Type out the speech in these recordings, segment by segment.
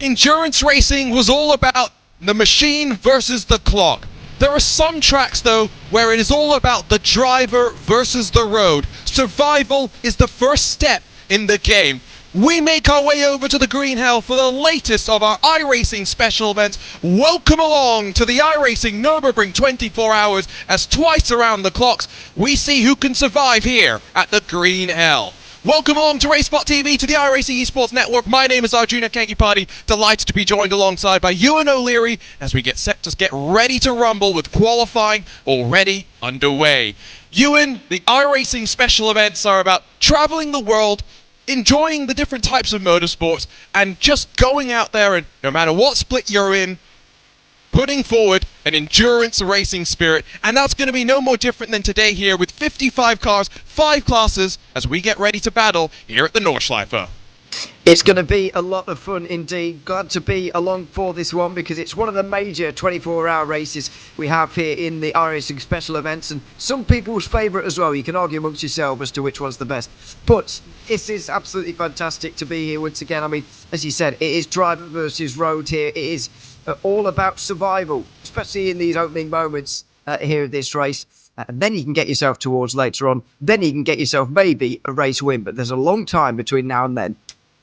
Endurance racing was all about the machine versus the clock. There are some tracks, though, where it is all about the driver versus the road. Survival is the first step in the game. We make our way over to the Green Hell for the latest of our iRacing special events. Welcome along to the iRacing Nürburgring 24 hours, as twice around the clocks, we see who can survive here at the Green Hell. Welcome along to RaceSpotTV, to the iRacing Esports Network. My name is Arjuna Kankipati, delighted to be joined alongside by Ewan O'Leary as we get set to get ready to rumble with qualifying already underway. Ewan, the iRacing special events are about traveling the world, enjoying the different types of motorsports, and just going out there and, no matter what split you're in, putting forward an endurance racing spirit. And that's going to be no more different than today here with 55 cars, 5 classes, as we get ready to battle here at the Nordschleife. It's going to be a lot of fun indeed. Glad to be along for this one because it's one of the major 24-hour races we have here in the iRacing special events, and some people's favourite as well. You can argue amongst yourselves as to which one's the best. But this is absolutely fantastic to be here once again. I mean, as you said, it is driver versus road here. It is all about survival, especially in these opening moments here of this race. And then you can get yourself towards later on. Then you can get yourself maybe a race win. But there's a long time between now and then.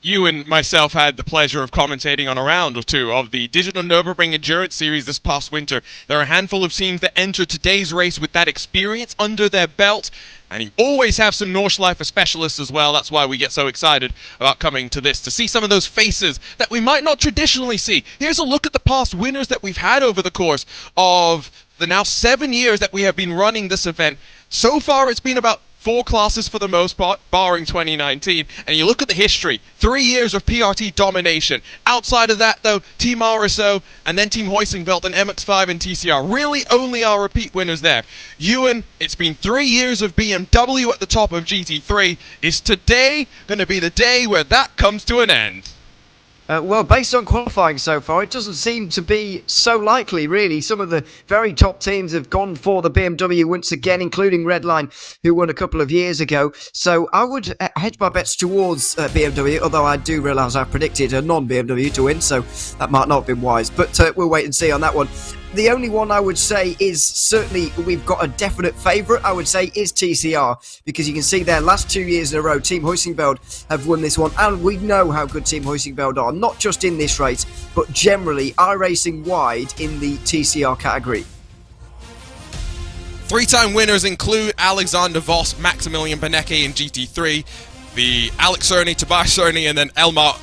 You and myself had the pleasure of commentating on a round or two of the Digital Nürburgring Endurance Series this past winter. There are a handful of teams that enter today's race with that experience under their belt, and you always have some Nordschleife specialists as well. That's why we get so excited about coming to this, to see some of those faces that we might not traditionally see. Here's a look at the past winners that we've had over the course of the now 7 years that we have been running this event. So far, it's been about 4 classes for the most part, barring 2019. And you look at the history, 3 years of PRT domination. Outside of that, though, Team RSO and then Team Hoisingveld and MX5 and TCR really only are repeat winners there. Ewan, it's been 3 years of BMW at the top of GT3. Is today going to be the day where that comes to an end? Well, based on qualifying so far, it doesn't seem to be so likely, really. Some of the very top teams have gone for the BMW once again, including Redline, who won a couple of years ago. So I would hedge my bets towards BMW, although I do realise I've predicted a non-BMW to win, so that might not have been wise. But we'll wait and see on that one. The only one I would say is certainly we've got a definite favourite, I would say, is TCR. Because you can see their last 2 years in a row, Team Hoisingveld have won this one. And we know how good Team Hoisingveld are, not just in this race, but generally iRacing wide in the TCR category. 3-time winners include Alexander Voss, Maximilian Benecke in GT3, the Alex Cerny, Tobias Cerny, and then Elmar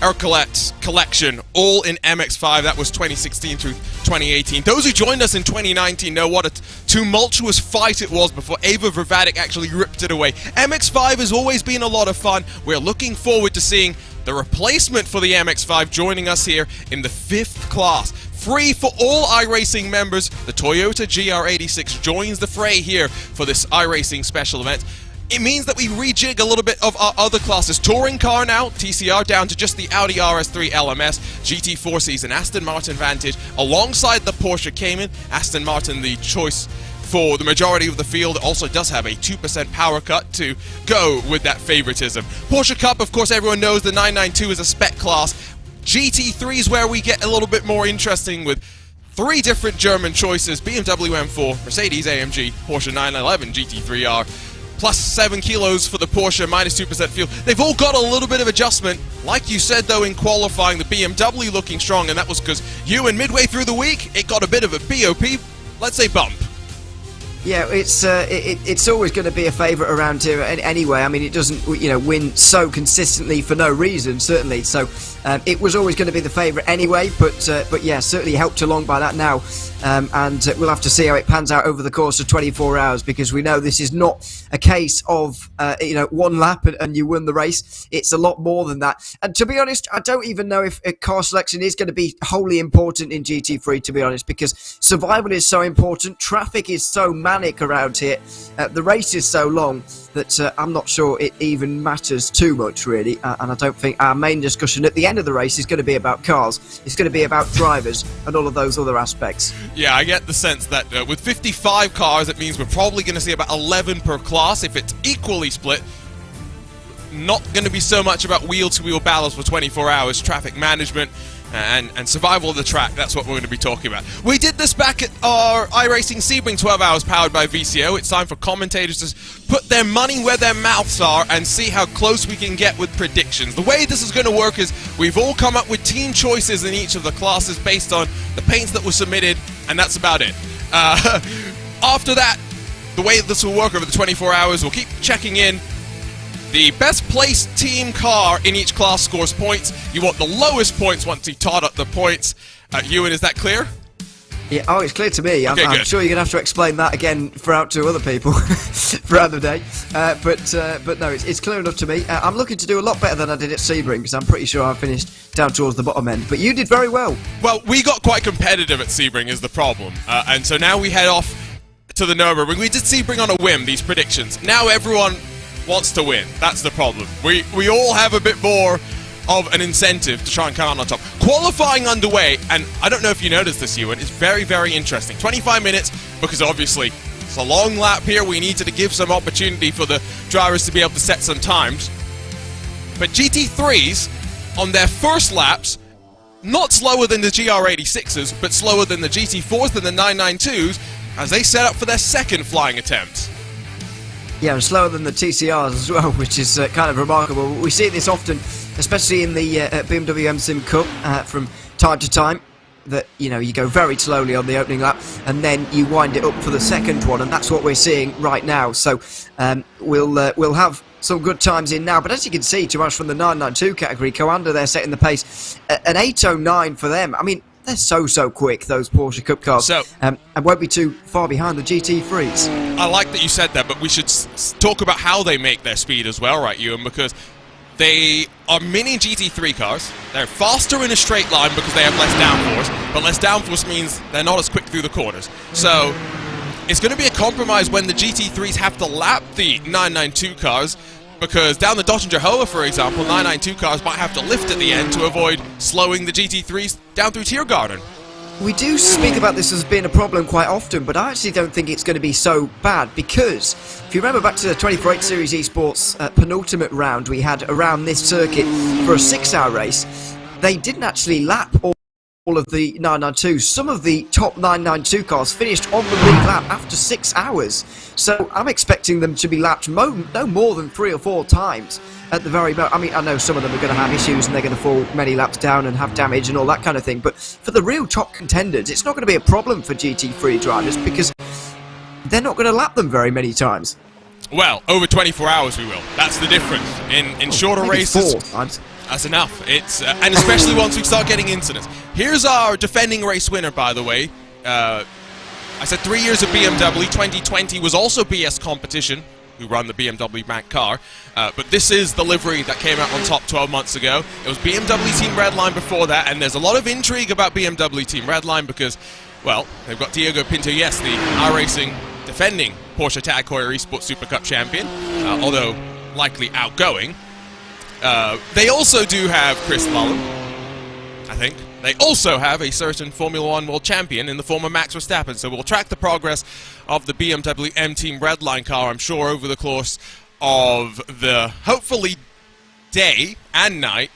Ercolet's collection, all in MX5. That was 2016 through 2018. Those who joined us in 2019 know what a tumultuous fight it was before Ava Vervatic actually ripped it away. MX5 has always been a lot of fun. We're looking forward to seeing the replacement for the MX5 joining us here in the 5th class. Free for all iRacing members, the Toyota GR86 joins the fray here for this iRacing special event. It means that we rejig a little bit of our other classes. Touring car now, TCR down to just the Audi RS3 LMS. GT4 sees an Aston Martin Vantage alongside the Porsche Cayman. Aston Martin, the choice for the majority of the field, also does have a 2% power cut to go with that favoritism. Porsche Cup, of course, everyone knows the 992 is a spec class. GT3 is where we get a little bit more interesting with 3 different German choices: BMW M4, Mercedes AMG, Porsche 911 GT3R. Plus 7 kilos for the Porsche, minus 2% fuel. They've all got a little bit of adjustment. Like you said, though, in qualifying, the BMW looking strong, and that was because you and midway through the week, it got a bit of a BOP, let's say, bump. Yeah, it's always going to be a favourite around here anyway. I mean, it doesn't, win so consistently for no reason, certainly. So it was always going to be the favourite anyway. But yeah, certainly helped along by that now. And we'll have to see how it pans out over the course of 24 hours, because we know this is not a case of one lap and you win the race. It's a lot more than that. And to be honest, I don't even know if car selection is going to be wholly important in GT3, to be honest, because survival is so important, traffic is so manic around here, the race is so long that I'm not sure it even matters too much, really. And I don't think our main discussion at the end of the race is going to be about cars. It's going to be about drivers and all of those other aspects. Yeah, I get the sense that with 55 cars, it means we're probably going to see about 11 per class if it's equally split. not going to be so much about wheel-to-wheel battles for 24 hours, traffic management, and survival of the track. That's what we're going to be talking about. We did this back at our iRacing Sebring 12 hours powered by VCO. It's time for commentators to put their money where their mouths are and see how close we can get with predictions. The way this is going to work is we've all come up with team choices in each of the classes based on the paints that were submitted, and that's about it. After that, the way this will work over the 24 hours, we'll keep checking in. The best placed team car in each class scores points. You want the lowest points once you tot up the points. Ewan, is that clear? Yeah, oh, it's clear to me. Okay, I'm sure you're going to have to explain that again to other people throughout the day. But no, it's clear enough to me. I'm looking to do a lot better than I did at Sebring, because I'm pretty sure I finished down towards the bottom end. But you did very well. Well, we got quite competitive at Sebring is the problem. And so now we head off to the Nürburgring. We did Sebring on a whim, these predictions. Now everyone wants to win. That's the problem. We all have a bit more of an incentive to try and come out on top. Qualifying underway, and I don't know if you noticed this, Ewan, it's very, very interesting. 25 minutes, because obviously it's a long lap here. We needed to give some opportunity for the drivers to be able to set some times. But GT3s, on their first laps, not slower than the GR86s, but slower than the GT4s, than the 992s, as they set up for their second flying attempt. Yeah, and slower than the TCRs as well, which is kind of remarkable. We see this often, especially in the BMW M-Sim Cup from time to time, that, you know, you go very slowly on the opening lap and then you wind it up for the second one, and that's what we're seeing right now. So we'll have some good times in now, but as you can see, Tomasz, from the 992 category, Coanda there setting the pace, an 8:09 for them. I mean, they're so quick, those Porsche Cup cars, and won't be too far behind the GT3s. I like that you said that, but we should talk about how they make their speed as well, right, Ewan? Because they are mini GT3 cars. They're faster in a straight line because they have less downforce, but less downforce means they're not as quick through the corners. So it's going to be a compromise when the GT3s have to lap the 992 cars, because down the Dottinger Hoa, for example, 992 cars might have to lift at the end to avoid slowing the GT3s down through Tiergarten. We do speak about this as being a problem quite often, but I actually don't think it's going to be so bad, because if you remember back to the 24/8 Series Esports penultimate round we had around this circuit for a 6-hour race, they didn't actually lap all of the 992s. Some of the top 992 cars finished on the lead lap after 6 hours. So I'm expecting them to be lapped no more than 3 or 4 times at the very most. I mean, I know some of them are going to have issues and they're going to fall many laps down and have damage and all that kind of thing, but for the real top contenders, it's not going to be a problem for GT3 drivers, because they're not going to lap them very many times. Well, over 24 hours we will. That's the difference. In shorter races, 4 times. That's enough. It's and especially once we start getting incidents. Here's our defending race winner, by the way. I said 3 years of BMW. 2020 was also BS Competition, who run the BMW Bank car. But this is the livery that came out on top 12 months ago. It was BMW Team Redline before that, and there's a lot of intrigue about BMW Team Redline because, well, they've got Diego Pinto, yes, the iRacing defending Porsche Tag Heuer Esports Super Cup champion, although likely outgoing. They also do have Chris Mullen, I think. They also have a certain Formula 1 world champion in the form of Max Verstappen, so we'll track the progress of the BMW M Team Redline car, I'm sure, over the course of the, hopefully, day and night.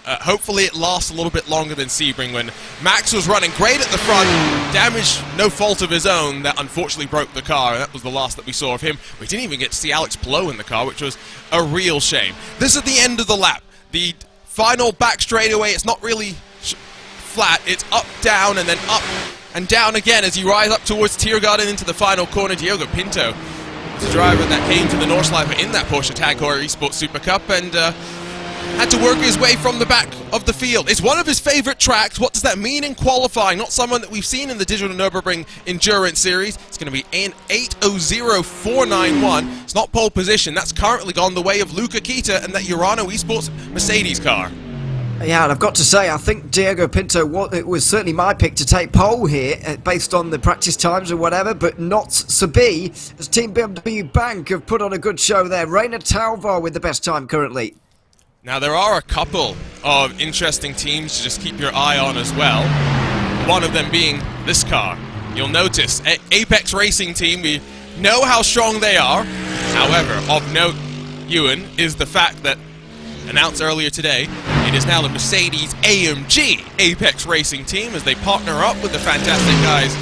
Hopefully it lasts a little bit longer than Sebring, when Max was running great at the front, damage no fault of his own that unfortunately broke the car, and that was the last that we saw of him. We didn't even get to see Alex Palou in the car, which was a real shame. This is the end of the lap. The final back straightaway, it's not really flat, it's up, down, and then up and down again as you rise up towards Tiergarten into the final corner. Diogo Pinto was the driver that came to the Nordschleife in that Porsche Tag Heuer Esports Super Cup, and had to work his way from the back of the field. It's one of his favourite tracks. What does that mean in qualifying? Not someone that we've seen in the Digital Nürburgring Endurance Series. It's going to be an 8:04.91. It's not pole position. That's currently gone the way of Luca Kita and that Urano Esports Mercedes car. Yeah, and I've got to say, I think Diego Pinto, it was certainly my pick to take pole here, based on the practice times or whatever, but not to be, as Team BMW Bank have put on a good show there. Reina Talvar with the best time currently. Now, there are a couple of interesting teams to just keep your eye on as well. One of them being this car. You'll notice, Apex Racing Team, we know how strong they are. However, of note, Ewan, is the fact that, announced earlier today, it is now the Mercedes-AMG Apex Racing team as they partner up with the fantastic guys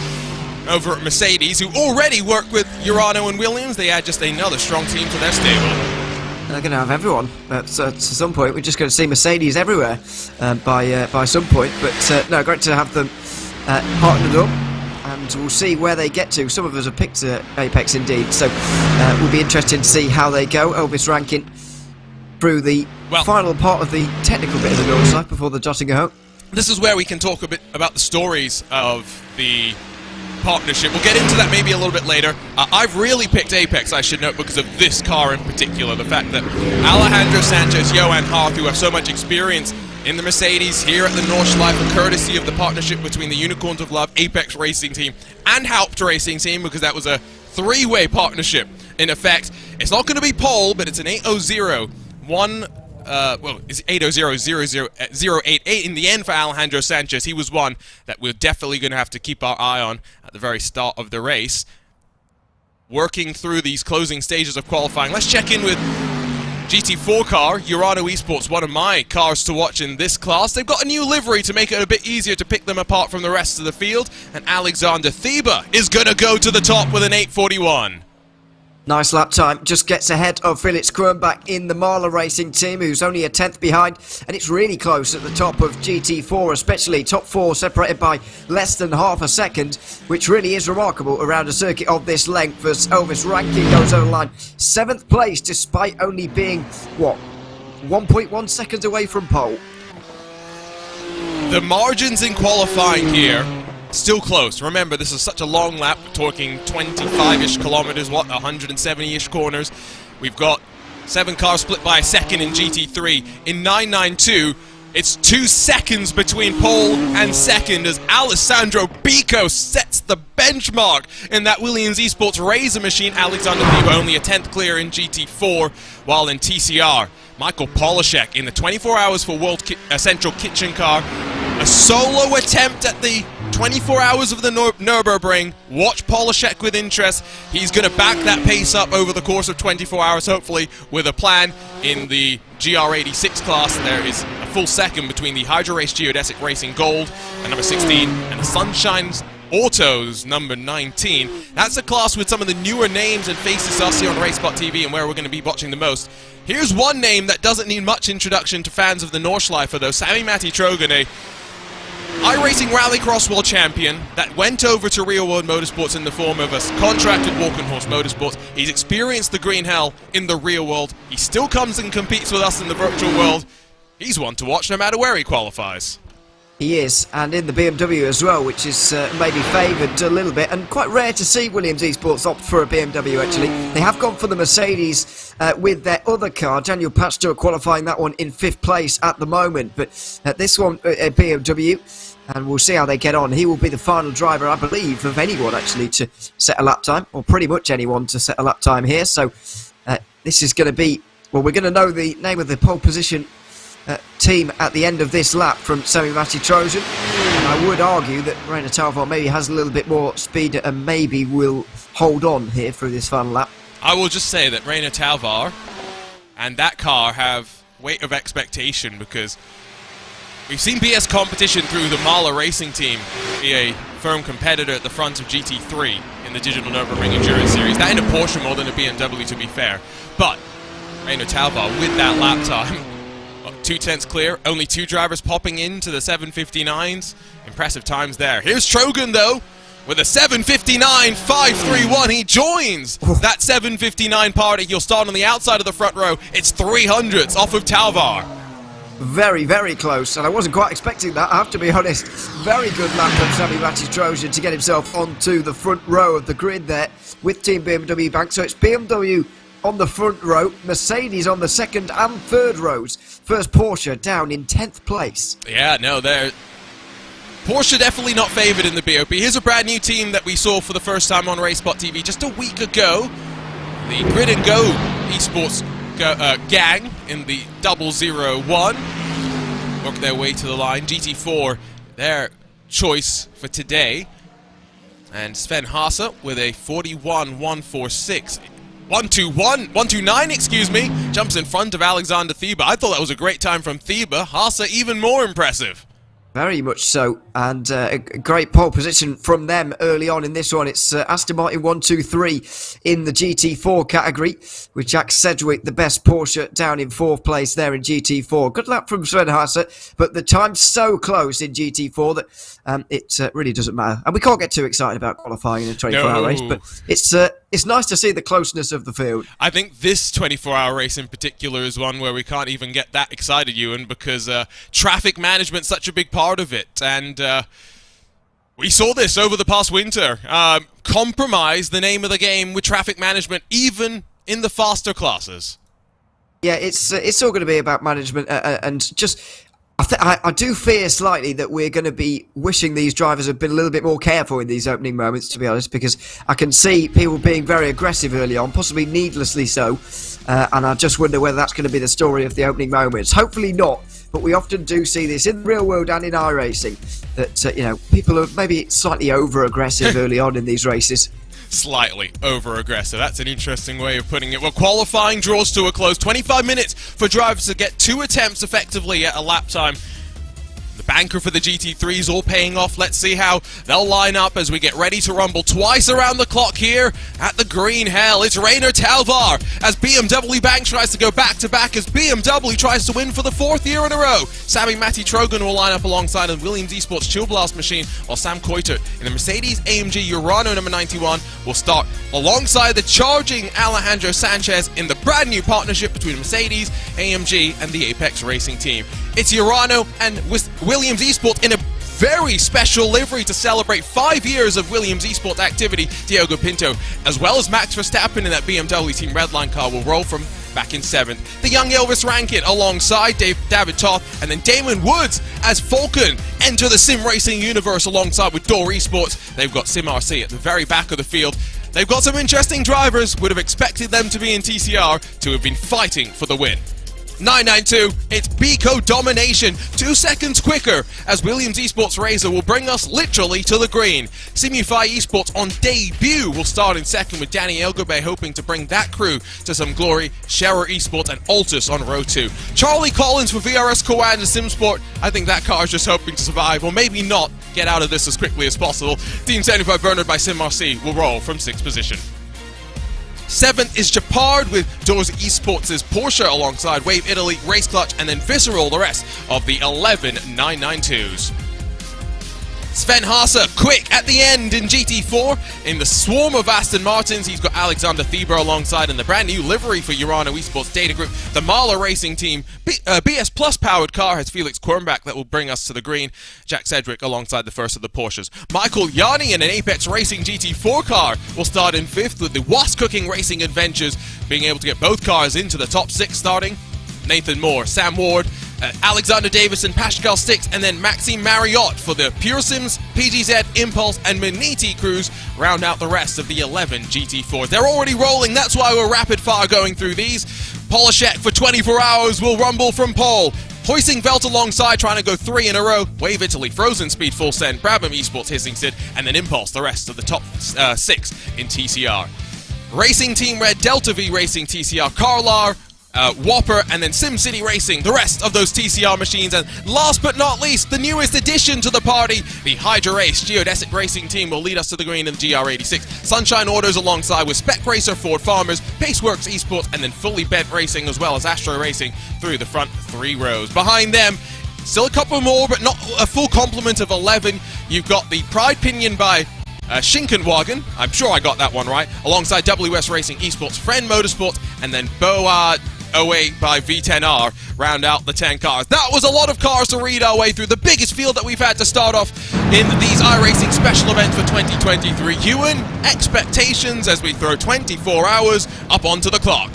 over at Mercedes, who already work with Urano and Williams. They add just another strong team to their stable. They're going to have everyone. So at some point, we're just going to see Mercedes everywhere by some point. But no, great to have them partnered up, and we'll see where they get to. Some of us have picked Apex indeed, so we'll be interested to see how they go. Elvis ranking through the final part of the technical bit of the North Side before the dotting home. This is where we can talk a bit about the stories of the partnership. We'll get into that maybe a little bit later. I've really picked Apex, I should note, because of this car in particular. The fact that Alejandro Sanchez, Johan Harth, who have so much experience in the Mercedes here at the Nordschleife, courtesy of the partnership between the Unicorns of Love Apex Racing Team and Haupt Racing Team, because that was a three-way partnership in effect. It's not going to be pole, but it's an 800-1. It's 800-088 in the end for Alejandro Sanchez. He was one that we're definitely going to have to keep our eye on at the very start of the race. Working through these closing stages of qualifying, let's check in with GT4 car, Urano Esports, one of my cars to watch in this class. They've got a new livery to make it a bit easier to pick them apart from the rest of the field, and Alexander Thieber is going to go to the top with an 841. Nice lap time, just gets ahead of Felix Kronbach in the Marla Racing team, who's only a 10th behind, and it's really close at the top of GT4, especially top four separated by less than half a second, which really is remarkable around a circuit of this length as Elvis Rankin goes over the line. 7th place, despite only being, 1.1 seconds away from pole. The margins in qualifying here, still close. Remember, this is such a long lap. We're talking 25-ish kilometers, 170-ish corners. We've got 7 cars split by a second in GT3. In 992, it's 2 seconds between pole and second as Alessandro Bico sets the benchmark in that Williams Esports Razor machine. Alexander Thieber only a 10th clear in GT4, while in TCR, Michael Polashek in the 24 Hours for World Central Kitchen car. A solo attempt at the 24 Hours of the Nürburgring. Watch Polashek with interest. He's going to back that pace up over the course of 24 hours, hopefully, with a plan in the GR86 class. There is a full second between the Hydro Race Geodesic Racing Gold and number 16, and the Sunshine Autos number 19. That's a class with some of the newer names and faces us here on RaceSpotTV and where we're going to be watching the most. Here's one name that doesn't need much introduction to fans of the Nordschleife, though. Sami-Matti Trojan, iRacing Rallycross World Champion that went over to Real World Motorsports in the form of a contracted Walkenhorst Motorsports. He's experienced the green hell in the real world. He still comes and competes with us in the virtual world. He's one to watch no matter where he qualifies. He is, and in the BMW as well, which is maybe favoured a little bit, and quite rare to see Williams Esports opt for a BMW actually. They have gone for the Mercedes with their other car. Daniel Pastor qualifying that one in 5th place at the moment, but this one, a BMW, and we'll see how they get on. He will be the final driver, I believe, of anyone actually to set a lap time, or pretty much anyone to set a lap time here, so this is going to be, well, we're going to know the name of the pole position team at the end of this lap from Sami-Matti Trojan, and I would argue that Reina Talvar maybe has a little bit more speed and maybe will hold on here through this final lap. I will just say that Reina Talvar and that car have weight of expectation, because we've seen BS competition through the Marla Racing Team be a firm competitor at the front of GT3 in the Digital Nürburgring Endurance Series. That in a Porsche more than a BMW, to be fair. But Reina Talvar with that lap time, 2/10 clear, only 2 drivers popping into the 759s. Impressive times there. Here's Trojan, though, with a 759.531. He joins that 759 party. He'll start on the outside of the front row. It's 300s off of Talvar. Very, very close, and I wasn't quite expecting that, I have to be honest. Very good lap from Sami-Matti Trojan to get himself onto the front row of the grid there with Team BMW Bank. So it's BMW on the front row, Mercedes on the second and third rows. First Porsche down in 10th place. Yeah, no, Porsche definitely not favoured in the BOP. Here's a brand new team that we saw for the first time on RaceSpotTV just a week ago. The Grid and Go Esports gang in the 001 work their way to the line. GT4, their choice for today. And Sven Haase with a 41.146. 129, excuse me, jumps in front of Alexander Thieber. I thought that was a great time from Thieber. Haase even more impressive. Very much so, and a great pole position from them early on in this one. It's Aston Martin 123 in the GT4 category, with Jack Sedgwick, the best Porsche, down in 4th place there in GT4. Good luck from Sven Haase, but the time's so close in GT4 that it really doesn't matter. And we can't get too excited about qualifying in a 24-hour race, but it's nice to see the closeness of the field. I think this 24-hour race in particular is one where we can't even get that excited, Ewan, because traffic management's such a big part of it, and we saw this over the past winter. Compromise, the name of the game, with traffic management, even in the faster classes. Yeah, it's all going to be about management, and just I do fear slightly that we're going to be wishing these drivers had been a little bit more careful in these opening moments, to be honest, because I can see people being very aggressive early on, possibly needlessly so, and I just wonder whether that's going to be the story of the opening moments. Hopefully not, but we often do see this in the real world and in iRacing, that people are maybe slightly over-aggressive early on in these races. Slightly over-aggressive. That's an interesting way of putting it. Well, qualifying draws to a close. 25 minutes for drivers to get 2 attempts effectively at a lap time. The banker for the GT3 is all paying off. Let's see how they'll line up as we get ready to rumble twice around the clock here at the Green Hell. It's Rainer Talvar as BMW Bank tries to go back-to-back as BMW tries to win for the 4th year in a row. Sami Matti Trogan will line up alongside the Williams Esports Chill Blast machine, while Sam Coiter in the Mercedes-AMG Urano number 91 will start alongside the charging Alejandro Sanchez in the brand new partnership between Mercedes, AMG and the Apex Racing team. It's Urano and Williams Esports in a very special livery to celebrate 5 years of Williams Esports activity. Diogo Pinto, as well as Max Verstappen in that BMW Team Redline car, will roll from back in 7th. The young Elvis Rankin alongside David Toth, and then Damon Woods as Falcon enter the sim racing universe alongside with Door Esports. They've got Sim RC at the very back of the field. They've got some interesting drivers. Would have expected them to be in TCR to have been fighting for the win. 992, it's Bico domination, 2 seconds quicker as Williams Esports Razor will bring us literally to the green. Simufy Esports on debut will start in 2nd with Danny Elgobe hoping to bring that crew to some glory. Scherer Esports and Altus on row 2. Charlie Collins for VRS Coan and SimSport. I think that car is just hoping to survive, or maybe not, get out of this as quickly as possible. Team 75 Bernard by SimRC will roll from 6th position. 7th is Chapard with Doors Esports' Porsche alongside Wave Italy, Race Clutch, and then Visceral, the rest of the 11 992s. Sven Haase, quick at the end in GT4. In the swarm of Aston Martins, he's got Alexander Thieber alongside in the brand new livery for Urano Esports Data Group. The Mahler Racing Team BS Plus powered car has Felix Quirnbach that will bring us to the green. Jack Sedgwick alongside the first of the Porsches. Michael Yanni in an Apex Racing GT4 car will start in 5th with the Was Cooking Racing Adventures being able to get both cars into the top 6 starting. Nathan Moore, Sam Ward, Alexander Davison, Pascal Stix, and then Maxime Marriott for the Pure Sims, PGZ, Impulse, and Maniti crews round out the rest of the 11 GT4s. They're already rolling, that's why we're rapid fire going through these. Polishek for 24 hours will rumble from pole. Hoising Velt alongside, trying to go 3 in a row. Wave Italy, Frozen Speed, Full Send, Brabham Esports, Hissing Sid, and then Impulse, the rest of the top 6 in TCR. Racing Team Red, Delta V Racing, TCR, Carlar, Whopper, and then SimCity Racing, the rest of those TCR machines. And last but not least, the newest addition to the party, the Hydra Race Geodesic Racing team will lead us to the green in the GR86. Sunshine Autos alongside with Spec Racer, Ford Farmers, Paceworks Esports, and then Fully Bent Racing, as well as Astro Racing through the front 3 rows. Behind them, still a couple more, but not a full complement of 11. You've got the Pride Pinion by Schinkenwagen, I'm sure I got that one right, alongside WS Racing Esports, Friend Motorsports, and then Boa 08 by V10R round out the 10 cars. That was a lot of cars to read our way through, the biggest field that we've had to start off in these iRacing special events for 2023. Ewan, expectations as we throw 24 hours up onto the clock.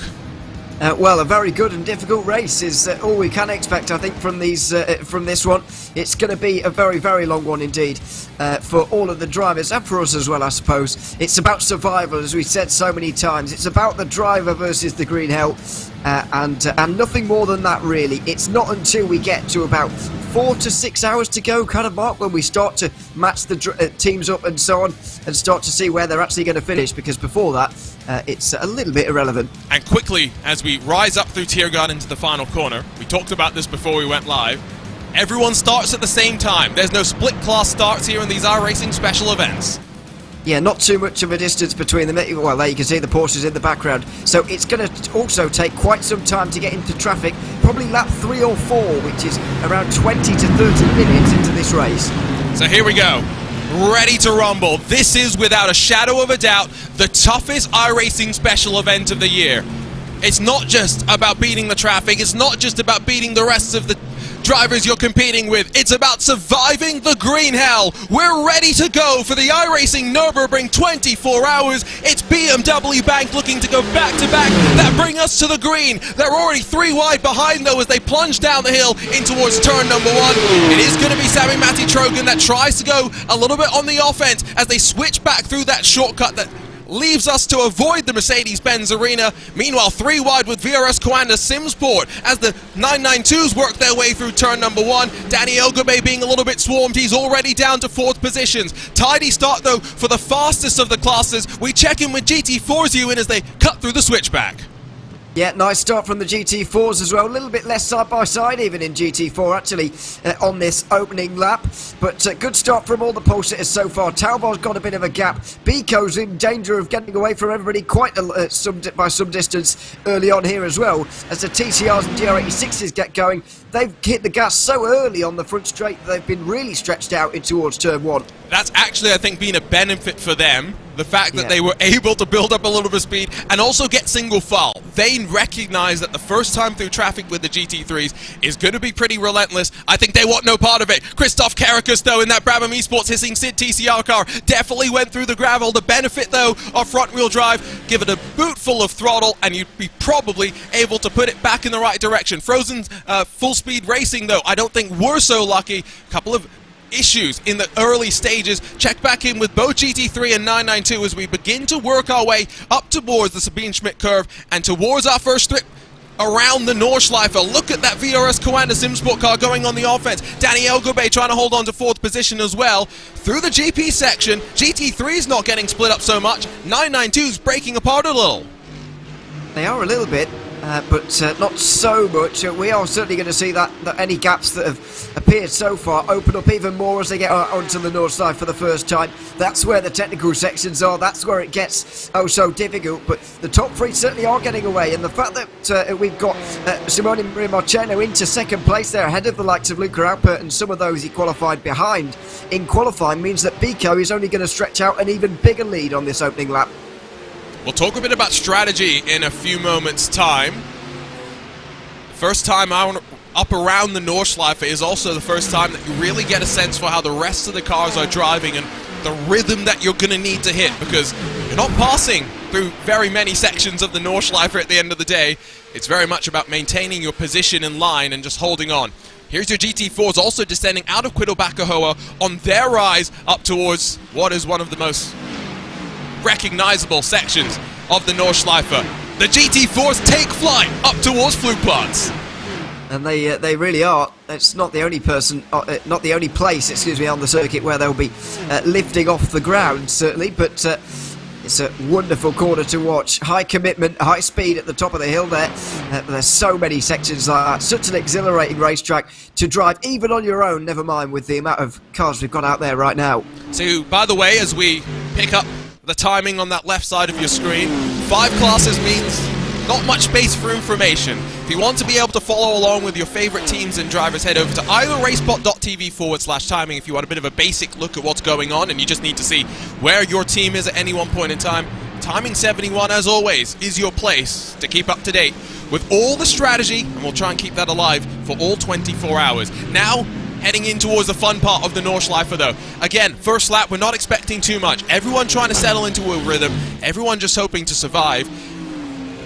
Well, a very good and difficult race is all we can expect, I think, from this one. It's going to be a very, very long one indeed for all of the drivers and for us as well, I suppose. It's about survival, as we've said so many times. It's about the driver versus the green hell, and nothing more than that, really. It's not until we get to about 4 to 6 hours to go kind of mark when we start to match the teams up and so on, and start to see where they're actually going to finish, because before that it's a little bit irrelevant. And quickly, as we rise up through Tiergarten into the final corner, we talked about this before we went live, everyone starts at the same time. There's no split class starts here in these iRacing special events. Yeah, not too much of a distance between them. Well, there you can see the Porsches in the background. So it's going to also take quite some time to get into traffic. Probably lap 3 or 4, which is around 20 to 30 minutes into this race. So here we go. Ready to rumble. This is, without a shadow of a doubt, the toughest iRacing special event of the year. It's not just about beating the traffic. It's not just about beating the rest of the drivers you're competing with. It's about surviving the green hell. We're ready to go for the iRacing Nürburgring 24 hours. It's BMW Bank looking to go back-to-back. That bring us to the green. They're already 3 wide behind, though, as they plunge down the hill in towards turn number 1. It is going to be Sami Matti Trojan that tries to go a little bit on the offense as they switch back through that shortcut that leaves us to avoid the Mercedes-Benz arena. Meanwhile, 3 wide with VRS Coanda Simsport as the 992s work their way through turn number 1. Danny Elgabe being a little bit swarmed. He's already down to 4th positions. Tidy start, though, for the fastest of the classes. We check in with GT4's Ewan as they cut through the switchback. Yeah, nice start from the GT4s as well. A little bit less side-by-side even in GT4, actually, on this opening lap. But good start from all the pole sitters so far. Talbot's got a bit of a gap. Biko's in danger of getting away from everybody quite by some distance early on here as well. As the TCRs and GR86s get going, they've hit the gas so early on the front straight that they've been really stretched out in towards turn 1. That's actually, I think, been a benefit for them. The fact that they were able to build up a little bit of speed and also get single file. They recognize that the first time through traffic with the GT3s is going to be pretty relentless. I think they want no part of it. Christoph Karakas, though, in that Brabham Esports hissing Sid TCR car, definitely went through the gravel. The benefit, though, of front-wheel drive, give it a boot full of throttle, and you'd be probably able to put it back in the right direction. Frozen's full-speed racing, though, I don't think we're so lucky. A couple of issues in the early stages. Check back in with both GT3 and 992 as we begin to work our way up towards the Sabine Schmidt curve and towards our first strip around the Nordschleife. Look at that VRS Coanda Simsport car going on the offense. Danny Elgabe trying to hold on to 4th position as well. Through the GP section, GT3's not getting split up so much. 992's breaking apart a little. They are a little bit, but not so much. We are certainly going to see that any gaps that have appeared so far open up even more as they get onto the north side for the first time. That's where the technical sections are. That's where it gets so difficult. But the top 3 certainly are getting away. And the fact that we've got Simone Marcello into second place there, ahead of the likes of Luca Alpert and some of those he qualified behind in qualifying, means that Biko is only going to stretch out an even bigger lead on this opening lap. We'll talk a bit about strategy in a few moments' time. First time up around the Nordschleife is also the first time that you really get a sense for how the rest of the cars are driving and the rhythm that you're going to need to hit, because you're not passing through very many sections of the Nordschleife at the end of the day. It's very much about maintaining your position in line and just holding on. Here's your GT4s also descending out of Quiddle-Bakahoa on their rise up towards what is one of the most recognizable sections of the Nordschleife. The GT4s take flight up towards Flugplatz. And they really are. It's not the only not the only place, on the circuit where they'll be lifting off the ground, certainly. But it's a wonderful corner to watch. High commitment, high speed at the top of the hill there. There's so many sections like that. Such an exhilarating racetrack to drive, even on your own, never mind with the amount of cars we've got out there right now. So, by the way, as we pick up the timing on that left side of your screen, 5 classes means not much space for information. If you want to be able to follow along with your favorite teams and drivers, head over to either RaceSpotTV/timing if you want a bit of a basic look at what's going on and you just need to see where your team is at any one point in time. Timing 71, as always, is your place to keep up to date with all the strategy, and we'll try and keep that alive for all 24 hours. Now, heading in towards the fun part of the Nordschleife, though. Again, first lap, we're not expecting too much. Everyone trying to settle into a rhythm. Everyone just hoping to survive.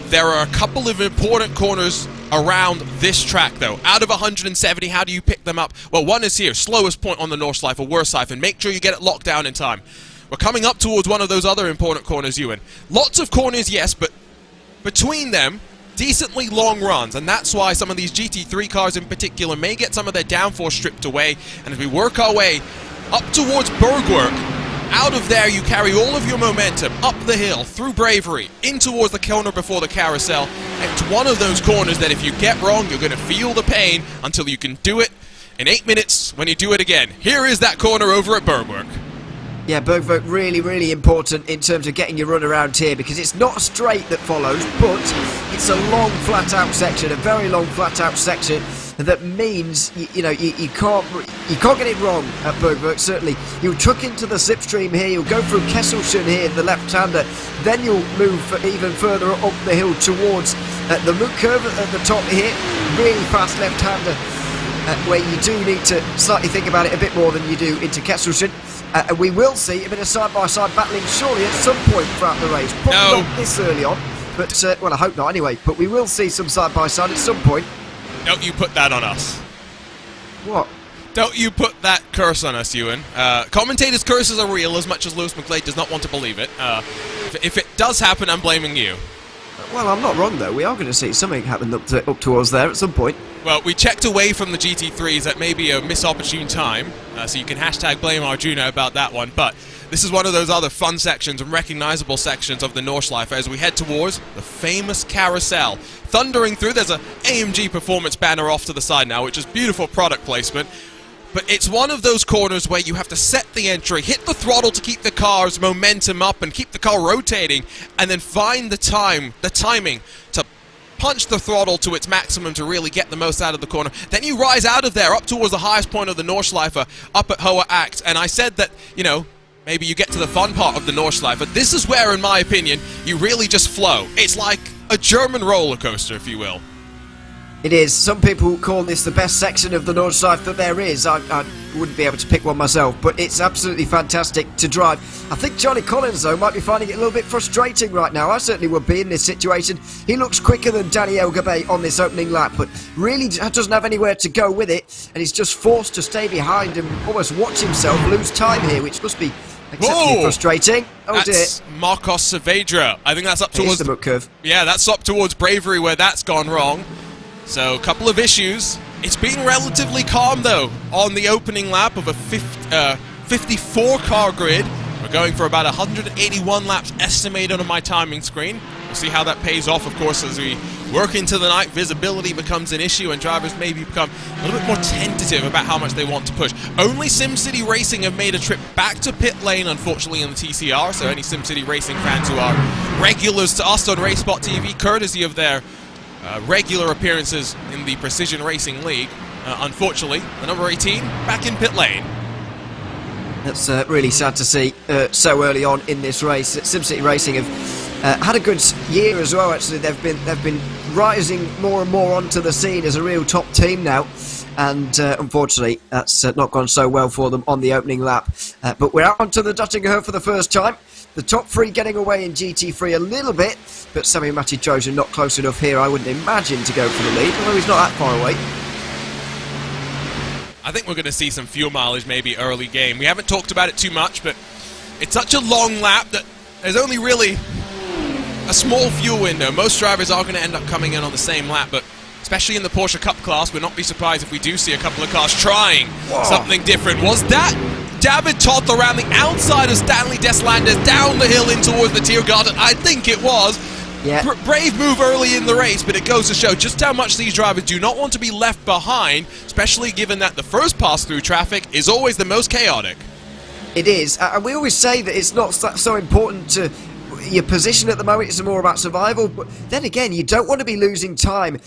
There are a couple of important corners around this track, though. Out of 170, how do you pick them up? Well, one is here, slowest point on the Nordschleife, Wursife, and make sure you get it locked down in time. We're coming up towards one of those other important corners, Ewan. Lots of corners, yes, but between them, decently long runs, and that's why some of these GT3 cars in particular may get some of their downforce stripped away. And as we work our way up towards Bergwerk, out of there you carry all of your momentum up the hill, through Bravery, in towards the corner before the carousel. And it's one of those corners that if you get wrong, you're going to feel the pain until you can do it in 8 minutes when you do it again. Here is that corner over at Bergwerk. Yeah, Bergwerk really, really important in terms of getting your run around here, because it's not a straight that follows, but it's a long flat-out section, a very long flat-out section. That means you can't get it wrong at Bergwerk. Certainly, you'll truck into the slipstream here. You'll go through Kesselchen here, the left-hander. Then you'll move even further up the hill towards the Moot curve at the top here. Really fast left-hander, where you do need to slightly think about it a bit more than you do into Kesselchen. And we will see a bit of side-by-side battling surely at some point throughout the race. Probably not this early on, but well, I hope not anyway. But we will see some side-by-side at some point. Don't you put that on us. What? Don't you put that curse on us, Ewan. Commentators' curses are real, as much as Lewis McGlade does not want to believe it. If it does happen, I'm blaming you. Well, I'm not wrong, though. We are going to see something happen up towards there at some point. Well, we checked away from the GT3s at maybe a missopportune time, so you can hashtag blame Arjuna about that one, but this is one of those other fun sections and recognizable sections of the Nordschleife as we head towards the famous carousel. Thundering through, there's a AMG Performance banner off to the side now, which is beautiful product placement. But it's one of those corners where you have to set the entry, hit the throttle to keep the car's momentum up and keep the car rotating, and then find the timing to punch the throttle to its maximum to really get the most out of the corner. Then you rise out of there up towards the highest point of the Nordschleife, up at Hohe Acht. And I said that, maybe you get to the fun part of the Nordschleife. This is where, in my opinion, you really just flow. It's like a German roller coaster, if you will. It is. Some people call this the best section of the Nordschleife that there is. I wouldn't be able to pick one myself, but it's absolutely fantastic to drive. I think Johnny Collins, though, might be finding it a little bit frustrating right now. I certainly would be in this situation. He looks quicker than Daniel Gabay on this opening lap, but really doesn't have anywhere to go with it, and he's just forced to stay behind and almost watch himself lose time here, which must be exceptionally frustrating. Oh, that's dear. Marcos Saavedra. I think that's up towards the Moot curve. Yeah, that's up towards Bravery where that's gone wrong. So, a couple of issues. It's been relatively calm, though, on the opening lap of a 54-car grid. We're going for about 181 laps estimated on my timing screen. We'll see how that pays off, of course, as we work into the night. Visibility becomes an issue, and drivers maybe become a little bit more tentative about how much they want to push. Only SimCity Racing have made a trip back to pit lane, unfortunately, in the TCR, so any SimCity Racing fans who are regulars to us on RaceSpotTV, courtesy of their regular appearances in the Precision Racing League. Unfortunately, the number 18 back in pit lane. That's really sad to see so early on in this race. SimCity Racing have had a good year as well. Actually, they've been rising more and more onto the scene as a real top team now. And unfortunately, that's not gone so well for them on the opening lap. But we're out onto the Duttinger for the first time. The top three getting away in GT3 a little bit, but Sami Matti-Trojan not close enough here, I wouldn't imagine, to go for the lead, although he's not that far away. I think we're going to see some fuel mileage maybe early game. We haven't talked about it too much, but it's such a long lap that there's only really a small fuel window. Most drivers are going to end up coming in on the same lap, but especially in the Porsche Cup class, we'll not be surprised if we do see a couple of cars trying something different. Was that David Toth around the outside of Stanley Deslanders down the hill in towards the Tiergarten? I think it was. Yeah. Brave move early in the race, but it goes to show just how much these drivers do not want to be left behind, especially given that the first pass through traffic is always the most chaotic. It is. And we always say that it's not so important to your position at the moment. It's more about survival, but then again, you don't want to be losing time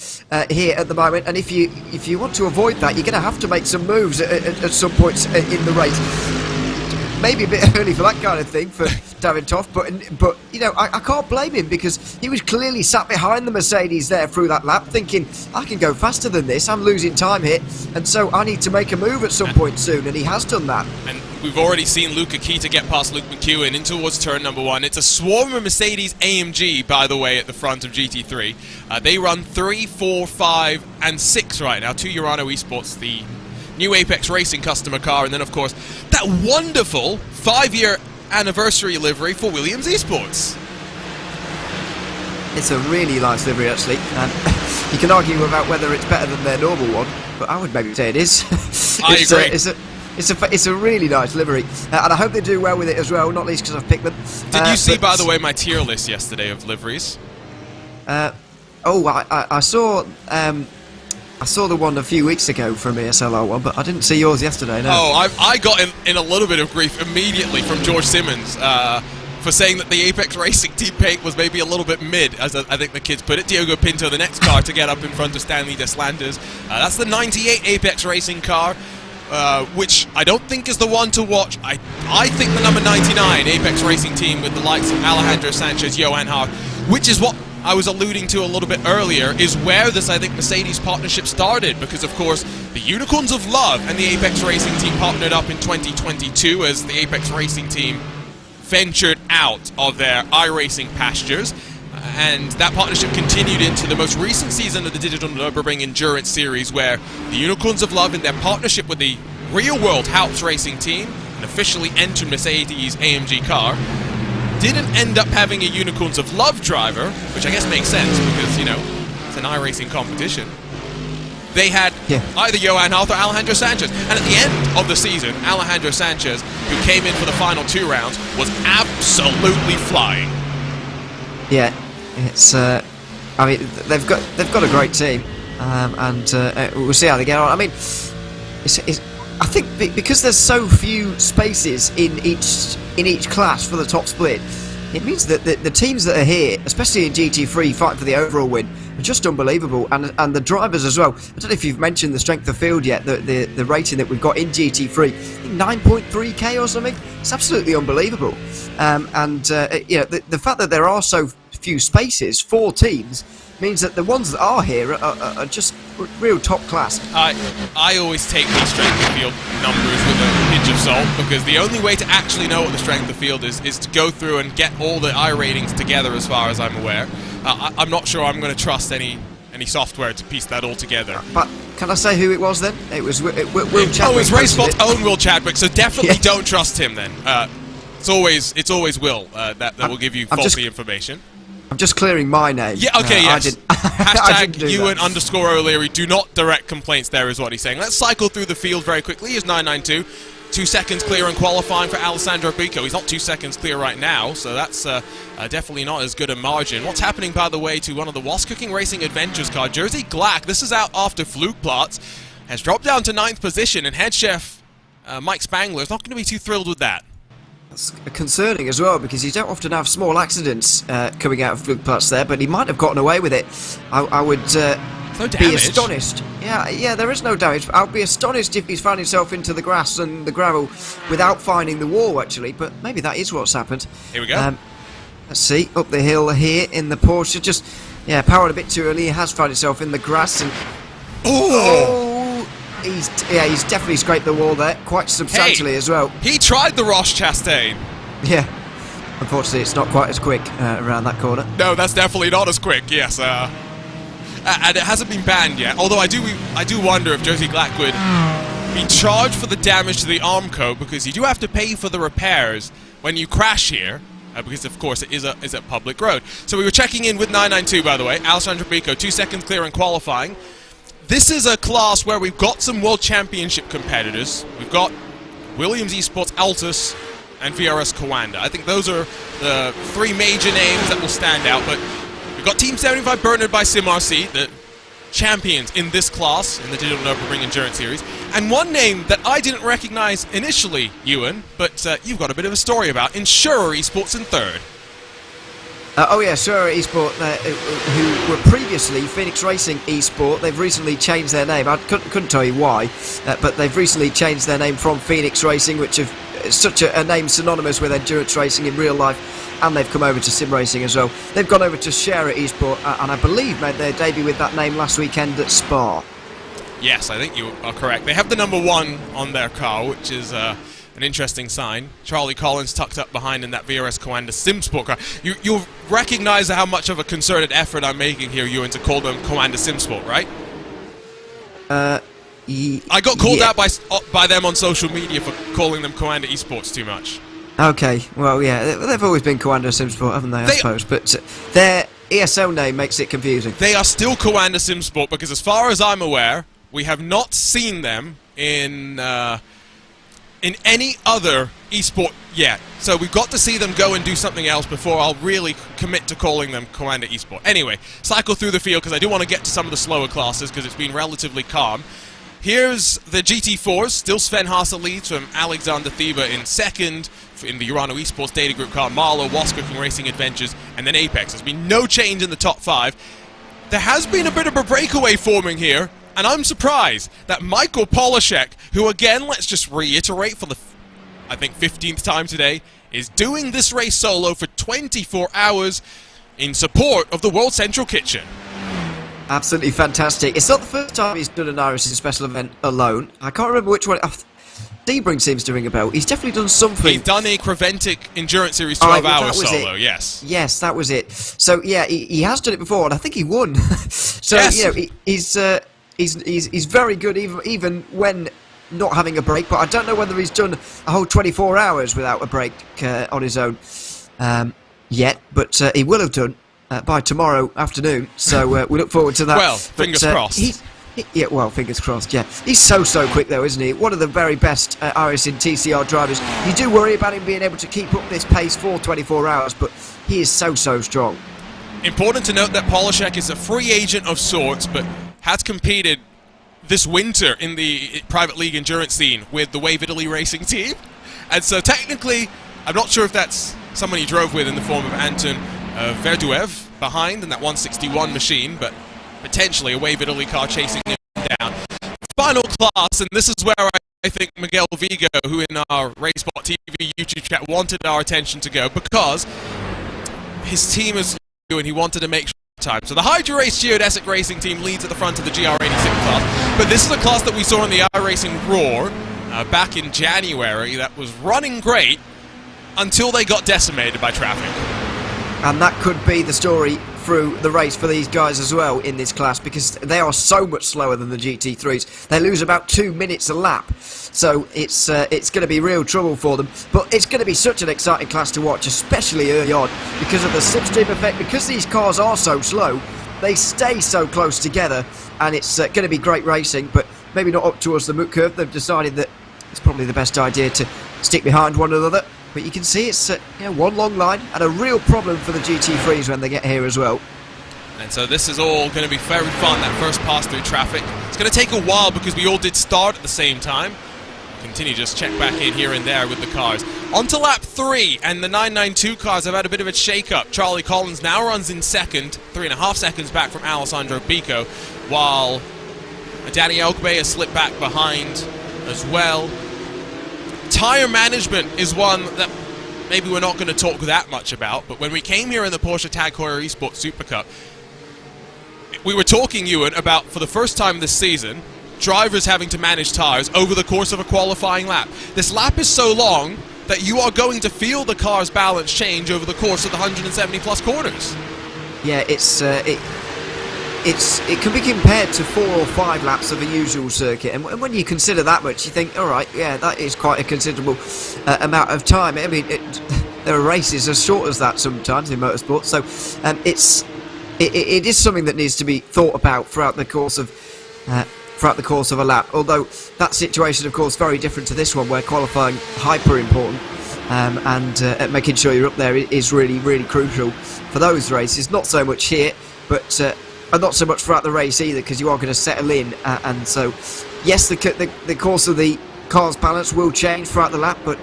here at the moment, and if you want to avoid that, you're going to have to make some moves at some points in the race. Maybe a bit early for that kind of thing for David Toth, but I can't blame him, because he was clearly sat behind the Mercedes there through that lap thinking, I can go faster than this, I'm losing time here, and so I need to make a move at some point soon, and he has done that. And we've already seen Luca Kita get past Luke McEwen in towards turn number 1. It's a swarm of Mercedes AMG, by the way, at the front of GT3. They run 3, 4, 5, and 6 right now. 2 Urano Esports, the new Apex Racing customer car, and then, of course, that wonderful 5-year anniversary livery for Williams Esports. It's a really nice livery, actually. You can argue about whether it's better than their normal one, but I would maybe say it is. I agree. It's a really nice livery, and I hope they do well with it as well. Not least because I've picked them. Did you see, by the way, my tier list yesterday of liveries? I saw. I saw the one a few weeks ago from ESLR one, but I didn't see yours yesterday. No. Oh, I got in a little bit of grief immediately from George Simmons for saying that the Apex Racing team paint was maybe a little bit mid, as I think the kids put it. Diogo Pinto, the next car to get up in front of Stanley Deslanders. That's the 98 Apex Racing car, which I don't think is the one to watch. I think the number 99 Apex Racing team with the likes of Alejandro Sanchez, Johan Haag, which is what I was alluding to a little bit earlier, is where this, I think, Mercedes partnership started, because, of course, the Unicorns of Love and the Apex Racing team partnered up in 2022 as the Apex Racing team ventured out of their iRacing pastures, and that partnership continued into the most recent season of the Digital Nürburgring Endurance Series, where the Unicorns of Love, in their partnership with the real-world Haupt Racing team, and officially entered Mercedes AMG car, didn't end up having a Unicorns of Love driver, which I guess makes sense because, you know, it's an iRacing competition. They had either Johan Haag or Alejandro Sanchez. And at the end of the season, Alejandro Sanchez, who came in for the final 2 rounds, was absolutely flying. Yeah, it's. I mean, they've got a great team, and we'll see how they get on. I mean, I think because there's so few spaces in each class for the top split, it means that the teams that are here, especially in GT3, fighting for the overall win, are just unbelievable, and the drivers as well. I don't know if you've mentioned the strength of field yet, the rating that we've got in GT3, 9.3k or something. It's absolutely unbelievable, you know, the fact that there are so few spaces for teams means that the ones that are here are just real top class. I always take these strength of field numbers with a pinch of salt, because the only way to actually know what the strength of field is to go through and get all the I ratings together, as far as I'm aware. I'm not sure I'm going to trust any software to piece that all together. But can I say who it was then? It was Will Chadwick. Oh, it's RaceSpot's own Will Chadwick, so definitely don't trust him then. It's always Will that will give you faulty information. I'm just clearing my name. Yeah, okay, yes. Hashtag Ewan _ O'Leary. Do not direct complaints there, is what he's saying. Let's cycle through the field very quickly. Here's 992. 2 seconds clear in qualifying for Alessandro Bico. He's not 2 seconds clear right now, so that's definitely not as good a margin. What's happening, by the way, to one of the Was Cooking Racing Adventures car, Jersey Glack? This is out after Flugplatz. Has dropped down to 9th position, and head chef Mike Spangler is not going to be too thrilled with that. That's concerning as well, because you don't often have small accidents coming out of Flugplatz there, but he might have gotten away with it. I would be astonished. Yeah, there is no damage. I would be astonished if he's found himself into the grass and the gravel without finding the wall, actually, but maybe that is what's happened. Here we go. Let's see, up the hill here in the Porsche, just, powered a bit too early. He has found himself in the grass and... He's definitely scraped the wall there, quite substantially as well. He tried the Roche Chastain. Yeah. Unfortunately, it's not quite as quick around that corner. No, that's definitely not as quick, yes. And it hasn't been banned yet. Although I do wonder if Jersey Glack would be charged for the damage to the Armco, because you do have to pay for the repairs when you crash here. Because, of course, it is a public road. So we were checking in with 992, by the way. Alessandro Bico, 2 seconds clear in qualifying. This is a class where we've got some World Championship competitors. We've got Williams Esports Altus and VRS Coanda. I think those are the 3 major names that will stand out. But we've got Team 75 Bernard by SimRC, the champions in this class in the Digital Nürburgring Endurance Series. And one name that I didn't recognize initially, Ewan, but you've got a bit of a story about, Insura Esports in 3rd. Sure, Esport, who were previously Phoenix Racing Esport. They've recently changed their name. I couldn't tell you why, but they've recently changed their name from Phoenix Racing, which is such a name synonymous with endurance racing in real life, and they've come over to sim racing as well. They've gone over to Shara Esport, and I believe made their debut with that name last weekend at Spa. Yes, I think you are correct. They have the number 1 on their car, which is... an interesting sign. Charlie Collins tucked up behind in that VRS Coanda SimSport car. You'll recognize how much of a concerted effort I'm making here, Ewan, to call them Coanda SimSport, right? I got called out by them on social media for calling them Coanda Esports too much. Okay, well, yeah, they've always been Coanda SimSport, haven't they, I suppose? But ESL name makes it confusing. They are still Coanda Simsport because, as far as I'm aware, we have not seen them in any other esport yet. So we've got to see them go and do something else before I'll really commit to calling them Coanda Esport. Anyway, cycle through the field because I do want to get to some of the slower classes because it's been relatively calm. Here's the GT4s. Still Sven Haase leads from Alexander Thieber in second. In the Urano Esports Data Group car, Marlow, Wasp Cooking Racing Adventures, and then Apex. There's been no change in the top 5. There has been a bit of a breakaway forming here, and I'm surprised that Michael Polashek, who again, let's just reiterate for the, I think, 15th time today, is doing this race solo for 24 hours in support of the World Central Kitchen. Absolutely fantastic. It's not the first time he's done an iRacing special event alone. I can't remember which one. Sebring seems to ring a bell. He's definitely done something. He's done a Creventic Endurance Series 12-hour solo, it. yes. Yes, that was it. So, yeah, he has done it before, and I think he won. So, yes. You know, he's very good, even when not having a break, but I don't know whether he's done a whole 24 hours without a break on his own yet, but he will have done by tomorrow afternoon, so we look forward to that. Well, fingers crossed. Yeah, well, fingers crossed, yeah. He's so quick, though, isn't he? One of the very best iRacing TCR drivers. You do worry about him being able to keep up this pace for 24 hours, but he is so strong. Important to note that Polashek is a free agent of sorts, but has competed this winter in the private league endurance scene with the Wave Italy racing team. And so technically, I'm not sure if that's someone he drove with in the form of Anton Verduev behind in that 161 machine, but potentially a Wave Italy car chasing him down. Final class, and this is where I think Miguel Vigo, who in our RaceSpotTV YouTube chat wanted our attention to go, because his team is and he wanted to make sure time. So the Hydra Race Geodesic Racing team leads at the front of the GR86 class, but this is a class that we saw in the iRacing Roar back in January that was running great until they got decimated by traffic. And that could be the story through the race for these guys as well in this class, because they are so much slower than the GT3s. They lose about 2 minutes a lap, so it's going to be real trouble for them. But it's going to be such an exciting class to watch, especially early on, because of the slipstream effect. Because these cars are so slow, they stay so close together, and it's going to be great racing, but maybe not up towards the Moot curve. They've decided that it's probably the best idea to stick behind one another. But you can see it's one long line, and a real problem for the GT3s when they get here as well. And so this is all going to be very fun, that first pass through traffic. It's going to take a while because we all did start at the same time. Continue just check back in here and there with the cars. On to lap 3, and the 992 cars have had a bit of a shake-up. Charlie Collins now runs in second, 3.5 seconds back from Alessandro Pico, while Danny Elkbay has slipped back behind as well. Tyre management is one that maybe we're not going to talk that much about, but when we came here in the Porsche Tag Heuer Esports Super Cup, we were talking, Ewan, about, for the first time this season, drivers having to manage tyres over the course of a qualifying lap. This lap is so long that you are going to feel the car's balance change over the course of the 170 plus corners. Yeah, it can be compared to 4 or 5 laps of a usual circuit, and when you consider that much, you think, all right, yeah, that is quite a considerable amount of time. I mean, there are races as short as that sometimes in motorsport, so it is something that needs to be thought about throughout the course of a lap. Although that situation, of course, very different to this one, where qualifying hyper important, and making sure you're up there is really crucial for those races. Not so much here, but not so much throughout the race either, because you are going to settle in, and so yes, the course of the car's balance will change throughout the lap, but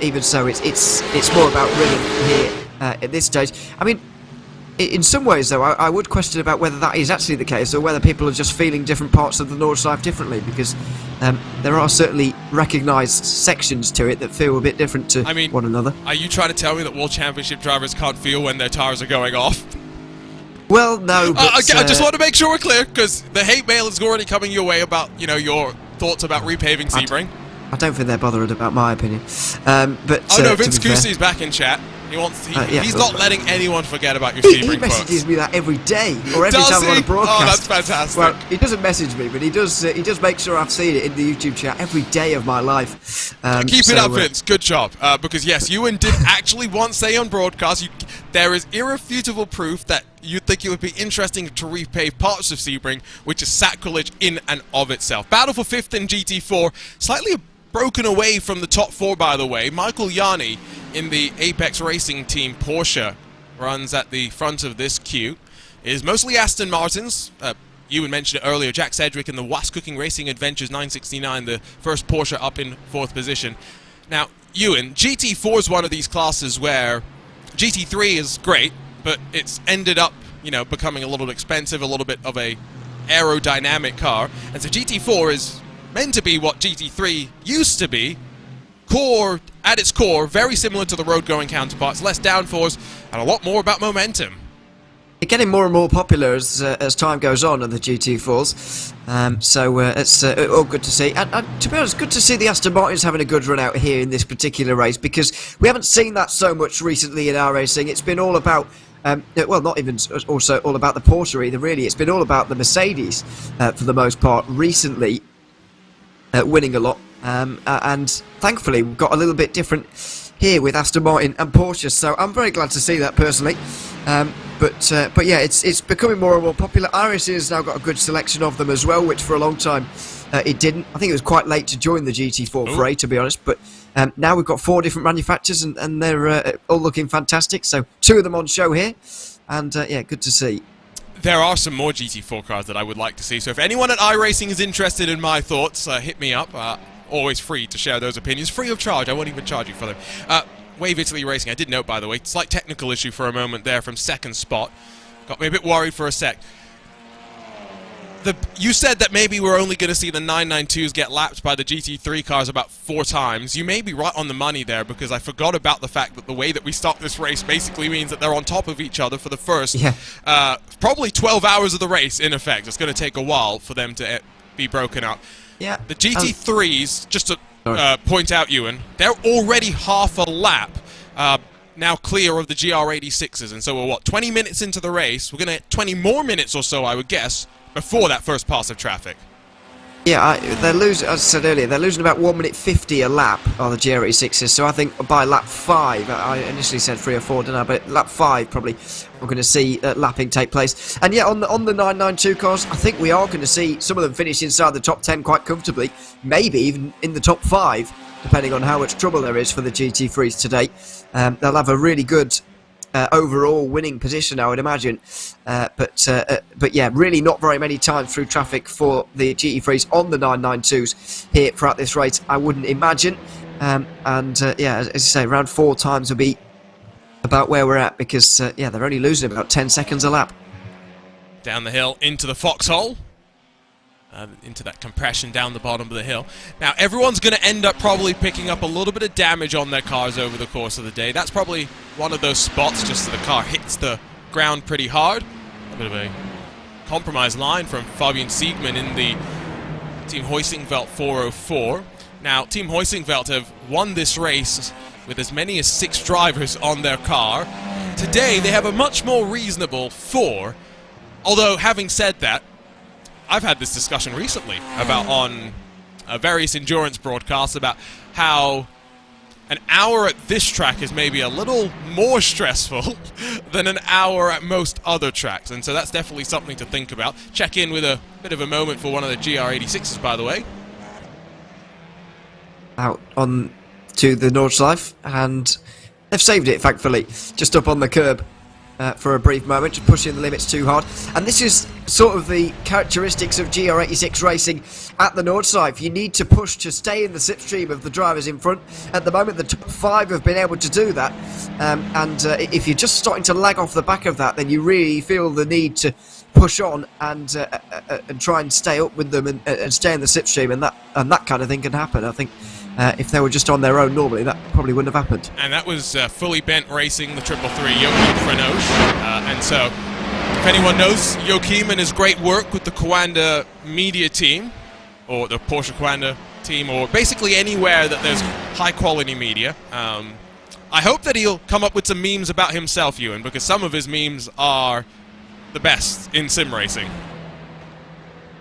even so, it's more about rhythm here at this stage. I mean, in some ways, though, I would question about whether that is actually the case, or whether people are just feeling different parts of the Nordschleife differently, because there are certainly recognised sections to it that feel a bit different to one another. Are you trying to tell me that World Championship drivers can't feel when their tyres are going off? Well, no, but... I just want to make sure we're clear, because the hate mail is already coming your way about, your thoughts about repaving Sebring. I don't think they're bothered about my opinion. But no, Vince Cusi's back in chat. He's not letting anyone forget about your He Sebring quotes. messages me that every day, or every Does time I'm on he? a broadcast. Oh, that's fantastic. Well, he doesn't message me, but he does make sure I've seen it in the YouTube chat every day of my life. Keep it up, Vince. Good job. Because yes, Ewan did actually once say on broadcast, there is irrefutable proof that you'd think it would be interesting to repave parts of Sebring, which is sacrilege in and of itself. Battle for 5th in GT4, slightly broken away from the top 4, by the way. Michael Yanni in the Apex Racing team Porsche runs at the front of this queue. It is mostly Aston Martins. Ewan mentioned it earlier, Jack Sedgwick in the Was Cooking Racing Adventures 969, the first Porsche up in 4th position. Now, Ewan, GT4 is one of these classes where GT3 is great, but it's ended up, becoming a little expensive, a little bit of a aerodynamic car. And so GT4 is meant to be what GT3 used to be. At its core, very similar to the road-going counterparts, less downforce, and a lot more about momentum. They're getting more and more popular as time goes on the GT4s, so it's all good to see. And to be honest, good to see the Aston Martins having a good run out here in this particular race, because we haven't seen that so much recently in iRacing. It's been all about, well, not even also all about the Porsche either, really. It's been all about the Mercedes for the most part recently, winning a lot. And thankfully, we've got a little bit different here with Aston Martin and Porsche, so I'm very glad to see that personally. But yeah, it's becoming more and more popular. iRacing has now got a good selection of them as well, which for a long time it didn't. I think it was quite late to join the GT4 fray, to be honest, but now we've got 4 different manufacturers, and they're all looking fantastic. So 2 of them on show here, and yeah, good to see. There are some more GT4 cars that I would like to see, so if anyone at iRacing is interested in my thoughts, hit me up. Always free to share those opinions, free of charge. I won't even charge you for them. Wave Italy Racing, I did note, by the way, slight technical issue for a moment there from 2nd spot. Got me a bit worried for a sec. You said that maybe we're only going to see the 992s get lapped by the GT3 cars about 4 times. You may be right on the money there, because I forgot about the fact that the way that we start this race basically means that they're on top of each other for the first probably 12 hours of the race, in effect. It's going to take a while for them to be broken up. Yeah. The GT3s, just to point out, Ewan, they're already half a lap now clear of the GR86s, and so we're, what, 20 minutes into the race? We're going to get 20 more minutes or so, I would guess, before that first pass of traffic. Yeah, they're losing, as I said earlier, they're losing about 1 minute 50 a lap on the GR86s, so I think by lap 5, I initially said 3 or 4, didn't I? But lap 5 probably we're going to see lapping take place. And yeah, on the 992 cars, I think we are going to see some of them finish inside the top 10 quite comfortably, maybe even in the top 5, depending on how much trouble there is for the GT3s today. They'll have a really good overall winning position, I would imagine, but yeah, really not very many times through traffic for the GT3s on the 992s here throughout this race, I wouldn't imagine. Yeah, as you say, around 4 times will be about where we're at, because yeah, they're only losing about 10 seconds a lap. Down the hill into the foxhole. Into that compression down the bottom of the hill. Now, everyone's going to end up probably picking up a little bit of damage on their cars over the course of the day. That's probably one of those spots, just so the car hits the ground pretty hard. A bit of a compromise line from Fabian Siegmann in the Team Hoisingveld 404. Now, Team Hoisingveld have won this race with as many as 6 drivers on their car. Today, they have a much more reasonable 4. Although, having said that, I've had this discussion recently about on various endurance broadcasts about how an hour at this track is maybe a little more stressful than an hour at most other tracks, and so that's definitely something to think about. Check in with a bit of a moment for one of the GR86s, by the way. Out on to the Nordschleife, and they've saved it, thankfully, just up on the curb. For a brief moment, just pushing the limits too hard. And this is sort of the characteristics of GR86 racing at the Nordschleife. You need to push to stay in the slipstream of the drivers in front. At the moment, the top 5 have been able to do that. If you're just starting to lag off the back of that, then you really feel the need to push on and try and stay up with them and stay in the slipstream, and that kind of thing can happen. I think if they were just on their own normally, that probably wouldn't have happened. And that was Fully Bent Racing, the 333, Joachim Frenoche. And so, if anyone knows Joachim and his great work with the Coanda media team, or the Porsche Coanda team, or basically anywhere that there's high-quality media, I hope that he'll come up with some memes about himself, Ewan, because some of his memes are the best in sim racing.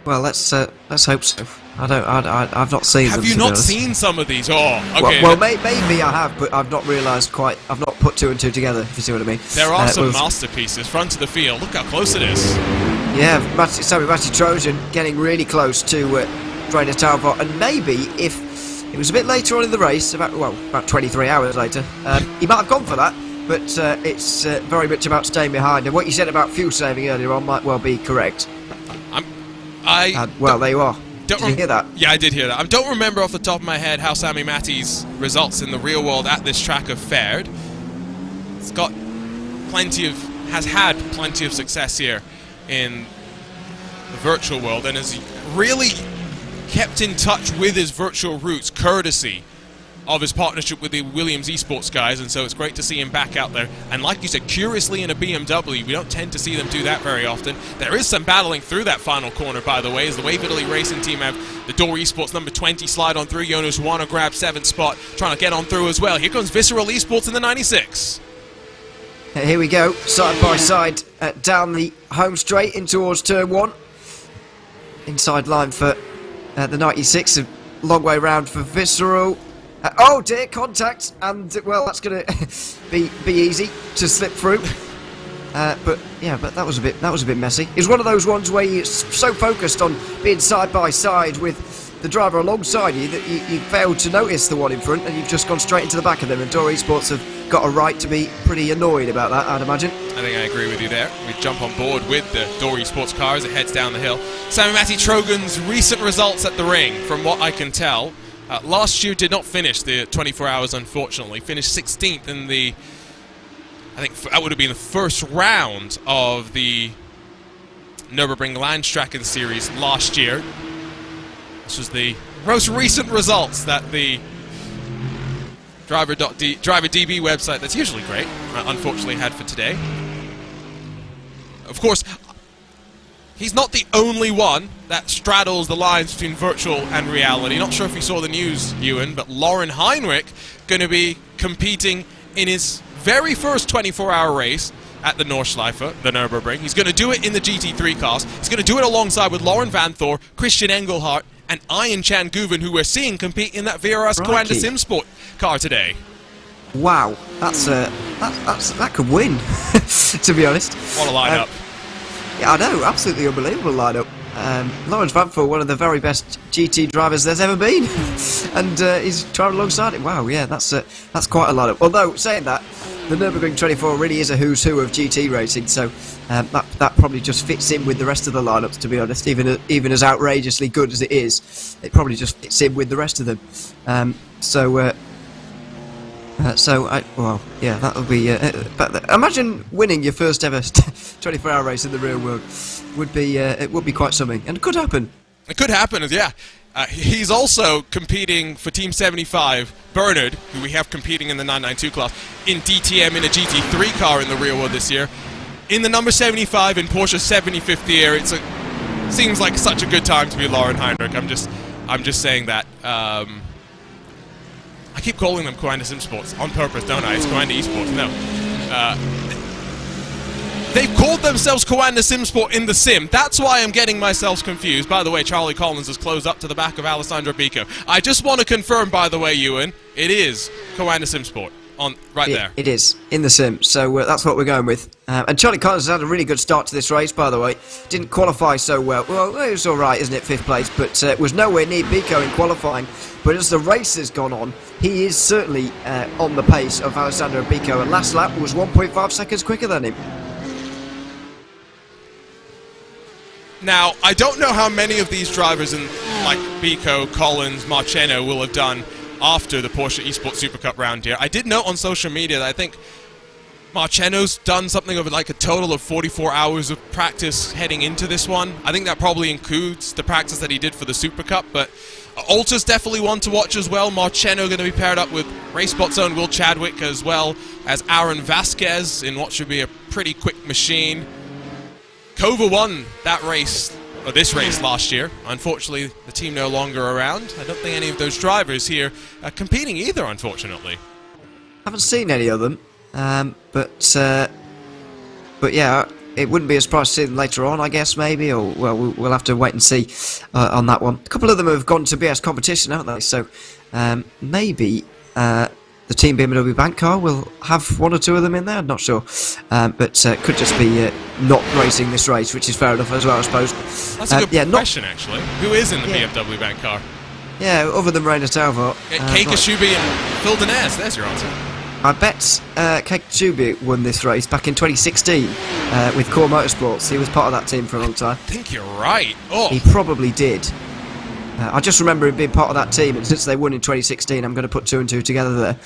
Well, let's hope so. I've not seen them. Have you not seen some of these? Oh, okay. Well, maybe I have, but I've not realised quite. I've not put two and two together. If you see what I mean. There are some masterpieces. Front of the field. Look how close it is. Yeah, Matty Trojan getting really close to Rainer Talbot, and maybe if it was a bit later on in the race, about 23 hours later, he might have gone for that. But it's very much about staying behind. And what you said about fuel saving earlier on might well be correct. Well, there you are. Did you hear that? Yeah, I did hear that. I don't remember off the top of my head how Sammy Matty's results in the real world at this track have fared. It's has had plenty of success here in the virtual world, and has really kept in touch with his virtual roots, courtesy of his partnership with the Williams Esports guys, and so it's great to see him back out there. And like you said, curiously in a BMW, we don't tend to see them do that very often. There is some battling through that final corner, by the way, as the Wave Italy Racing team have the Door Esports number 20 slide on through. Jonas Warner grabs 7th spot, trying to get on through as well. Here comes Visceral Esports in the 96. Here we go, side by side, down the home straight in towards turn 1. Inside line for the 96, a long way round for Visceral. Oh dear, contact, and well, that's going to be easy to slip through. But that was a bit messy. It was one of those ones where you're so focused on being side by side with the driver alongside you that you failed to notice the one in front, and you've just gone straight into the back of them. And Door Esports have got a right to be pretty annoyed about that, I'd imagine. I think I agree with you there. We jump on board with the Door Esports car as it heads down the hill. Sammy Matty Trogan's recent results at the ring, from what I can tell. Last year did not finish the 24 hours, unfortunately. Finished 16th in the, I think that would have been the first round of the Nürburgring Landstracken series last year. This was the most recent results that the Driver DB website, that's usually great, unfortunately had for today. Of course, he's not the only one that straddles the lines between virtual and reality. Not sure if you saw the news, Ewan, but Lauren Heinrich going to be competing in his very first 24-hour race at the Nordschleife, the Nürburgring. He's going to do it in the GT3 cars. He's going to do it alongside with Lauren Van Thor, Christian Engelhardt, and Ian Chan Guven, who we're seeing compete in that VRS Coanda SimSport car today. Wow, that could win, to be honest. What a lineup. Yeah, I know, absolutely unbelievable lineup. Lawrence Vanford, one of the very best GT drivers there's ever been, and he's driving alongside it. Wow, yeah, that's quite a lineup. Although, saying that, the Nürburgring 24 really is a who's who of GT racing, so that probably just fits in with the rest of the lineups, to be honest. Even as outrageously good as it is, it probably just fits in with the rest of them. Well, yeah, that would be. But imagine winning your first ever 24-hour race in the real world. It would be quite something, and it could happen. It could happen, yeah. He's also competing for Team 75, Bernard, who we have competing in the 992 class, in DTM in a GT3 car in the real world this year. In the number 75 in Porsche's 75th year, seems like such a good time to be Lauren Heinrich. I'm just saying that. I keep calling them Coanda SimSports on purpose, don't I? It's Coanda Esports. No. They've called themselves Coanda SimSport in the sim. That's why I'm getting myself confused. By the way, Charlie Collins has closed up to the back of Alessandro Bico. I just want to confirm, by the way, Ewan, it is Coanda SimSport there. It is, in the sim. So that's what we're going with. And Charlie Collins has had a really good start to this race, by the way. Didn't qualify so well. Well, it was all right, isn't it? 5th place, but was nowhere near Bico in qualifying. But as the race has gone on, he is certainly on the pace of Alessandro Bico. And last lap was 1.5 seconds quicker than him. Now, I don't know how many of these drivers, like Bico, Collins, Marcheno, will have done after the Porsche Esports Super Cup round here. I did note on social media that I think Marcheno's done something of like a total of 44 hours of practice heading into this one. I think that probably includes the practice that he did for the Super Cup, but Alta's definitely one to watch as well. Marcheno going to be paired up with RaceSpot's own Will Chadwick, as well as Aaron Vasquez in what should be a pretty quick machine. Kova won that race, or this race last year. Unfortunately, the team no longer around. I don't think any of those drivers here are competing either, unfortunately. Haven't seen any of them, but yeah, it wouldn't be a surprise to see them later on, I guess, maybe, or well, we'll have to wait and see on that one. A couple of them have gone to BS competition, haven't they? So maybe the Team BMW Bank car will have one or two of them in there. I'm not sure, but could just be not racing this race, which is fair enough as well, I suppose. That's a good question, actually. Who is in the BMW Bank car? Yeah, other than Rainer Talbot. Kei Kashubi and Phil Denez. There's your answer. I bet Kei Kashubi won this race back in 2016 with Core Motorsports. He was part of that team for a long time. I think you're right. Oh, he probably did. I just remember him being part of that team, and since they won in 2016, I'm going to put 2 and 2 together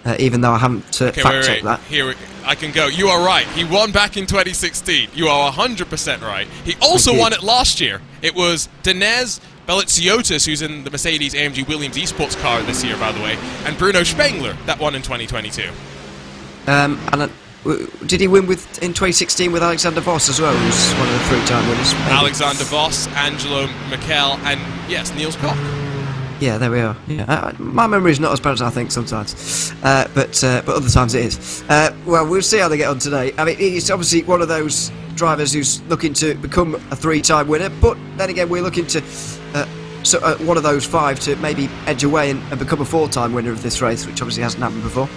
there, even though I haven't fact-checked that. Here, I can go. You are right. He won back in 2016. You are 100% right. He also won it last year. It was Denez Belitsiotis, who's in the Mercedes-AMG Williams eSports car this year, by the way, and Bruno Spengler, that won in 2022. Did he win in 2016 with Alexander Voss as well, who's one of the 3-time winners? Maybe. Alexander Voss, Angelo Mikel, and yes, Niels Koch. Yeah, there we are. Yeah, my memory's not as bad as I think sometimes, but other times it is. Well, we'll see how they get on today. I mean, he's obviously one of those drivers who's looking to become a 3-time winner, but then again, we're looking to one of those 5 to maybe edge away and become a 4-time winner of this race, which obviously hasn't happened before.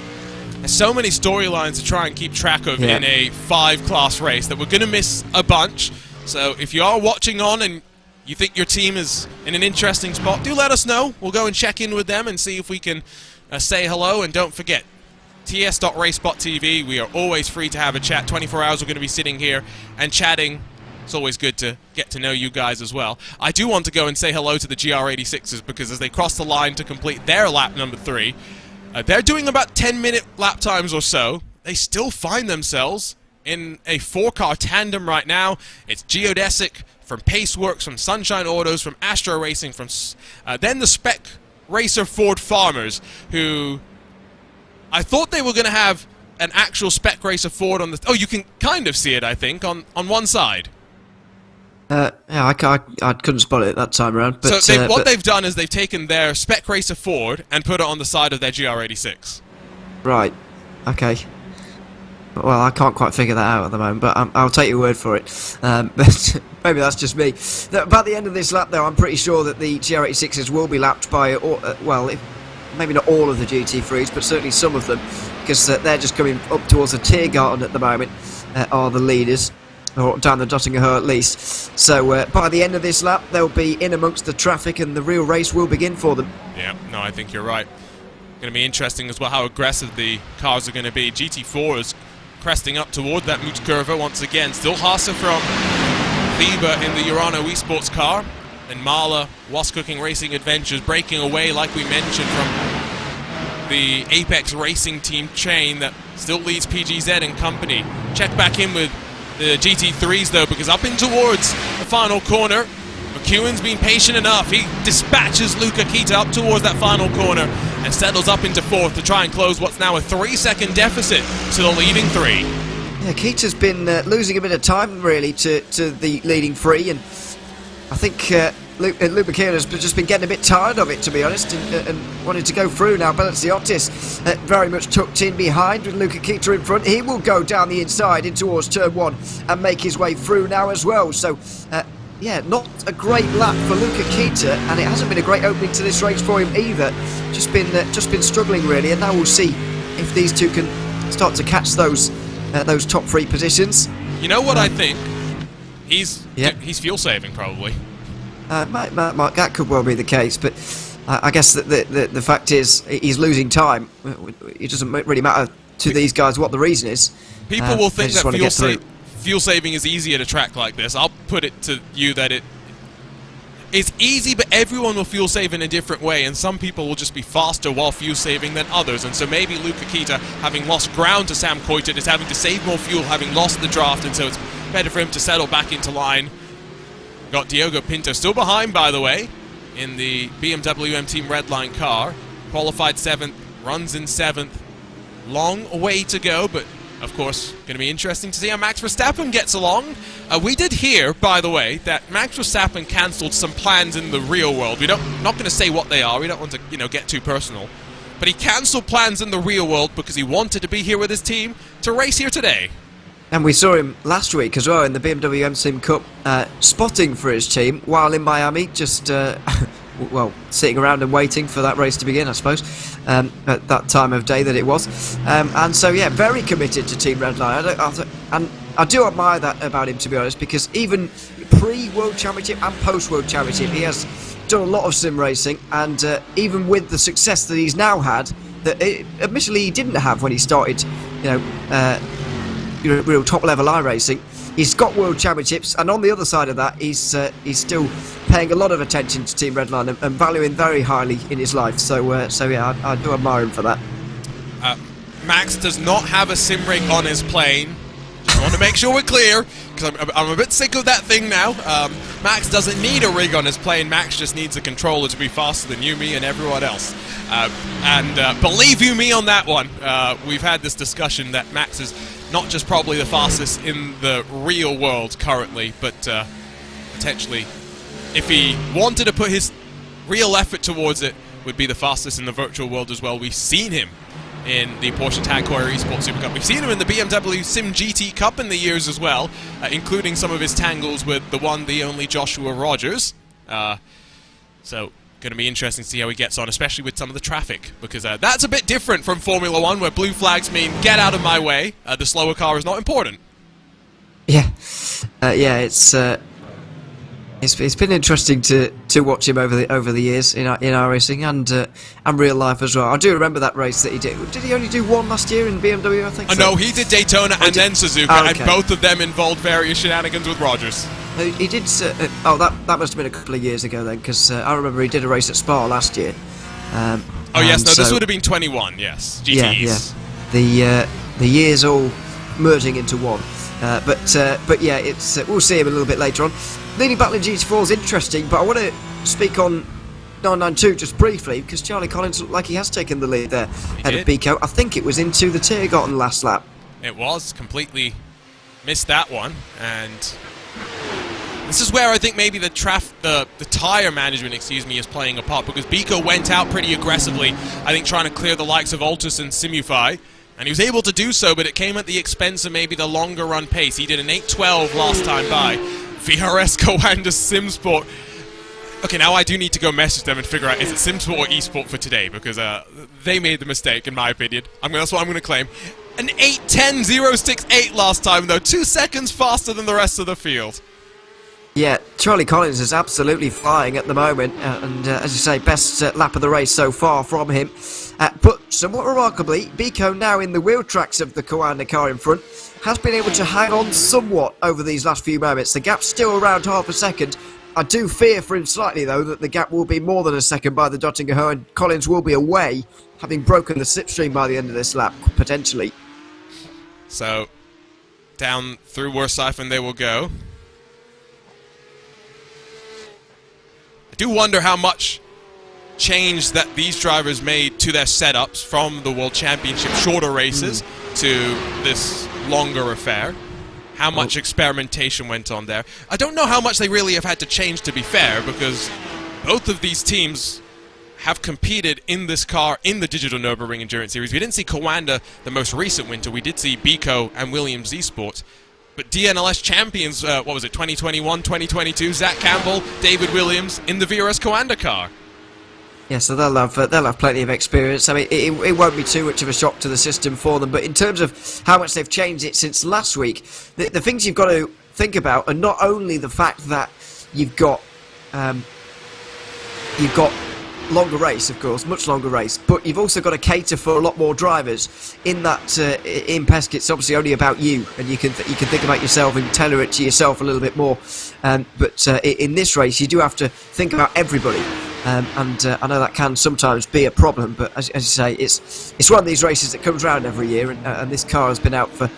There's so many storylines to try and keep track of in a 5-class race that we're going to miss a bunch. So if you are watching on and you think your team is in an interesting spot, do let us know. We'll go and check in with them and see if we can say hello. And don't forget, ts.RaceSpotTV. We are always free to have a chat. 24 hours we're going to be sitting here and chatting. It's always good to get to know you guys as well. I do want to go and say hello to the GR86s because as they cross the line to complete their lap number 3, they're doing about 10-minute lap times or so. They still find themselves in a 4-car tandem right now. It's Geodesic from Paceworks, from Sunshine Autos, from Astro Racing, from then the Spec Racer Ford Farmers, who I thought they were going to have an actual Spec Racer Ford on the... Oh, you can kind of see it, I think, on one side. Yeah, I couldn't spot it that time around. But, so what they've done is they've taken their Spec Racer Ford and put it on the side of their GR86. Right. Okay. Well, I can't quite figure that out at the moment, but I'll take your word for it. But maybe that's just me. By the end of this lap, though, I'm pretty sure that the GR86s will be lapped by, maybe not all of the GT3s, but certainly some of them, because they're just coming up towards the Tiergarten at the moment, are the leaders. Or down the Dottinger Hill at least. So by the end of this lap, they'll be in amongst the traffic and the real race will begin for them. Yeah, no, I think you're right. Going to be interesting as well how aggressive the cars are going to be. GT4 is cresting up toward that Mutkurva once again. Still Haase from Weber in the Urano Esports car. And Mahler, Was Cooking Racing Adventures breaking away, like we mentioned, from the Apex Racing Team chain that still leads PGZ and company. Check back in with the GT3s though, because up in towards the final corner, McEwen's been patient enough. He dispatches Luca Kita up towards that final corner and settles up into 4th to try and close what's now a 3-second deficit to the leading 3. Yeah, Kita's been losing a bit of time really to the leading 3, and I think Luke McEwen has just been getting a bit tired of it, to be honest, and wanted to go through now. Belitsiotis very much tucked in behind with Luca Kita in front. He will go down the inside in towards turn 1 and make his way through now as well. So, yeah, not a great lap for Luca Kita, and it hasn't been a great opening to this race for him either. Just been struggling really, and now we'll see if these two can start to catch those top 3 positions. You know what I think? He's fuel saving probably. That could well be the case, but I guess that the fact is he's losing time. It doesn't really matter to these guys what the reason is. People will think that fuel saving is easier to track like this. I'll put it to you that it's easy, but everyone will fuel save in a different way, and some people will just be faster while fuel saving than others. And so maybe Luca Kita, having lost ground to Sam Koitet, is having to save more fuel, having lost the draft, and so it's better for him to settle back into line. Got Diogo Pinto still behind, by the way, in the BMW M Team Redline car. Qualified 7th, runs in 7th. Long way to go, but of course, going to be interesting to see how Max Verstappen gets along. We did hear, by the way, that Max Verstappen cancelled some plans in the real world. Not going to say what they are. We don't want to, get too personal. but he cancelled plans in the real world because he wanted to be here with his team to race here today. And we saw him last week as well in the BMW M-Sim Cup, spotting for his team while in Miami, just, well, sitting around and waiting for that race to begin, I suppose, at that time of day that it was. And so, yeah, very committed to Team Redline. And I do admire that about him, to be honest, because even pre-World Championship and post-World Championship, he has done a lot of sim racing, and even with the success that he's now had, that admittedly he didn't have when he started, real top-level iRacing. He's got World Championships, and on the other side of that, he's still paying a lot of attention to Team Redline and valuing very highly in his life. So yeah, I do admire him for that. Max does not have a sim rig on his plane. I want to make sure we're clear, because I'm a bit sick of that thing now. Max doesn't need a rig on his plane. Max just needs a controller to be faster than you, me, and everyone else. And believe you me on that one, we've had this discussion that Max is not just probably the fastest in the real world currently, but potentially, if he wanted to put his real effort towards it, would be the fastest in the virtual world as well. We've seen him in the Porsche Tag Heuer Esports Super Cup. We've seen him in the BMW Sim GT Cup in the years as well, including some of his tangles with the one, the only Joshua Rogers. So, going to be interesting to see how he gets on, especially with some of the traffic, because that's a bit different from Formula 1, where blue flags mean get out of my way, the slower car is not important. Yeah, it's been interesting to watch him over the years in iRacing and real life as well. I do remember that race that he did. Did he only do one last year in BMW, I think? No, he did Daytona and then Suzuka, and both of them involved various shenanigans with Rogers. He did. That must have been a couple of years ago then, because I remember he did a race at Spa last year. This would have been 21. Yes, GTEs. Yeah. The years all merging into one. But yeah, it's we'll see him a little bit later on. Leading battle in GT4 is interesting, but I want to speak on 992 just briefly, because Charlie Collins looked like he has taken the lead there ahead of Bico. I think it was into the Tiergarten last lap. It was. Completely missed that one, and this is where I think maybe the tyre management, is playing a part, because Bico went out pretty aggressively, I think trying to clear the likes of Altus and Simufy, and he was able to do so, but it came at the expense of maybe the longer run pace. He did an 8:12 last time by. VRS Coanda SimSport. Okay, now I do need to go message them and figure out, is it SimSport or eSport for today, because they made the mistake, in my opinion. That's what I'm going to claim. An 8:10.068 last time, though, 2 seconds faster than the rest of the field. Yeah, Charlie Collins is absolutely flying at the moment, and as you say, best lap of the race so far from him. But somewhat remarkably, Bico, now in the wheel tracks of the Coanda car in front, has been able to hang on somewhat over these last few moments. The gap's still around half a second. I do fear for him slightly, though, that the gap will be more than a second by the Dottinger Ho, and Collins will be away, having broken the slipstream by the end of this lap, potentially. So, down through Wursiphon they will go. I do wonder how much change that these drivers made to their setups from the World Championship shorter races to this longer affair. How much experimentation went on there. I don't know how much they really have had to change, to be fair, because both of these teams have competed in this car in the Digital Nürburgring Endurance Series. We didn't see Coanda the most recent winter. We did see Bico and Williams eSport. But DNLS champions, what was it, 2021, 2022, Zach Campbell, David Williams in the VRS Coanda car. Yeah, so they'll have plenty of experience. I mean, it won't be too much of a shock to the system for them. But in terms of how much they've changed it since last week, the things you've got to think about are not only the fact that you've got longer race, of course, much longer race, but you've also got to cater for a lot more drivers. In that, in PESC, it's obviously only about you, and you can think about yourself and tailor it to yourself a little bit more. But in this race, you do have to think about everybody. And I know that can sometimes be a problem, but as you say, it's one of these races that comes around every year, and this car has been out for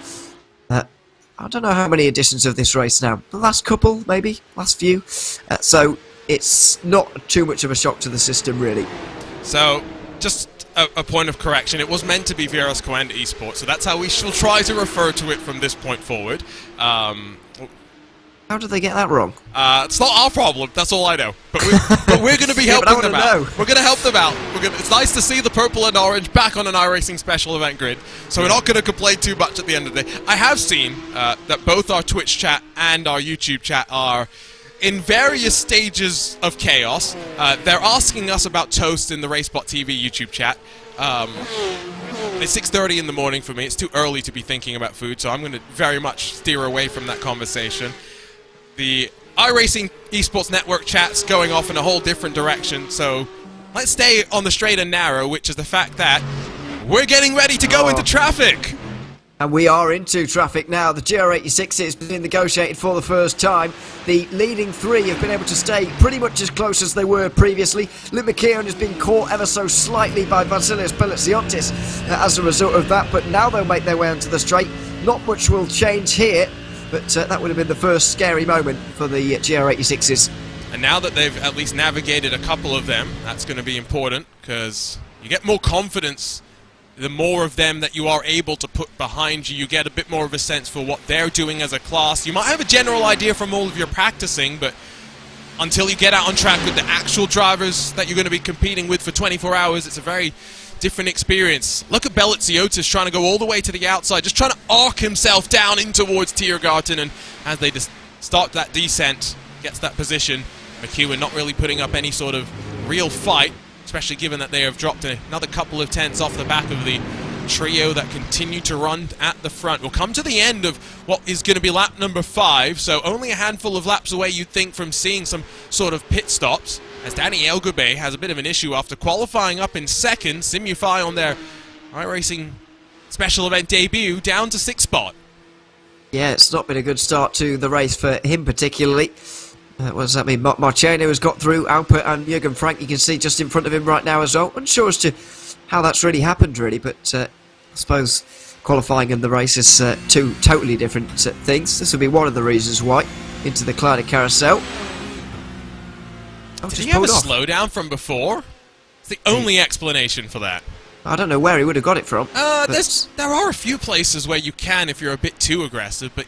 I don't know how many editions of this race now. The last couple, maybe, last few. So it's not too much of a shock to the system, really. So just a point of correction: it was meant to be VRS Coanda Esports, so that's how we shall try to refer to it from this point forward. How did they get that wrong? It's not our problem. That's all I know. But we're going to be helping them out. We're going to help them out. It's nice to see the purple and orange back on an iRacing special event grid. So we're not going to complain too much at the end of the day. I have seen that both our Twitch chat and our YouTube chat are in various stages of chaos. They're asking us about toast in the RaceSpotTV YouTube chat. It's 6:30 in the morning for me. It's too early to be thinking about food, so I'm going to very much steer away from that conversation. The iRacing Esports Network chat's going off in a whole different direction, so let's stay on the straight and narrow, which is the fact that we're getting ready to go into traffic. And we are into traffic now. The GR86 has been negotiated for the first time. The leading three have been able to stay pretty much as close as they were previously. Luke McKeown has been caught ever so slightly by Vasilios Pelitsiotis as a result of that, but now they'll make their way onto the straight. Not much will change here, but that would have been the first scary moment for the GR86s. And now that they've at least navigated a couple of them, that's going to be important, because you get more confidence. The more of them that you are able to put behind you, you get a bit more of a sense for what they're doing as a class. You might have a general idea from all of your practicing, but until you get out on track with the actual drivers that you're going to be competing with for 24 hours, it's a very different experience. Look at Belitsiotis trying to go all the way to the outside, just trying to arc himself down in towards Tiergarten, and as they just start that descent, gets that position, McEwen not really putting up any sort of real fight, especially given that they have dropped another couple of tenths off the back of the trio that continue to run at the front. We'll come to the end of what is going to be lap number 5, so only a handful of laps away, you'd think, from seeing some sort of pit stops, as Danny Elgube has a bit of an issue after qualifying up in second. Simufy on their iRacing special event debut down to 6th spot. Yeah, it's not been a good start to the race for him particularly. What does that mean? Marciano has got through. Alpert and Jürgen Frank, you can see just in front of him right now as well. Unsure as to how that's really happened, really, but I suppose qualifying and the race is two totally different things. This will be one of the reasons why. Into the Kleider carousel. Oh, did he have a slowdown from before? It's the only explanation for that. I don't know where he would have got it from. There are a few places where you can if you're a bit too aggressive, but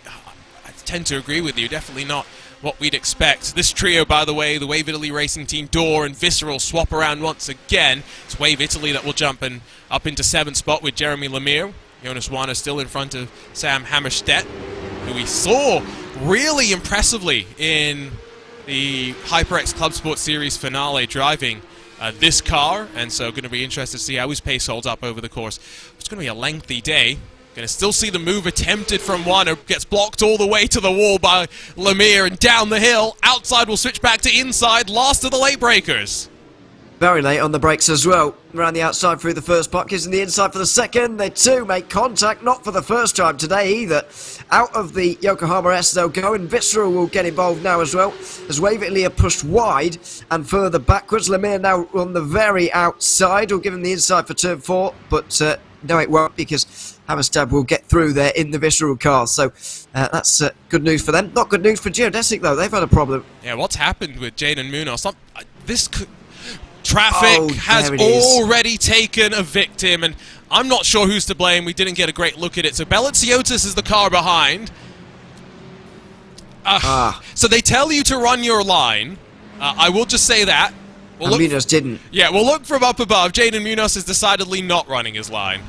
I tend to agree with you. Definitely not what we'd expect. This trio, by the way, the Wave Italy Racing Team, Door and Visceral, swap around once again. It's Wave Italy that will jump up into 7th spot with Jeremy Lemire. Jonas Warner still in front of Sam Hammerstedt, who we saw really impressively in the HyperX Club Sport Series finale driving this car, and so going to be interested to see how his pace holds up over the course. It's going to be a lengthy day. Going to still see the move attempted from Warner, gets blocked all the way to the wall by Lemire, and down the hill. Outside will switch back to inside, last of the late breakers. Very late on the brakes as well. Around the outside through the first part, gives them the inside for the second. They too make contact, not for the first time today either. Out of the Yokohama S they'll go, and Visceral will get involved now as well, as Wave Italy are pushed wide and further backwards. Lemire now on the very outside, will give him the inside for turn 4, but no, it won't, because Hammerstedt will get through there in the Visceral car. So that's good news for them. Not good news for Geodesic, though. They've had a problem. Yeah, what's happened with Jaden Munoz? Traffic has already taken a victim, and I'm not sure who's to blame. We didn't get a great look at it. So Belitsiotis is the car behind. So they tell you to run your line. I will just say that. Munoz didn't. Yeah, we'll look from up above. Jaden Munoz is decidedly not running his line.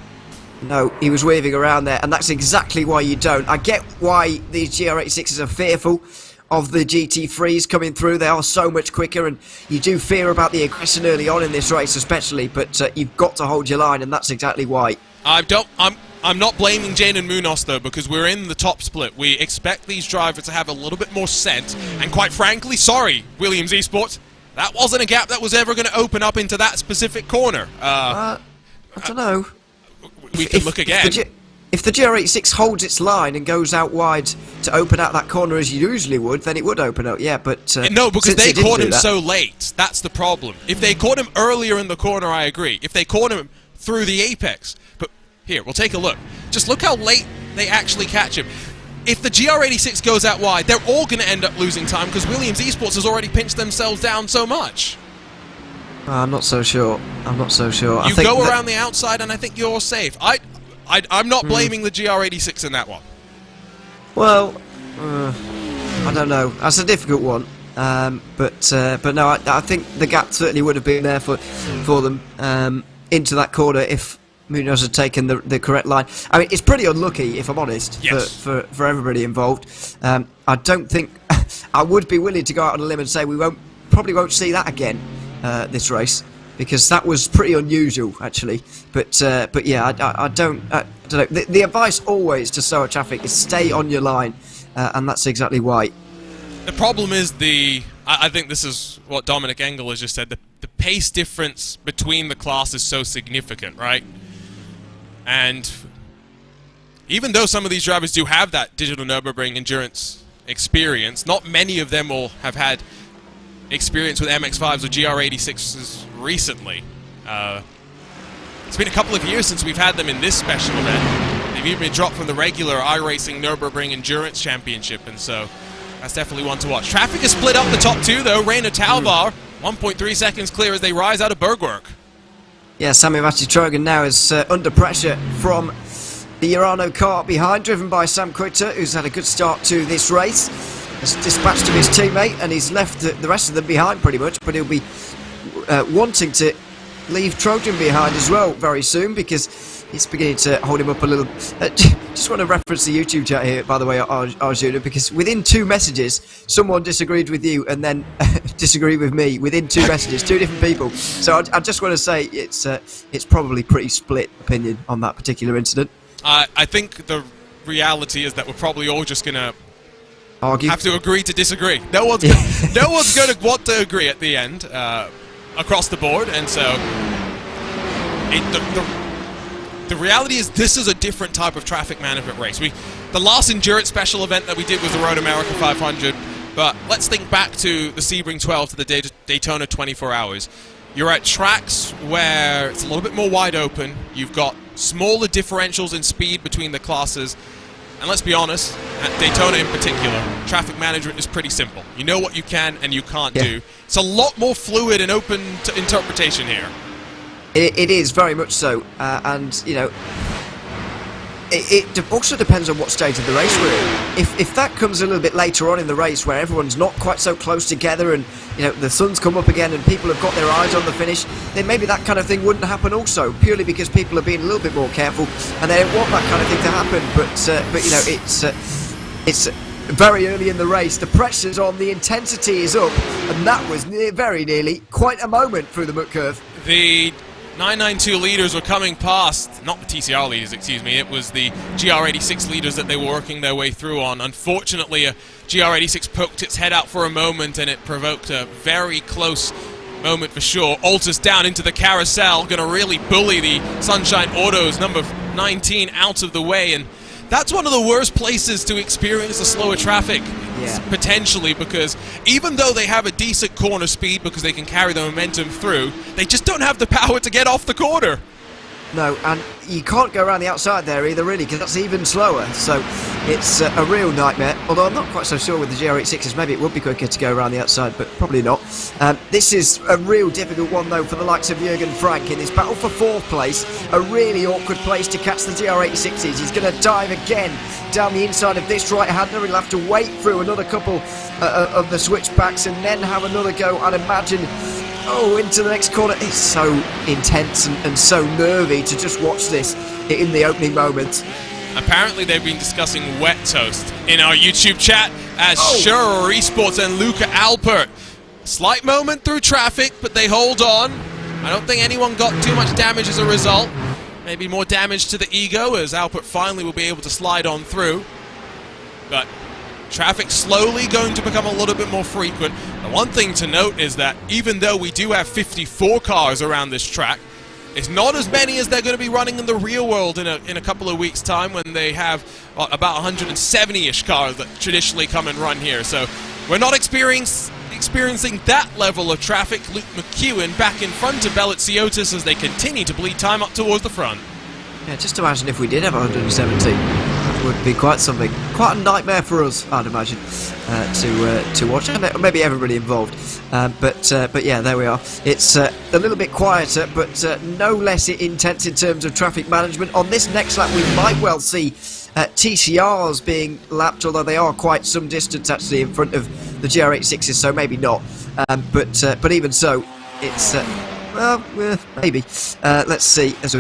No, he was weaving around there, and that's exactly why you don't. I get why these GR86s are fearful of the GT3s coming through. They are so much quicker, and you do fear about the aggression early on in this race especially, but you've got to hold your line, and that's exactly why. I'm not blaming Jaden Munoz, though, because we're in the top split. We expect these drivers to have a little bit more sense, and quite frankly, sorry, Williams Esports, that wasn't a gap that was ever going to open up into that specific corner. I don't know. We can look again. If the GR86 holds its line and goes out wide to open out that corner as you usually would, then it would open up, yeah, but... no, because they caught him so late. That's the problem. If they caught him earlier in the corner, I agree. If they caught him through the apex... But here, we'll take a look. Just look how late they actually catch him. If the GR86 goes out wide, they're all going to end up losing time, because Williams Esports has already pinched themselves down so much. I'm not so sure. I'm not so sure. You go around the outside, and I think you're safe. I'm not blaming the GR86 in that one. Well, I don't know. That's a difficult one. But no, I think the gap certainly would have been there for them into that corner if Munoz had taken the correct line. I mean, it's pretty unlucky, if I'm honest, yes, for everybody involved. I don't think I would be willing to go out on a limb and say we probably won't see that again this race, because that was pretty unusual actually. But yeah, I don't know. The advice always to slower traffic is stay on your line, and that's exactly why. The problem is I think this is what Dominic Engel has just said, the pace difference between the classes is so significant, right? And even though some of these drivers do have that digital Nürburgring endurance experience, not many of them will have had experience with MX-5s or GR86s recently. It's been a couple of years since we've had them in this special event. They've even been dropped from the regular iRacing Nürburgring Endurance Championship, and so that's definitely one to watch. Traffic is split up the top two, though. Reina Talvar, 1.3 seconds clear as they rise out of Bergwerk. Yeah, Sammy Trogan now is under pressure from the Urano car behind, driven by Sam Quitter, who's had a good start to this race. Has dispatched of his teammate, and he's left the rest of them behind pretty much, but he'll be wanting to leave Trojan behind as well very soon, because it's beginning to hold him up a little. Just want to reference the YouTube chat here, by the way, Arjuna, because within 2 messages, someone disagreed with you and then disagreed with me within 2 messages, 2 different people. So I just want to say it's probably pretty split opinion on that particular incident. I think the reality is that we're probably all just going to argue, have to agree to disagree. No one's going to want to agree at the end across the board, and so the reality is this is a different type of traffic management race. The last endurance special event that we did was the Road America 500, but let's think back to the Sebring 12 to the Daytona 24 Hours. You're at tracks where it's a little bit more wide open. You've got smaller differentials in speed between the classes. And let's be honest, at Daytona in particular, traffic management is pretty simple. You know what you can and you can't do. It's a lot more fluid and open to interpretation here. It is very much so, and you know, it also depends on what stage of the race we're in. If that comes a little bit later on in the race, where everyone's not quite so close together, and you know the sun's come up again, and people have got their eyes on the finish, then maybe that kind of thing wouldn't happen. Also, purely because people are being a little bit more careful, and they don't want that kind of thing to happen. But you know, it's very early in the race. The pressure's on, the intensity is up, and that was very nearly quite a moment through the Mutt curve. The 992 leaders were coming past, not the TCR leaders, excuse me, it was the GR86 leaders that they were working their way through on. Unfortunately, a GR86 poked its head out for a moment and it provoked a very close moment for sure. Altus down into the carousel, going to really bully the Sunshine Autos number 19 out of the way, and that's one of the worst places to experience the slower traffic, potentially, because even though they have a decent corner speed because they can carry the momentum through, they just don't have the power to get off the corner. No, and you can't go around the outside there either, really, because that's even slower. So it's a real nightmare. Although I'm not quite so sure with the GR86s. Maybe it would be quicker to go around the outside, but probably not. This is a real difficult one, though, for the likes of Jürgen Frank in this battle for 4th place. A really awkward place to catch the GR86s. He's going to dive again down the inside of this right-hander. He'll have to wait through another couple of the switchbacks and then have another go, I'd imagine. Oh, into the next corner. It's so intense and so nervy to just watch this in the opening moments. Apparently they've been discussing wet toast in our YouTube chat as Sure Esports and Luca Alpert. Slight moment through traffic, but they hold on. I don't think anyone got too much damage as a result. Maybe more damage to the ego as Alpert finally will be able to slide on through. But traffic slowly going to become a little bit more frequent. The one thing to note is that even though we do have 54 cars around this track, it's not as many as they're going to be running in the real world in a couple of weeks' time, when they have about 170-ish cars that traditionally come and run here. So we're not experiencing that level of traffic. Luke McEwen back in front of Bellet Ciotis as they continue to bleed time up towards the front. Yeah, just imagine if we did have 170. That would be quite something. Quite a nightmare for us, I'd imagine, to watch. And maybe everybody involved. But yeah, there we are. It's a little bit quieter, but no less intense in terms of traffic management. On this next lap, we might well see TCRs being lapped, although they are quite some distance actually in front of the GR86s, so maybe not. But even so, it's maybe. Let's see as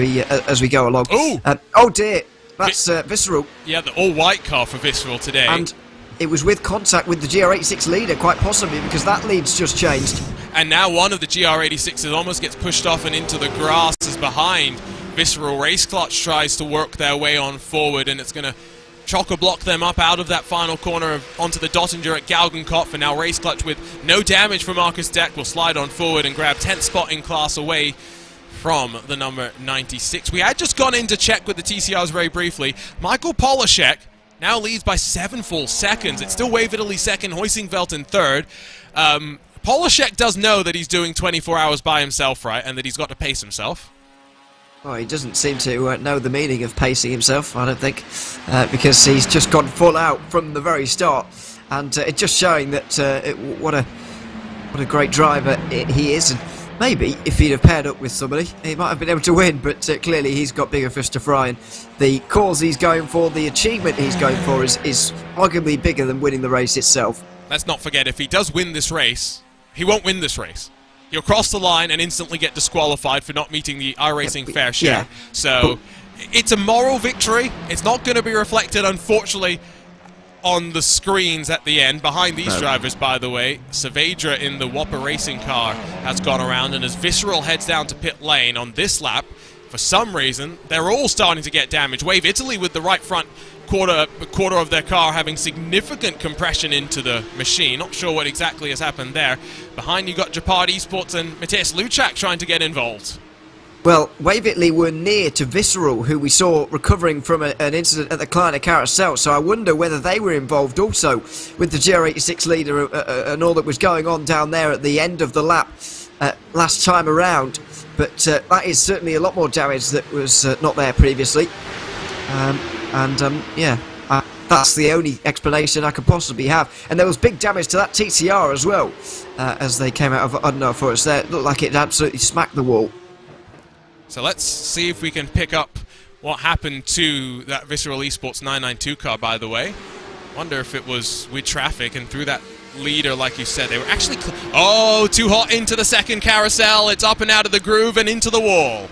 we go along. Ooh. Oh dear, that's Visceral. Yeah, the all-white car for Visceral today. And it was with contact with the GR86 leader, quite possibly, because that lead's just changed. And now one of the GR86s almost gets pushed off and into the grass as behind. Visceral Race Clutch tries to work their way on forward, and it's going to chock-a-block them up out of that final corner onto the Dottinger at Galgenkopf. And now Race Clutch, with no damage for Marcus Deck, will slide on forward and grab 10th spot in class away from the number 96. We had just gone in to check with the TCRs very briefly. Michael Polashek now leads by 7 full seconds. It's still Wave Italy second, Huysingveld in third. Polashek does know that he's doing 24 hours by himself, right, and that he's got to pace himself. Well, he doesn't seem to know the meaning of pacing himself, I don't think, because he's just gone full out from the very start, and it's just showing that what a great driver he is. And maybe if he'd have paired up with somebody, he might have been able to win, but clearly he's got bigger fish to fry, and the cause he's going for, the achievement he's going for is arguably bigger than winning the race itself. Let's not forget, if he does win this race, he won't win this race. He'll cross the line and instantly get disqualified for not meeting the iRacing fair share. Yeah. So it's a moral victory. It's not going to be reflected, unfortunately, on the screens at the end. Behind these drivers, by the way, Saavedra in the Whopper racing car has gone around, and as Visceral heads down to pit lane on this lap, for some reason, they're all starting to get damage. Wave Italy with the right front quarter of their car having significant compression into the machine. Not sure what exactly has happened there. Behind you got Japard Esports and Matthias Luchak trying to get involved. Well, Wave Italy were near to Visceral, who we saw recovering from an incident at the Kleiner Carousel, so I wonder whether they were involved also with the GR86 leader and all that was going on down there at the end of the lap last time around. But that is certainly a lot more damage that was not there previously. That's the only explanation I could possibly have. And there was big damage to that TCR as well, as they came out of Udnar for us there. It looked like it absolutely smacked the wall. So let's see if we can pick up what happened to that Visceral Esports 992 car, by the way. Wonder if it was with traffic and through that leader, like you said. They were actually... too hot into the second carousel. It's up and out of the groove and into the wall.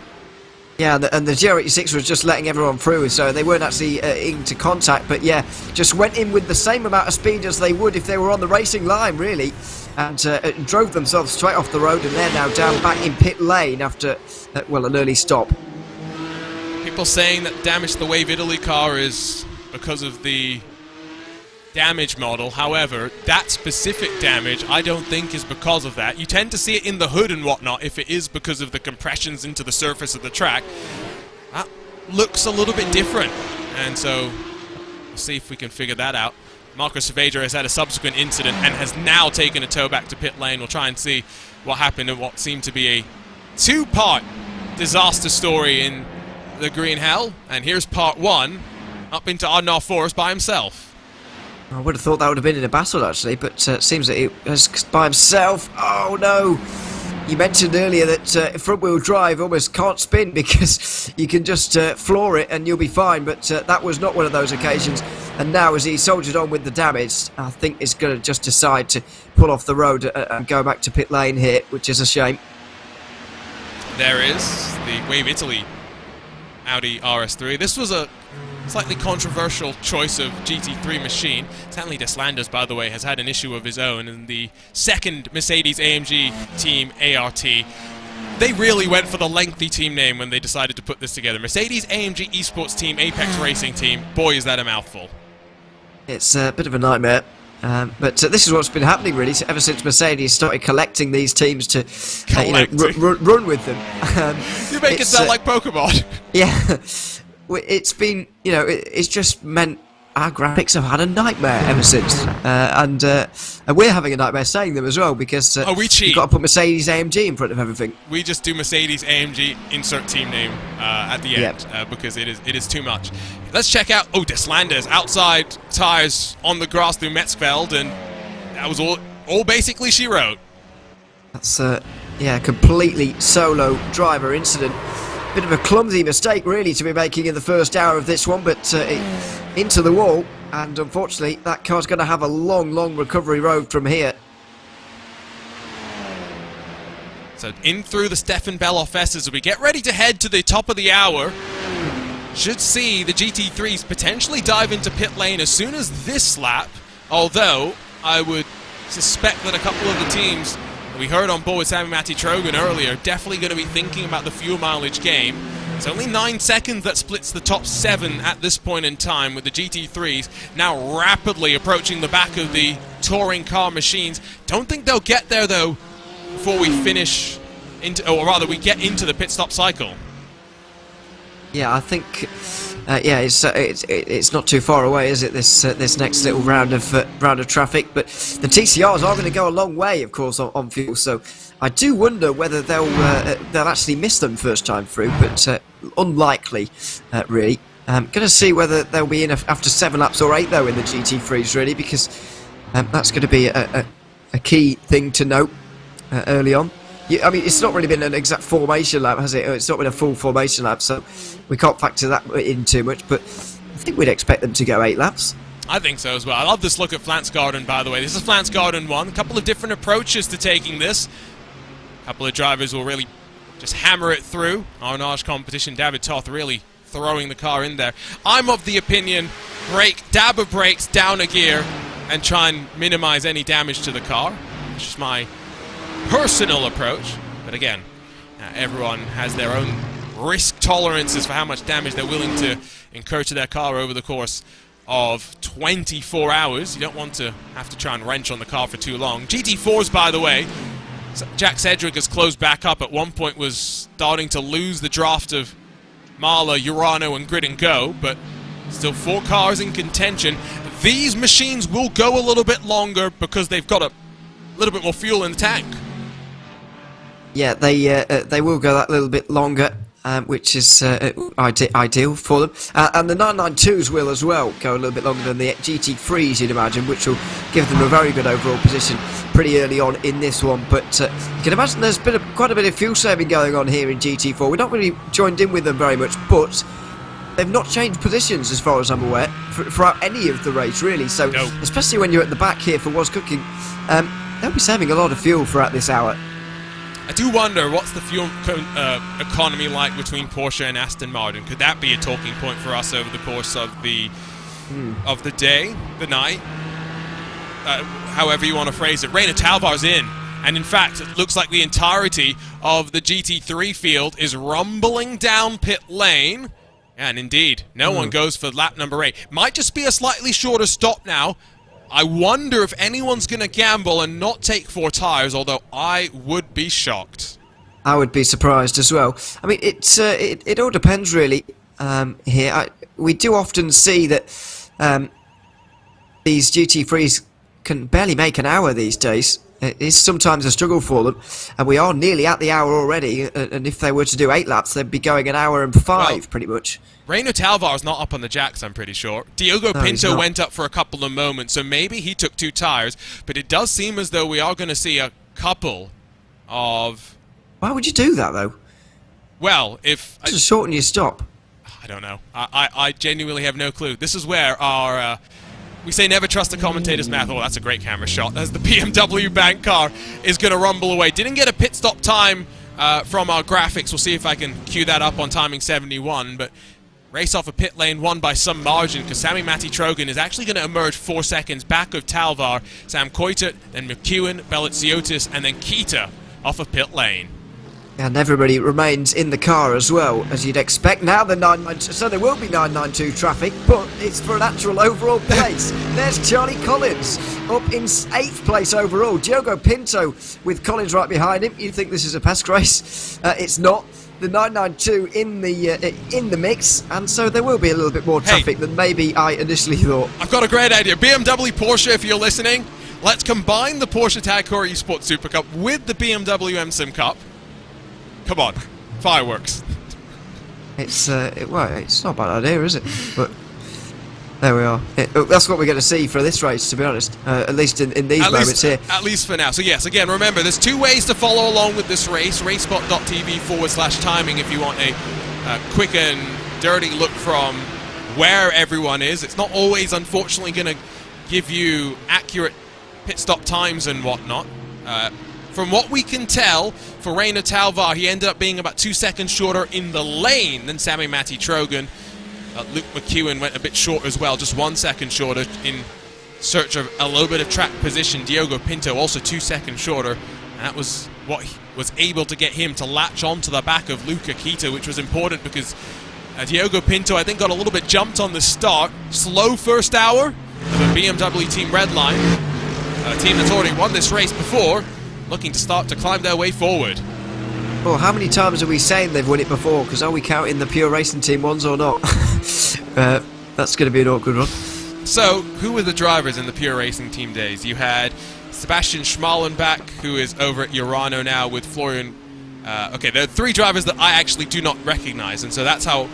Yeah, and the GR86 was just letting everyone through, so they weren't actually into contact, but yeah, just went in with the same amount of speed as they would if they were on the racing line, really, and drove themselves straight off the road, and they're now down back in pit lane after, an early stop. People saying that damage to the Wave Italy car is because of the damage model. However, that specific damage I don't think is because of that. You tend to see it in the hood and whatnot if it is because of the compressions into the surface of the track. That looks a little bit different, and so we'll see if we can figure that out. Marco Saavedra has had a subsequent incident and has now taken a tow back to pit lane. We'll try and see what happened in what seemed to be a two-part disaster story in the Green Hell, and here's part one, up into Ardnar Forest by himself. I would have thought that would have been in a battle, actually, but it seems that he was by himself. Oh, no! You mentioned earlier that front-wheel drive almost can't spin because you can just floor it and you'll be fine, but that was not one of those occasions. And now, as he soldiered on with the damage, I think he's going to just decide to pull off the road and go back to pit lane here, which is a shame. There is the Wave Italy Audi RS3. This was a slightly controversial choice of GT3 machine. Stanley Deslanders, by the way, has had an issue of his own in the second Mercedes-AMG team ART. They really went for the lengthy team name when they decided to put this together. Mercedes-AMG Esports Team Apex Racing Team. Boy, is that a mouthful. It's a bit of a nightmare. But this is what's been happening, really, ever since Mercedes started collecting these teams to run with them. You make it sound like Pokemon. Yeah. It's been, it's just meant our graphics have had a nightmare ever since. And we're having a nightmare saying them as well, because we cheat. You've got to put Mercedes-AMG in front of everything. We just do Mercedes-AMG, insert team name at the end, because it is too much. Let's check out, Deslanders, outside tyres on the grass through Metzfeld, and that was all basically she wrote. That's, completely solo driver incident. Bit of a clumsy mistake, really, to be making in the first hour of this one, but into the wall, and unfortunately that car's going to have a long recovery road from here. So in through the Stefan Beloff S's as we get ready to head to the top of the hour. Should see the GT3s potentially dive into pit lane as soon as this lap, although I would suspect that a couple of the teams that we heard on board with Sammy Matti Trogan earlier definitely going to be thinking about the fuel mileage game. It's only 9 seconds that splits the top 7 at this point in time, with the GT3s now rapidly approaching the back of the touring car machines. Don't think they'll get there though before we finish into, or rather we get into the pit stop cycle. Yeah, I think, it's not too far away, is it? This next little round of traffic, but the TCRs are going to go a long way, of course, on fuel. So I do wonder whether they'll actually miss them first time through, but unlikely, really. Going to see whether they'll be in after 7 laps or 8 though in the GT3s, really, because that's going to be a key thing to note early on. I mean, it's not really been an exact formation lap, has it? It's not been a full formation lap, so we can't factor that in too much, but I think we'd expect them to go 8 laps. I think so as well. I love this look at Flansgarden, by the way. This is Flansgarden 1. A couple of different approaches to taking this. A couple of drivers will really just hammer it through. Arnage competition, David Toth really throwing the car in there. I'm of the opinion, dab of brakes, down a gear, and try and minimize any damage to the car. It's just my personal approach, but again, everyone has their own risk tolerances for how much damage they're willing to incur to their car over the course of 24 hours. You don't want to have to try and wrench on the car for too long. GT4s, by the way, Jack Sedgwick has closed back up. At one point was starting to lose the draft of Marla, Urano and Grid and Go, but still 4 cars in contention. These machines will go a little bit longer because they've got a little bit more fuel in the tank. Yeah, they will go that little bit longer, which is ideal for them. And the 992s will as well go a little bit longer than the GT3s, you'd imagine, which will give them a very good overall position pretty early on in this one. But you can imagine there's been quite a bit of fuel saving going on here in GT4. We're not really joined in with them very much, but they've not changed positions as far as I'm aware throughout any of the race, really. So, especially when you're at the back here for Was Cooking, they'll be saving a lot of fuel throughout this hour. I do wonder, what's the fuel economy like between Porsche and Aston Martin? Could that be a talking point for us over the course of the day, the night? However you want to phrase it. Reina Talvar's in, and in fact, it looks like the entirety of the GT3 field is rumbling down pit lane. And indeed, no one goes for lap number 8. Might just be a slightly shorter stop now. I wonder if anyone's going to gamble and not take 4 tyres, although I would be shocked. I would be surprised as well. I mean, it all depends really here. We do often see that these GT3s can barely make an hour these days. It is sometimes a struggle for them, and we are nearly at the hour already, and if they were to do 8 laps, they'd be going an hour and 5, pretty much. Reino Talvar's not up on the jacks, I'm pretty sure. Diogo Pinto went up for a couple of moments, so maybe he took 2 tyres, but it does seem as though we are going to see a couple of... Why would you do that, though? Well, if... Just shorten your stop. I don't know. I genuinely have no clue. This is where our... we say never trust the commentator's math. Oh, that's a great camera shot. As the BMW bank car is going to rumble away. Didn't get a pit stop time from our graphics. We'll see if I can cue that up on timing 71. But race off a pit lane won by some margin because Sammy Matti Trogan is actually going to emerge 4 seconds back of Talvar. Sam Koiter, then McEwen, Belliziotis, and then Kita off of pit lane. And everybody remains in the car as well, as you'd expect. Now the 992, so there will be 992 traffic, but it's for an actual overall place. There's Charlie Collins up in 8th place overall. Diogo Pinto with Collins right behind him. You'd think this is a PESC race. It's not. The 992 in the mix, and so there will be a little bit more traffic than maybe I initially thought. I've got a great idea. BMW Porsche, if you're listening, let's combine the Porsche Tag Core Esports Super Cup with the BMW M-Sim Cup. Come on, fireworks. It's it's not a bad idea, is it? But there we are. That's what we're going to see for this race, to be honest. At least in these moments here. At least for now. So yes, again, remember, there's 2 ways to follow along with this race. RaceSpotTV /timing if you want a quick and dirty look from where everyone is. It's not always, unfortunately, going to give you accurate pit stop times and whatnot. From what we can tell, for Rainer Talvar, he ended up being about 2 seconds shorter in the lane than Sami Matti Trojan. Luke McEwen went a bit short as well, just 1 second shorter in search of a little bit of track position. Diogo Pinto also 2 seconds shorter, and that was what was able to get him to latch onto the back of Luca Kita, which was important because Diogo Pinto, I think, got a little bit jumped on the start. Slow first hour of a BMW Team Redline, a team that's already won this race before, looking to start to climb their way forward. Well, how many times are we saying they've won it before? Because are we counting the Pure Racing Team ones or not? That's going to be an awkward one. So, who were the drivers in the Pure Racing Team days? You had Sebastian Schmalenbach, who is over at Urano now with Florian. Okay, there are 3 drivers that I actually do not recognize, and so that's how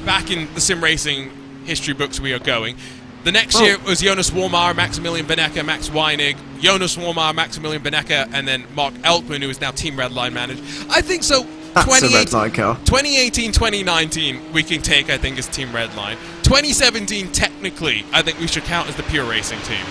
back in the sim racing history books we are going. The next year was Jonas Warmar, Maximilian Benecker, Max Weinig, Jonas Warmar, Maximilian Benecker, and then Mark Elkman, who is now Team Redline manager. I think so. That's a Redline car. 2018, 2019, we can take, I think, as Team Redline. 2017, technically, I think we should count as the Pure Racing Team.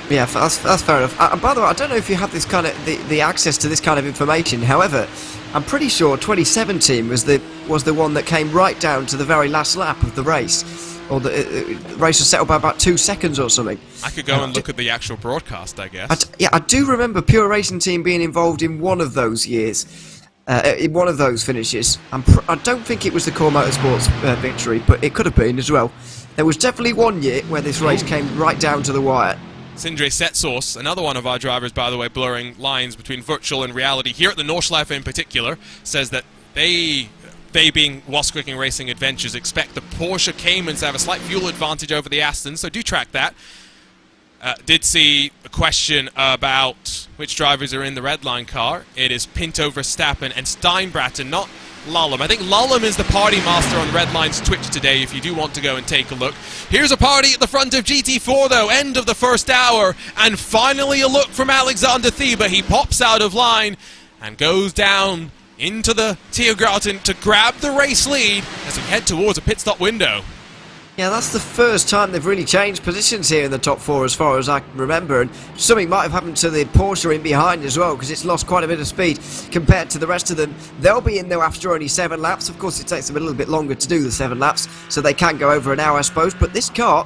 Yeah, that's fair enough. And by the way, I don't know if you have this kind of the access to this kind of information. However, I'm pretty sure 2017 was the one that came right down to the very last lap of the race. Or the race was settled by about 2 seconds or something. I could go and look at the actual broadcast, I guess. I do remember Pure Racing Team being involved in one of those years, in one of those finishes. I don't think it was the Core Motorsports victory, but it could have been as well. There was definitely one year where this race came right down to the wire. Sindre Setsource, another one of our drivers, by the way, blurring lines between virtual and reality, here at the Nordschleife in particular, says that they being Wasquicking Racing Adventures, expect the Porsche Caymans to have a slight fuel advantage over the Astons, so do track that. Did see a question about which drivers are in the Redline car. It is Pinto, Verstappen, and Steinbraten, not Lallem. I think Lallem is the party master on Redline's Twitch today, if you do want to go and take a look. Here's a party at the front of GT4, though, end of the first hour, and finally a look from Alexander Thieber. He pops out of line and goes down into the Tiergarten to grab the race lead as we head towards a pit stop window. Yeah, that's the first time they've really changed positions here in the top 4 as far as I can remember, and something might have happened to the Porsche in behind as well, because it's lost quite a bit of speed compared to the rest of them. They'll be in there after only 7 laps. Of course, it takes them a little bit longer to do the 7 laps, so they can go over an hour, I suppose, but this car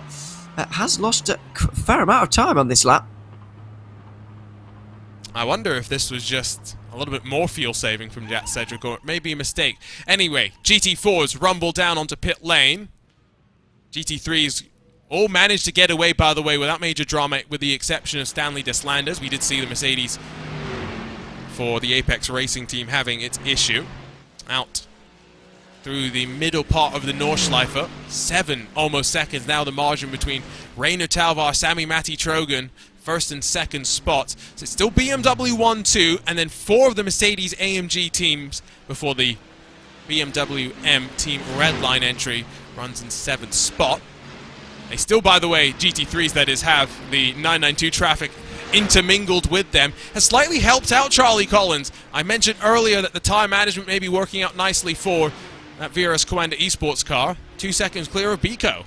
has lost a fair amount of time on this lap. I wonder if this was just a little bit more fuel saving from Jack Sedgwick, or it may be a mistake. Anyway, GT4s rumble down onto pit lane. GT3s all managed to get away, by the way, without major drama, with the exception of Stanley Deslanders. We did see the Mercedes for the Apex Racing Team having its issue. Out through the middle part of the Nordschleife. 7 almost seconds now the margin between Rainer Talvar, Sami Matti Trojan, first and second spots. So it's still BMW 1-2, and then 4 of the Mercedes AMG teams before the BMW M Team Redline entry runs in 7th spot. They still, by the way, GT3s that is, have the 992 traffic intermingled with them. Has slightly helped out Charlie Collins. I mentioned earlier that the tyre management may be working out nicely for that Virus Coanda Esports car. 2 seconds clear of Bico.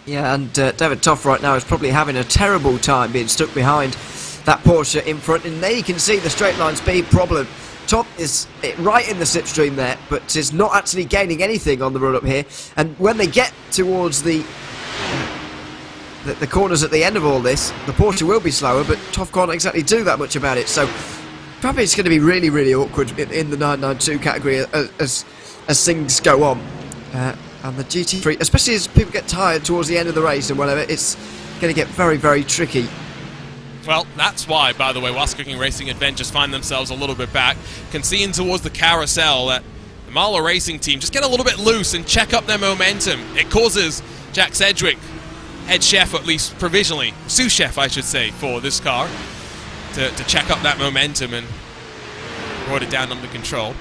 Yeah, and David Toff right now is probably having a terrible time being stuck behind that Porsche in front, and there you can see the straight line speed problem. Top is right in the slipstream there, but is not actually gaining anything on the run up here. And when they get towards the corners at the end of all this, the Porsche will be slower, but Toff can't exactly do that much about it. So probably it's going to be really, really awkward in the 992 category as things go on. And the GT3, especially as people get tired towards the end of the race and whatever, it's going to get very, very tricky. Well, that's why, by the way, Wasquicking Racing Adventures find themselves a little bit back, conceding towards the carousel that the Mahler Racing Team just get a little bit loose and check up their momentum. It causes Jack Sedgwick, head chef, at least provisionally, sous chef, I should say, for this car, to check up that momentum and brought it down under control.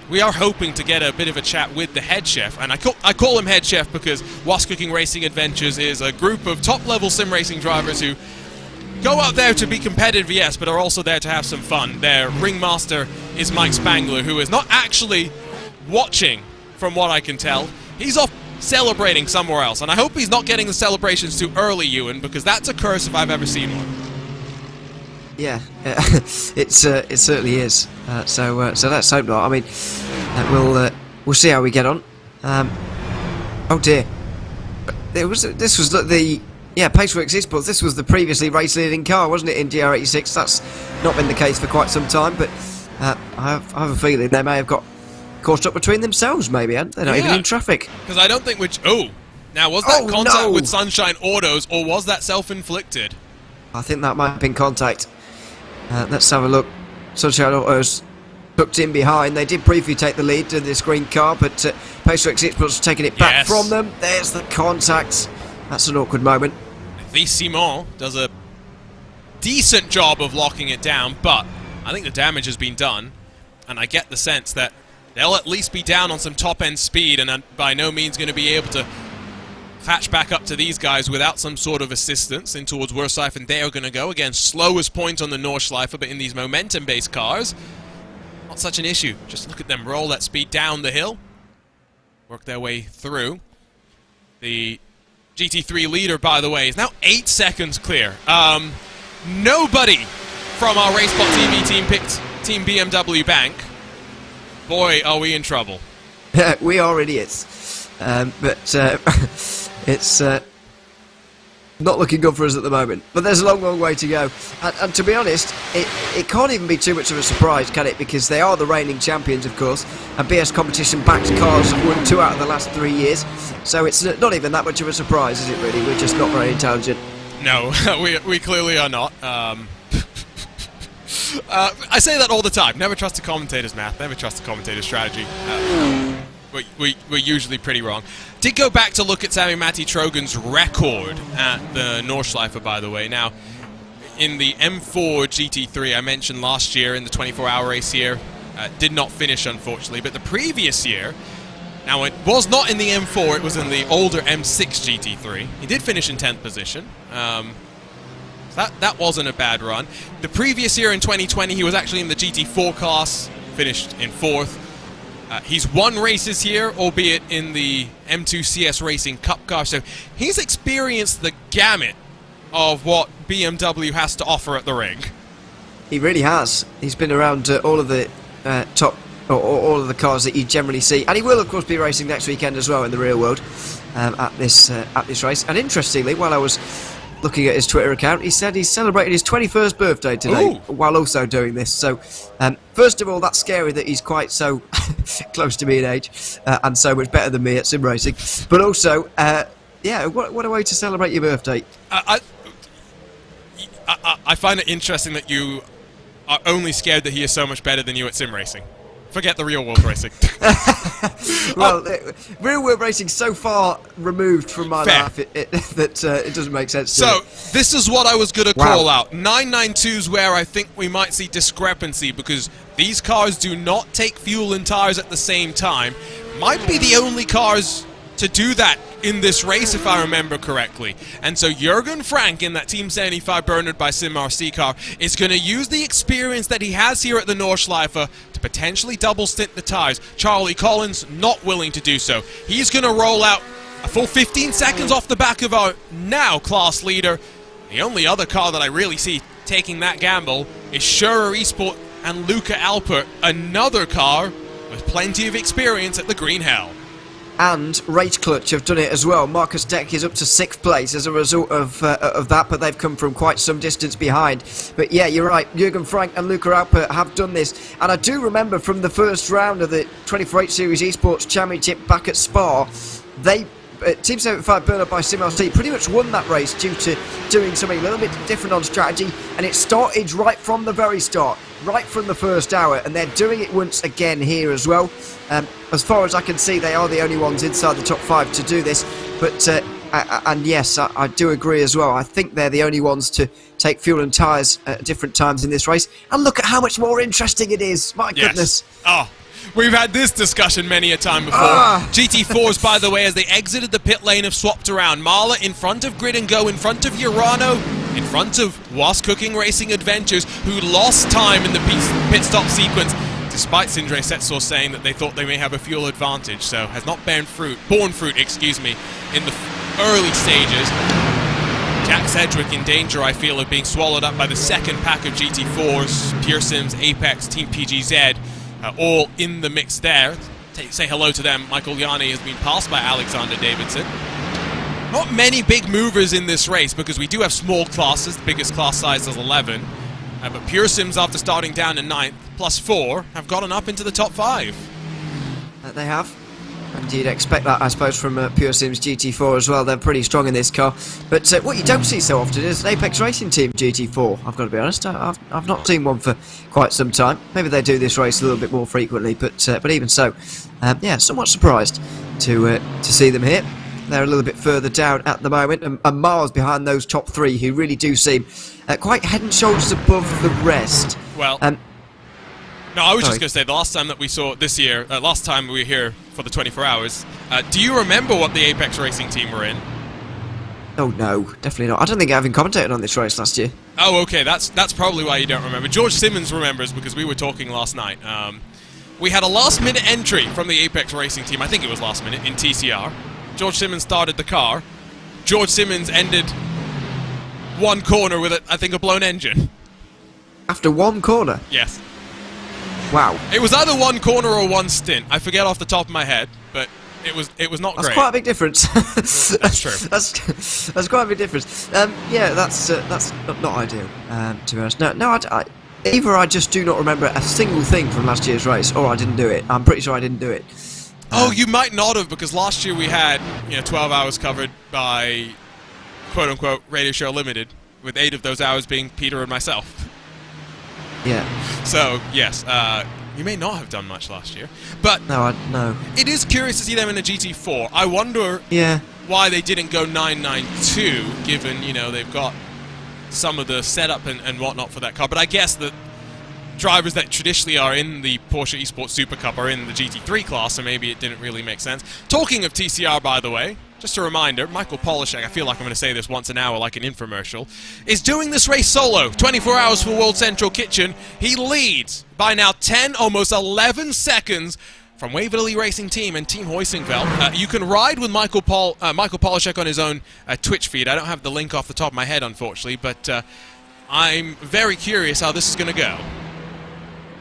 We are hoping to get a bit of a chat with the head chef, and I call him head chef because Wasquicking Racing Adventures is a group of top-level sim racing drivers who go out there to be competitive, yes, but are also there to have some fun. Their ringmaster is Mike Spangler, who is not actually watching, from what I can tell. He's off celebrating somewhere else. And I hope he's not getting the celebrations too early, Ewan, because that's a curse if I've ever seen one. Yeah, it certainly is. So let's hope not. I mean, we'll see how we get on. Oh dear, this was the Paceworks Esports. This was the previously race leading car, wasn't it, in GR86? That's not been the case for quite some time, but I have a feeling they may have got caught up between themselves. Maybe they're not even in traffic. Because I don't think now was that contact with Sunshine Autos, or was that self-inflicted? I think that might have been contact. Let's have a look. Sunshine Autos tucked in behind. They did briefly take the lead to this green car, but Paceworks Esports taking it back from them. There's the contact. That's an awkward moment. The Simon does a decent job of locking it down, but I think the damage has been done, and I get the sense that they'll at least be down on some top-end speed and by no means going to be able to catch back up to these guys without some sort of assistance in towards Werseif, and they are going to go. Again, slowest point on the Nordschleife, but in these momentum-based cars, not such an issue. Just look at them roll that speed down the hill, work their way through. The GT3 leader, by the way, is now 8 seconds clear. Nobody from our RaceSpotTV team picked Team BMW Bank. Boy, are we in trouble. We are idiots. But it's not looking good for us at the moment. But there's a long, long way to go. And to be honest, it can't even be too much of a surprise, can it? Because they are the reigning champions, of course. And BS Competition backed cars have won 2 out of the last 3 years. So it's not even that much of a surprise, is it really? We're just not very intelligent. No, we clearly are not. I say that all the time. Never trust a commentator's math. Never trust a commentator's strategy. We're usually pretty wrong. Did go back to look at Sami Matti Trogan's record at the Nordschleife, by the way. Now, in the M4 GT3, I mentioned last year in the 24-hour race here, did not finish, unfortunately. But the previous year, now it was not in the M4, it was in the older M6 GT3. He did finish in 10th position. That wasn't a bad run. The previous year in 2020, he was actually in the GT4 class, finished in 4th. He's won races here, albeit in the M2 CS Racing Cup car, so he's experienced the gamut of what BMW has to offer at the ring. He really has. He's been around all of the top, or all of the cars that you generally see, and he will, of course, be racing next weekend as well in the real world at this race. And interestingly, while I was looking at his Twitter account, he said he's celebrating his 21st birthday today while also doing this. So, first of all, that's scary that he's quite so close to me in age and so much better than me at sim racing. But also, yeah, what a way to celebrate your birthday. I find it interesting that you are only scared that he is so much better than you at sim racing. Forget the real world racing. Well, real world racing so far removed from my life that it doesn't make sense to me. This is what I was going to call out. 992's where I think we might see discrepancy, because these cars do not take fuel and tires at the same time. Might be the only cars to do that in this race, if I remember correctly. And so Jürgen Frank in that Team 75 Bernard by Sim RC car is going to use the experience that he has here at the Nordschleife to potentially double stint the tires. Charlie Collins not willing to do so. He's going to roll out a full 15 seconds off the back of our now class leader. The only other car that I really see taking that gamble is Schurer Esport and Luca Alpert, another car with plenty of experience at the Green Hell. And Race Clutch have done it as well. Marcus Deck is up to 6th place as a result of that, but they've come from quite some distance behind. But yeah, you're right, Jürgen Frank and Luca Alpert have done this. And I do remember from the first round of the 24H Series Esports Championship back at Spa, they, Team 75 Bernard by Sim RC, pretty much won that race due to doing something a little bit different on strategy. And it started right from the very start, right from the first hour, and they're doing it once again here as well. As far as I can see, they are the only ones inside the top 5 to do this. But and yes, I do agree as well. I think they're the only ones to take fuel and tyres at different times in this race. And look at how much more interesting it is. My goodness. Oh, we've had this discussion many a time before. GT4s, by the way, as they exited the pit lane, have swapped around. Mahler in front of Grid and Go, in front of Urano, in front of Was Cooking Racing Adventures, who lost time in the pit stop sequence. despite Sindre Setsor saying that they thought they may have a fuel advantage, so has not borne fruit, in the early stages. Jack Sedgwick in danger, I feel, of being swallowed up by the second pack of GT4s, Pure Sims, Apex, Team PGZ, all in the mix there. Say hello to them. Michael Yanni has been passed by Alexander Davidson. Not many big movers in this race because we do have small classes. The biggest class size is 11. But Pure Sims, after starting down in 9th, +4, have gotten up into the top 5. They have. And you'd expect that, I suppose, from Pure Sims GT4 as well. They're pretty strong in this car. But what you don't see so often is an Apex Racing Team GT4. I've got to be honest. I've not seen one for quite some time. Maybe they do this race a little bit more frequently, but even so, yeah, somewhat surprised to see them here. They're a little bit further down at the moment, and miles behind those top 3, who really do seem quite head and shoulders above the rest. Well, no, I was just going to say, the last time that we saw this year, last time we were here for the 24 hours, do you remember what the Apex Racing Team were in? Oh no, definitely not. I don't think I even commentated on this race last year. Oh, okay, that's probably why you don't remember. George Simmons remembers because we were talking last night. We had a last-minute entry from the Apex Racing Team, I think it was last minute, in TCR. George Simmons started the car. George Simmons ended one corner with, I think, a blown engine. After one corner? Yes. Wow. It was either one corner or one stint. I forget off the top of my head, but it was not great. That's quite a big difference. That's true. That's quite a big difference. Yeah, that's not ideal, to be honest. No, either I just do not remember a single thing from last year's race, or I didn't do it. I'm pretty sure I didn't do it. Oh, you might not have, because last year we had 12 hours covered by quote-unquote Radio Show Limited, with 8 of those hours being Peter and myself. Yeah. So, yes, you may not have done much last year, but no. It is curious to see them in a GT4. I wonder why they didn't go 992, given, they've got some of the setup and whatnot for that car, but I guess that drivers that traditionally are in the Porsche Esports Super Cup are in the GT3 class, so maybe it didn't really make sense. Talking of TCR, by the way, just a reminder, Michael Polishek, I feel like I'm going to say this once an hour like an infomercial, is doing this race solo. 24 hours for World Central Kitchen. He leads by now 10, almost 11 seconds from Waverly Racing Team and Team Hoisingveld. You can ride with Michael Polishek on his own Twitch feed. I don't have the link off the top of my head, unfortunately, but I'm very curious how this is going to go.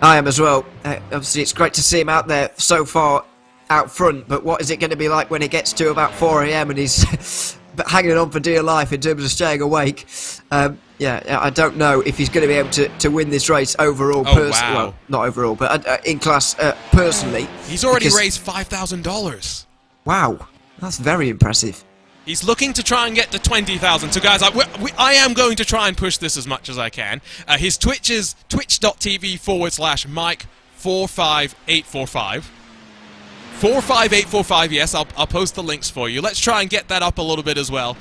I am as well. Obviously, it's great to see him out there so far out front, but what is it going to be like when it gets to about 4 AM and he's hanging on for dear life in terms of staying awake? Yeah, I don't know if he's going to be able to win this race overall. Oh, wow. Well, not overall, but in class personally. He's already raised $5,000. Wow, that's very impressive. He's looking to try and get to 20,000. So, guys, I am going to try and push this as much as I can. His Twitch is twitch.tv/Mike45845. 45845, yes, I'll post the links for you. Let's try and get that up a little bit as well,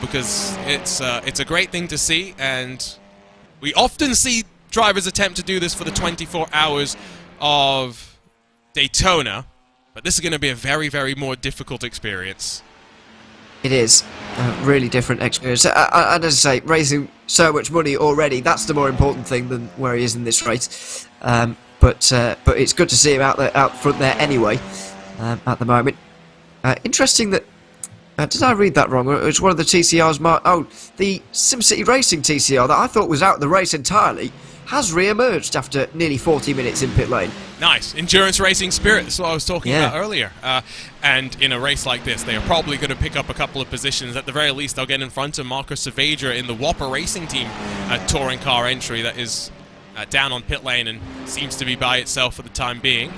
because it's a great thing to see, and we often see drivers attempt to do this for the 24 hours of Daytona, but this is going to be a very, very more difficult experience. It is a really different experience. And as I say, raising so much money already, that's the more important thing than where he is in this race. But it's good to see him out front there anyway, at the moment. Interesting that... did I read that wrong? It was one of the TCRs... the SimCity Racing TCR that I thought was out of the race entirely has re-emerged after nearly 40 minutes in pit lane. Nice. Endurance racing spirit. That's what I was talking about earlier. And in a race like this, they are probably going to pick up a couple of positions. At the very least, they'll get in front of Marcus Saavedra in the Whopper Racing Team touring car entry that is down on pit lane and seems to be by itself for the time being.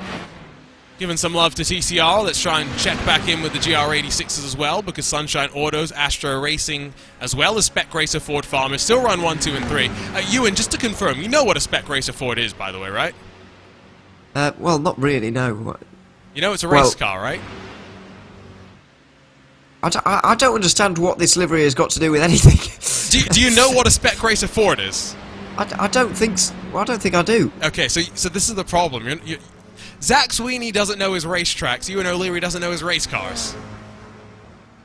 Giving some love to TCR. Let's try and check back in with the GR86s as well, because Sunshine Autos, Astro Racing, as well as Spec Racer Ford Farmers still run 1, 2, and 3. Ewan, just to confirm, you know what a Spec Racer Ford is, by the way, right? Well, not really, no. You know it's a race car, right? I don't understand what this livery has got to do with anything. do you know what a Spec Racer Ford is? I don't think I do. Okay, so this is the problem. Zach Sweeney doesn't know his racetracks. Ewan O'Leary doesn't know his race cars.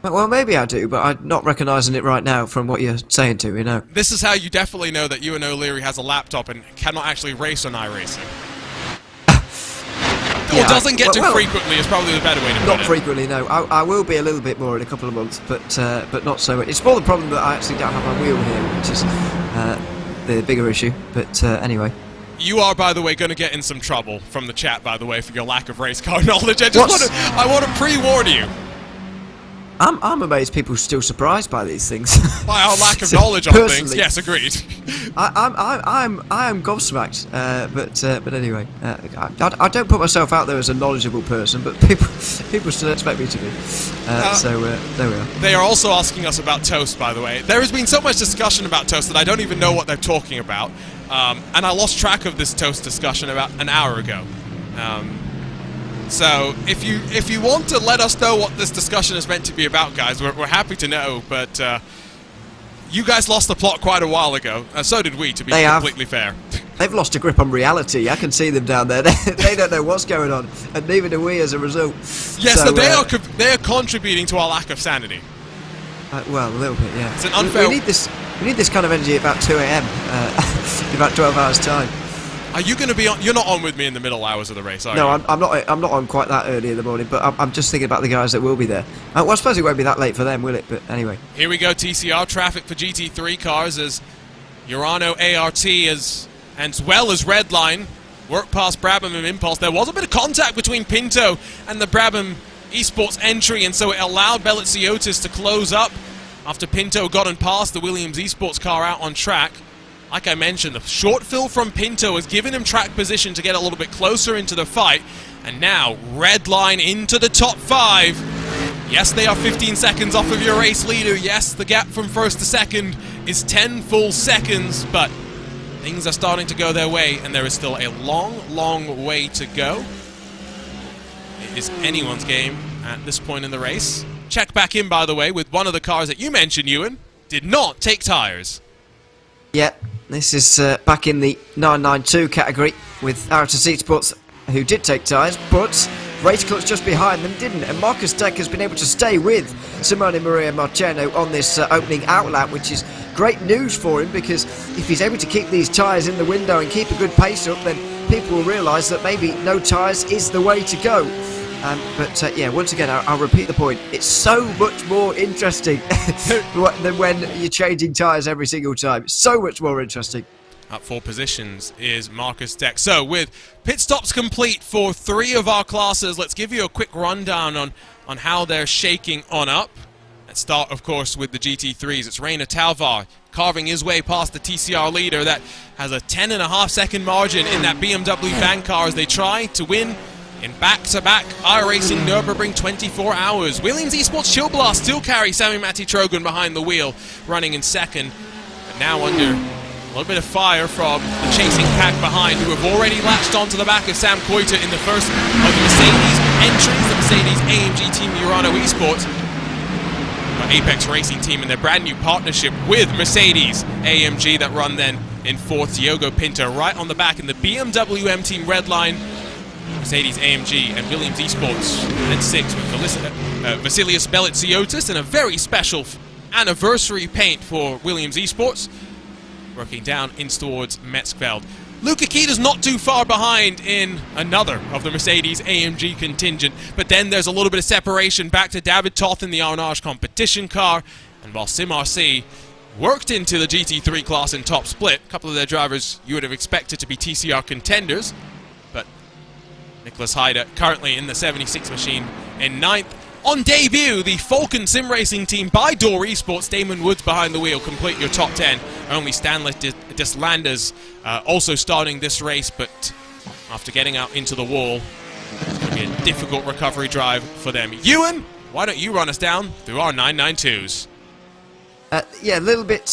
Well, maybe I do, but I'm not recognising it right now from what you're saying to me, no. This is how you definitely know that Ewan O'Leary has a laptop and cannot actually race on iRacing. Yeah, doesn't get to frequently is probably the better way to put it. Not frequently, no. I will be a little bit more in a couple of months, but not so much. It's more the problem that I actually don't have my wheel here, which is the bigger issue. But anyway. You are, by the way, going to get in some trouble from the chat, by the way, for your lack of race car knowledge. I want to pre-warn you. I'm amazed people are still surprised by these things. By our lack of knowledge on things. Yes, agreed. I am gobsmacked. But anyway, I don't put myself out there as a knowledgeable person, but people still expect me to be. So there we are. They are also asking us about toast, by the way. There has been so much discussion about toast that I don't even know what they're talking about, and I lost track of this toast discussion about an hour ago. So if you want to let us know what this discussion is meant to be about, guys, we're happy to know. But you guys lost the plot quite a while ago. So did we, to be completely fair. They've lost a grip on reality. I can see them down there. They don't know what's going on, and neither do we as a result. Yes, so, they are contributing to our lack of sanity. Well, a little bit, yeah. It's an unfair. We need this kind of energy at about 2 a.m. In about 12 hours' time. Are you going to be on? You're not on with me in the middle hours of the race, are you? No, I'm not. I'm not on quite that early in the morning. But I'm just thinking about the guys that will be there. Well, I suppose it won't be that late for them, will it? But anyway. Here we go. TCR traffic for GT3 cars as Urano ART as well as Redline work past Brabham and Impulse. There was a bit of contact between Pinto and the Brabham Esports entry, and so it allowed Beliziotis to close up after Pinto got and passed the Williams Esports car out on track. Like I mentioned, the short fill from Pinto has given him track position to get a little bit closer into the fight. And now, Redline into the top 5. Yes, they are 15 seconds off of your race leader. Yes, the gap from first to second is 10 full seconds. But things are starting to go their way, and there is still a long, long way to go. It is anyone's game at this point in the race. Check back in, by the way, with one of the cars that you mentioned, Ewan. Did not take tyres. Yeah. This is back in the 992 category with Aratus Esports, who did take tyres, but Race Clutch just behind them didn't, and Marcus Deck has been able to stay with Simone Maria Marciano on this opening outlap, which is great news for him, because if he's able to keep these tyres in the window and keep a good pace up, then people will realise that maybe no tyres is the way to go. But yeah, once again, I'll repeat the point. It's so much more interesting than when you're changing tyres every single time. It's so much more interesting. Up 4 positions is Marcus Deck. So with pit stops complete for 3 of our classes, let's give you a quick rundown on how they're shaking on up. Let's start, of course, with the GT3s. It's Reina Talvar carving his way past the TCR leader that has a 10.5 second margin in that BMW van car as they try to win in back-to-back iRacing Nürburgring 24 hours. Williams Esports Chill Blast still carry Sami Matti Trogan behind the wheel, running in second. But now under a little bit of fire from the chasing pack behind, who have already latched onto the back of Sam Koita in the first of the Mercedes entries, the Mercedes AMG team Urano Esports. Apex Racing team and their brand new partnership with Mercedes AMG that run then in 4th. Diogo Pinto right on the back in the BMW M team Redline. Mercedes AMG and Williams Esports at 6 with Vasilius Beliziotis and a very special anniversary paint for Williams Esports, working down in towards Metzgeveld. Luca Kita's not too far behind in another of the Mercedes AMG contingent, but then there's a little bit of separation back to David Toth in the Arnage competition car, and while SimRC worked into the GT3 class in top split, a couple of their drivers you would have expected to be TCR contenders, but Nicholas Heider currently in the 76 machine in 9th. On debut, the Falcon Sim Racing team by Door Esports, Damon Woods behind the wheel, complete your top 10. Only Stanley Deslanders also starting this race, but after getting out into the wall, it's going to be a difficult recovery drive for them. Ewan, why don't you run us down through our 992s? Yeah, a little bit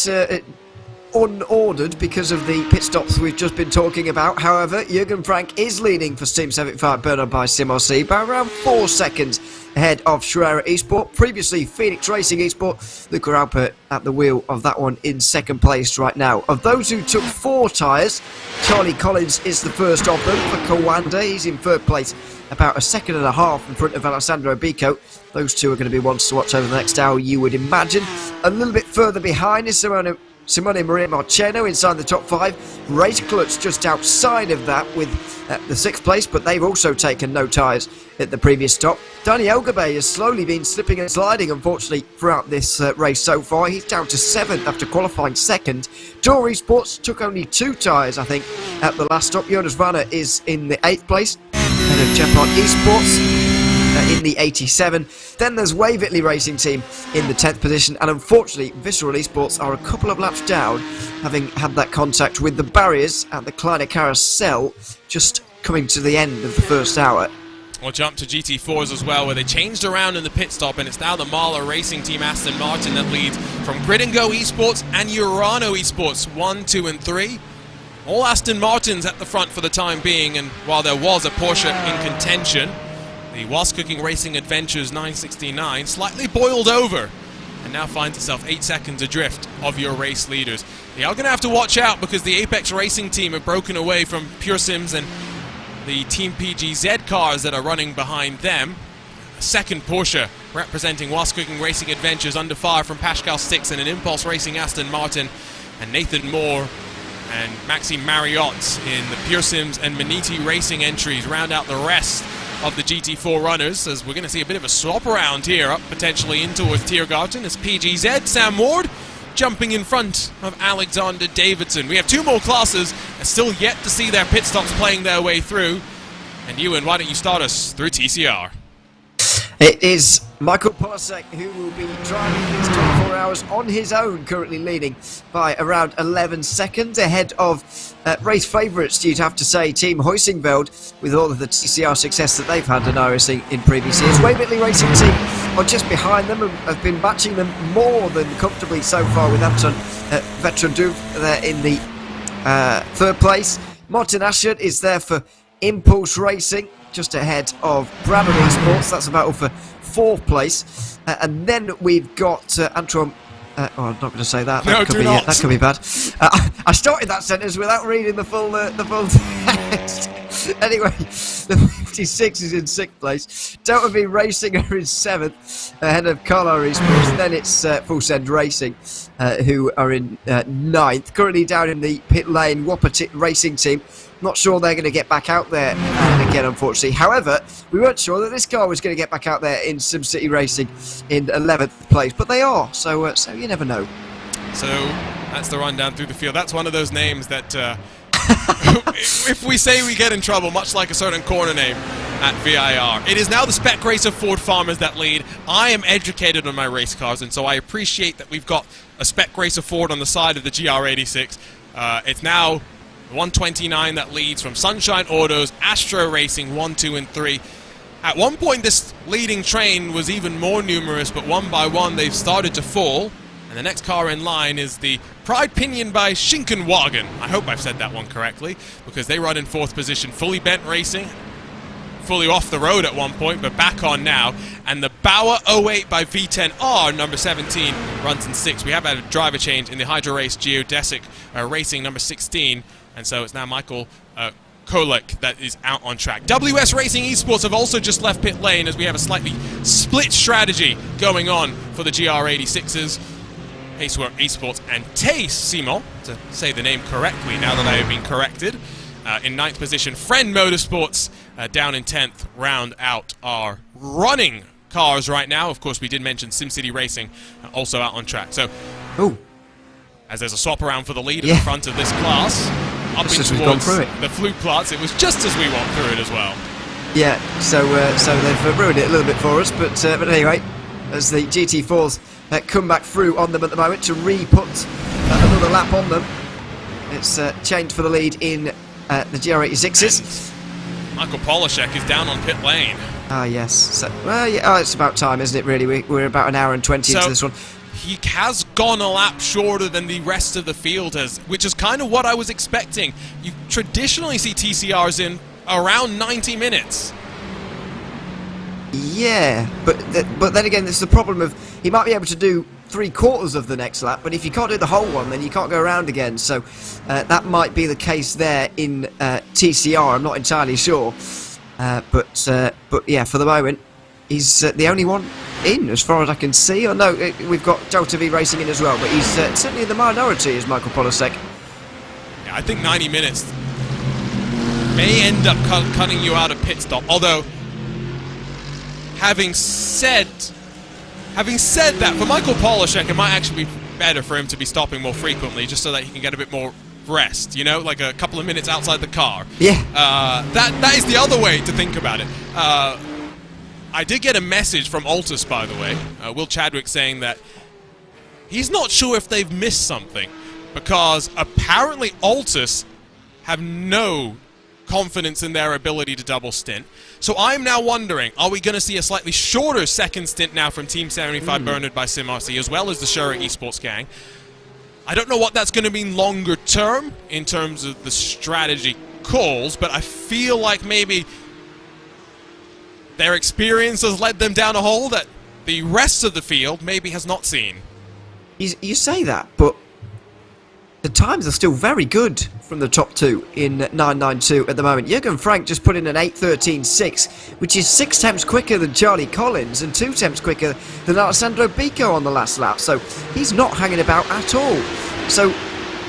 unordered because of the pit stops we've just been talking about. However, Jürgen Frank is leading for Team 75 Bernard by SimRC by around 4 seconds ahead of Schreier Esport. Previously, Phoenix Racing Esport. Luca Alpert at the wheel of that one in second place right now. Of those who took 4 tyres, Charlie Collins is the first of them for Kawanda. He's in 3rd place, about 1.5 seconds in front of Alessandro Bico. Those two are going to be ones to watch over the next hour, you would imagine. A little bit further behind is Simone Simone Maria Marcheno inside the top 5. Race Clutch just outside of that with the 6th place, but they've also taken no tyres at the previous stop. Danny Elgabay has slowly been slipping and sliding, unfortunately, throughout this race so far. He's down to 7th after qualifying 2nd. Tour Esports took only 2 tyres, I think, at the last stop. Jonas Vanna is in the 8th place, ahead of Gepard Esports in the 87. Then there's Waverley Racing Team in the 10th position, and unfortunately Visceral Esports are a couple of laps down, having had that contact with the barriers at the Kleiner Carousel just coming to the end of the first hour. We'll jump to GT4s as well, where they changed around in the pit stop, and it's now the Mahler Racing Team Aston Martin that leads from Grid & Go Esports and Urano Esports 1, 2 and 3. All Aston Martins at the front for the time being, and while there was a Porsche in contention, the Whilst Cooking Racing Adventures 969 slightly boiled over and now finds itself 8 seconds adrift of your race leaders. They are going to have to watch out because the Apex Racing Team have broken away from Pure Sims and the Team PGZ cars that are running behind them. A second Porsche representing Whilst Cooking Racing Adventures under fire from Pascal Stix and an Impulse Racing Aston Martin, and Nathan Moore and Maxime Marriott in the Pure Sims and Maniti Racing entries round out the rest of the GT4 runners, as we're going to see a bit of a swap around here up potentially in towards Tiergarten as PGZ, Sam Ward jumping in front of Alexander Davidson. We have 2 more classes and still yet to see their pit stops playing their way through. And Ewan, why don't you start us through TCR? It is Michael Polasek who will be driving these 24 hours on his own, currently leading by around 11 seconds ahead of race favourites, you'd have to say, Team Huisingveld, with all of the TCR success that they've had in iRacing in previous years. Waverley Racing Team are just behind them and have been matching them more than comfortably so far, with Anton Vetranduv there in the 3rd place. Martin Ashford is there for Impulse Racing, just ahead of Brabham Esports. That's about for 4th place. And then we've got Antoine... I'm not going to say that. That could be bad. I started that sentence without reading the full text. Anyway, the 56 is in 6th place. Delta V Racing are in 7th, ahead of Carlisle Esports. Then it's Full Send Racing, who are in 9th. Currently down in the pit lane, Wapiti Racing Team. Not sure they're going to get back out there again, unfortunately. However, we weren't sure that this car was going to get back out there in SimCity Racing in 11th place, but they are. So you never know. So that's the rundown through the field. That's one of those names that if we say we get in trouble, much like a certain corner name at VIR. It is now the Spec Racer Ford Farmers that lead. I am educated on my race cars, and so I appreciate that we've got a Spec Racer Ford on the side of the GR86. It's now 129 that leads from Sunshine Autos, Astro Racing 1, 2 and 3. At one point this leading train was even more numerous, but one by one they've started to fall. And the next car in line is the Pride Pinion by Schinkenwagen. I hope I've said that one correctly, because they run in 4th position. Fully Bent Racing, fully off the road at one point, but back on now. And the Bauer 08 by V10R, number 17, runs in 6th. We have had a driver change in the Hydro Race Geodesic Racing, number 16. And so it's now Michael Kolek that is out on track. WS Racing Esports have also just left pit lane, as we have a slightly split strategy going on for the GR86s. Pacework Esports and Tace Simon, to say the name correctly now that I have been corrected. In 9th position, Friend Motorsports down in 10th, round out our running cars right now. Of course, we did mention SimCity Racing also out on track. So, as there's a swap around for the lead at the front of this class, up in towards the Fluke Platz, it was just as we walked through it as well. Yeah, so they've ruined it a little bit for us, but anyway, as the GT4s come back through on them at the moment to re-put another lap on them. It's changed for the lead in the GR86s. And Michael Polashek is down on pit lane. Yes. So, it's about time, isn't it, really? We're about an hour and 20 into this one. He has gone a lap shorter than the rest of the field has, which is kind of what I was expecting. You traditionally see TCRs in around 90 minutes. Yeah, but then again, there's the problem of he might be able to do 3/4 of the next lap, but if you can't do the whole one, then you can't go around again. So that might be the case there in TCR. I'm not entirely sure, but yeah, for the moment, he's the only one in, as far as I can see. Or no, we've got JoeTV Racing in as well, but he's certainly in the minority, is Michael Polasek. Yeah, I think 90 minutes may end up cutting you out of pit stop. Although, having said that, for Michael Polasek, it might actually be better for him to be stopping more frequently, just so that he can get a bit more rest, you know, like a couple of minutes outside the car. Yeah. That is the other way to think about it. I did get a message from Altus, by the way, Will Chadwick, saying that he's not sure if they've missed something, because apparently Altus have no confidence in their ability to double stint. So I'm now wondering, are we going to see a slightly shorter second stint now from Team 75 Bernard by SimRC, as well as the Shurik Esports gang? I don't know what that's going to mean longer term in terms of the strategy calls, but I feel like maybe their experience has led them down a hole that the rest of the field maybe has not seen. You say that, but the times are still very good from the top two in 992 at the moment. Jürgen Frank just put in an 8:13.6, which is 6 tenths quicker than Charlie Collins and 2 tenths quicker than Alessandro Bico on the last lap. So he's not hanging about at all. So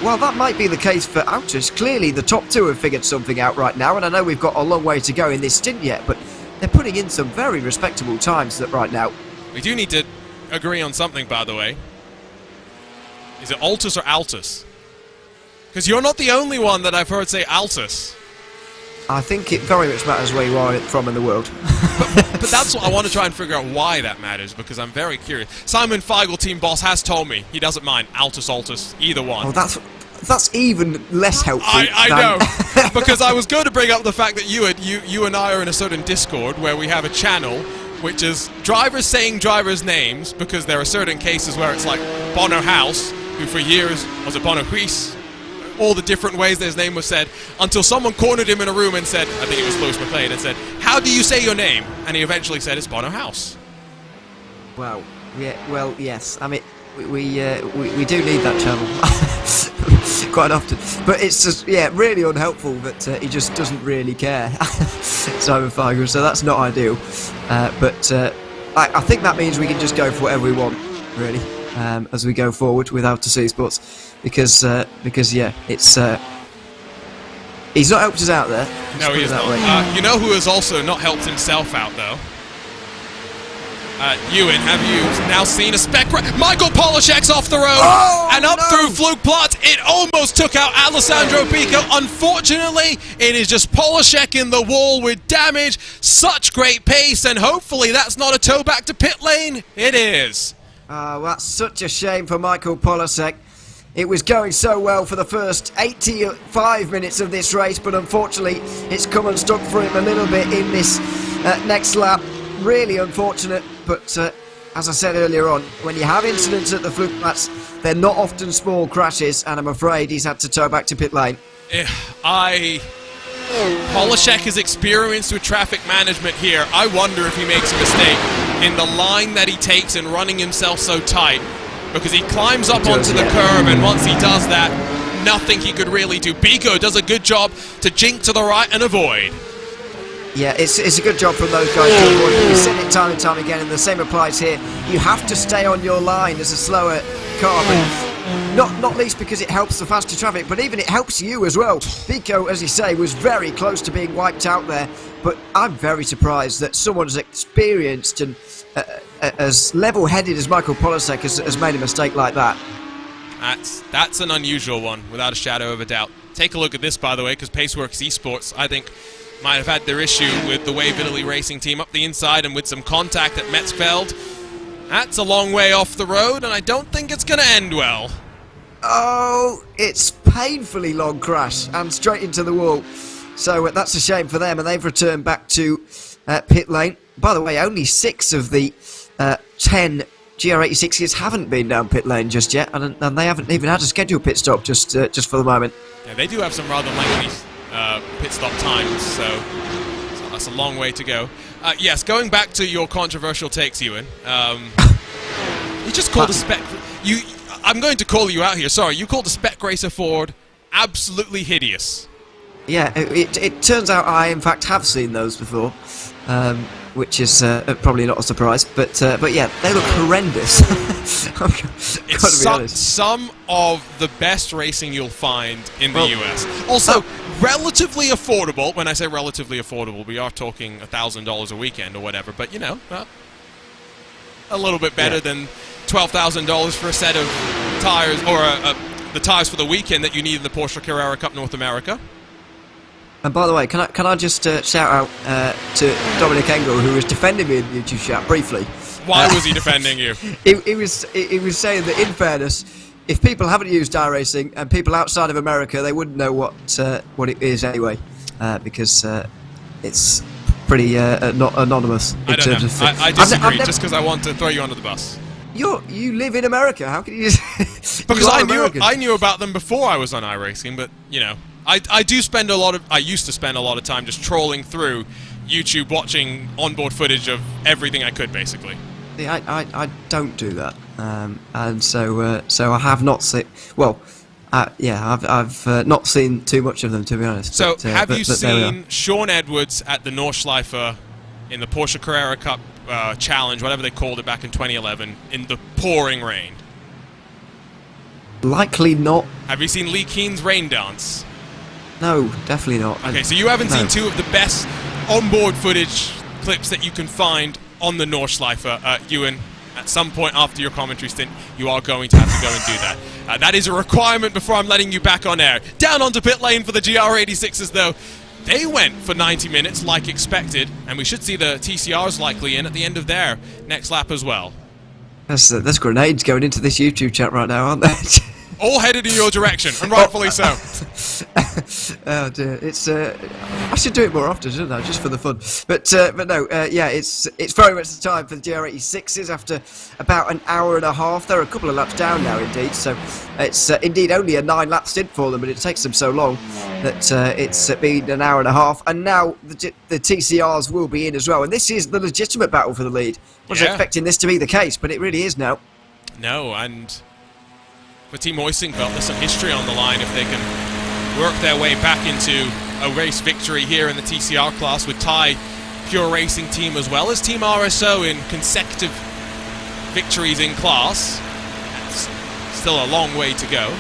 while that might be the case for Autos, clearly the top two have figured something out right now. And I know we've got a long way to go in this stint yet, but they're putting in some very respectable times right now. We do need to agree on something, by the way. Is it Altus or Altus? Because you're not the only one that I've heard say Altus. I think it very much matters where you are from in the world. But that's what I want to try and figure out why that matters, because I'm very curious. Simon Feigl, team boss, has told me he doesn't mind Altus, Altus, either one. Oh, that's even less helpful. I know, because I was going to bring up the fact that you and I are in a certain Discord where we have a channel which is drivers saying drivers' names, because there are certain cases where it's like Bono House, who for years was a Bono Huis, all the different ways that his name was said, until someone cornered him in a room and said, I think it was Lewis McLean, and said, how do you say your name? And he eventually said, it's Bono House. Wow. Yeah, well, yes. I mean, we do need that channel quite often. But it's just, yeah, really unhelpful that he just doesn't really care, Simon Feigl, so that's not ideal. But I think that means we can just go for whatever we want, really, as we go forward with Autos Esports. Because yeah, it's he's not helped us out there. No, he is not. You know who has also not helped himself out, though? Ewan, have you now seen a spec? Michael Polashek's off the road, and up through Fluke Plot. It almost took out Alessandro Bico. Unfortunately, it is just Polashek in the wall with damage. Such great pace, and hopefully that's not a tow back to pit lane. It is. Well, that's such a shame for Michael Polasek. It was going so well for the first 85 minutes of this race, but unfortunately it's come unstuck for him a little bit in this next lap. Really unfortunate, but as I said earlier on, when you have incidents at the fluke flats, they're not often small crashes, and I'm afraid he's had to tow back to pit lane. Polashek is experienced with traffic management here. I wonder if he makes a mistake in the line that he takes and running himself so tight, because he climbs up onto the curb, and once he does that, nothing he could really do. Bico does a good job to jink to the right and avoid. Yeah, it's a good job from those guys to avoid. We've seen it time and time again, and the same applies here. You have to stay on your line as a slower car, but not least because it helps the faster traffic, but even it helps you as well. Bico, as you say, was very close to being wiped out there, but I'm very surprised that someone as experienced and as level-headed as Michael Polasek has made a mistake like that. That's an unusual one, without a shadow of a doubt. Take a look at this, by the way, because Paceworks Esports, I think, might have had their issue with the Wave Italy Racing team up the inside and with some contact at Metzfeld. That's a long way off the road, and I don't think it's going to end well. Oh, it's painfully long crash and straight into the wall. So that's a shame for them, and they've returned back to pit lane. By the way, only 6 of the 10 GR86s haven't been down pit lane just yet, and they haven't even had a scheduled pit stop just for the moment. Yeah, they do have some rather lengthy pit stop times, so that's a long way to go. Yes, going back to your controversial takes, Ewan. You just called the spec. I'm going to call you out here. Sorry, you called the Spec Racer Ford absolutely hideous. Yeah, it turns out I in fact have seen those before. which is probably not a surprise. But yeah, they look horrendous. It's some of the best racing you'll find in the US. Also, relatively affordable. When I say relatively affordable, we are talking $1,000 a weekend or whatever. But you know, a little bit better than $12,000 for a set of tires, or the tires for the weekend that you need in the Porsche Carrera Cup North America. And by the way, can I just shout out to Dominic Engel, who was defending me in the YouTube chat briefly. Why was he defending you? He was saying that, in fairness, if people haven't used iRacing and people outside of America, they wouldn't know what it is anyway, because it's pretty not anonymous. I don't know. I disagree, just because I want to throw you under the bus. You live in America. How can you? Because I knew about them before I was on iRacing, but you know, I used to spend a lot of time just trolling through YouTube, watching onboard footage of everything I could, basically. Yeah, I don't do that, and so I have not seen. Well, I've not seen too much of them, to be honest. So, have you seen Sean Edwards at the Nordschleife in the Porsche Carrera Cup Challenge, whatever they called it back in 2011, in the pouring rain? Likely not. Have you seen Lee Keen's rain dance? No, definitely not. Okay, so you haven't seen two of the best onboard footage clips that you can find on the Nordschleife. Ewan, at some point after your commentary stint, you are going to have to go and do that. That is a requirement before I'm letting you back on air. Down onto pit lane for the GR86s, though. They went for 90 minutes like expected, and we should see the TCRs likely in at the end of their next lap as well. There's grenades going into this YouTube chat right now, aren't there? All headed in your direction, and rightfully so. Oh dear, it's I should do it more often, shouldn't I? Just for the fun. But no, yeah, it's very much the time for the GR86s after about an hour and a half. They're a couple of laps down now, indeed. So it's indeed only a 9-lap stint for them, but it takes them so long that it's been an hour and a half. And now the TCRs will be in as well. And this is the legitimate battle for the lead. I was expecting this to be the case, but it really is now. No, and for Team Oisingveld, there's some history on the line if they can work their way back into a race victory here in the TCR class with Thai Pure Racing Team as well as Team RSO in consecutive victories in class. That's still a long way to go.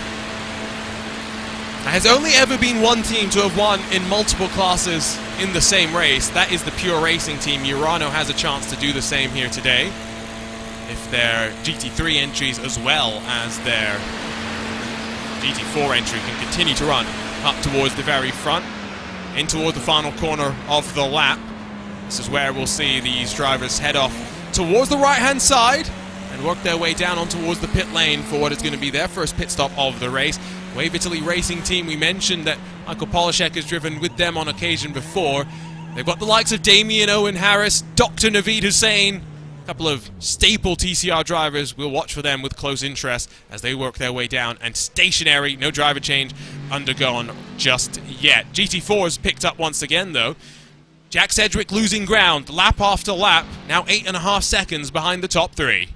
There has only ever been one team to have won in multiple classes in the same race. That is the Pure Racing Team. Urano has a chance to do the same here today, if their GT3 entries as well as their GT4 entry can continue to run up towards the very front, in toward the final corner of the lap. This is where we'll see these drivers head off towards the right-hand side and work their way down on towards the pit lane for what is going to be their first pit stop of the race. Wave Italy Racing Team, we mentioned that Michael Polishek has driven with them on occasion before. They've got the likes of Damien Owen Harris, Dr. Naveed Hussain, a couple of staple TCR drivers. We'll watch for them with close interest as they work their way down, and stationary, no driver change undergone just yet. GT4's picked up once again though. Jack Sedgwick losing ground lap after lap, now 8.5 seconds behind the top three.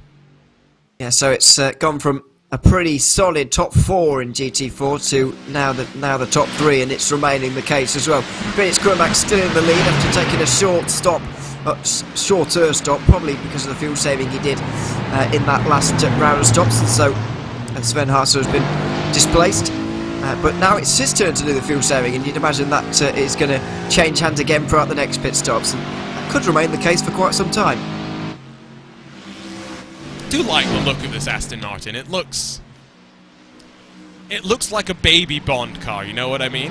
Yeah, so it's gone from a pretty solid top 4 in GT4 to now the top 3, and it's remaining the case as well. British Cormac still in the lead after taking a shorter stop, probably because of the fuel saving he did in that last round of stops, and so Sven Haase has been displaced. But now it's his turn to do the fuel saving, and you'd imagine that is going to change hands again throughout the next pit stops, and that could remain the case for quite some time. I do like the look of this Aston Martin. It looks like a baby Bond car, you know what I mean?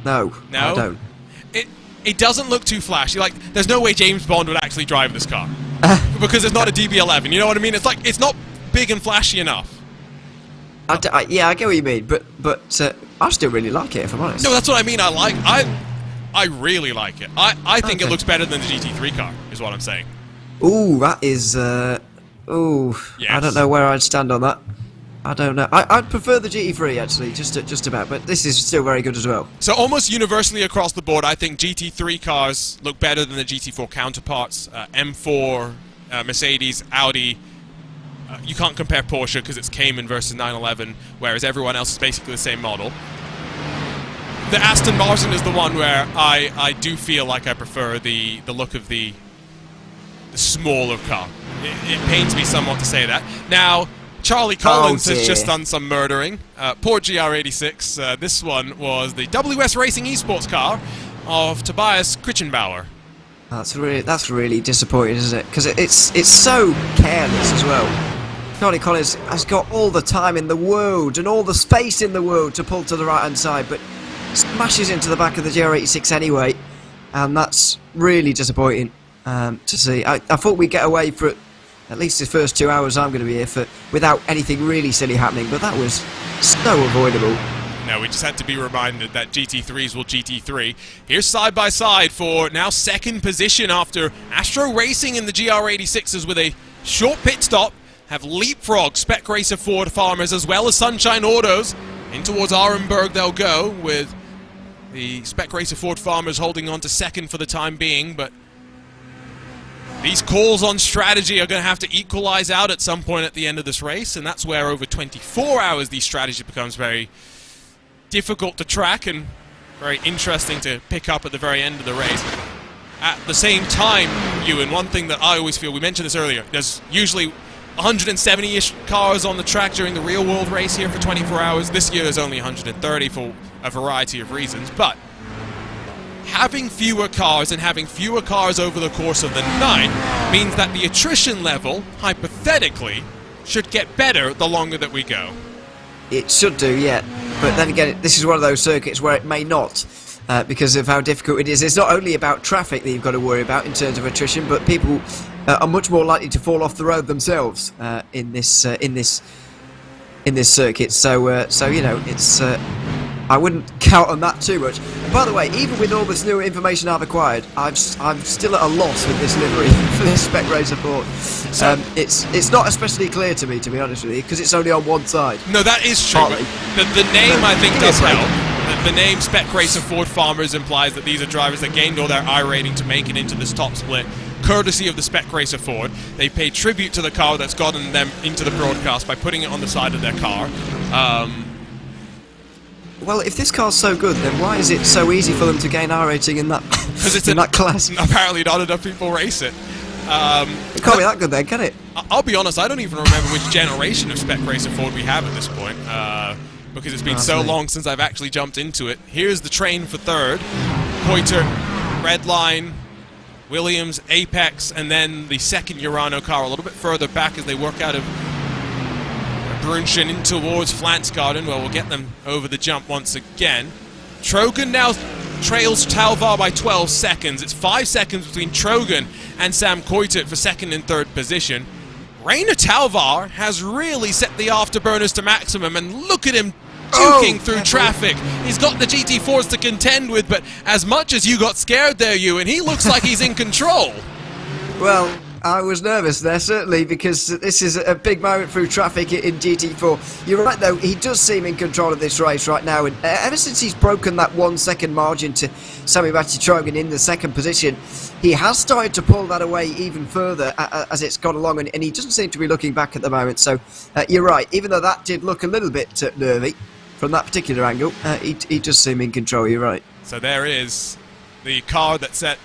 No, I don't. It doesn't look too flashy. Like, there's no way James Bond would actually drive this car. Because it's not a DB11, you know what I mean? It's like, it's not big and flashy enough. Yeah, I get what you mean, but I still really like it, if I'm honest. No, that's what I mean. I really like it. I think it looks better than the GT3 car, is what I'm saying. Ooh, that is... ooh, yes. I don't know where I'd stand on that. I don't know. I'd prefer the GT3, actually, just about, but this is still very good as well. So almost universally across the board, I think GT3 cars look better than the GT4 counterparts. M4, Mercedes, Audi. You can't compare Porsche because it's Cayman versus 911, whereas everyone else is basically the same model. the Aston Martin is the one where I do feel like I prefer the look of the smaller car. It pains me somewhat to say that. Now, Charlie Collins has just done some murdering. Poor GR86. This one was the WS Racing Esports car of Tobias Kritchenbauer. That's really disappointing, isn't it? Because it's so careless as well. Charlie Collins has got all the time in the world and all the space in the world to pull to the right-hand side, but smashes into the back of the GR86 anyway, and that's really disappointing to see. I thought we'd get away for at least the first 2 hours I'm going to be here without anything really silly happening, but that was so avoidable. No, we just had to be reminded that GT3s will GT3. Here's side by side for now second position after Astro Racing in the GR86s with a short pit stop have leapfrogged Spec Racer Ford Farmers as well as Sunshine Autos. In towards Arenberg they'll go, with the Spec Racer Ford Farmers holding on to second for the time being, but these calls on strategy are going to have to equalize out at some point at the end of this race, and that's where over 24 hours these strategy becomes very difficult to track and very interesting to pick up at the very end of the race. At the same time, Ewan, one thing that I always feel, we mentioned this earlier, there's usually 170-ish cars on the track during the real-world race here for 24 hours. This year is only 130 for a variety of reasons, but having fewer cars and having fewer cars over the course of the night means that the attrition level, hypothetically, should get better the longer that we go. It should do, yeah. But then again, this is one of those circuits where it may not, because of how difficult it is. It's not only about traffic that you've got to worry about in terms of attrition, but people are much more likely to fall off the road themselves in this circuit. So you know, it's I wouldn't count on that too much. And by the way, even with all this new information I've acquired, I'm still at a loss with this livery for this Spec Racer Ford. It's not especially clear to me, to be honest with you, because it's only on one side. No, that is true. The name, I think, does help. The name Spec Racer Ford Farmers implies that these are drivers that gained all their I rating to make it into this top split, courtesy of the Spec Racer Ford. They pay tribute to the car that's gotten them into the broadcast by putting it on the side of their car. Well, if this car's so good, then why is it so easy for them to gain R rating in that that class? Apparently not enough people race it. It can't be that good then, can it? I'll be honest, I don't even remember which generation of Spec Racer Ford we have at this point, because it's been so long since I've actually jumped into it. Here's the train for third. Poiter, Redline, Williams, Apex, and then the second Urano car a little bit further back as they work out of Brunchen in towards Flansgarden. Well, we'll get them over the jump once again. Trogan now trails Talvar by 12 seconds. It's 5 seconds between Trogan and Sam Koitert for second and third position. Rainer Talvar has really set the afterburners to maximum, and look at him duking through traffic. He's got the GT4s to contend with, but as much as you got scared there, Ewan, he looks like he's in control. Well, I was nervous there, certainly, because this is a big moment through traffic in GT4. You're right, though, he does seem in control of this race right now, and ever since he's broken that 1 second margin to Sami Trogan in the second position, he has started to pull that away even further as it's gone along, and he doesn't seem to be looking back at the moment. So you're right, even though that did look a little bit nervy from that particular angle, he does seem in control, you're right. So there is the car that set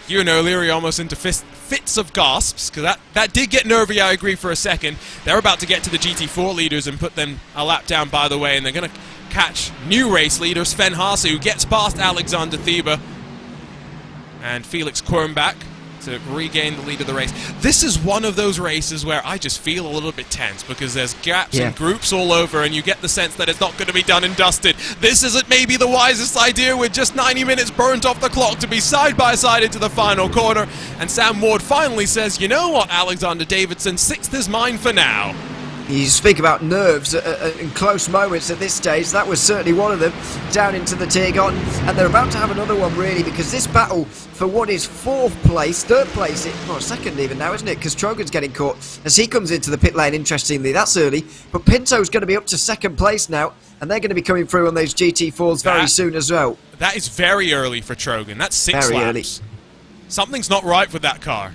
Ewan O'Leary almost into fits of gasps, because that did get nervy, I agree, for a second. They're about to get to the GT4 leaders and put them a lap down, by the way, and they're going to catch new race leader Sven Haase, who gets past Alexander Thieber and Felix Quirnbach to regain the lead of the race. This is one of those races where I just feel a little bit tense, because there's gaps and groups all over, and you get the sense that it's not going to be done and dusted. This isn't maybe the wisest idea with just 90 minutes burnt off the clock to be side by side into the final corner, and Sam Ward finally says, you know what, Alexander Davidson, sixth is mine for now. You speak about nerves in close moments at this stage. That was certainly one of them, down into the Tiergarten, and they're about to have another one, really, because this battle for what is third place, second even now, isn't it? Because Trogan's getting caught as he comes into the pit lane, interestingly. That's early, but Pinto's going to be up to second place now, and they're going to be coming through on those GT4s very soon as well. That is very early for Trogan. That's 6 laps. Early. Something's not right with that car.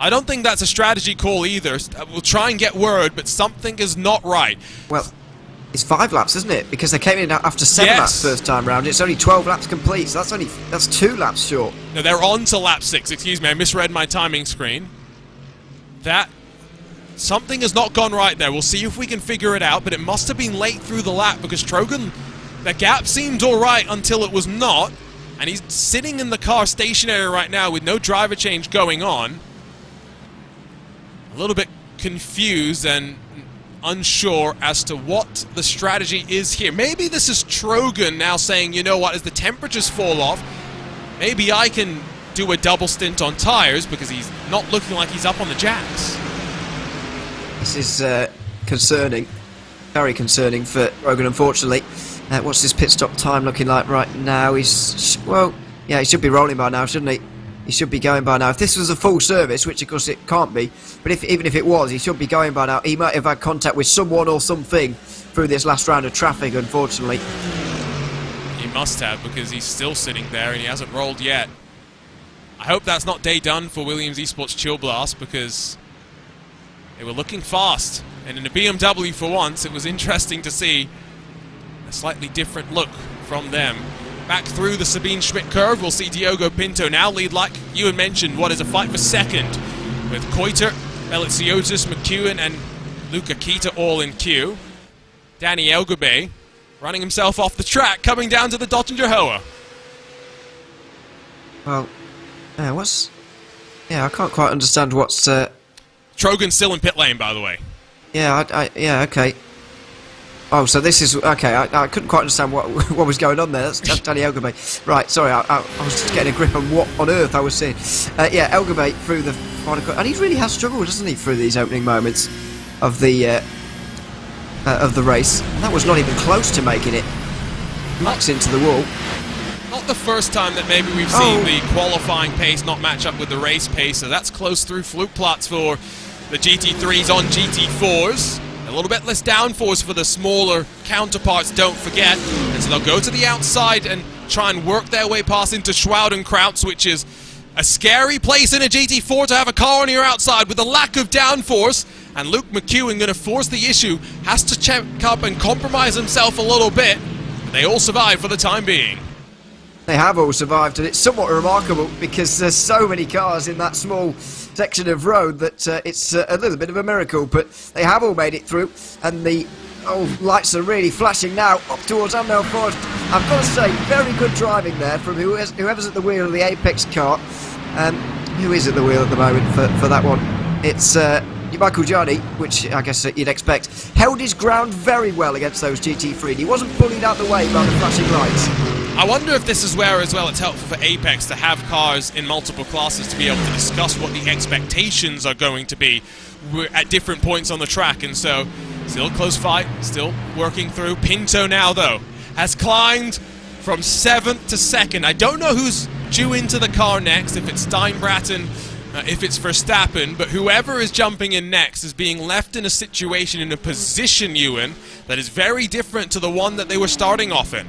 I don't think that's a strategy call either. We'll try and get word, but something is not right. Well, It's 5 laps, isn't it? Because they came in after 7 laps first time round. It's only 12 laps complete, so that's 2 laps short. No, they're on to lap 6. Excuse me, I misread my timing screen. Something has not gone right there. We'll see if we can figure it out, but it must have been late through the lap because Trojan, the gap seemed alright until it was not, and he's sitting in the car stationary right now with no driver change going on. A little bit confused and unsure as to what the strategy is here. Maybe this is Trojan now saying, you know what, as the temperatures fall off, maybe I can do a double stint on tyres because he's not looking like he's up on the jacks. This is concerning, very concerning for Trojan, unfortunately. What's his pit stop time looking like right now? He should be rolling by now, shouldn't he? He should be going by now. If this was a full service, which of course it can't be, but even if it was, he should be going by now. He might have had contact with someone or something through this last round of traffic, unfortunately. He must have, because he's still sitting there and he hasn't rolled yet. I hope that's not day done for Williams Esports Chill Blast, because they were looking fast. And in a BMW for once, it was interesting to see a slightly different look from them. Back through the Sabine Schmidt curve, we'll see Diogo Pinto now lead, like you had mentioned, what is a fight for second, with Koiter, Belitsiotis, McEwen, and Luca Kita all in queue. Danny Elgabe running himself off the track, coming down to the Dottinger Hoa. Well, I can't quite understand what's... Trojan's still in pit lane, by the way. Yeah, okay. Oh, so this is... Okay, I couldn't quite understand what was going on there. That's Danny Elgabe. Right, sorry, I was just getting a grip on what on earth I was seeing. Yeah, Elgabe through the... And he really has struggled, doesn't he, through these opening moments of the race. And that was not even close to making it. Max into the wall. Not the first time that maybe we've seen the qualifying pace not match up with the race pace, so that's close through Flugplatz for the GT3s on GT4s. A little bit less downforce for the smaller counterparts, don't forget. And so they'll go to the outside and try and work their way past into Schwaudenkrautz, which is a scary place in a GT4 to have a car on your outside with a lack of downforce. And Luke McEwen going to force the issue, has to check up and compromise himself a little bit. But they all survive for the time being. They have all survived, and it's somewhat remarkable because there's so many cars in that small section of road that it's a little bit of a miracle, but they have all made it through, and the lights are really flashing now up towards Amnel Forest. I've got to say, very good driving there from whoever's at the wheel of the Apex car. Who is at the wheel at the moment for that one? It's Michael Gianni, which I guess you'd expect. Held his ground very well against those GT3. He wasn't bullied out the way by the flashing lights. I wonder if this is where as well it's helpful for Apex to have cars in multiple classes to be able to discuss what the expectations are going to be at different points on the track. And so, still a close fight, still working through. Pinto now, though, has climbed from 7th to 2nd. I don't know who's due into the car next, if it's Steinbraten, if it's Verstappen, but whoever is jumping in next is being left in a situation, in a position, Ewan, that is very different to the one that they were starting off in.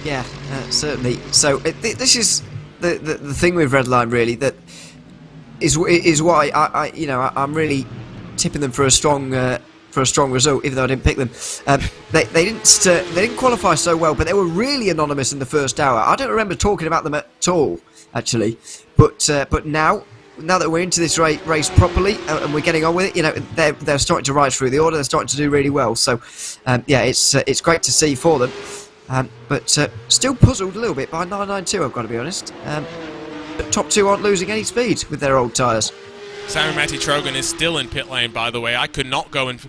Yeah, certainly. So this is the thing with Redline, really, that is why I'm really tipping them for a strong result, even though I didn't pick them. They didn't qualify so well, but they were really anonymous in the first hour. I don't remember talking about them at all, actually. But now that we're into this race properly and we're getting on with it, they're starting to rise through the order. They're starting to do really well. So it's great to see for them. But still puzzled a little bit by 992, I've got to be honest. The top two aren't losing any speed with their old tyres. Sami-Matti Trojan is still in pit lane, by the way. I could not go and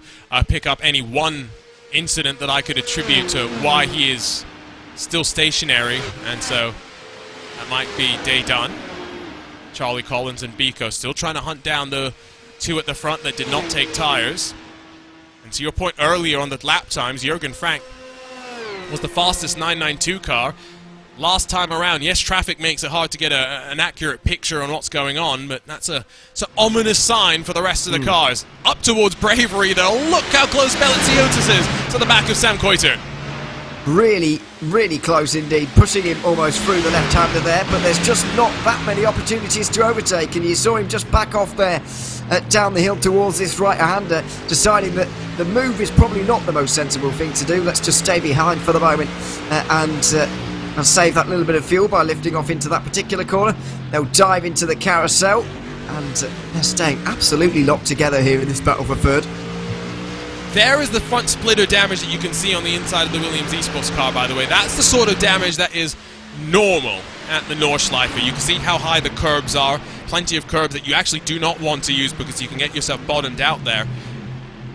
pick up any one incident that I could attribute to why he is still stationary, and so that might be day done. Charlie Collins and Biko still trying to hunt down the two at the front that did not take tyres. And to your point earlier on the lap times, Jürgen Frank was the fastest 992 car. Last time around, yes, traffic makes it hard to get an accurate picture on what's going on, but it's an ominous sign for the rest of the cars. Up towards Bravery, though. Look how close Belitsiotis is to the back of Sam Koiter. Really, really close indeed, pushing him almost through the left-hander there, but there's just not that many opportunities to overtake, and you saw him just back off there down the hill towards this right-hander, deciding that the move is probably not the most sensible thing to do. Let's just stay behind for the moment and save that little bit of fuel by lifting off into that particular corner. They'll dive into the carousel, and they're staying absolutely locked together here in this battle for third. There is the front splitter damage that you can see on the inside of the Williams Esports car, by the way. That's the sort of damage that is normal at the Nordschleife. You can see how high the curbs are. Plenty of curbs that you actually do not want to use because you can get yourself bottomed out there.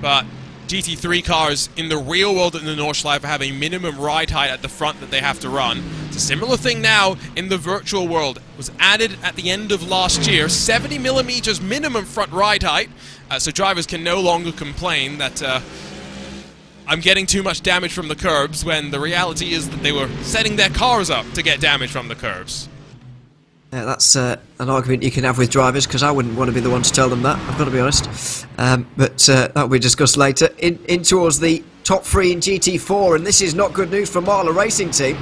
But GT3 cars in the real world in the Nordschleife have a minimum ride height at the front that they have to run. It's a similar thing now in the virtual world. It was added at the end of last year, 70 millimeters minimum front ride height, so drivers can no longer complain that I'm getting too much damage from the curbs, when the reality is that they were setting their cars up to get damage from the curbs. Yeah, that's an argument you can have with drivers, because I wouldn't want to be the one to tell them that, I've got to be honest. But that will be discussed later. In towards the top three in GT4, and this is not good news for Marla Racing Team.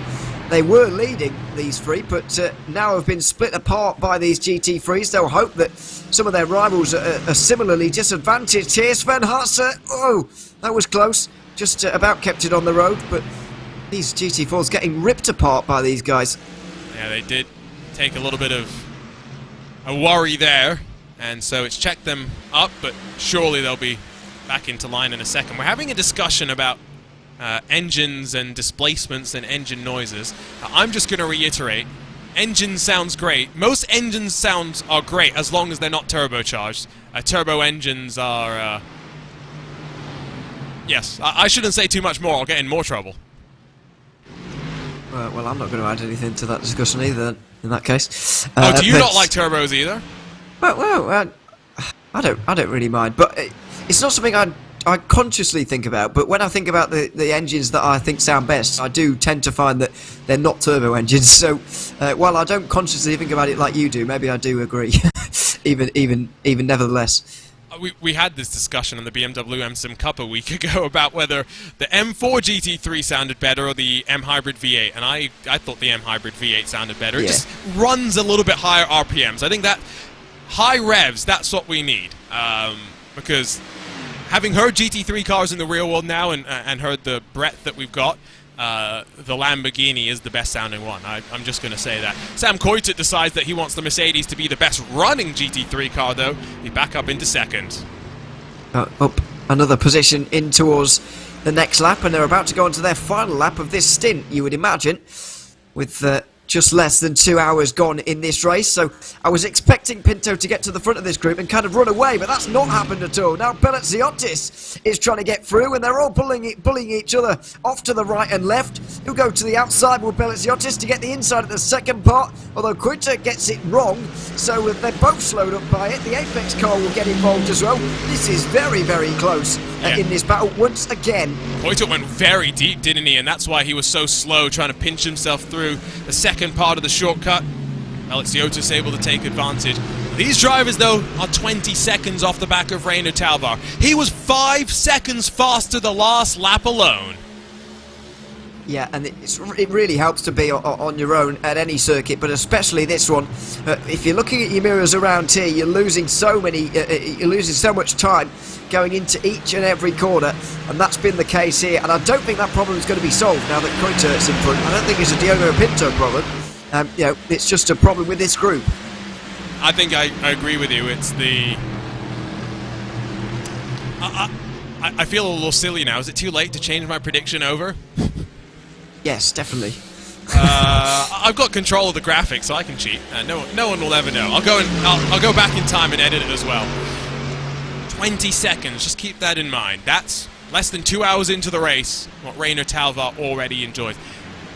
They were leading, these three, but now have been split apart by these GT3s. They'll hope that some of their rivals are similarly disadvantaged here. Sven Hartzer, oh, that was close. Just about kept it on the road, but these GT4s getting ripped apart by these guys. Yeah, they did take a little bit of a worry there, and so it's checked them up, but surely they'll be back into line in a second. We're having a discussion about engines and displacements and engine noises. I'm just going to reiterate, engine sounds great. Most engine sounds are great as long as they're not turbocharged. Turbo engines are... yes, I shouldn't say too much more, I'll get in more trouble. Well, I'm not going to add anything to that discussion either, in that case. Oh, do you not like turbos either? Well, I don't really mind, but it's not something I consciously think about. But when I think about the engines that I think sound best, I do tend to find that they're not turbo engines. So while I don't consciously think about it like you do, maybe I do agree. even nevertheless. We had this discussion on the BMW M-Sim Cup a week ago about whether the M4 GT3 sounded better or the M-Hybrid V8, and I thought the M-Hybrid V8 sounded better. Yeah. It just runs a little bit higher RPMs. I think that high revs, that's what we need, because having heard GT3 cars in the real world now and heard the breadth that we've got, the Lamborghini is the best sounding one. I'm just going to say that. Sam Coitet decides that he wants the Mercedes to be the best running GT3 car, though. He's back up into second. Up another position in towards the next lap, and they're about to go on to their final lap of this stint, you would imagine, with just less than 2 hours gone in this race. So I was expecting Pinto to get to the front of this group and kind of run away, but that's not happened at all. Now Belaziotis is trying to get through, and they're all bullying each other off to the right and left. He'll go to the outside with Belaziotis to get the inside at the second part, although Coitet gets it wrong, so they're both slowed up by it. The Apex car will get involved as well. This is very, very close in this battle once again. Coitet went very deep, didn't he? And that's why he was so slow, trying to pinch himself through the second part of the shortcut. Belaziotis able to take advantage. These drivers, though, are 20 seconds off the back of Reiner Talvar. He was 5 seconds faster the last lap alone. Yeah, and it really helps to be on your own at any circuit, but especially this one. If you're looking at your mirrors around here, you're losing so much time going into each and every corner, and that's been the case here. And I don't think that problem is going to be solved now that Coiter's in front. I don't think it's a Diogo Pinto problem. It's just a problem with this group. I think I agree with you. It's the... I feel a little silly now. Is it too late to change my prediction over? Yes, definitely. I've got control of the graphics, so I can cheat. No one will ever know. I'll go back in time and edit it as well. 20 seconds. Just keep that in mind. That's less than 2 hours into the race. What Reiner Talvar already enjoys.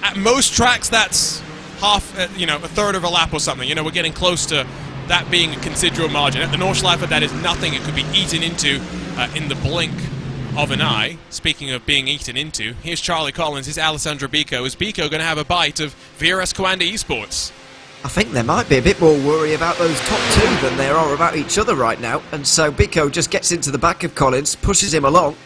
At most tracks, that's half, a third of a lap or something. We're getting close to that being a considerable margin. At the Nordschleife, that is nothing. It could be eaten into in the blink of an eye. Speaking of being eaten into, here's Charlie Collins, here's Alessandro Bico. Is Bico going to have a bite of VRS Coanda Esports? I think there might be a bit more worry about those top two than there are about each other right now, and so Bico just gets into the back of Collins, pushes him along,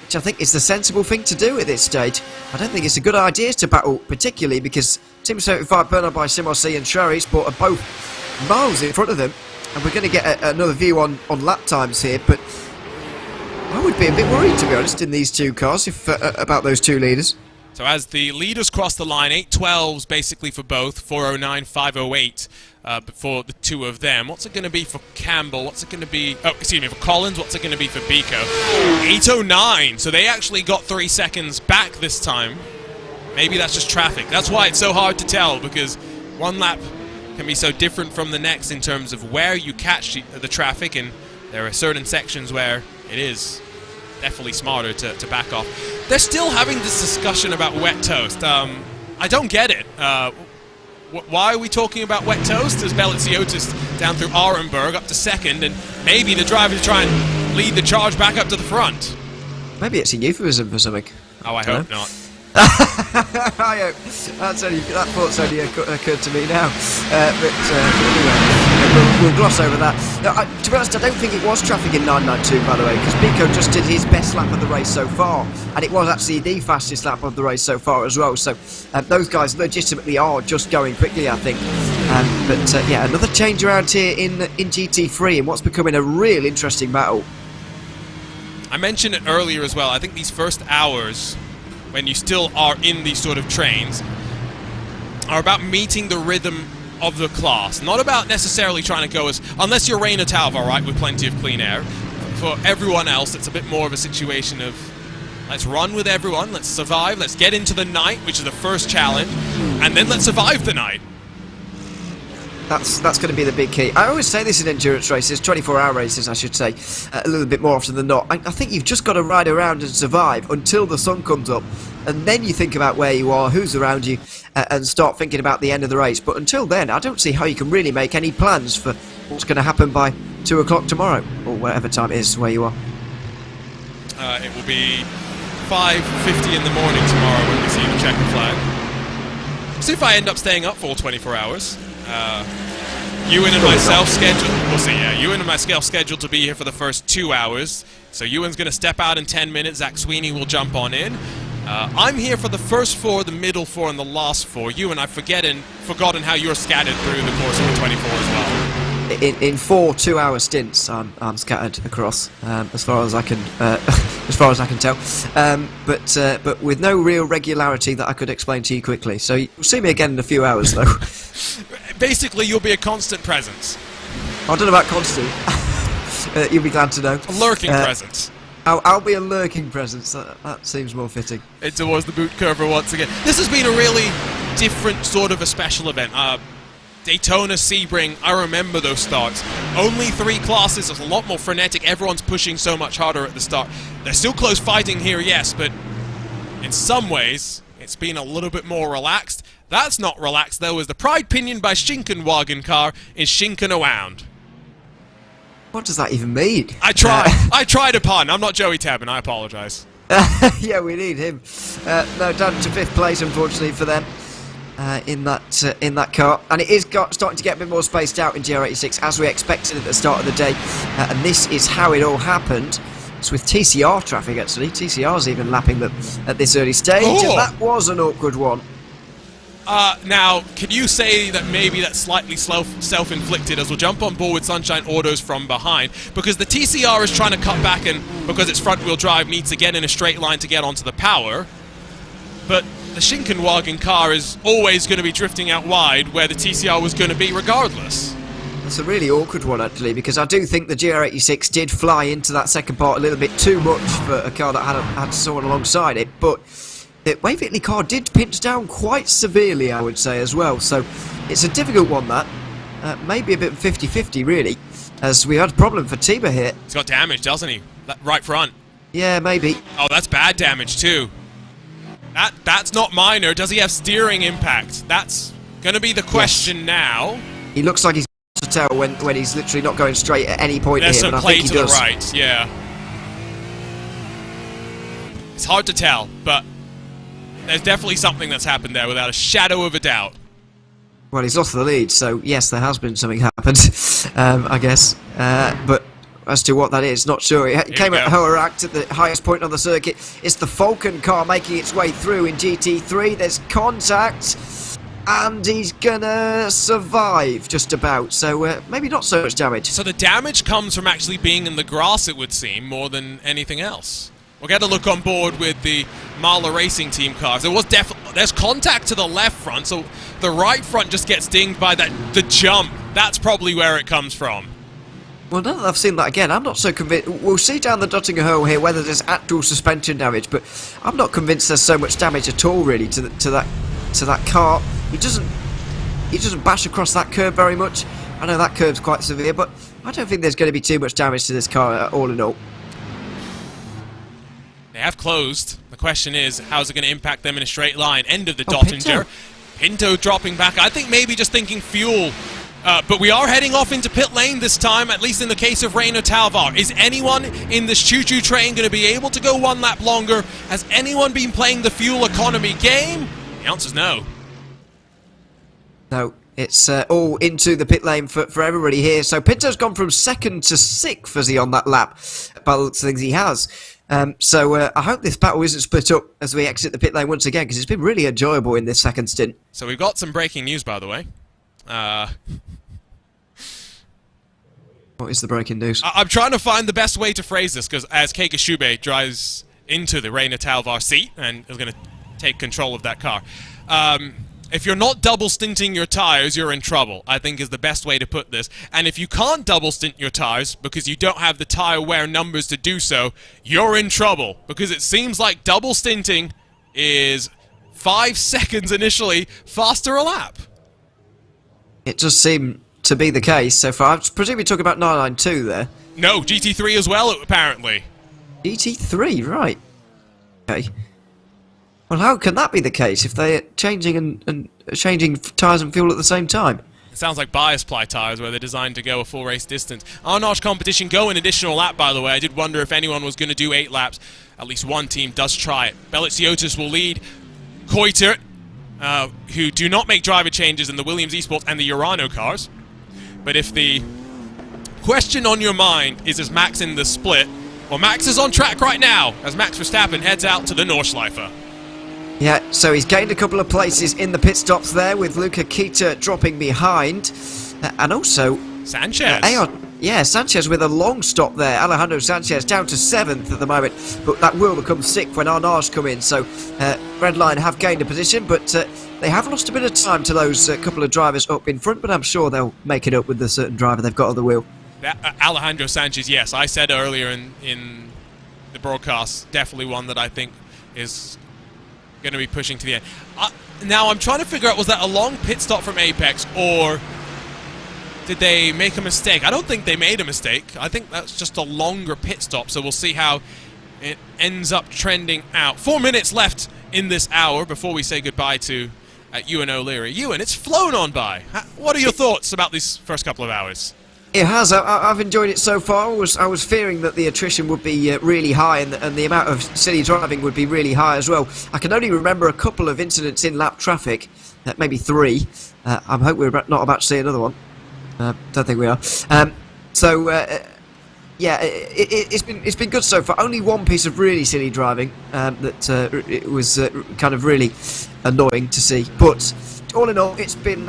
which I think is the sensible thing to do at this stage. I don't think it's a good idea to battle, particularly because Team 75 Bernard by Simossi and Sherry Sport are both miles in front of them, and we're going to get another view on lap times here, but I would be a bit worried, to be honest, in these two cars if about those two leaders. So as the leaders cross the line, 812s basically for both, 409, 508 for the two of them. What's it going to be for Campbell? What's it going to be... Oh, excuse me, for Collins. What's it going to be for Biko? 809. So they actually got 3 seconds back this time. Maybe that's just traffic. That's why it's so hard to tell, because one lap can be so different from the next in terms of where you catch the traffic, and there are certain sections where it is definitely smarter to back off. They're still having this discussion about wet toast. I don't get it. Why are we talking about wet toast? As Beliziotis down through Arenberg up to second, and maybe the drivers try and lead the charge back up to the front. Maybe it's a euphemism for something. Oh, I hope not. I hope. That thought's only occurred to me now. Anyway, we'll gloss over that. No, to be honest, I don't think it was traffic in 992, by the way, because Biko just did his best lap of the race so far, and it was actually the fastest lap of the race so far as well. So those guys legitimately are just going quickly, I think. But yeah, another change around here in GT3 in what's becoming a real interesting battle. I mentioned it earlier as well. I think these first hours, when you still are in these sort of trains, are about meeting the rhythm of the class. Not about necessarily trying to go as... Unless you're Reina Talva, right, with plenty of clean air. For everyone else, it's a bit more of a situation of... Let's run with everyone, let's survive, let's get into the night, which is the first challenge, and then let's survive the night. That's going to be the big key. I always say this in endurance races, 24-hour races, I should say, a little bit more often than not. I think you've just got to ride around and survive until the sun comes up, and then you think about where you are, who's around you, and start thinking about the end of the race. But until then, I don't see how you can really make any plans for what's going to happen by 2 o'clock tomorrow, or whatever time it is where you are. It will be 5:50 in the morning tomorrow when we see the checkered flag. See if I end up staying up for all 24 hours. Ewan and myself scheduled. We'll see. Yeah, Ewan and myself scheduled to be here for the first 2 hours. So Ewan's going to step out in 10 minutes. Zach Sweeney will jump on in. I'm here for the first 4, the middle 4, and the last 4. Ewan, I've forgotten how you're scattered through the course of the 24 as well. In 4 2-hour stints, I'm scattered across, as far as I can, as far as I can tell. But with no real regularity that I could explain to you quickly. So you'll see me again in a few hours, though. Basically, you'll be a constant presence. I don't know about constant. You'll be glad to know. A lurking presence. I'll be a lurking presence. That seems more fitting. It was the boot curver once again. This has been a really different sort of a special event. Daytona, Sebring, I remember those starts. Only 3 classes, it's a lot more frenetic. Everyone's pushing so much harder at the start. There's still close fighting here, yes, but in some ways, it's been a little bit more relaxed. That's not relaxed, though, as the Pride Pinion by Schinkenwagen car is shinking around. What does that even mean? I tried a pun. I'm not Joey Tabin, I apologise. Yeah, we need him. No, down to 5th place, unfortunately, for them. In that car, and it is starting to get a bit more spaced out in GR86 as we expected at the start of the day, and this is how it all happened. It's with TCR traffic actually. TCR's even lapping them at this early stage, and that was an awkward one. Now, can you say that maybe that's slightly self-inflicted, as we'll jump on board with Sunshine Autos from behind, because the TCR is trying to cut back, and because it's front-wheel drive, needs to get in a straight line to get onto the power, but the Schinkenwagen car is always going to be drifting out wide where the TCR was going to be regardless. That's a really awkward one actually, because I do think the GR86 did fly into that second part a little bit too much for a car that had someone alongside it, but the Waverley car did pinch down quite severely, I would say, as well, so it's a difficult one that. Maybe a bit 50-50 really, as we had a problem for Tiba here. He's got damage, doesn't he? Right front. Yeah, maybe. Oh, that's bad damage too. That's not minor. Does he have steering impact? That's going to be the question now. He looks like he's to tell when he's literally not going straight at any point There's here. some play to the right, yeah. It's hard to tell, but there's definitely something that's happened there without a shadow of a doubt. Well, he's lost the lead, so yes, there has been something happened, I guess. But as to what that is, not sure. It came at Hoeract at the highest point on the circuit. It's the Falcon car making its way through in GT3. There's contact. and he's gonna survive just about, so maybe not so much damage. So the damage comes from actually being in the grass, it would seem, more than anything else. We'll get a look on board with the Marla Racing Team cars. There's contact to the left front, so the right front just gets dinged by the jump. That's probably where it comes from. Well, now that I've seen that again, I'm not so convinced. We'll see down the Dottinger hole here whether there's actual suspension damage, but I'm not convinced there's so much damage at all, really, to that car. He doesn't bash across that curve very much. I know that curve's quite severe, but I don't think there's going to be too much damage to this car all in all. They have closed. The question is, how's it going to impact them in a straight line? End of the Dottinger. Pinto dropping back. I think maybe just thinking fuel. But we are heading off into pit lane this time, at least in the case of Reino Talvar. Is anyone in this choo-choo train going to be able to go one lap longer? Has anyone been playing the fuel economy game? The answer's no. No, it's all into the pit lane for everybody here. So Pinto's gone from 2nd to 6th, as he on that lap, by the looks of things he has. So I hope this battle isn't split up as we exit the pit lane once again, because it's been really enjoyable in this second stint. So we've got some breaking news, by the way. What is the breaking news? I'm trying to find the best way to phrase this, because as Keika Shube drives into the Reino Talvar seat and is going to take control of that car, if you're not double stinting your tires, you're in trouble, I think is the best way to put this. And if you can't double stint your tires because you don't have the tire wear numbers to do so, you're in trouble, because it seems like double stinting is 5 seconds initially faster a lap. It does seem to be the case so far. I presume you're talking about 992 there. No, GT3 as well, apparently. GT3, right. Okay. Well, how can that be the case if they're changing and changing tyres and fuel at the same time? It sounds like bias ply tyres where they're designed to go a full race distance. Our Arch competition go an additional lap, by the way. I did wonder if anyone was going to do 8 laps. At least one team does try it. Belliciotis will lead. Koiter, who do not make driver changes in the Williams Esports and the Urano cars. But if the question on your mind is Max in the split, well, Max is on track right now as Max Verstappen heads out to the Nordschleife. Yeah, so he's gained a couple of places in the pit stops there, with Luca Keita dropping behind. And also Sanchez. Sanchez with a long stop there. Alejandro Sanchez down to 7th at the moment, but that will become 6th when Arnage come in. So Redline have gained a position, but they have lost a bit of time to those couple of drivers up in front, but I'm sure they'll make it up with the certain driver they've got on the wheel. Alejandro Sanchez, yes, I said earlier in the broadcast, definitely one that I think is going to be pushing to the end. Now I'm trying to figure out, was that a long pit stop from Apex, or did they make a mistake? I don't think they made a mistake. I think that's just a longer pit stop, so we'll see how it ends up trending out. 4 minutes left in this hour before we say goodbye to Ewan O'Leary. Ewan, it's flown on by. What are your thoughts about these first couple of hours? It has. I've enjoyed it so far. I was fearing that the attrition would be really high, and the amount of silly driving would be really high as well. I can only remember a couple of incidents in lap traffic, maybe 3. I hope we're not about to see another one. Don't think we are. Yeah, it's been good so far. Only one piece of really silly driving that it was kind of really annoying to see, but all in all, it's been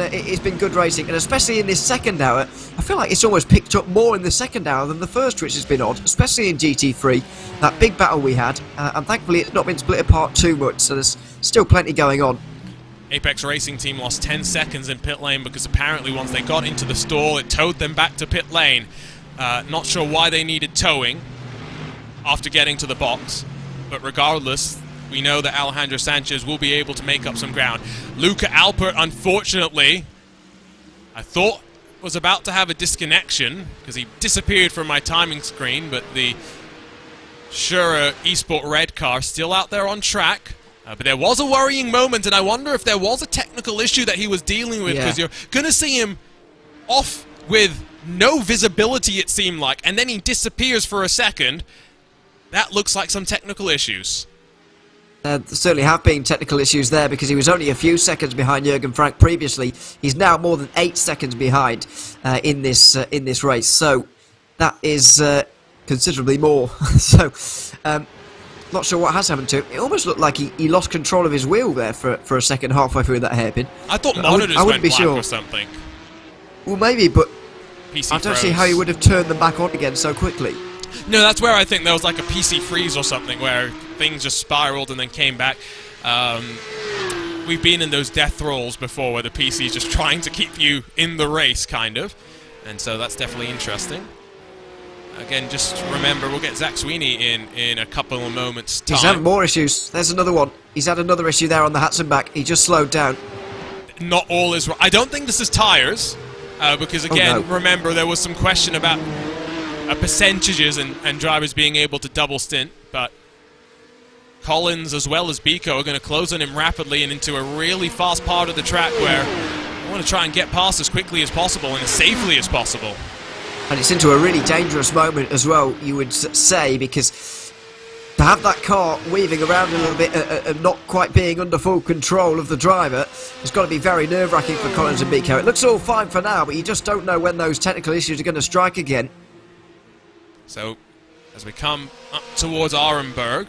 good racing, and especially in this second hour, I feel like it's almost picked up more in the second hour than the first, which has been odd, especially in GT3. That big battle we had, and thankfully it's not been split apart too much, so there's still plenty going on. Apex Racing Team lost 10 seconds in pit lane because apparently once they got into the stall, it towed them back to pit lane. Not sure why they needed towing after getting to the box, but regardless, we know that Alejandro Sanchez will be able to make up some ground. Luca Alpert, unfortunately, I thought was about to have a disconnection because he disappeared from my timing screen, but the Shura Esport Red car still out there on track. But there was a worrying moment, and I wonder if there was a technical issue that he was dealing with, because you're going to see him off with no visibility, it seemed like, and then he disappears for a second. That looks like some technical issues. There certainly have been technical issues there, because he was only a few seconds behind Jürgen Frank previously. He's now more than 8 seconds behind in this race, so that is considerably more. So not sure what has happened to him. It almost looked like he lost control of his wheel there for a second halfway through that hairpin. I thought monitors I went wouldn't be black sure. or something. Well, maybe, but PC I don't see froze. how he would have turned them back on again so quickly. No, that's where I think there was like a PC freeze or something where things just spiraled and then came back. We've been in those death rolls before where the PC is just trying to keep you in the race, kind of. And so that's definitely interesting. Again, just remember, we'll get Zach Sweeney in a couple of moments' time. He's having more issues. There's another one. He's had another issue there on the Hatson back. He just slowed down. Not all is right. I don't think this is tyres, because again, Oh, no. remember, there was some question about percentages and drivers being able to double stint, but Collins as well as Biko are going to close on him rapidly and into a really fast part of the track where I want to try and get past as quickly as possible and as safely as possible. And it's into a really dangerous moment as well, you would say, because to have that car weaving around a little bit and not quite being under full control of the driver has got to be very nerve-wracking for Collins and Biko. It looks all fine for now, but you just don't know when those technical issues are going to strike again. So, as we come up towards Arenberg,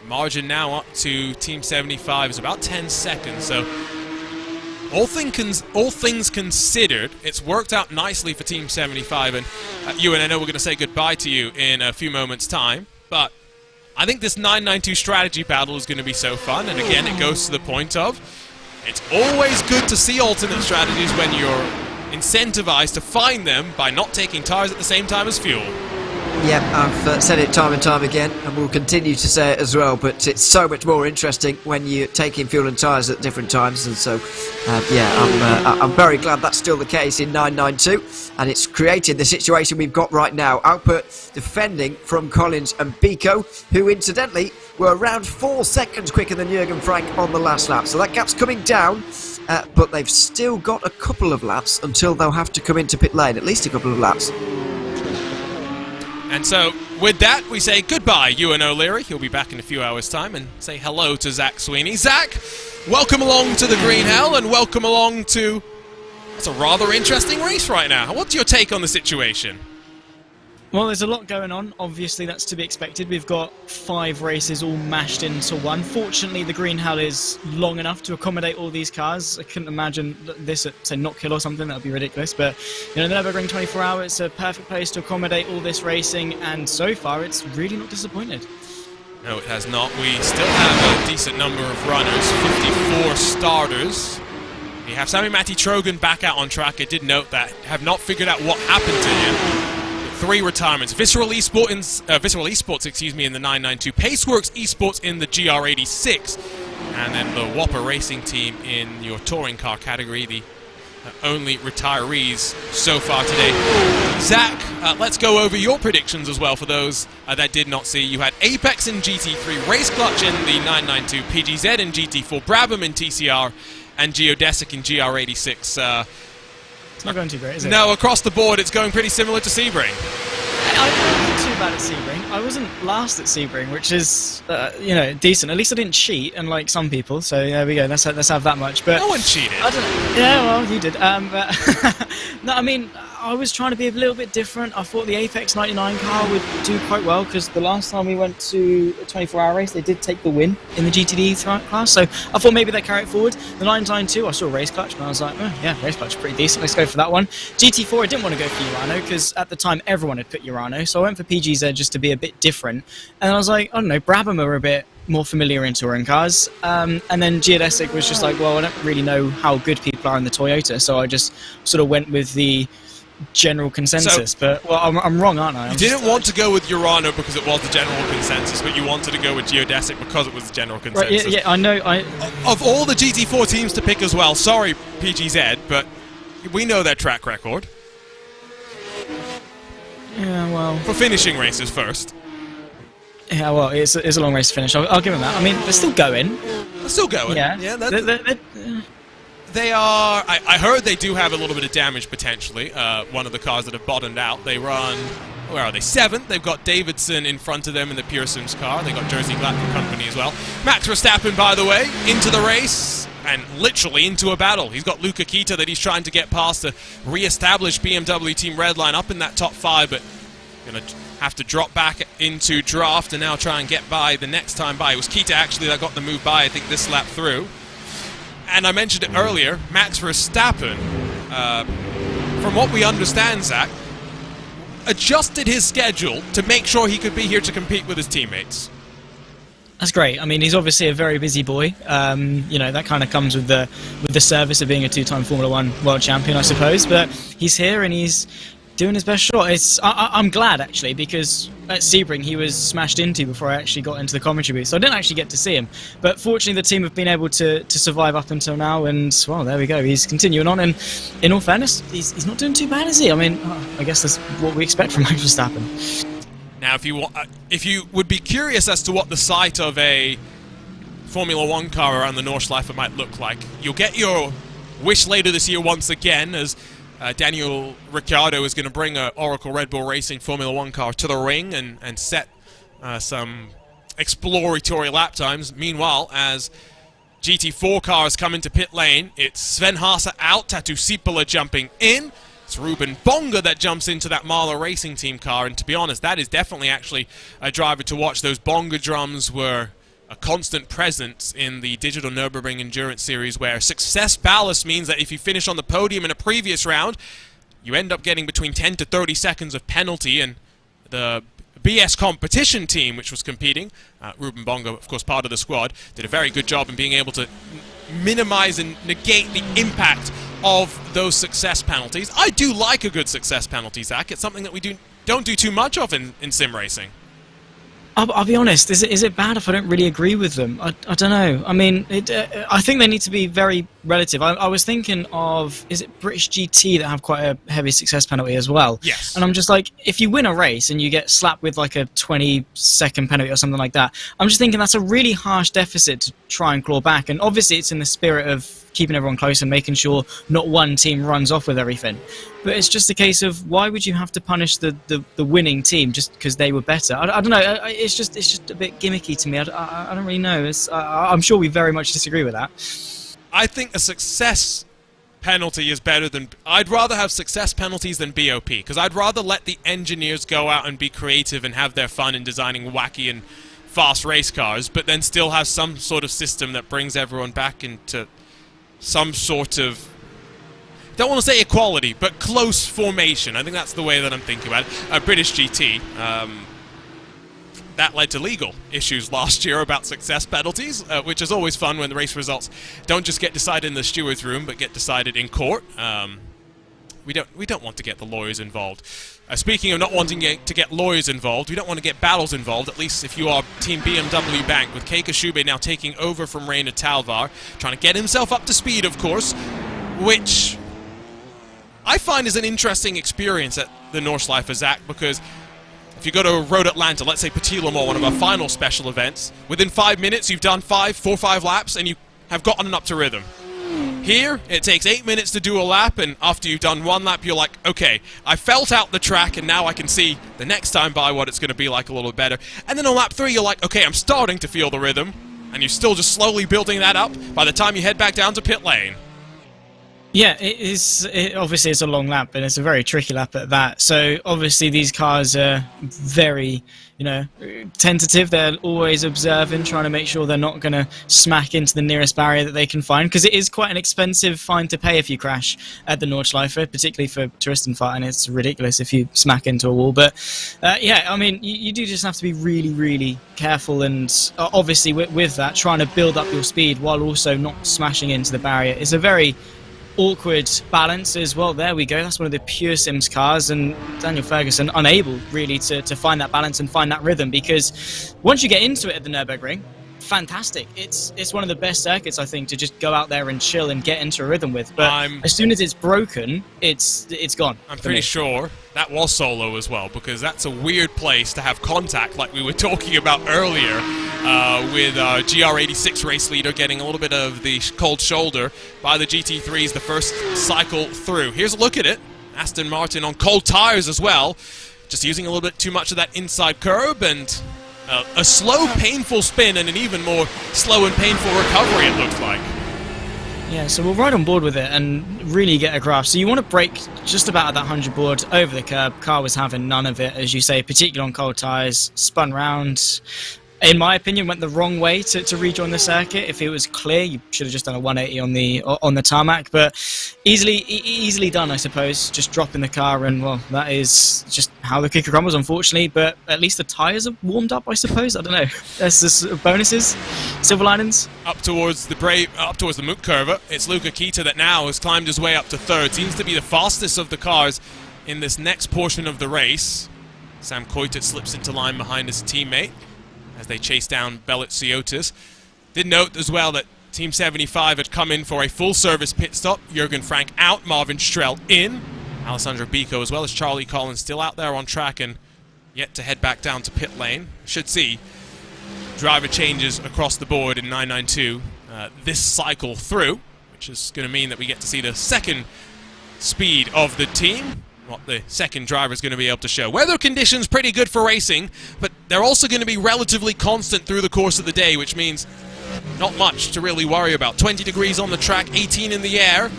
margin now up to Team 75 is about 10 seconds, so all things considered, it's worked out nicely for Team 75, and Ewan, I know we're going to say goodbye to you in a few moments' time, but I think this 992 strategy battle is going to be so fun, and again, it goes to the point of, it's always good to see alternate strategies when you're incentivized to find them by not taking tires at the same time as fuel. Yeah, I've said it time and time again, and will continue to say it as well, but it's so much more interesting when you're taking fuel and tyres at different times, and so, I'm very glad that's still the case in 992, and it's created the situation we've got right now. Output defending from Collins and Biko, who incidentally were around 4 seconds quicker than Jürgen Frank on the last lap, so that gap's coming down, but they've still got a couple of laps until they'll have to come into pit lane, at least a couple of laps. And so, with that, we say goodbye, Ewan O'Leary. He'll be back in a few hours' time, and say hello to Zach Sweeney. Zach, welcome along to the Green Hell, and welcome along to... That's a rather interesting race right now. What's your take on the situation? Well, there's a lot going on. Obviously, that's to be expected. We've got 5 races all mashed into one. Fortunately, the Green Hell is long enough to accommodate all these cars. I couldn't imagine this at, say, Knockhill or something. That would be ridiculous. But, you know, the Nürburgring 24 Hour, it's a perfect place to accommodate all this racing. And so far, it's really not disappointed. No, it has not. We still have a decent number of runners, 54 starters. We have Sammy Matty Trogan back out on track. I did note that. Have not figured out what happened to him. 3 retirements. Visceral Esports, excuse me, in the 992. Paceworks Esports in the GR86. And then the Whopper Racing Team in your touring car category, the only retirees so far today. Zach, let's go over your predictions as well for those that did not see. You had Apex in GT3, Race Clutch in the 992, PGZ in GT4, Brabham in TCR, and Geodesic in GR86. It's not going too great, is it? No, across the board, it's going pretty similar to Sebring. I wasn't too bad at Sebring. I wasn't last at Sebring, which is, you know, decent. At least I didn't cheat, unlike some people. So there we go. Let's have that much. But No one cheated. I don't know. Yeah, well, you did. But no, I mean, I was trying to be a little bit different. I thought the Apex 99 car would do quite well because the last time we went to a 24-hour race, they did take the win in the GTD class. So I thought maybe they'd carry it forward. The 992, I saw Race Clutch, and I was like, oh, yeah, Race Clutch is pretty decent. Let's go for that one. GT4, I didn't want to go for Urano because at the time everyone had put Urano, so I went for PGZ just to be a bit different. And I was like, I don't know, Brabham are a bit more familiar in touring cars. And then Geodesic was just like, well, I don't really know how good people are in the Toyota, so I just sort of went with the general consensus. But well, I'm wrong, aren't I? You didn't want to go with Urano because it was the general consensus, but you wanted to go with Geodesic because it was the general consensus. Right, yeah, I know. Of all the GT4 teams to pick as well, sorry PGZ, but we know their track record. Yeah, well, For finishing races first. yeah, well, it's a long race to finish. I'll give them that. I mean, they're still going. They're still going. Yeah, They are... I heard they do have a little bit of damage, potentially. One of the cars that have bottomed out. They run... Where are they? 7th. They've got Davidson in front of them in the Pearson's car. They've got Jersey Gladden Company as well. Max Verstappen, by the way, into the race. And literally into a battle. He's got Luca Kita that he's trying to get past to re-establish BMW Team Redline up in that top 5, but Going to have to drop back into draft and now try and get by the next time by. It was Kita actually that got the move by, I think, this lap through. And I mentioned it earlier, Max Verstappen, from what we understand, Zach, adjusted his schedule to make sure he could be here to compete with his teammates. That's great. I mean, he's obviously a very busy boy. You know, that kind of comes with the service of being a two-time Formula One world champion, I suppose. But he's here and he's doing his best shot. I'm glad, actually, because at Sebring he was smashed into before I actually got into the commentary booth, so I didn't actually get to see him. But fortunately the team have been able to survive up until now, and well, there we go, he's continuing on, and in all fairness, he's not doing too bad, is he? I mean, I guess that's what we expect from Max Verstappen. Now, if you would be curious as to what the sight of a Formula One car around the Nordschleife might look like, you'll get your wish later this year once again, as Daniel Ricciardo is going to bring a Oracle Red Bull Racing Formula One car to the ring and set some exploratory lap times. Meanwhile, as GT4 cars come into pit lane, it's Sven Haase out, Tatu Sipola jumping in. It's Ruben Bonga that jumps into that Marla Racing Team car, and to be honest, that is definitely actually a driver to watch. Those Bonga drums were a constant presence in the Digital Nürburgring Endurance Series, where success ballast means that if you finish on the podium in a previous round, you end up getting between 10 to 30 seconds of penalty, and the BS competition team, which was competing, Ruben Bonga, of course, part of the squad, did a very good job in being able to minimize and negate the impact of those success penalties. I do like a good success penalty, Zach. It's something that we don't do too much of in sim racing. I'll be honest, is it bad if I don't really agree with them? I don't know. I mean, I think they need to be very relative. I was thinking of, is it British GT that have quite a heavy success penalty as well? Yes. And I'm just like, if you win a race and you get slapped with like a 20-second penalty or something like that, I'm just thinking that's a really harsh deficit to try and claw back. And obviously it's in the spirit of keeping everyone close and making sure not one team runs off with everything. But it's just a case of, why would you have to punish the winning team just because they were better? I don't know. It's just a bit gimmicky to me. I don't really know. I'm sure we very much disagree with that. I think a success penalty is better than... I'd rather have success penalties than BOP, because I'd rather let the engineers go out and be creative and have their fun in designing wacky and fast race cars, but then still have some sort of system that brings everyone back into some sort of, don't want to say equality, but close formation. I think that's the way that I'm thinking about it. British GT, that led to legal issues last year about success penalties, which is always fun when the race results don't just get decided in the steward's room, but get decided in court. We don't want to get the lawyers involved. Speaking of not wanting to get lawyers involved, we don't want to get battles involved, at least if you are Team BMW Bank, with Keika Shube now taking over from Reina Talvar, trying to get himself up to speed, of course, which I find is an interesting experience at the Nordschleife, Zach, because if you go to Road Atlanta, let's say Petit Le Mans, one of our final special events, within 5 minutes you've done 4 or 5 laps and you have gotten up to rhythm. Here, it takes 8 minutes to do a lap, and after you've done 1 lap, you're like, okay, I felt out the track, and now I can see the next time by what it's going to be like a little better. And then on lap 3, you're like, okay, I'm starting to feel the rhythm, and you're still just slowly building that up by the time you head back down to pit lane. Yeah, obviously it's a long lap, and it's a very tricky lap at that. So obviously these cars are very, tentative. They're always observing, trying to make sure they're not going to smack into the nearest barrier that they can find, because it is quite an expensive fine to pay if you crash at the Nordschleife, particularly for Touristenfahrt, and it's ridiculous if you smack into a wall. But yeah, I mean, you do just have to be really, really careful, and obviously with that, trying to build up your speed while also not smashing into the barrier is a very awkward balance as well. There we go, that's one of the pure Sims cars, and Daniel Ferguson unable really to find that balance and find that rhythm, because once you get into it at the Nürburgring, fantastic. It's one of the best circuits, I think, to just go out there and chill and get into a rhythm with. But as soon as it's broken, it's gone. I'm pretty sure that was solo as well, because that's a weird place to have contact, like we were talking about earlier, with GR86 race leader getting a little bit of the cold shoulder by the GT3s the first cycle through. Here's a look at it. Aston Martin on cold tires as well, just using a little bit too much of that inside curb, and a slow, painful spin and an even more slow and painful recovery, it looks like. Yeah, so we'll ride on board with it and really get a grasp. So you want to brake just about at that 100 board over the curb. Car was having none of it, as you say, particularly on cold tyres. Spun round. In my opinion, went the wrong way to rejoin the circuit. If it was clear, you should have just done a 180 on the tarmac. But easily done, I suppose. Just dropping the car, and well, that is just how the cookie crumbles, unfortunately. But at least the tyres are warmed up, I suppose. I don't know. There's just bonuses, silver linings. Up towards the Moot curve, it's Luca Kita that now has climbed his way up to third. Seems to be the fastest of the cars in this next portion of the race. Sam Koitet slips into line behind his teammate as they chase down Belit Siotis. Did note as well that Team 75 had come in for a full-service pit stop. Jürgen Frank out, Marvin Strel in. Alessandro Bico as well as Charlie Collins still out there on track and yet to head back down to pit lane. Should see driver changes across the board in 992 this cycle through, which is going to mean that we get to see the second speed of the team, what the second driver is going to be able to show. Weather conditions pretty good for racing, but they're also going to be relatively constant through the course of the day, which means not much to really worry about. 20 degrees on the track, 18 in the air,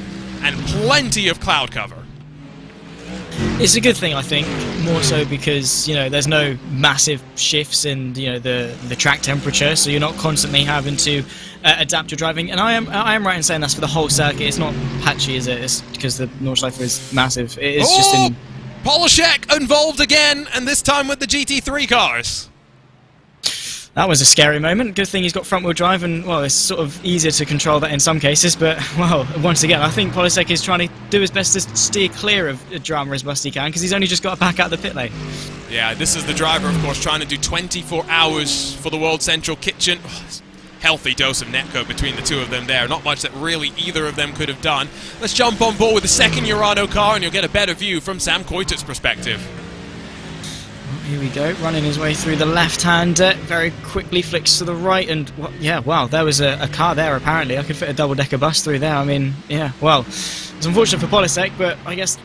and plenty of cloud cover. It's a good thing, I think, more so because, you know, there's no massive shifts in, you know, the track temperature, so you're not constantly having to adapt your driving. And I am right in saying that's for the whole circuit. It's not patchy, is it? It's because the Nordschleife is massive. It is just in... Polishek involved again, and this time with the GT3 cars. That was a scary moment. Good thing he's got front-wheel drive, and, well, it's sort of easier to control that in some cases. But, well, once again, I think Polishek is trying to do his best to steer clear of drama as best he can, because he's only just got back out the pit lane. Yeah, this is the driver, of course, trying to do 24 hours for the World Central Kitchen. Oh, healthy dose of netcode between the two of them there. Not much that really either of them could have done. Let's jump on board with the second Urano car, and you'll get a better view from Sam Koitet's perspective. Here we go, running his way through the left-hander, very quickly flicks to the right, and yeah, wow, there was a car there apparently. I could fit a double-decker bus through there. I mean, yeah, well, it's unfortunate for Polishek, but I guess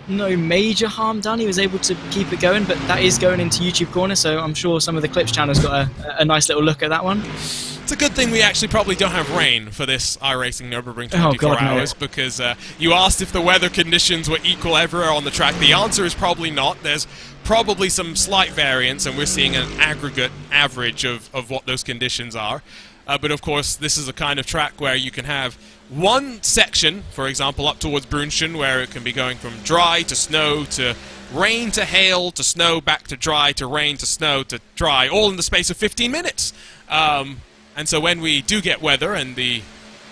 no major harm done. He was able to keep it going, but that is going into YouTube Corner, so I'm sure some of the Clips channels got a nice little look at that one. It's a good thing we actually probably don't have rain for this iRacing Nürburgring 24 hours, because you asked if the weather conditions were equal everywhere on the track. The answer is probably not. There's probably some slight variance, and we're seeing an aggregate average of what those conditions are. But of course, this is a kind of track where you can have one section, for example, up towards Brunschen, where it can be going from dry to snow to rain to hail to snow, back to dry to rain to snow to dry, all in the space of 15 minutes. And so when we do get weather, and the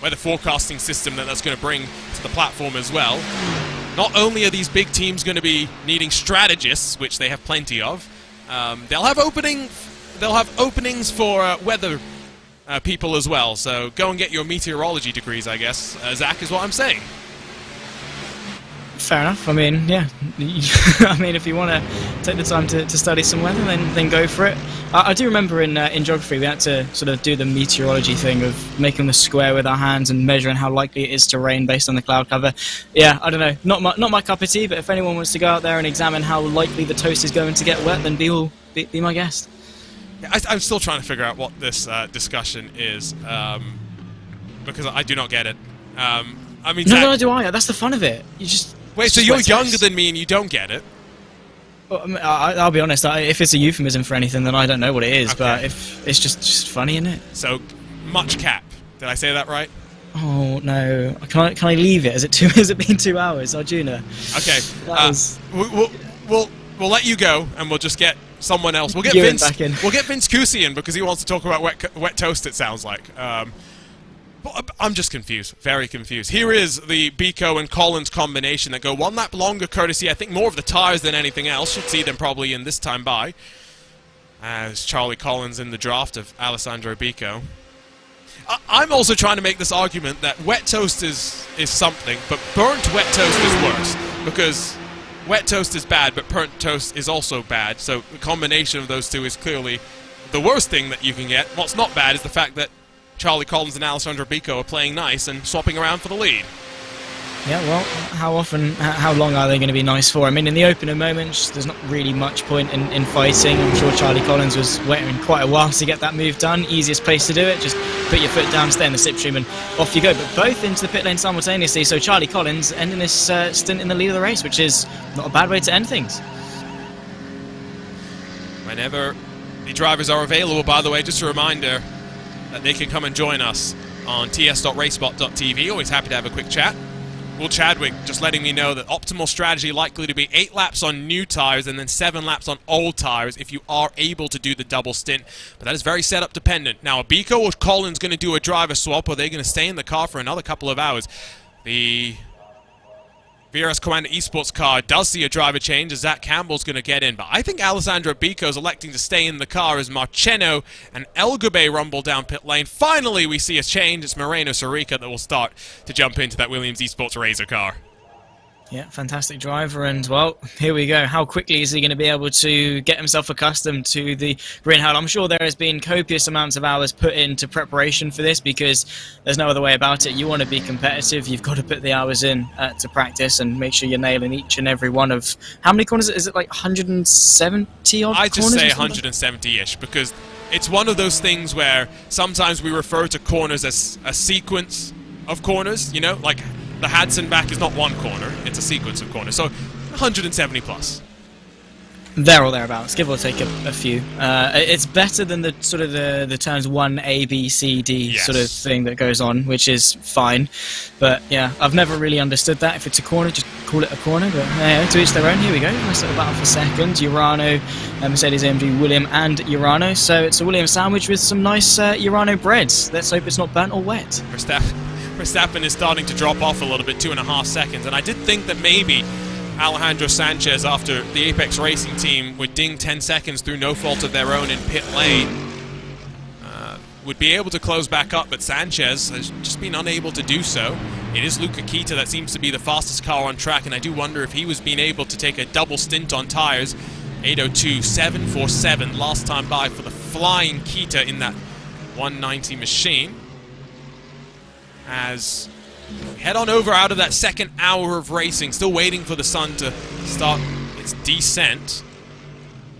weather forecasting system that's going to bring to the platform as well, not only are these big teams going to be needing strategists, which they have plenty of, they'll have openings for weather people as well. So go and get your meteorology degrees, I guess. Zach, is what I'm saying. Fair enough. I mean, yeah. I mean, if you want to take the time to study some weather, then go for it. I do remember in geography we had to sort of do the meteorology thing of making the square with our hands and measuring how likely it is to rain based on the cloud cover. Yeah, I don't know. Not my cup of tea, but if anyone wants to go out there and examine how likely the toast is going to get wet, then be my guest. I'm still trying to figure out what this discussion is, because I do not get it. I mean, Zach, no, do I? That's the fun of it. You just... Wait, so you're younger than me and you don't get it? Well, I'll be honest, if it's a euphemism for anything, then I don't know what it is, okay. But if it's just funny, isn't it? So, much cap. Did I say that right? Oh, no. Can I leave it? Has it been 2 hours? Arjuna. Okay. We'll let you go, and we'll just get someone else. We'll get Vince back in. We'll get Vince Kusian, because he wants to talk about wet toast, it sounds like. I'm just confused, very confused. Here is the Bico and Collins combination that go one lap longer, courtesy, I think, more of the tires than anything else. Should see them probably in this time by. As Charlie Collins in the draft of Alessandro Bico. I'm also trying to make this argument that wet toast is something, but burnt wet toast is worse. Because wet toast is bad, but burnt toast is also bad. So the combination of those two is clearly the worst thing that you can get. What's not bad is the fact that Charlie Collins and Alessandro Bico are playing nice and swapping around for the lead. Yeah, well, how long are they going to be nice for? I mean, in the opener moments, there's not really much point in fighting. I'm sure Charlie Collins was waiting quite a while to get that move done. Easiest place to do it, just put your foot down, stay in the slipstream, and off you go. But both into the pit lane simultaneously, so Charlie Collins ending this stint in the lead of the race, which is not a bad way to end things. Whenever the drivers are available, by the way, just a reminder that they can come and join us on ts.racespot.tv. Always happy to have a quick chat. Will Chadwick just letting me know that optimal strategy likely to be 8 laps on new tyres and then 7 laps on old tyres if you are able to do the double stint. But that is very setup dependent. Now, Abiko or Collins going to do a driver swap, or are they going to stay in the car for another couple of hours? The VRS Commander Esports car does see a driver change as Zach Campbell's going to get in. But I think Alessandro Abiko is electing to stay in the car as Marcheno and Elgabe rumble down pit lane. Finally, we see a change. It's Moreno Sarica that will start to jump into that Williams Esports Razor car. Yeah, fantastic driver, and well, here we go. How quickly is he going to be able to get himself accustomed to the green hull? I'm sure there has been copious amounts of hours put into preparation for this, because there's no other way about it. You want to be competitive, you've got to put the hours in to practice and make sure you're nailing each and every one of... How many corners? Is it like 170 odd corners? I'd just say 170-ish, because it's one of those things where sometimes we refer to corners as a sequence of corners, you know, like... The Hadson back is not one corner, it's a sequence of corners. So 170 plus. There or thereabouts, give or take a few. It's better than the sort of the turns 1, A, B, C, D sort of thing that goes on, which is fine. But yeah, I've never really understood that. If it's a corner, just call it a corner. But to each their own. Here we go. Nice little battle for second. Urano, Mercedes-AMG, William, and Urano. So it's a William sandwich with some nice Urano breads. Let's hope it's not burnt or wet. Verstappen is starting to drop off a little bit, 2.5 seconds. And I did think that maybe Alejandro Sanchez, after the Apex Racing team would ding 10 seconds through no fault of their own in pit lane, would be able to close back up, but Sanchez has just been unable to do so. It is Luca Kita that seems to be the fastest car on track, and I do wonder if he was being able to take a double stint on tyres. 802.747 last time by for the flying Kita in that 190 machine. As we head on over out of that second hour of racing, still waiting for the sun to start its descent.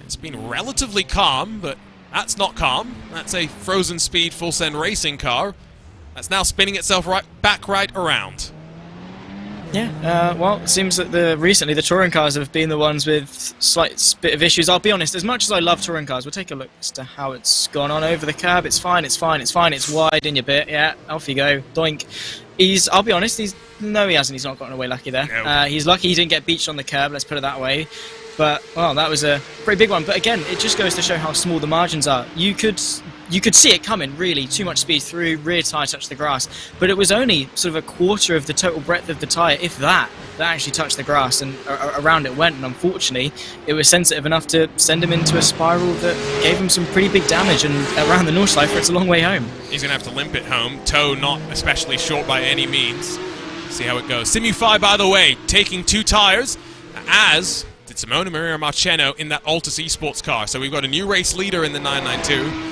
It's been relatively calm, but that's not calm. That's a frozen speed full send racing car that's now spinning itself right around. Yeah, well, it seems that recently the touring cars have been the ones with slight bit of issues. I'll be honest, as much as I love touring cars, we'll take a look as to how it's gone on over the curb. It's fine, it's wide in your bit. Yeah, off you go, doink. I'll be honest, he hasn't. He's not gotten away lucky there. No. He's lucky he didn't get beached on the curb, let's put it that way. But, well, that was a pretty big one. But again, it just goes to show how small the margins are. You could see it coming, really. Too much speed through, rear tyre touched the grass. But it was only sort of a quarter of the total breadth of the tyre, if that actually touched the grass, and around it went. And unfortunately, it was sensitive enough to send him into a spiral that gave him some pretty big damage. And around the Nordschleife, it's a long way home. He's going to have to limp it home. Toe not especially short by any means. See how it goes. Simufy, by the way, taking 2 tyres, as did Simona Maria Marcheno in that Altus Esports car. So we've got a new race leader in the 992.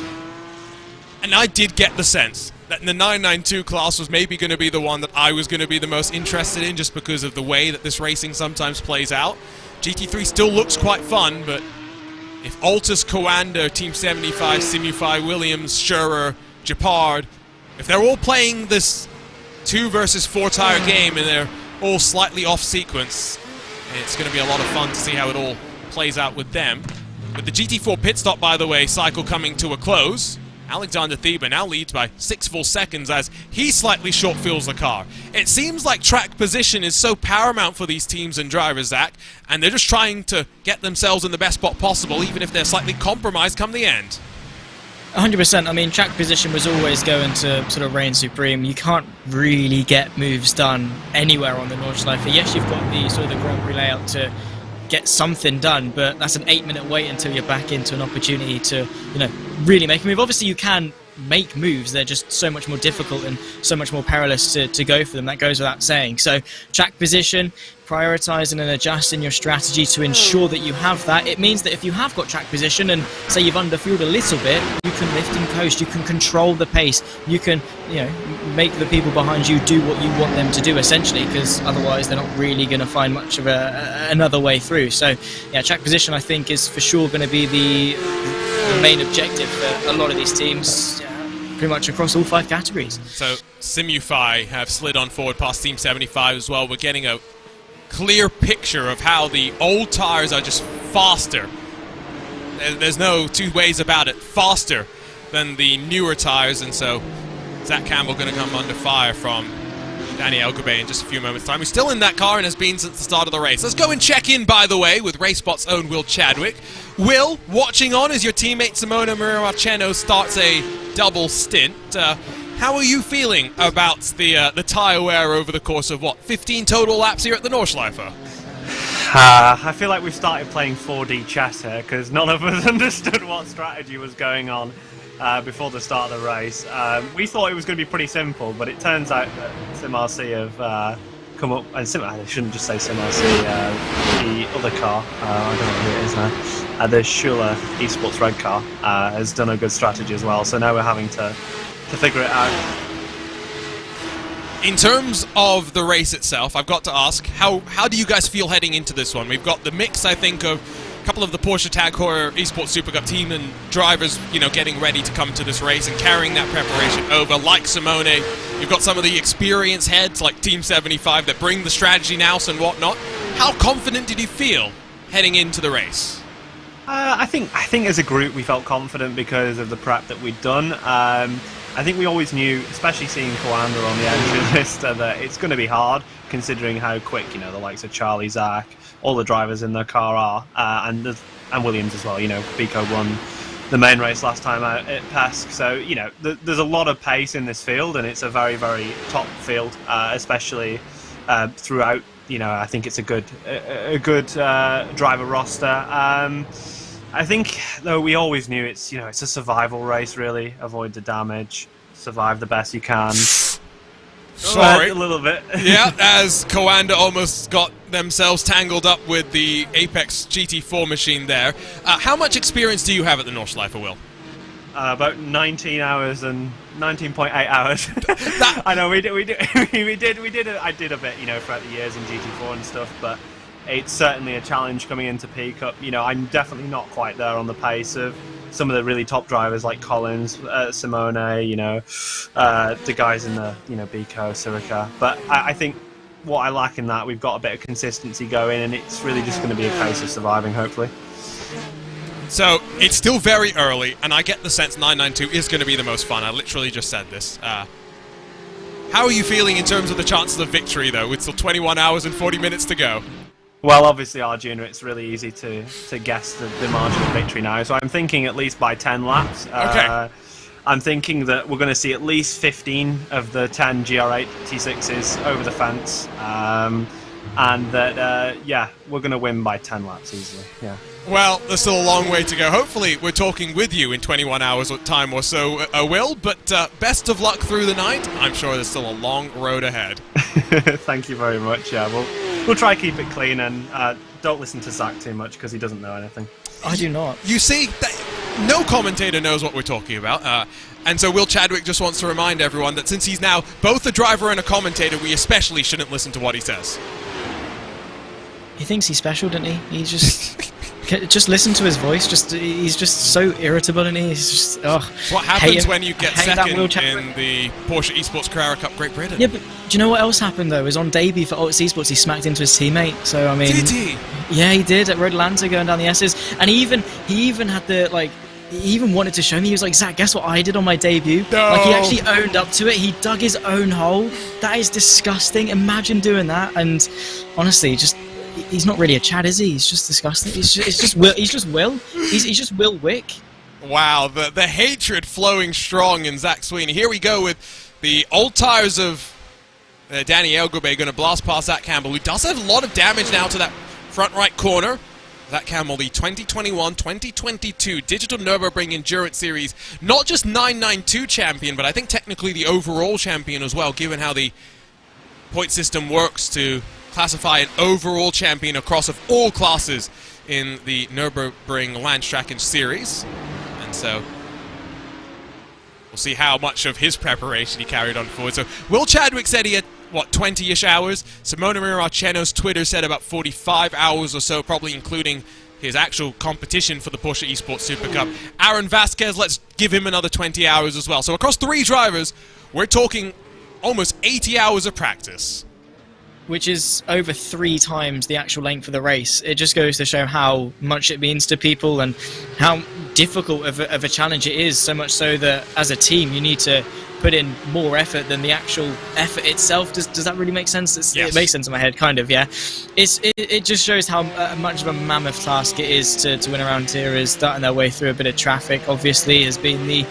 And I did get the sense that the 992 class was maybe going to be the one that I was going to be the most interested in, just because of the way that this racing sometimes plays out. GT3 still looks quite fun, but if Altus, Coanda, Team 75, Simufy, Williams, Scherer, Japard, if they're all playing this 2 versus 4 tire game and they're all slightly off sequence, it's going to be a lot of fun to see how it all plays out with them. With the GT4 pit stop, by the way, cycle coming to a close, Alexander Thieber now leads by 6 full seconds as he slightly short fuels the car. It seems like track position is so paramount for these teams and drivers, Zach, and they're just trying to get themselves in the best spot possible, even if they're slightly compromised come the end. 100%. I mean, track position was always going to sort of reign supreme. You can't really get moves done anywhere on the Nordschleife. Yes, you've got the sort of the Grand Prix layout to get something done, but that's an 8-minute wait until you're back into an opportunity to, really make a move. Obviously, you can make moves. They're just so much more difficult and so much more perilous to go for them. That goes without saying. So, track position, prioritising and adjusting your strategy to ensure that you have that. It means that if you have got track position and say you've underfueled a little bit, you can lift and coast, you can control the pace, you can, you know, make the people behind you do what you want them to do, essentially, because otherwise they're not really going to find much of another way through. So yeah, track position, I think, is for sure going to be the main objective for a lot of these teams, pretty much across all 5 categories. So Simufy have slid on forward past Team 75 as well. We're getting a clear picture of how the old tires are just faster. There's no two ways about it. Faster than the newer tires, and so Zach Campbell going to come under fire from Danny Elgabay in just a few moments' time. He's still in that car and has been since the start of the race. Let's go and check in, by the way, with RaceSpot's own Will Chadwick. Will, watching on as your teammate Simona Marcheno starts a double stint. How are you feeling about the tyre wear over the course of, 15 total laps here at the Nordschleife? I feel like we've started playing 4D chess here, because none of us understood what strategy was going on before the start of the race. We thought it was going to be pretty simple, but it turns out that SimRC have come up, and I shouldn't just say SimRC, the other car, I don't know who it is now, the Schuler Esports red car has done a good strategy as well, so now we're having to figure it out. In terms of the race itself, I've got to ask, how do you guys feel heading into this one? We've got the mix, I think, of a couple of the Porsche Tag Heuer Esports Super Cup team and drivers, getting ready to come to this race and carrying that preparation over, like Simone. You've got some of the experienced heads, like Team 75, that bring the strategy nous and whatnot. How confident did you feel heading into the race? I think as a group we felt confident because of the prep that we'd done. I think we always knew, especially seeing Coanda on the entry list, that it's going to be hard, considering how quick, the likes of Charlie, Zach, all the drivers in the car are, and Williams as well. Pico won the main race last time out at Pesk, so there's a lot of pace in this field, and it's a very, very top field, especially throughout. I think it's a good driver roster. I think, though, we always knew it's a survival race, really. Avoid the damage, survive the best you can. Sorry. A little bit. Yeah, as Coanda almost got themselves tangled up with the Apex GT4 machine there. How much experience do you have at the Nordschleife, Will? About 19 hours and 19.8 hours. I know we did. I did a bit, throughout the years in GT4 and stuff, but it's certainly a challenge coming into P-Cup. I'm definitely not quite there on the pace of some of the really top drivers like Collins, Simone, the guys in the, Bico, Sirica. But I think what I lack in that, we've got a bit of consistency going, and it's really just going to be a case of surviving, hopefully. So, it's still very early, and I get the sense 992 is going to be the most fun. I literally just said this. How are you feeling in terms of the chances of victory, though, with still 21 hours and 40 minutes to go? Well, obviously, Arjuna, it's really easy to guess the margin of victory now. So I'm thinking at least by 10 laps. Okay. I'm thinking that we're going to see at least 15 of the 10 GR8 T6s over the fence. And that, we're going to win by 10 laps easily. Yeah. Well, there's still a long way to go. Hopefully, we're talking with you in 21 hours time or so, Will. But best of luck through the night. I'm sure there's still a long road ahead. Thank you very much. Yeah, we'll try to keep it clean, and don't listen to Zach too much because he doesn't know anything. I do not. You see, no commentator knows what we're talking about. And so Will Chadwick just wants to remind everyone that since he's now both a driver and a commentator, we especially shouldn't listen to what he says. He thinks he's special, doesn't he? He just listen to his voice. He's just so irritable, and he's just It's what happens when you get second in the Porsche Esports Carrera Cup Great Britain. Yeah, but do you know what else happened though? Is on debut for Otis Esports, he smacked into his teammate. So I mean, did he? Yeah, he did at Road Atlanta going down the S's, and he even had the He even wanted to show me. He was like, Zach, guess what I did on my debut? No. Like, he actually owned up to it. He dug his own hole. That is disgusting. Imagine doing that. And honestly, he's not really a Chad, is he? He's just disgusting. He's just Will. He's just Will Wick. Wow, the hatred flowing strong in Zach Sweeney. Here we go with the old tires of Danny Elgabay going to blast past Zach Campbell, who does have a lot of damage now to that front right corner. Zach Campbell, the 2021-2022 Digital Nürburgring Endurance Series, not just 992 champion, but I think technically the overall champion as well, given how the point system works to classify an overall champion across of all classes in the Nürburgring Landstracken series. And so we'll see how much of his preparation he carried on forward. So Will Chadwick said he had, what, 20-ish hours? Simona Miraceno's Twitter said about 45 hours or so, probably including his actual competition for the Porsche Esports Super Cup. Aaron Vasquez, let's give him another 20 hours as well. So across 3 drivers, we're talking almost 80 hours of practice. Which is over 3 times the actual length of the race. It just goes to show how much it means to people and how difficult of a challenge it is, so much so that as a team you need to put in more effort than the actual effort itself. Does that really make sense? Yes. It makes sense in my head, kind of, yeah. It just shows how much of a mammoth task it is to win around here. Is starting their way through a bit of traffic, obviously, has been the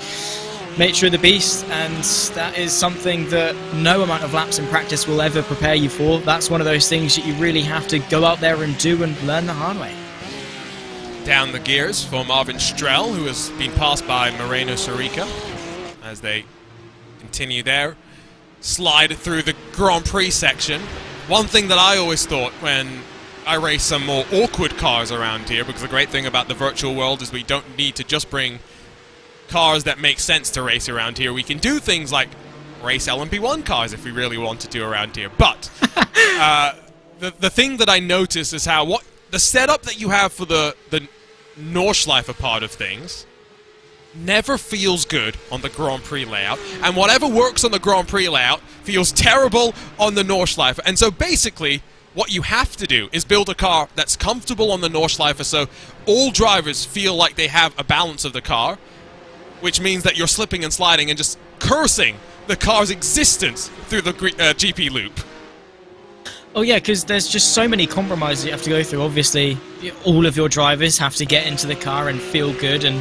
nature of the beast, and that is something that no amount of laps in practice will ever prepare you for. That's one of those things that you really have to go out there and do and learn the hard way. Down the gears for Marvin Strell, who has been passed by Moreno Sorica as they continue their slide through the Grand Prix section. One thing that I always thought when I race some more awkward cars around here, because the great thing about the virtual world is we don't need to just bring cars that make sense to race around here. We can do things like race LMP1 cars if we really wanted to around here. But the thing that I notice is how the setup that you have for the Nordschleife part of things never feels good on the Grand Prix layout, and whatever works on the Grand Prix layout feels terrible on the Nordschleife. And so basically what you have to do is build a car that's comfortable on the Nordschleife, so all drivers feel like they have a balance of the car, which means that you're slipping and sliding and just cursing the car's existence through the GP loop. Oh yeah, because there's just so many compromises you have to go through. Obviously, all of your drivers have to get into the car and feel good, and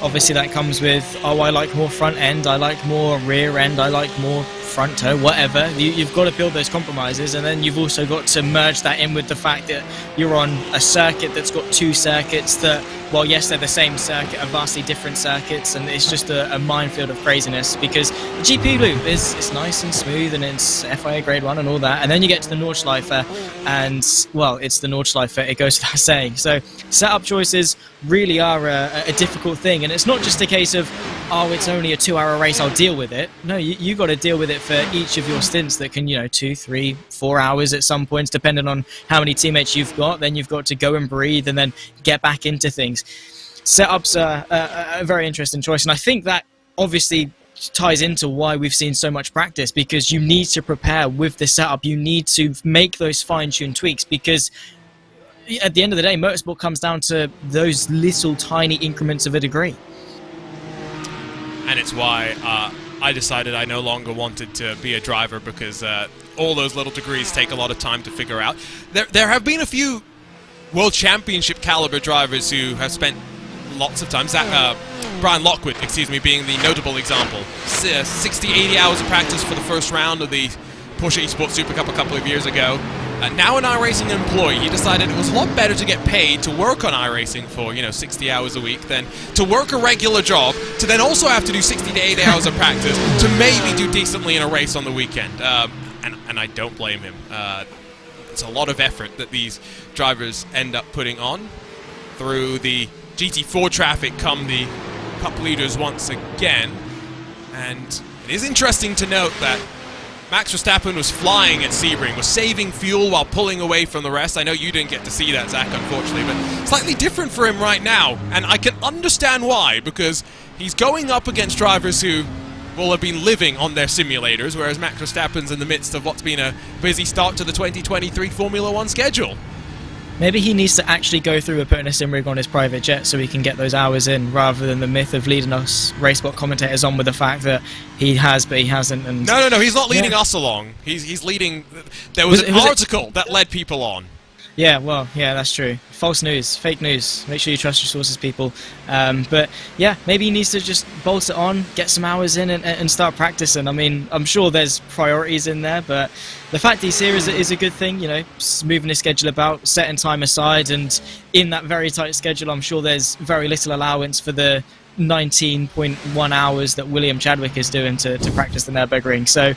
obviously that comes with, oh, I like more front end, I like more rear end, I like more front toe, whatever. You've got to build those compromises, and then you've also got to merge that in with the fact that you're on a circuit that's got 2 circuits that, well, yes, they're the same circuit, are vastly different circuits, and it's just a minefield of craziness, because the GP loop is nice and smooth, and it's FIA Grade 1 and all that, and then you get to the Nordschleife, and, well, it's the Nordschleife, it goes without saying. So setup choices really are a difficult thing, and it's not just a case of, oh, it's only a 2-hour race, I'll deal with it. No, you got to deal with it for each of your stints that can, 2, 3, 4 hours at some points, depending on how many teammates you've got. Then you've got to go and breathe and then get back into things. Setups are a very interesting choice, and I think that obviously ties into why we've seen so much practice, because you need to prepare with the setup. You need to make those fine-tuned tweaks, because at the end of the day, motorsport comes down to those little tiny increments of a degree. And it's why I decided I no longer wanted to be a driver, because all those little degrees take a lot of time to figure out. There have been a few World Championship caliber drivers who have spent lots of time. Brian Lockwood, being the notable example. 60, 80 hours of practice for the first round of the Porsche Esports Super Cup a couple of years ago. Now an iRacing employee, he decided it was a lot better to get paid to work on iRacing for, 60 hours a week than to work a regular job, to then also have to do 60 to 80 hours of practice to maybe do decently in a race on the weekend. And I don't blame him. It's a lot of effort that these drivers end up putting on. Through the GT4 traffic come the Cup leaders once again. And it is interesting to note that Max Verstappen was flying at Sebring, was saving fuel while pulling away from the rest. I know you didn't get to see that, Zach, unfortunately, but slightly different for him right now. And I can understand why, because he's going up against drivers who will have been living on their simulators, whereas Max Verstappen's in the midst of what's been a busy start to the 2023 Formula 1 schedule. Maybe he needs to actually go through and putting a sim rig on his private jet so he can get those hours in, rather than the myth of leading us RaceSpot commentators on with the fact that he has but he hasn't. And no, he's not leading us along. He's leading. There was an article that led people on. Yeah, well, yeah, that's true. False news, fake news. Make sure you trust your sources, people. But yeah, maybe he needs to just bolt it on, get some hours in, and start practicing. I mean, I'm sure there's priorities in there, but the fact he's here is a good thing. Moving his schedule about, setting time aside, and in that very tight schedule, I'm sure there's very little allowance for the 19.1 hours that William Chadwick is doing to practice the Nürburgring. So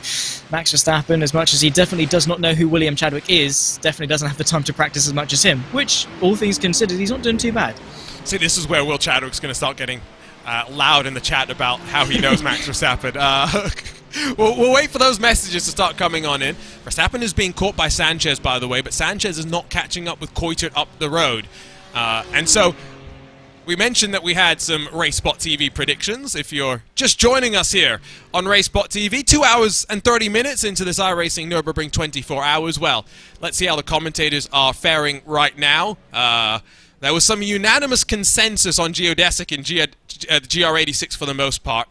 Max Verstappen, as much as he definitely does not know who William Chadwick is, definitely doesn't have the time to practice as much as him, which, all things considered, he's not doing too bad. See, this is where Will Chadwick's going to start getting loud in the chat about how he knows Max Verstappen. We'll wait for those messages to start coming on in. Verstappen is being caught by Sanchez, by the way, but Sanchez is not catching up with Coitert up the road. And so we mentioned that we had some RaceSpotTV predictions. If you're just joining us here on RaceSpotTV, 2 hours and 30 minutes into this iRacing Nürburgring 24 hours. Well, let's see how the commentators are faring right now. There was some unanimous consensus on Geodesic and GR86 for the most part.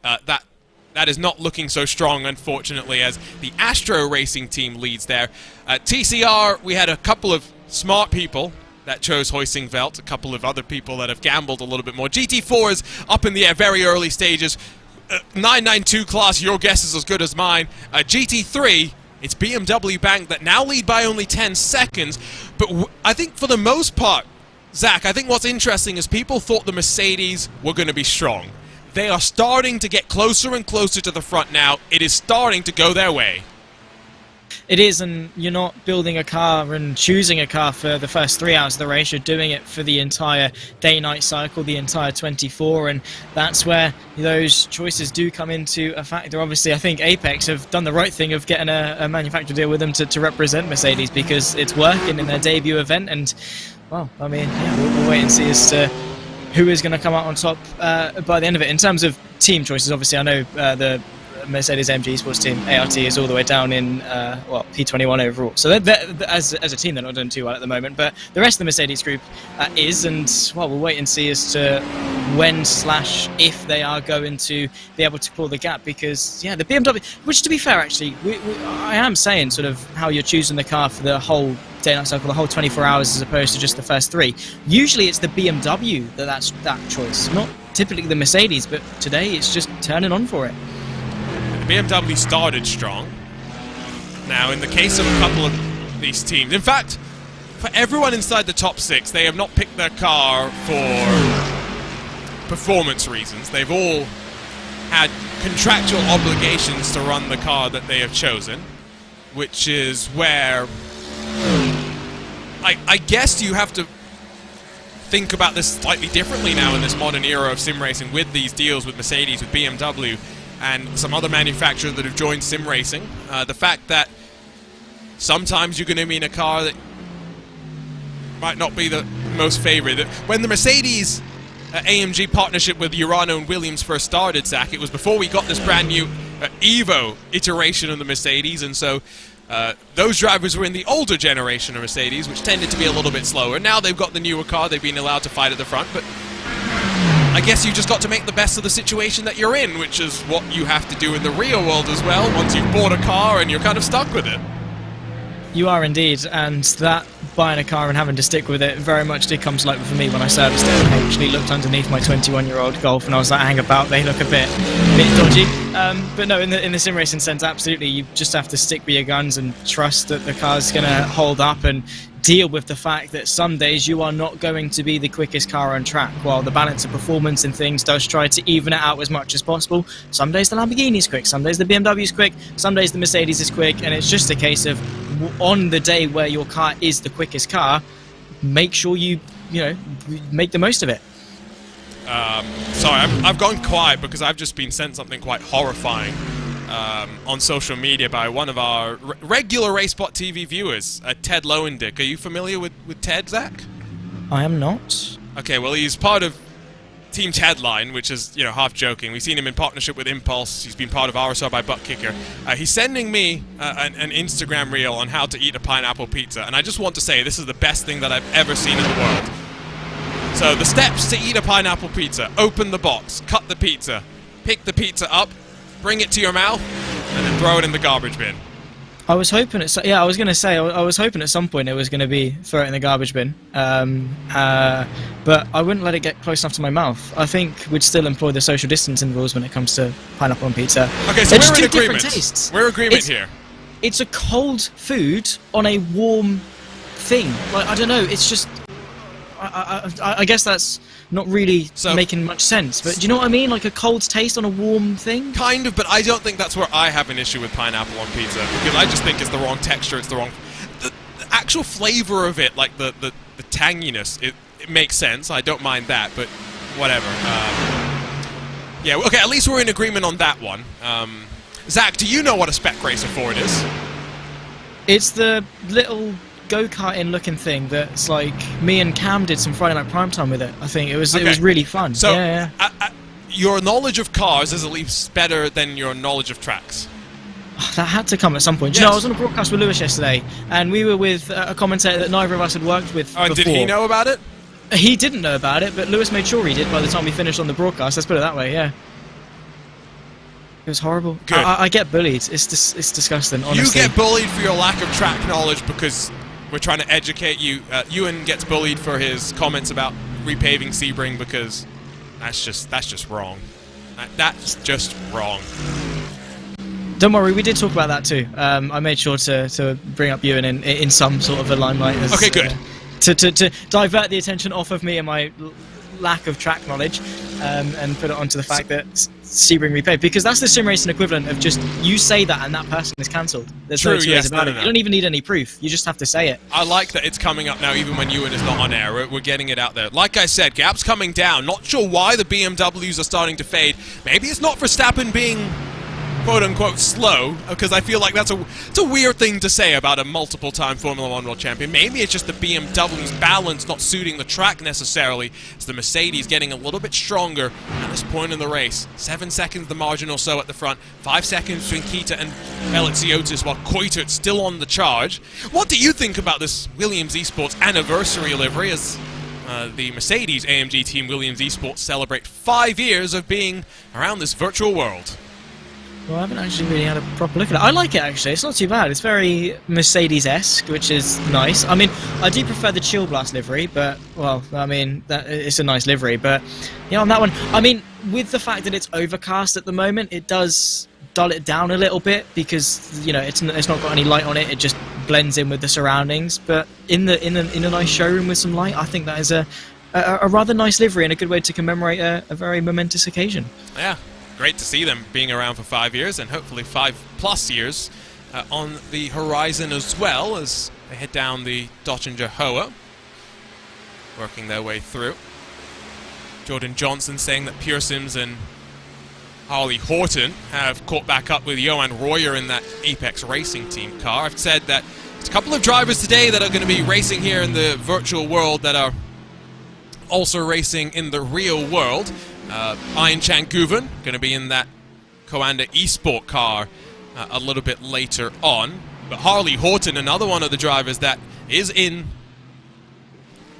That is not looking so strong, unfortunately, as the Astro Racing team leads there. TCR, we had a couple of smart people that chose Hoisingveld, a couple of other people that have gambled a little bit more. GT4 is up in the air, very early stages. 992 class, your guess is as good as mine. GT3, it's BMW Bank that now lead by only 10 seconds. But I think for the most part, Zach, I think what's interesting is people thought the Mercedes were going to be strong. They are starting to get closer and closer to the front now. It is starting to go their way. It is, and you're not building a car and choosing a car for the first 3 hours of the race. You're doing it for the entire day-night cycle, the entire 24, and that's where those choices do come into a factor. Obviously, I think Apex have done the right thing of getting a manufacturer deal with them to represent Mercedes, because it's working in their debut event, and, well, I mean, yeah, we'll wait and see as to who is going to come out on top by the end of it. In terms of team choices, obviously, I know the Mercedes AMG Sports Team, ART, is all the way down in, P21 overall. So as a team, they're not doing too well at the moment. But the rest of the Mercedes group is, and, well, we'll wait and see as to when/if they are going to be able to pull the gap. Because, yeah, the BMW, which, to be fair, actually, I am saying sort of how you're choosing the car for the whole day-night cycle, the whole 24 hours, as opposed to just the first 3. Usually it's the BMW that's that choice, not typically the Mercedes, but today it's just turning on for it. The BMW started strong. Now, in the case of a couple of these teams, in fact, for everyone inside the top 6, they have not picked their car for performance reasons. They've all had contractual obligations to run the car that they have chosen, which is where I guess you have to think about this slightly differently now in this modern era of sim racing, with these deals with Mercedes, with BMW, and some other manufacturers that have joined sim racing. The fact that sometimes you're going to be in a car that might not be the most favored. When the Mercedes AMG partnership with Urano and Williams first started, Zach, it was before we got this brand new Evo iteration of the Mercedes, and so those drivers were in the older generation of Mercedes, which tended to be a little bit slower. Now they've got the newer car, they've been allowed to fight at the front, but I guess you just got to make the best of the situation that you're in, which is what you have to do in the real world as well, once you've bought a car and you're kind of stuck with it. You are indeed, and that buying a car and having to stick with it very much did come to light for me when I serviced it. I actually looked underneath my 21-year-old Golf and I was like, hang about, they look a bit dodgy. But no, in the sim racing sense, absolutely, you just have to stick with your guns and trust that the car's going to hold up, and deal with the fact that some days you are not going to be the quickest car on track, while the balance of performance and things does try to even it out as much as possible. Some days the Lamborghini's quick, some days the BMW's quick, some days the Mercedes is quick, and it's just a case of, on the day where your car is the quickest car, make sure you make the most of it. Sorry, I've gone quiet because I've just been sent something quite horrifying on social media by one of our regular RaceSpotTV viewers, Ted Lowendick. Are you familiar with Ted, Zach? I am not. Okay, well, he's part of Team Tedline, which is, half joking. We've seen him in partnership with Impulse. He's been part of RSR by Butt Kicker. He's sending me an Instagram reel on how to eat a pineapple pizza, and I just want to say this is the best thing that I've ever seen in the world. So the steps to eat a pineapple pizza: open the box, cut the pizza, pick the pizza up, bring it to your mouth, and then throw it in the garbage bin. I was hoping I was going to say, I was hoping at some point it was going to be throw it in the garbage bin. But I wouldn't let it get close enough to my mouth. I think we'd still employ the social distancing rules when it comes to pineapple on pizza. Okay, so we're in agreement. Different tastes. We're in agreement here. It's a cold food on a warm thing. Like, I don't know, it's just... I guess that's not really making much sense. But do you know what I mean? Like a cold taste on a warm thing? Kind of, but I don't think that's where I have an issue with pineapple on pizza, because I just think it's the wrong texture, it's the wrong... The actual flavour of it, like the tanginess, it makes sense. I don't mind that, but whatever. Yeah, okay, at least we're in agreement on that one. Zach, do you know what a Spec Racer Ford is? It's the little go-karting looking thing that's like me and Cam did some Friday Night Primetime with it. I think it was really fun. So, yeah. Your knowledge of cars is at least better than your knowledge of tracks. That had to come at some point. Yes. You know, I was on a broadcast with Lewis yesterday, and we were with a commentator that neither of us had worked with before. Did he know about it? He didn't know about it, but Lewis made sure he did by the time we finished on the broadcast. Let's put it that way, yeah. It was horrible. Good. I get bullied. It's disgusting, honestly. You get bullied for your lack of track knowledge because we're trying to educate you. Ewan gets bullied for his comments about repaving Sebring because that's just wrong. That's just wrong. Don't worry, we did talk about that too. I made sure to bring up Ewan in some sort of a limelight. Okay, good. To divert the attention off of me and my lack of track knowledge, and put it onto the fact that Sebring repaved, because that's the sim racing equivalent of just you say that and that person is cancelled. There's no two ways about it. You don't even need any proof. You just have to say it. I like that it's coming up now, even when Ewan is not on air. We're getting it out there. Like I said, gap's coming down. Not sure why the BMWs are starting to fade. Maybe it's not Verstappen being quote-unquote slow, because I feel like it's a weird thing to say about a multiple-time Formula 1 world champion. Maybe it's just the BMW's balance not suiting the track necessarily. It's the Mercedes getting a little bit stronger at this point in the race. 7 seconds the margin or so at the front. 5 seconds between Kita and Eliziotis, while Coitert's still on the charge. What do you think about this Williams Esports anniversary livery as the Mercedes AMG team Williams Esports celebrate 5 years of being around this virtual world? Well, I haven't actually really had a proper look at it. I like it, actually. It's not too bad. It's very Mercedes-esque, which is nice. I mean, I do prefer the Chill Blast livery, but, well, I mean, it's a nice livery. But, yeah, on that one, I mean, with the fact that it's overcast at the moment, it does dull it down a little bit because, you know, it's not got any light on it. It just blends in with the surroundings. But in a nice showroom with some light, I think that is a rather nice livery and a good way to commemorate a very momentous occasion. Yeah. Great to see them being around for 5 years, and hopefully 5+ years on the horizon as well, as they head down the Dottinger Hoa, working their way through. Jordan Johnson saying that Pure Sims and Harley Horton have caught back up with Johan Royer in that Apex Racing Team car. I've said that there's a couple of drivers today that are going to be racing here in the virtual world that are also racing in the real world. Ian Changuven going to be in that Coanda eSport car a little bit later on. But Harley Horton, another one of the drivers that is in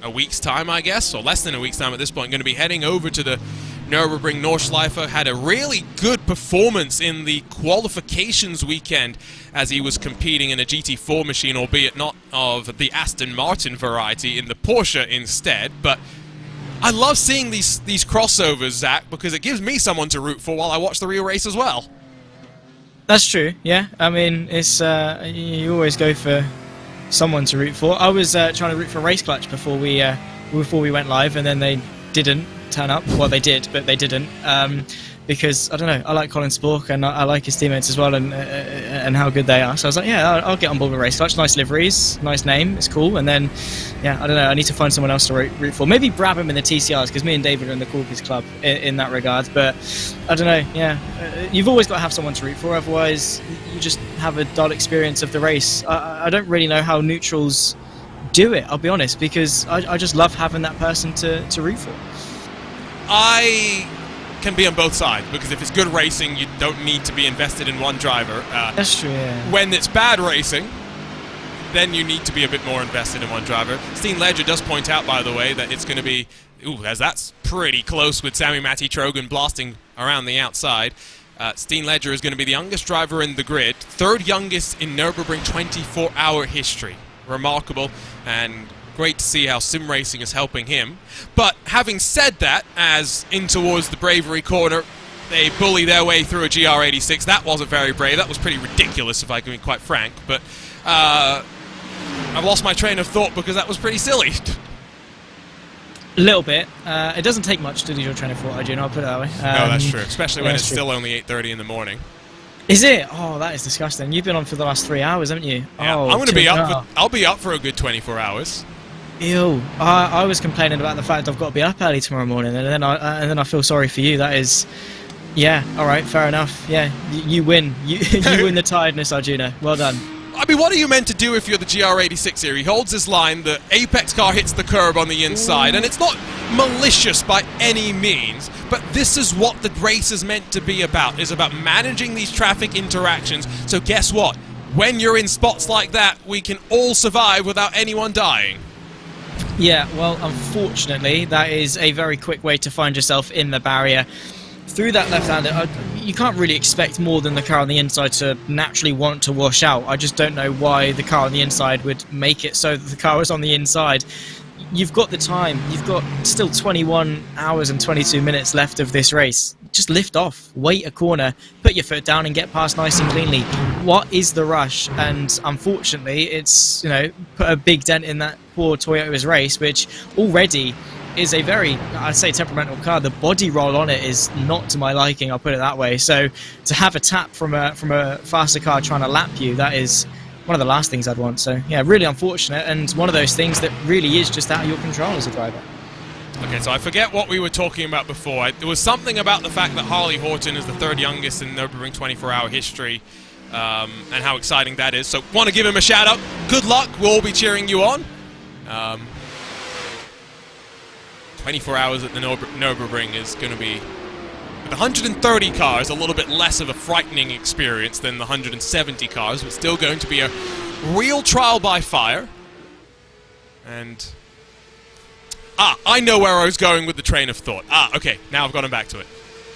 a week's time, I guess, or less than a week's time at this point, going to be heading over to the Nürburgring Nordschleife. Had a really good performance in the qualifications weekend as he was competing in a GT4 machine, albeit not of the Aston Martin variety, in the Porsche instead. But I love seeing these crossovers, Zach, because it gives me someone to root for while I watch the real race as well. That's true, yeah. I mean, it's you always go for someone to root for. I was trying to root for Race Clutch before we went live, and then they didn't turn up. Well, they did, but they didn't. Because, I don't know, I like Colin Spork and I like his teammates as well, and how good they are. So I was like, yeah, I'll get on board with Race Clutch. Nice liveries, nice name, it's cool. And then, yeah, I don't know, I need to find someone else to root for. Maybe Brabham in the TCRs, because me and David are in the Corkers Club in that regard. But, I don't know, yeah. You've always got to have someone to root for, otherwise you just have a dull experience of the race. I don't really know how neutrals do it, I'll be honest, because I just love having that person to root for. I can be on both sides, because if it's good racing, you don't need to be invested in one driver. That's true, yeah. When it's bad racing, then you need to be a bit more invested in one driver. Steen Ledger does point out, by the way, that it's going to be, as that's pretty close with Sammy Matty Trogan blasting around the outside. Steen Ledger is going to be the youngest driver in the grid, third youngest in Nürburgring 24-hour history. Remarkable, and great to see how sim racing is helping him. But having said that, as in towards the bravery corner, they bully their way through a GR86. That wasn't very brave. That was pretty ridiculous, if I can be quite frank. But I've lost my train of thought because that was pretty silly. A little bit. It doesn't take much to do your training for Arjun, I'll put it that way. No, that's true, especially when that's it's true. still only 8:30 in the morning. Is it? Oh, that is disgusting. You've been on for the last 3 hours, haven't you? Yeah, Oh, I'm going to be dear up. God. I'll be up for a good 24 hours. Ew. I was complaining about the fact I've got to be up early tomorrow morning, and then I feel sorry for you. That is, yeah. All right, fair enough. Yeah, you win. You win the tiredness, Arjuna. Well done. I mean, what are you meant to do if you're the GR86 here? He holds his line, the Apex car hits the curb on the inside, and it's not malicious by any means, but this is what the race is meant to be about. It's about managing these traffic interactions, so guess what? When you're in spots like that, we can all survive without anyone dying. Yeah, well, unfortunately, that is a very quick way to find yourself in the barrier. Through that left-hander, you can't really expect more than the car on the inside to naturally want to wash out. I just don't know why the car on the inside would make it so that the car was on the inside. You've got the time. You've got still 21 hours and 22 minutes left of this race. Just lift off, wait a corner, put your foot down and get past nice and cleanly. What is the rush? And unfortunately, it's, put a big dent in that poor Toyota's race, which already is a very, I'd say, temperamental car. The body roll on it is not to my liking, I'll put it that way. So to have a tap from a faster car trying to lap you, that is one of the last things I'd want. So yeah, really unfortunate, and one of those things that really is just out of your control as a driver. Okay, so I forget what we were talking about before. There was something about the fact that Harley Horton is the third youngest in Nürburgring 24-hour history, and how exciting that is. So want to give him a shout out. Good luck, we'll all be cheering you on. 24 hours at the Nürburgring is going to be, with 130 cars, a little bit less of a frightening experience than the 170 cars, but still going to be a real trial by fire. And I know where I was going with the train of thought. Okay, now I've gotten back to it.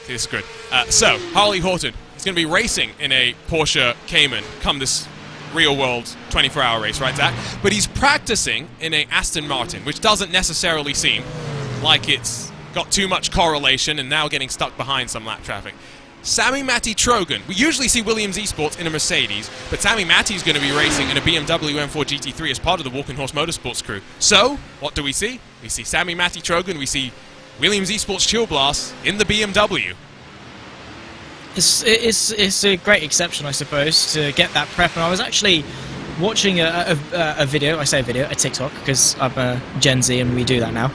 Okay, this is good. So, Harley Horton is going to be racing in a Porsche Cayman come this real-world 24-hour race, right, Zach? But he's practicing in a Aston Martin, which doesn't necessarily seem like it's got too much correlation and now getting stuck behind some lap traffic. Sami Matti-Trojan. We usually see Williams Esports in a Mercedes, but Sami Matti's going to be racing in a BMW M4 GT3 as part of the Walking Horse Motorsports crew. So, what do we see? We see Sami Matti-Trojan, we see Williams Esports Chill Blast in the BMW. It's a great exception, I suppose, to get that prep. And I was actually watching a video, I say a video, a TikTok, because I'm a Gen Z and we do that now,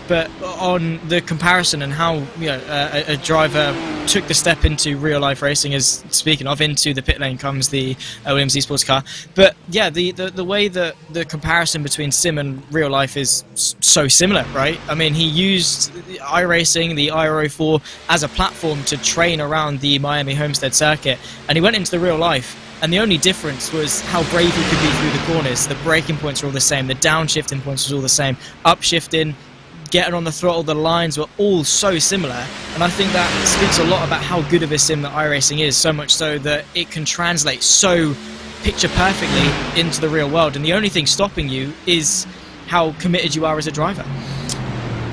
but on the comparison and how a driver took the step into real life racing, as speaking of, into the pit lane comes the Williams Esports car. But yeah, the way that the comparison between sim and real life is so similar, right? I mean, he used iRacing, the iRO4, as a platform to train around the Miami Homestead circuit, and he went into the real life. And the only difference was how brave he could be through the corners. The braking points were all the same. The downshifting points was all the same. Upshifting, getting on the throttle, the lines were all so similar. And I think that speaks a lot about how good of a sim that iRacing is, so much so that it can translate so picture perfectly into the real world. And the only thing stopping you is how committed you are as a driver.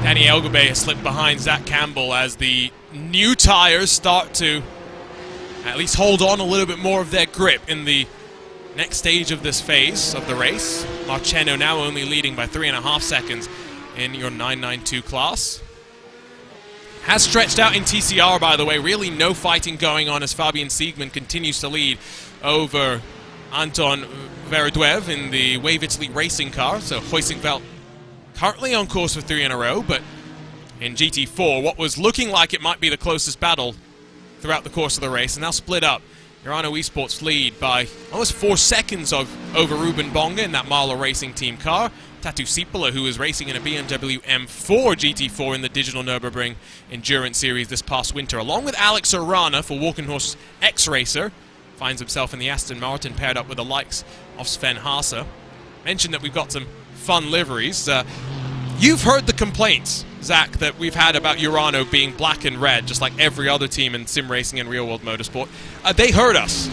Danny Elgabay has slipped behind Zach Campbell as the new tyres start to at least hold on a little bit more of their grip in the next stage of this phase of the race. Marceno now only leading by 3.5 seconds in your 992 class. Has stretched out in TCR, by the way. Really no fighting going on as Fabian Siegmann continues to lead over Anton Vereduev in the Wave Italy racing car. So Huysingveld currently on course for 3 in a row, but in GT4, what was looking like it might be the closest battle throughout the course of the race, and now split up. Urano Esports lead by almost 4 seconds over Ruben Bonga in that Marlow Racing Team car. Tatu Sipola, who was racing in a BMW M4 GT4 in the Digital Nürburgring Endurance Series this past winter, along with Alex Arana for Walking Horse X-Racer, finds himself in the Aston Martin paired up with the likes of Sven Haase. Mentioned that we've got some fun liveries. You've heard the complaints, Zach, that we've had about Urano being black and red, just like every other team in sim racing and real-world motorsport. They heard us.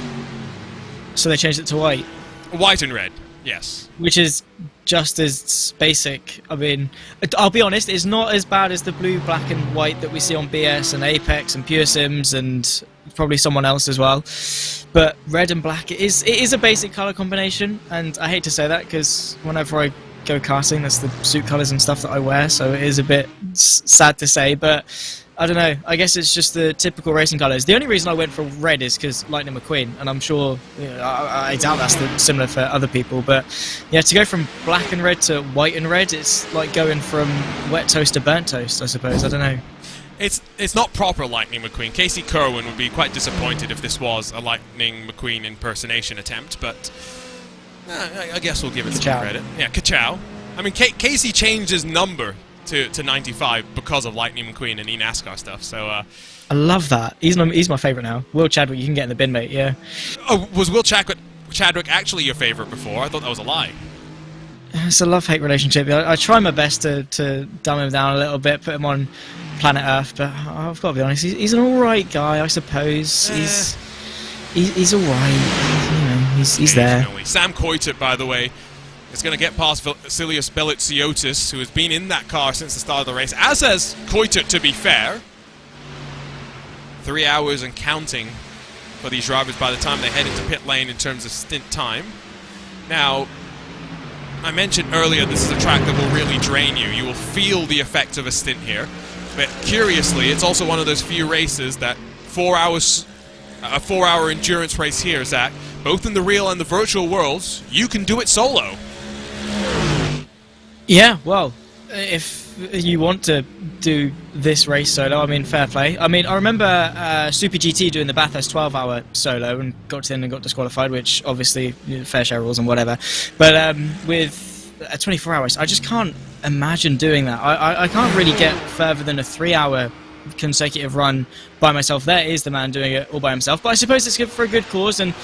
So they changed it to white? White and red, yes. Which is just as basic. I mean, I'll be honest, it's not as bad as the blue, black and white that we see on BS and Apex and Pure Sims and probably someone else as well. But red and black, it is a basic colour combination, and I hate to say that because whenever I go karting. That's the suit colours and stuff that I wear, so it is a bit sad to say, but I don't know. I guess it's just the typical racing colours. The only reason I went for red is because Lightning McQueen, and I'm sure, I doubt that's similar for other people, but yeah, to go from black and red to white and red, it's like going from wet toast to burnt toast, I suppose. I don't know. It's not proper Lightning McQueen. Casey Kerwin would be quite disappointed if this was a Lightning McQueen impersonation attempt, but I guess we'll give it some credit. Yeah, ka-chow. I mean, Casey changed his number to 95 because of Lightning McQueen and eNASCAR stuff, so... I love that. He's my favourite now. Will Chadwick, you can get in the bin, mate, yeah. Oh, was Will Chadwick actually your favourite before? I thought that was a lie. It's a love-hate relationship. I try my best to dumb him down a little bit, put him on planet Earth, but I've got to be honest, he's an alright guy, I suppose. He's alright, he's there. Sam Coitert, by the way, is going to get past Vasilios Belitsiotis, who has been in that car since the start of the race, as has Coitert, to be fair. 3 hours and counting for these drivers by the time they head into pit lane in terms of stint time. Now, I mentioned earlier this is a track that will really drain you. You will feel the effect of a stint here. But curiously, it's also one of those few races that a 4-hour endurance race here, Zach, both in the real and the virtual worlds, you can do it solo. Yeah, well, if you want to do this race solo, I mean, fair play. I mean, I remember Super GT doing the Bathurst 12-hour solo and got to the end and got disqualified, which obviously, fair share rules and whatever. But with 24 hours, I just can't imagine doing that. I can't really get further than a 3-hour consecutive run by myself. There is the man doing it all by himself, but I suppose it's good for a good cause, and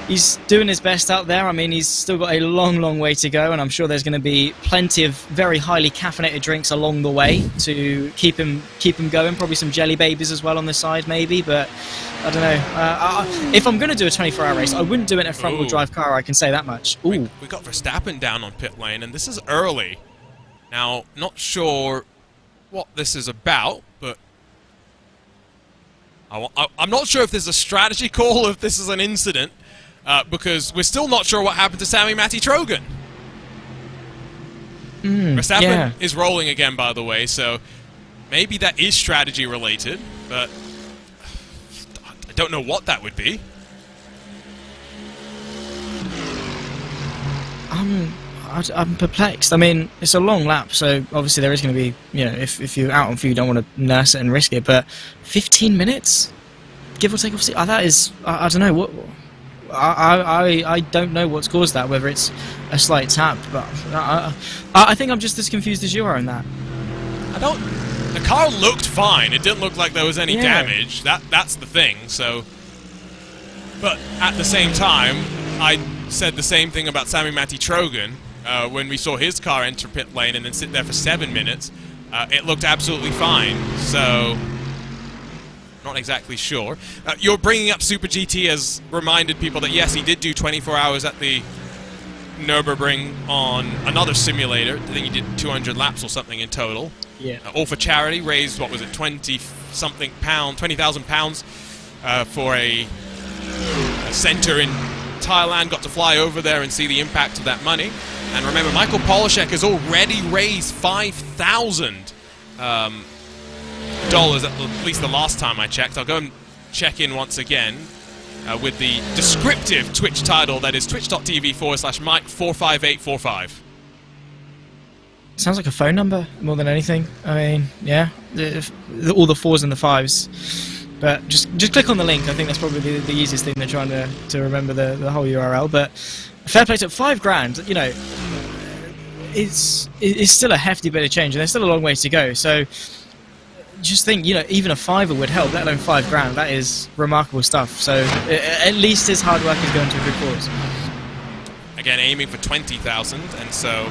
he's doing his best out there. I mean, he's still got a long way to go, and I'm sure there's going to be plenty of very highly caffeinated drinks along the way to keep him going. Probably some jelly babies as well on the side, maybe, but I don't know. If I'm going to do a 24-hour race, I wouldn't do it in a front-wheel drive car, I can say that much. Ooh. We got Verstappen down on pit lane, and this is early. Now, not sure what this is about, but I'm not sure if this is a strategy call or if this is an incident, because we're still not sure what happened to Sammy Matty Trogan. Verstappen is rolling again, by the way, so maybe that is strategy related, but I don't know what that would be. I'm perplexed. I mean, it's a long lap, so obviously there is going to be, if you're out on fuel, you don't want to nurse it and risk it, but 15 minutes? Give or take, obviously, that is, I don't know, what... I don't know what's caused that, whether it's a slight tap, but I think I'm just as confused as you are in that. The car looked fine. It didn't look like there was any damage. That's the thing, so... But at the same time, I said the same thing about Sammy Matty Trogan when we saw his car enter pit lane and then sit there for 7 minutes. It looked absolutely fine, so... Not exactly sure. You're bringing up Super GT as reminded people that yes, he did do 24 hours at the Nürburgring on another simulator. I think he did 200 laps or something in total. Yeah. All for charity. Raised, what was it, 20,000 pounds for a centre in Thailand. Got to fly over there and see the impact of that money. And remember, Michael Polishek has already raised $5,000. At least the last time I checked. I'll go and check in once again with the descriptive Twitch title that is twitch.tv/Mike45845. Sounds like a phone number more than anything. I mean, yeah, all the 4s and the 5s. But just click on the link. I think that's probably the easiest thing. They're trying to remember the whole URL. But fair play to $5,000. It's still a hefty bit of change, and there's still a long way to go. So. Just think, even a $5 would help, let alone $5,000. That is remarkable stuff. So at least his hard work is going to a good cause. Again, aiming for 20,000, and so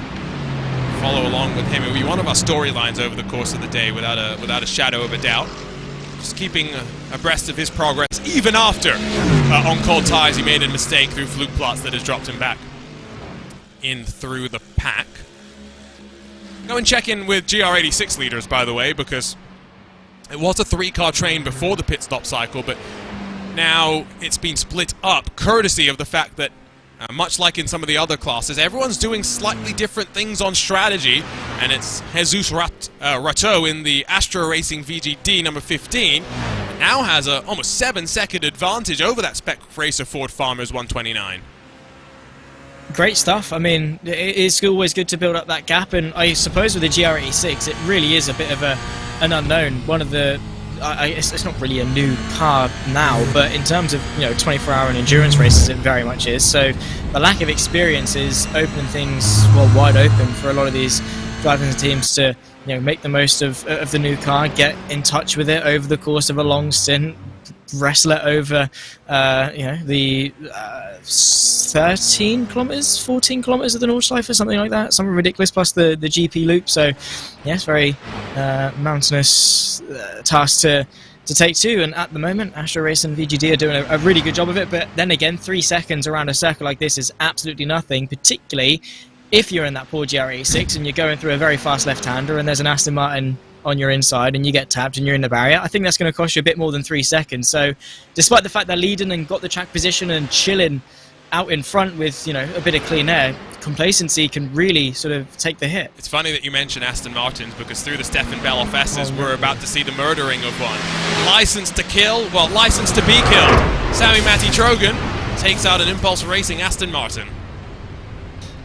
follow along with him. It will be one of our storylines over the course of the day, without a shadow of a doubt. Just keeping abreast of his progress, even after on cold tires he made a mistake through fluke plots that has dropped him back in through the pack. Go and check in with GR86 leaders, by the way, because it was a 3-car train before the pit stop cycle, but now it's been split up, courtesy of the fact that much like in some of the other classes, everyone's doing slightly different things on strategy, and it's Jesus Rateau in the Astro Racing VGD number 15 now has a almost 7-second advantage over that Spec Racer Ford Farmers 129. Great stuff. I mean, it's always good to build up that gap, and I suppose with the GR86 it really is a bit of an unknown. One of the it's not really a new car now, but in terms of 24-hour and endurance races, it very much is. So the lack of experience is opening things wide open for a lot of these drivers and teams to make the most of the new car, get in touch with it over the course of a long stint, wrestle it over the 13 kilometers, 14 kilometers of the Nordschleife, something like that, something ridiculous, plus the GP loop. So yes, very mountainous task to take to, and at the moment Astro Racing and VGD are doing a really good job of it. But then again, 3 seconds around a circle like this is absolutely nothing, particularly if you're in that poor GR86 and you're going through a very fast left-hander and there's an Aston Martin on your inside and you get tapped and you're in the barrier. I think that's going to cost you a bit more than 3 seconds. So despite the fact they're leading and got the track position and chilling out in front with a bit of clean air, complacency can really sort of take the hit. It's funny that you mention Aston Martins, because through the Stefan Bell offices we're about to see the murdering of one. License to kill, well, license to be killed. Sammy Matty Trogan takes out an Impulse Racing Aston Martin.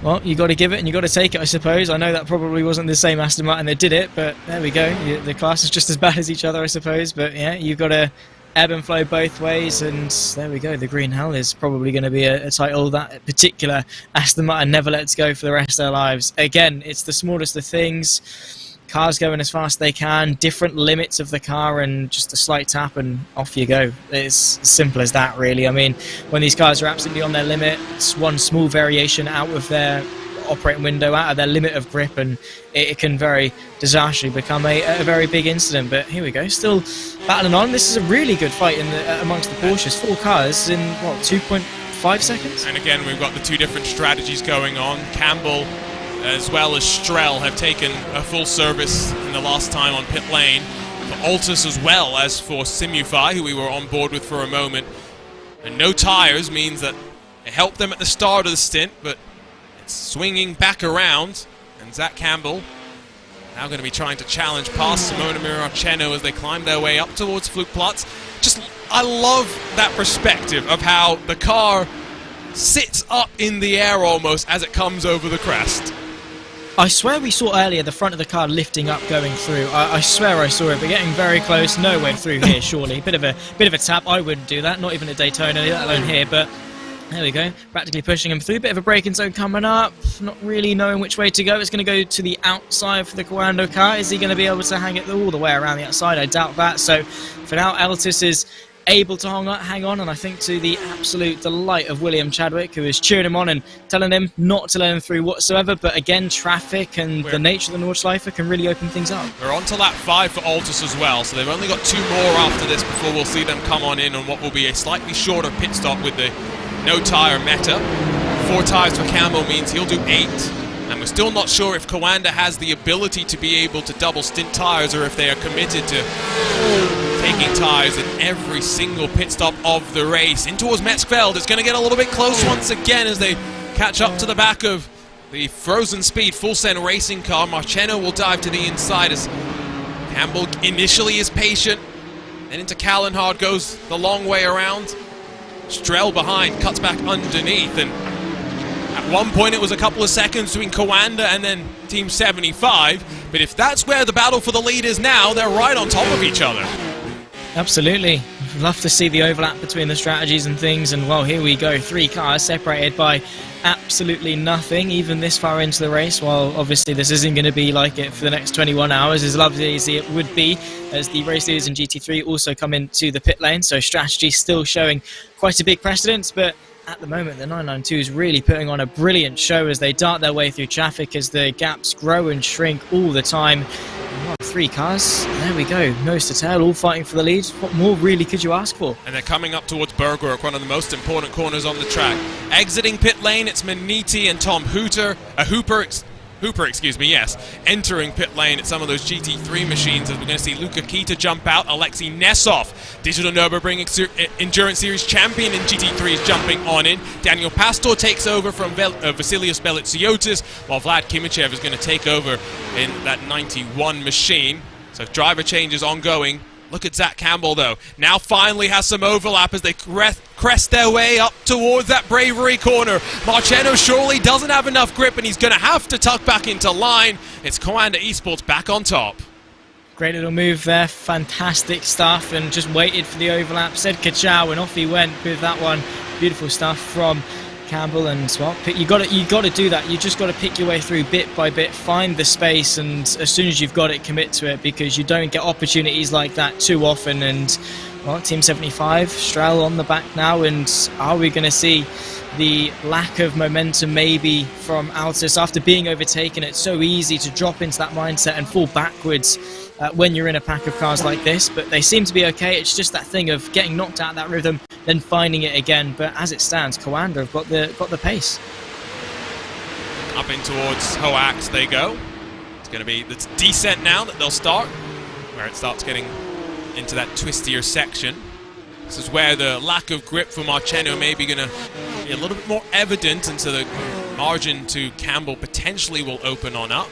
Well, you got to give it and you got to take it, I suppose. I know that probably wasn't the same Aston Martin that did it, but there we go. The class is just as bad as each other, I suppose. But yeah, you've got to ebb and flow both ways, and there we go. The Green Hell is probably going to be a title that particular Aston Martin never lets go for the rest of their lives. Again, it's the smallest of things. Cars going as fast as they can, different limits of the car, and just a slight tap and off you go. It's as simple as that, really. I mean, when these cars are absolutely on their limit, it's one small variation out of their operating window, out of their limit of grip, and it can very disastrously become a very big incident. But here we go, still battling on. This is a really good fight amongst the Porsches. 4 cars in, 2.5 seconds? And again, we've got the 2 different strategies going on. Campbell as well as Strel have taken a full service in the last time on pit lane. For Altus as well as for Simufy, who we were on board with for a moment. And no tyres means that it helped them at the start of the stint, but it's swinging back around. And Zach Campbell now going to be trying to challenge past Simona Miraceno as they climb their way up towards Flugplatz. I love that perspective of how the car sits up in the air almost as it comes over the crest. I swear we saw earlier the front of the car lifting up going through. I swear I saw it, but getting very close. No way through here, surely. Bit of a tap. I wouldn't do that, not even at Daytona, let alone here. But there we go, practically pushing him through. Bit of a braking zone coming up. Not really knowing which way to go. It's going to go to the outside for the Coando car. Is he going to be able to hang it all the way around the outside? I doubt that. So for now, Altus is able to hang on, and I think to the absolute delight of William Chadwick, who is cheering him on and telling him not to let him through whatsoever. But again, traffic and the nature of the Nordschleife can really open things up. We're on to lap 5 for Altus as well, so they've only got 2 more after this before we'll see them come on in on what will be a slightly shorter pit stop with the no tyre meta. 4 tyres for Campbell means he'll do 8. And we're still not sure if Coanda has the ability to be able to double stint tyres, or if they are committed to taking tyres in every single pit stop of the race. In towards Metzfeld, it's going to get a little bit close once again as they catch up to the back of the Frozen Speed Full-Send racing car. Marcheno will dive to the inside as Campbell initially is patient, then into Callenhard, goes the long way around. Strel behind, cuts back underneath, and at one point it was a couple of seconds between Coanda and then Team 75, but if that's where the battle for the lead is now, they're right on top of each other. Absolutely. Love to see the overlap between the strategies and things, and well, here we go. 3 cars separated by absolutely nothing, even this far into the race. While obviously this isn't going to be like it for the next 21 hours, as lovely as it would be, as the race leaders in GT3 also come into the pit lane, so strategy still showing quite a big precedence. But at the moment, the 992 is really putting on a brilliant show as they dart their way through traffic, as the gaps grow and shrink all the time. Well, 3 cars, there we go, nose to tail, all fighting for the lead. What more really could you ask for? And they're coming up towards Bergwerk, one of the most important corners on the track. Exiting pit lane, it's Maniti and Tom Hooper. Hooper, excuse me, yes, entering pit lane at some of those GT3 machines, as we're going to see Luka Kita jump out, Alexei Nesov, Digital Nürburgring Endurance Series champion in GT3, is jumping on in. Daniel Pastor takes over from Vasilios Belitsiotis, while Vlad Kimichev is going to take over in that 91 machine. So driver changes ongoing. Look at Zach Campbell, though. Now finally has some overlap as they crest their way up towards that Bravery corner. Marcheno surely doesn't have enough grip, and he's going to have to tuck back into line. It's Coanda Esports back on top. Great little move there. Fantastic stuff, and just waited for the overlap. Said ka-chow, and off he went with that one. Beautiful stuff from Campbell, and well, you got to do that. You just got to pick your way through bit by bit, find the space, and as soon as you've got it, commit to it, because you don't get opportunities like that too often. And well, Team 75, Stroll on the back now, and are we going to see the lack of momentum maybe from Altus after being overtaken? It's so easy to drop into that mindset and fall backwards when you're in a pack of cars like this, but they seem to be okay. It's just that thing of getting knocked out of that rhythm, then finding it again. But as it stands, Coanda have got the pace. Up in towards Hoax they go. It's going to be the descent now that they'll start, where it starts getting into that twistier section. This is where the lack of grip for Marcheno may be going to be a little bit more evident, and so the margin to Campbell potentially will open on up.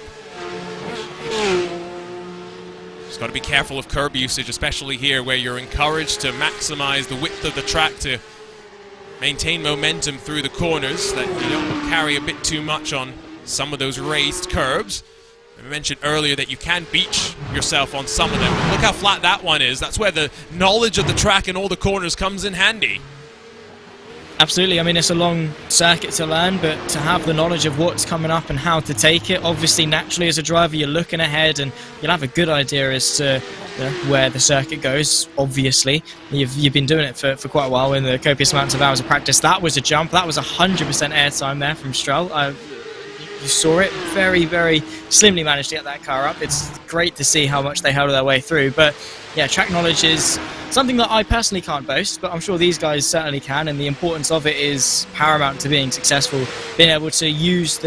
Just got to be careful of curb usage, especially here where you're encouraged to maximize the width of the track to maintain momentum through the corners, that you don't carry a bit too much on some of those raised curbs. I mentioned earlier that you can beach yourself on some of them. Look how flat that one is. That's where the knowledge of the track and all the corners comes in handy. Absolutely. I mean, it's a long circuit to learn, but to have the knowledge of what's coming up and how to take it, obviously, naturally, as a driver, you're looking ahead and you'll have a good idea as to where the circuit goes, obviously. You've been doing it for quite a while in the copious amounts of hours of practice. That was a jump. That was 100% airtime there from Stroll. You saw it. Very, very slimly managed to get that car up. It's great to see how much they held their way through. But yeah, track knowledge is something that I personally can't boast, but I'm sure these guys certainly can, and the importance of it is paramount to being successful. Being able to use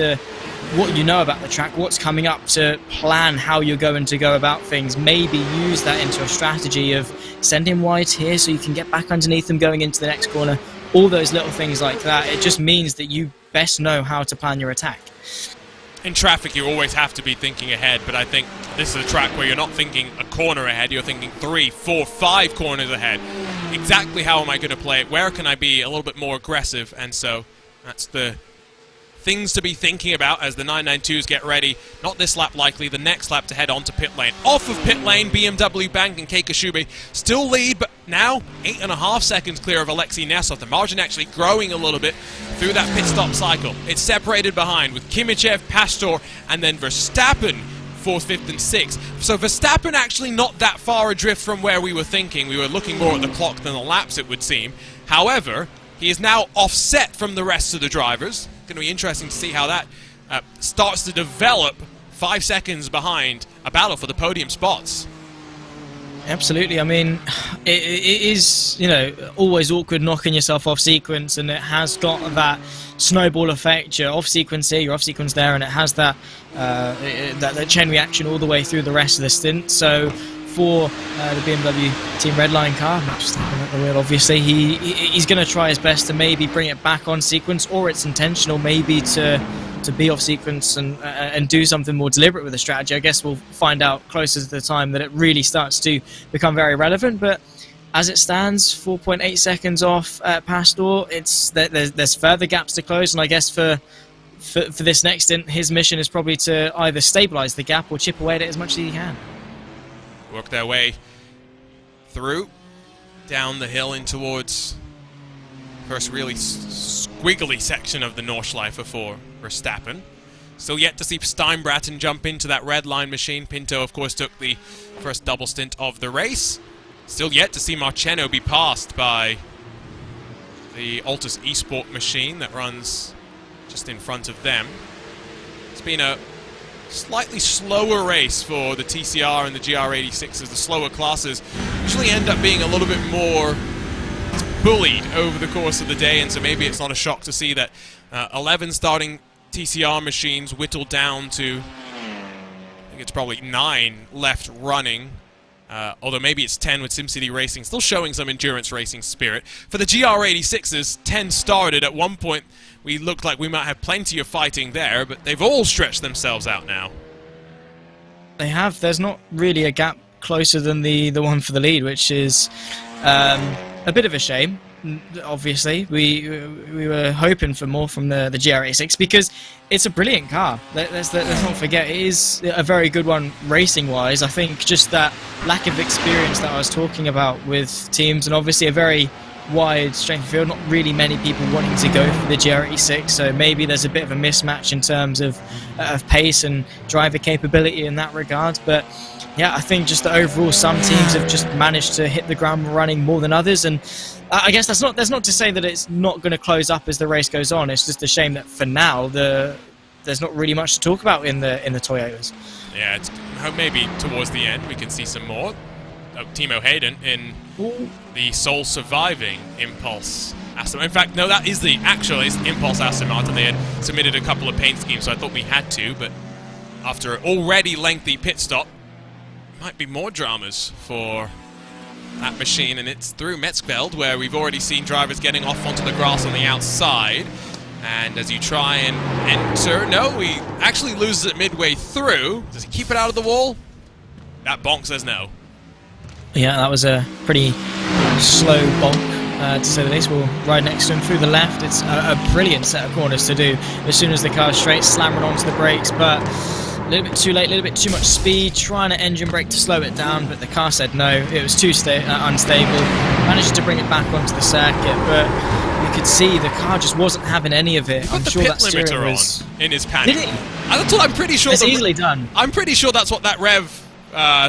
what you know about the track, what's coming up, to plan how you're going to go about things. Maybe use that into a strategy of send him wide here so you can get back underneath him going into the next corner. All those little things like that. It just means that you best know how to plan your attack. In traffic, you always have to be thinking ahead, but I think this is a track where you're not thinking a corner ahead, you're thinking 3, 4, 5 corners ahead. Exactly how am I going to play it? Where can I be a little bit more aggressive? And so that's the things to be thinking about as the 992s get ready. Not this lap likely, the next lap to head on to pit lane. Off of pit lane, BMW Bank and Keika Shube still lead, but now 8.5 seconds clear of Alexei Nesov. The margin actually growing a little bit through that pit stop cycle. It's separated behind with Kimichev, Pastor, and then Verstappen 4th, 5th, and 6th. So Verstappen actually not that far adrift from where we were thinking. We were looking more at the clock than the laps, it would seem. However, he is now offset from the rest of the drivers. Going to be interesting to see how that starts to develop. 5 seconds behind a battle for the podium spots. Absolutely. I mean, it is, always awkward knocking yourself off sequence, and it has got that snowball effect. You're off sequence here, you're off sequence there, and it has that chain reaction all the way through the rest of the stint. So for the BMW Team Redline car, Max Verstappen at the wheel, obviously, he's going to try his best to maybe bring it back on sequence, or it's intentional maybe to be off sequence and do something more deliberate with the strategy. I guess we'll find out closer to the time that it really starts to become very relevant. But as it stands, 4.8 seconds off Pastor. There's further gaps to close, and I guess for this next stint, his mission is probably to either stabilise the gap or chip away at it as much as he can. Work their way through, down the hill in towards first really squiggly section of the Nordschleife for Verstappen. Still yet to see Steinbraten jump into that red line machine. Pinto, of course, took the first double stint of the race. Still yet to see Marcheno be passed by the Altus Esport machine that runs just in front of them. It's been a slightly slower race for the TCR and the GR86s. The slower classes usually end up being a little bit more bullied over the course of the day, and so maybe it's not a shock to see that 11 starting TCR machines whittled down to, I think it's probably 9 left running. Although maybe it's 10 with SimCity Racing, still showing some endurance racing spirit. For the GR86s, 10 started. At one point, we looked like we might have plenty of fighting there, but they've all stretched themselves out now. They have. There's not really a gap closer than the one for the lead, which is a bit of a shame. Obviously, we were hoping for more from the GR86 because it's a brilliant car. Let's not forget, it is a very good one racing-wise. I think just that lack of experience that I was talking about with teams, and obviously a very wide strength of field, not really many people wanting to go for the GR86, so maybe there's a bit of a mismatch in terms of pace and driver capability in that regard. But yeah, I think just that overall some teams have just managed to hit the ground running more than others, and I guess that's not to say that it's not going to close up as the race goes on. It's just a shame that for now there's not really much to talk about in the Toyotas. Yeah, maybe towards the end we can see some more. Timo Hayden in the sole surviving Impulse Aston. In fact, no, that is the actual Impulse Aston Martin. They had submitted a couple of paint schemes, so I thought we had to, but after an already lengthy pit stop, might be more dramas for that machine, and it's through Metzgveld, where we've already seen drivers getting off onto the grass on the outside. And as you try and enter, no, he actually loses it midway through. Does he keep it out of the wall? That bonk says no. Yeah, that was a pretty slow bonk, to say the least. We'll ride next to him through the left. It's a brilliant set of corners to do as soon as the car's straight, slamming onto the brakes, but a little bit too late, a little bit too much speed, trying to engine brake to slow it down, but the car said no. It was too unstable. Managed to bring it back onto the circuit, but you could see the car just wasn't having any of it. I'm sure that limiter was on in his panic. Did he? That's what I'm pretty sure. It's easily done. I'm pretty sure that's what that rev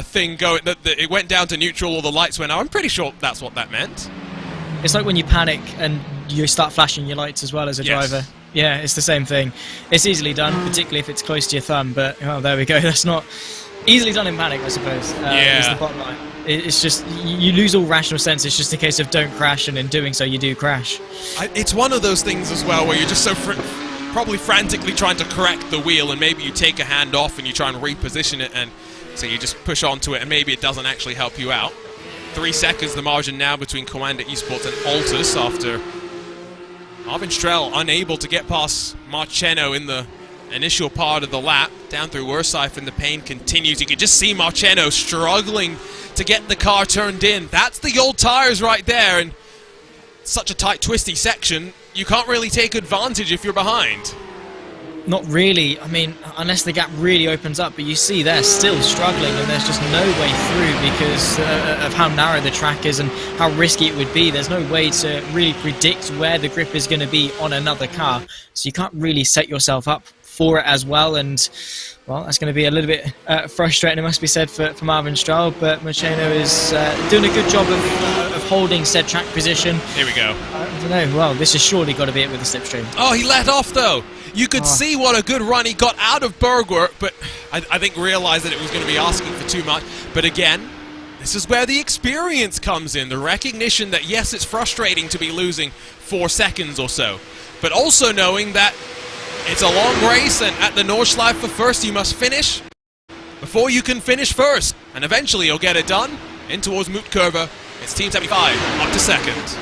thing that it went down to neutral or the lights went out. I'm pretty sure that's what that meant. It's like when you panic and you start flashing your lights as well as a driver. Yeah, it's the same thing. It's easily done, particularly if it's close to your thumb, but oh, there we go. That's not easily done in panic, I suppose. Is the bottom line. It's just, you lose all rational sense. It's just a case of don't crash, and in doing so, you do crash. It's one of those things as well where you're just so probably frantically trying to correct the wheel, and maybe you take a hand off and you try and reposition it, and so you just push onto it, and maybe it doesn't actually help you out. 3 seconds the margin now between Coanda Esports and Altus after Marvin Strel unable to get past Marceno in the initial part of the lap. Down through Wersaif, and the pain continues. You can just see Marceno struggling to get the car turned in. That's the old tyres right there, and such a tight, twisty section, you can't really take advantage if you're behind. Not really. I mean, unless the gap really opens up, but you see they're still struggling, and there's just no way through because of how narrow the track is and how risky it would be. There's no way to really predict where the grip is going to be on another car, so you can't really set yourself up for it as well, and well, that's going to be a little bit frustrating, it must be said, for Marvin Stroll, but Marceno is doing a good job of holding said track position. Here we go. I don't know, well, this has surely got to be it with the slipstream. Oh, he let off though. You could see what a good run. He got out of Bergwerk, but I think realized that it was going to be asking for too much. But again, this is where the experience comes in, the recognition that yes, it's frustrating to be losing 4 seconds or so, but also knowing that it's a long race, and at the Nordschleife for first, you must finish before you can finish first. And eventually you'll get it done. In towards Mootkurve. It's Team 75 up to second.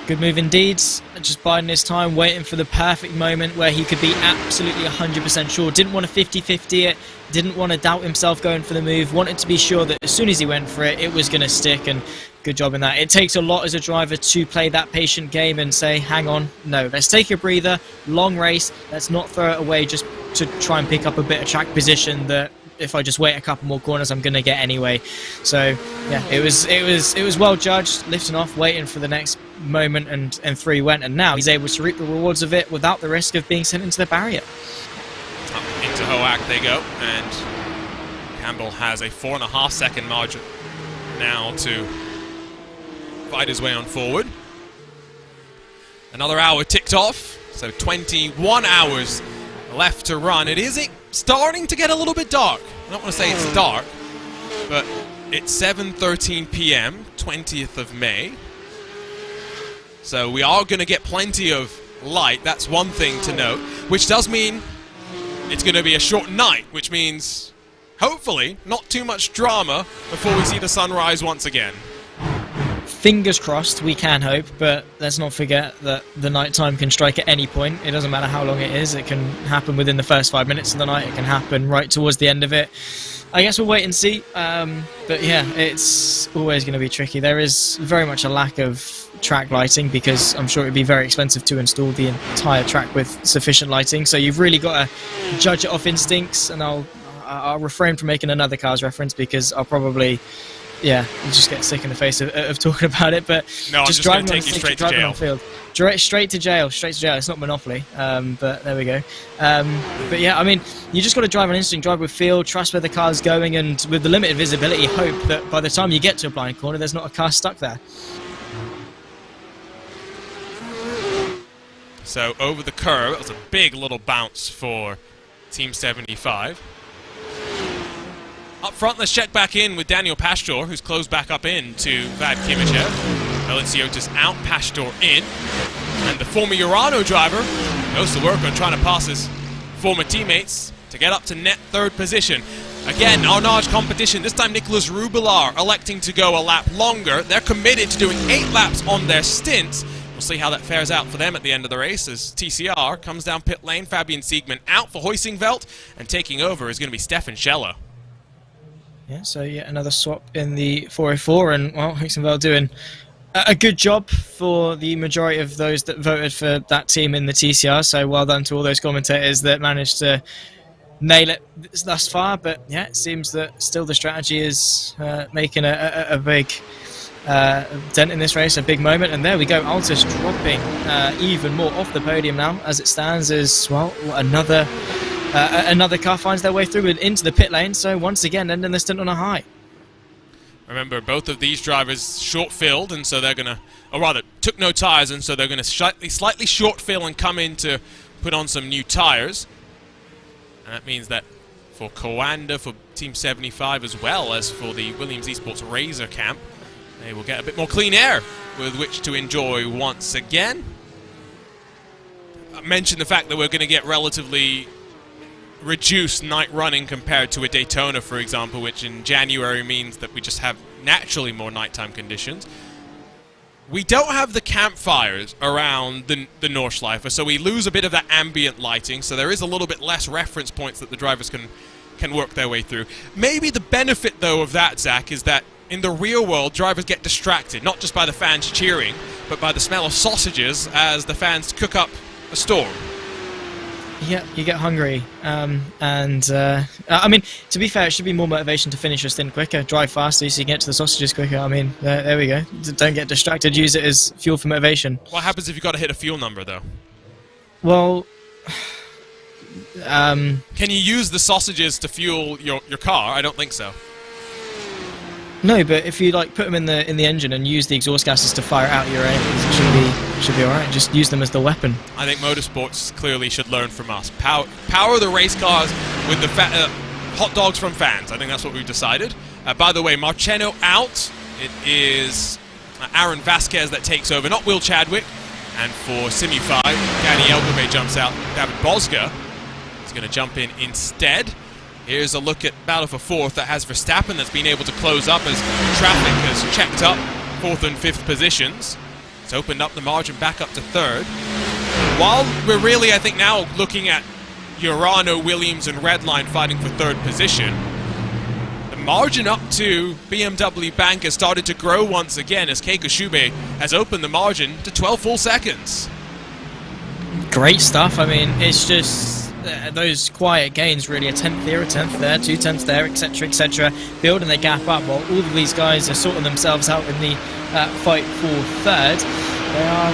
Good move indeed. Just biding his time, waiting for the perfect moment where he could be absolutely 100% sure. Didn't want to 50-50 it. Didn't want to doubt himself going for the move. Wanted to be sure that as soon as he went for it, it was going to stick, and good job in that. It takes a lot as a driver to play that patient game and say, hang on, no, let's take a breather, long race, let's not throw it away just to try and pick up a bit of track position that if I just wait a couple more corners, I'm going to get anyway. So, yeah, it was well judged, lifting off, waiting for the next moment, and through he went, and now he's able to reap the rewards of it without the risk of being sent into the barrier. Up into Hoak they go, and Campbell has a 4.5 second margin now to fight his way on forward. Another hour ticked off, so 21 hours left to run. It is starting to get a little bit dark. I don't want to say it's dark, but it's 7:13 p.m., 20th of May. So we are going to get plenty of light. That's one thing to note, which does mean it's going to be a short night, which means hopefully not too much drama before we see the sunrise once again. Fingers crossed, we can hope, but let's not forget that the nighttime can strike at any point. It doesn't matter how long it is. It can happen within the first 5 minutes of the night. It can happen right towards the end of it. I guess we'll wait and see. But yeah, it's always going to be tricky. There is very much a lack of track lighting because I'm sure it would be very expensive to install the entire track with sufficient lighting. So you've really got to judge it off instincts, and I'll refrain from making another Cars reference because I'll probably... Yeah, you just get sick in the face of talking about it, but no, just driving on take you straight to jail. On field. Straight to jail. It's not Monopoly, but there we go. But yeah, I mean, you just got to drive on instinct, drive with feel, trust where the car's going, and with the limited visibility, hope that by the time you get to a blind corner, there's not a car stuck there. So over the curve, it was a big little bounce for Team 75. Up front, let's check back in with Daniel Pastor, who's closed back up in to Vad Kimichev. Valenciotis out, Pastor in. And the former Urano driver goes to work on trying to pass his former teammates to get up to net third position. Again, Arnage competition. This time Nicolas Rubilar electing to go a lap longer. They're committed to doing 8 laps on their stints. We'll see how that fares out for them at the end of the race as TCR comes down pit lane. Fabian Siegmann out for Huysingveld, and taking over is going to be Stefan Scheller. Yeah, so yet another swap in the 404, and well, Huysingveld doing a good job for the majority of those that voted for that team in the TCR, so well done to all those commentators that managed to nail it thus far. But yeah, it seems that still the strategy is making a big dent in this race, a big moment, and there we go, Altus dropping even more off the podium now as it stands as, well, another car finds their way through and into the pit lane, so once again ending the stint on a high. Remember, both of these drivers short-filled, and so they're going to, or rather, took no tyres, and so they're going to slightly short-fill and come in to put on some new tyres. And that means that for Coanda, for Team 75, as well as for the Williams Esports Razor camp, they will get a bit more clean air with which to enjoy once again. I mentioned the fact that we're going to get relatively reduced night running compared to a Daytona, for example, which in January means that we just have naturally more nighttime conditions. We don't have the campfires around the Nordschleife, so we lose a bit of that ambient lighting, so there is a little bit less reference points that the drivers can work their way through. Maybe the benefit, though, of that, Zach, is that in the real world, drivers get distracted, not just by the fans cheering, but by the smell of sausages as the fans cook up a storm. Yeah, you get hungry, I mean, to be fair, it should be more motivation to finish your stint quicker, drive faster so you can get to the sausages quicker. I mean, there we go. Don't get distracted, use it as fuel for motivation. What happens if you've got to hit a fuel number, though? Well, can you use the sausages to fuel your car? I don't think so. No, but if you like put them in the engine and use the exhaust gases to fire out your engines, it should be all right. Just use them as the weapon. I think motorsports clearly should learn from us. Power the race cars with the hot dogs from fans. I think that's what we've decided. By the way, Marcheno out. It is Aaron Vasquez that takes over, not Will Chadwick. And for Simi 5, Danny Elgame jumps out. David Bosga is going to jump in instead. Here's a look at battle for fourth that has Verstappen that's been able to close up as traffic has checked up fourth and fifth positions. It's opened up the margin back up to third. While we're really, I think, now looking at Urano, Williams, and Redline fighting for third position, the margin up to BMW Bank has started to grow once again as Keiko Shube has opened the margin to 12 full seconds. Great stuff. I mean, it's just those quiet gains, really, a 10th here, a 10th there, 2 tenths there, etc., etc., building their gap up while all of these guys are sorting themselves out in the fight for third. They are,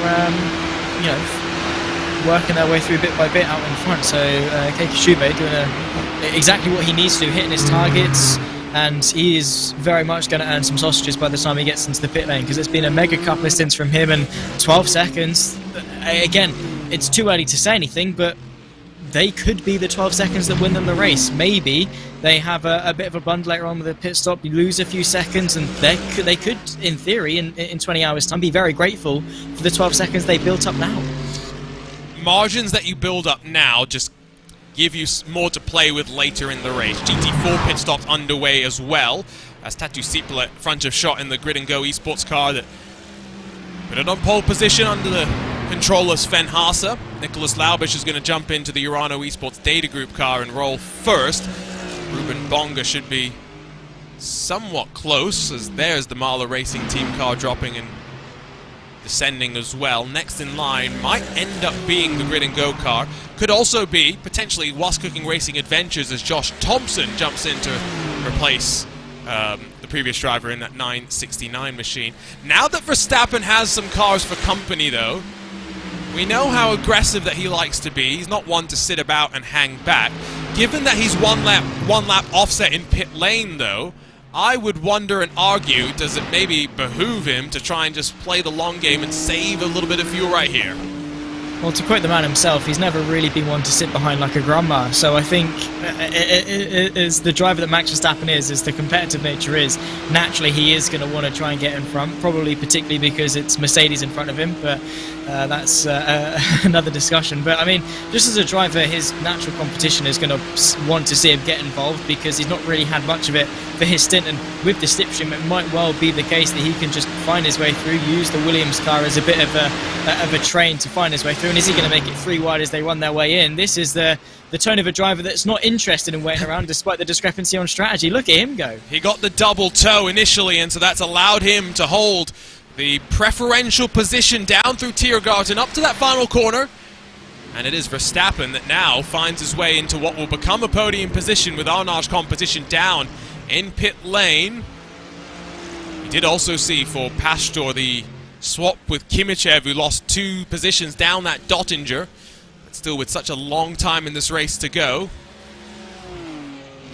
working their way through bit by bit out in front. So Keiko Shube doing exactly what he needs to, hitting his targets, and he is very much going to earn some sausages by the time he gets into the pit lane, because it's been a mega couple of stints from him, and 12 seconds. Again, it's too early to say anything, but they could be the 12 seconds that win them the race. Maybe they have a bit of a blunder later on with a pit stop, you lose a few seconds, and they could, in theory, in 20 hours' time, be very grateful for the 12 seconds they built up now. margins that you build up now just give you more to play with later in the race. GT4 pit stops underway as well, as Tatu Sipla front of shot in the Grid and Go esports car that put it on pole position under the controller Sven Haase. Nicholas Laubish is going to jump into the Urano esports data group car and roll first. Ruben Bonga should be somewhat close, as there's the Marla Racing team car dropping and descending as well. Next in line might end up being the Grid and Go car. Could also be, potentially, Was Cooking Racing Adventures, as Josh Thompson jumps in to replace the previous driver in that 969 machine. Now that Verstappen has some cars for company, though, we know how aggressive that he likes to be. He's not one to sit about and hang back. Given that he's one lap offset in pit lane, though, I would wonder and argue, does it maybe behoove him to try and just play the long game and save a little bit of fuel right here? Well, to quote the man himself, he's never really been one to sit behind like a grandma. So I think, as the driver that Max Verstappen is, as the competitive nature is, naturally he is going to want to try and get in front, probably particularly because it's Mercedes in front of him, but that's another discussion. But I mean, just as a driver, his natural competition is going to want to see him get involved, because he's not really had much of it for his stint, and with the slipstream it might well be the case that he can just find his way through, use the Williams car as a bit of a train to find his way through. And is he going to make it 3 wide as they run their way in? This is the tone of a driver that's not interested in waiting around despite the discrepancy on strategy. Look at him go. He got the double toe initially, and so that's allowed him to hold the preferential position down through Tiergarten up to that final corner. And it is Verstappen that now finds his way into what will become a podium position with Arnage competition down in pit lane. We did also see for Pastor the swap with Kimichev, who lost 2 positions down that Dottinger, but still with such a long time in this race to go.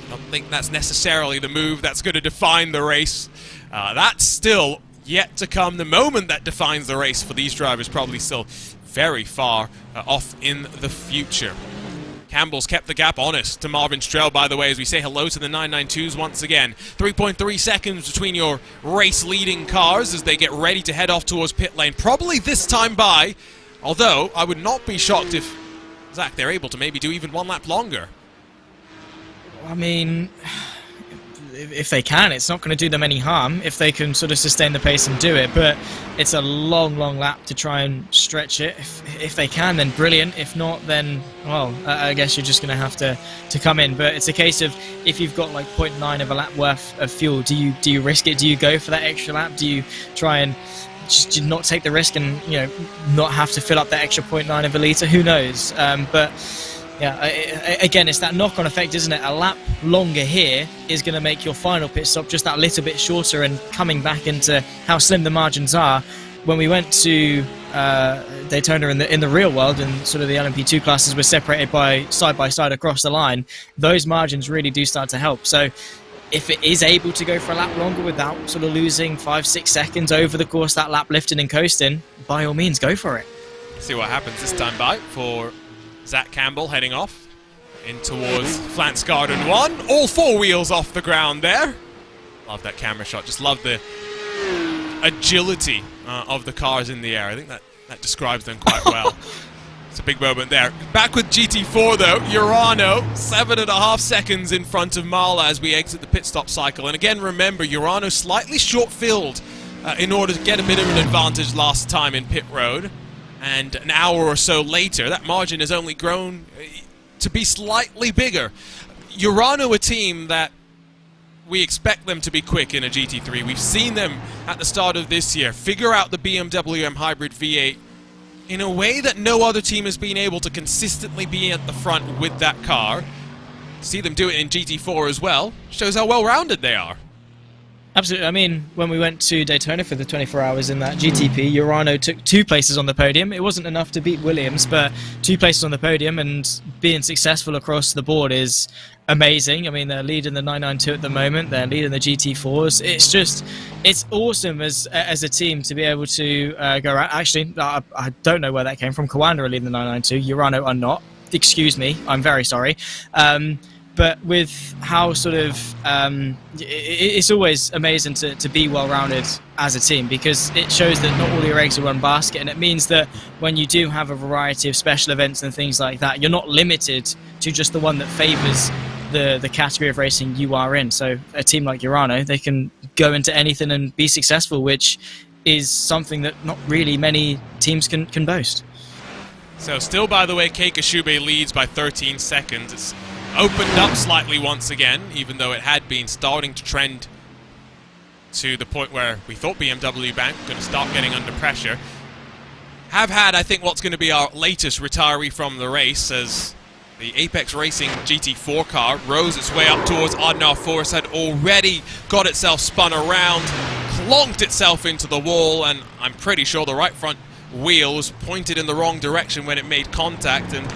I don't think that's necessarily the move that's going to define the race. That's still yet to come. The moment that defines the race for these drivers probably still very far off in the future. Campbell's kept the gap honest to Marvin Strel, by the way, as we say hello to the 992s once again. 3.3 seconds between your race-leading cars as they get ready to head off towards pit lane. Probably this time by, although I would not be shocked if, Zach, they're able to maybe do even 1 lap longer. I mean, if they can, it's not going to do them any harm if they can sort of sustain the pace and do it, but it's a long lap to try and stretch it. If they can, then brilliant. If not, then, well, I guess you're just going to have to come in. But it's a case of, if you've got like 0.9 of a lap worth of fuel, do you risk it? Do you go for that extra lap? Do you try and just not take the risk and, you know, not have to fill up that extra 0.9 of a litre? Who knows? But yeah, again, it's that knock-on effect, isn't it? A lap longer here is going to make your final pit stop just that little bit shorter, and coming back into how slim the margins are. When we went to Daytona in the real world, and sort of the LMP2 classes were separated by side across the line, those margins really do start to help. So if it is able to go for a lap longer without sort of losing 5-6 seconds over the course, that lap lifting and coasting, by all means, go for it. See what happens this time by for Zach Campbell heading off in towards Flance Garden 1. All 4 wheels off the ground there. Love that camera shot. Just love the agility of the cars in the air. I think that describes them quite well. It's a big moment there. Back with GT4 though. Urano 7.5 seconds in front of Marla as we exit the pit stop cycle. And again, remember, Urano slightly short-filled in order to get a bit of an advantage last time in pit road. And an hour or so later, that margin has only grown to be slightly bigger. Urano, a team that we expect them to be quick in a GT3. We've seen them at the start of this year figure out the BMW M Hybrid V8 in a way that no other team has been able to consistently be at the front with that car. See them do it in GT4 as well. Shows how well-rounded they are. Absolutely. I mean, when we went to Daytona for the 24 hours in that GTP, Urano took 2 places on the podium. It wasn't enough to beat Williams, but 2 places on the podium, and being successful across the board is amazing. I mean, they're leading the 992 at the moment. They're leading the GT4s. It's awesome as a team to be able to go around. Actually, I don't know where that came from. Kawanda are leading the 992. Urano are not. Excuse me. I'm very sorry. but with how sort of it's always amazing to be well-rounded as a team, because it shows that not all your eggs are one basket, and it means that when you do have a variety of special events and things like that, you're not limited to just the one that favours the category of racing you are in. So a team like Urano, they can go into anything and be successful, which is something that not really many teams can boast. So still, by the way, Keikashube leads by 13 seconds. It's opened up slightly once again, even though it had been starting to trend to the point where we thought BMW Bank were going to start getting under pressure. Have had, I think, what's going to be our latest retiree from the race, as the Apex Racing GT4 car rose its way up towards Adnar Force, had already got itself spun around, clonked itself into the wall, and I'm pretty sure the right front wheel was pointed in the wrong direction when it made contact, and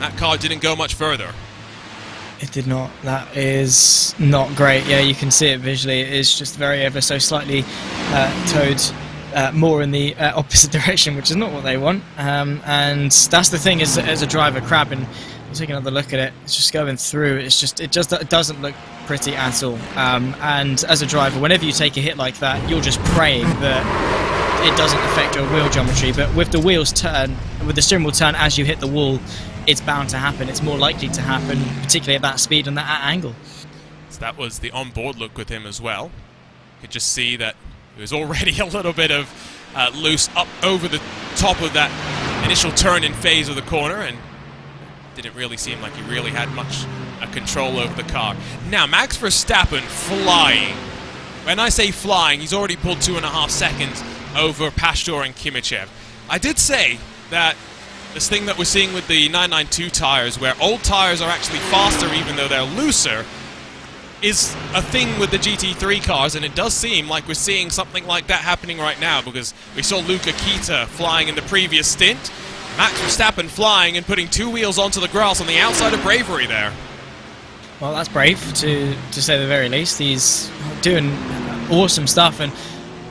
that car didn't go much further. It did not. That is not great. Yeah, you can see it visually. It is just very ever so slightly towed more in the opposite direction, which is not what they want. And that's the thing, is as a driver, crabbing, take another look at it, it's just going through, it doesn't look pretty at all. And as a driver, whenever you take a hit like that, you're just praying that it doesn't affect your wheel geometry. But with the wheels turn, with the steering wheel turn as you hit the wall, it's bound to happen. It's more likely to happen, particularly at that speed and that angle. So that was the on-board look with him as well. You could just see that it was already a little bit of loose up over the top of that initial turn-in phase of the corner, and didn't really seem like he really had much control over the car. Now, Max Verstappen flying. When I say flying, he's already pulled 2.5 seconds over Pastor and Kimichev. I did say that this thing that we're seeing with the 992 tires, where old tires are actually faster even though they're looser, is a thing with the GT3 cars, and it does seem like we're seeing something like that happening right now, because we saw Luca Kita flying in the previous stint. Max Verstappen flying and putting 2 wheels onto the grass on the outside of bravery there. Well, that's brave, to say the very least. He's doing awesome stuff, and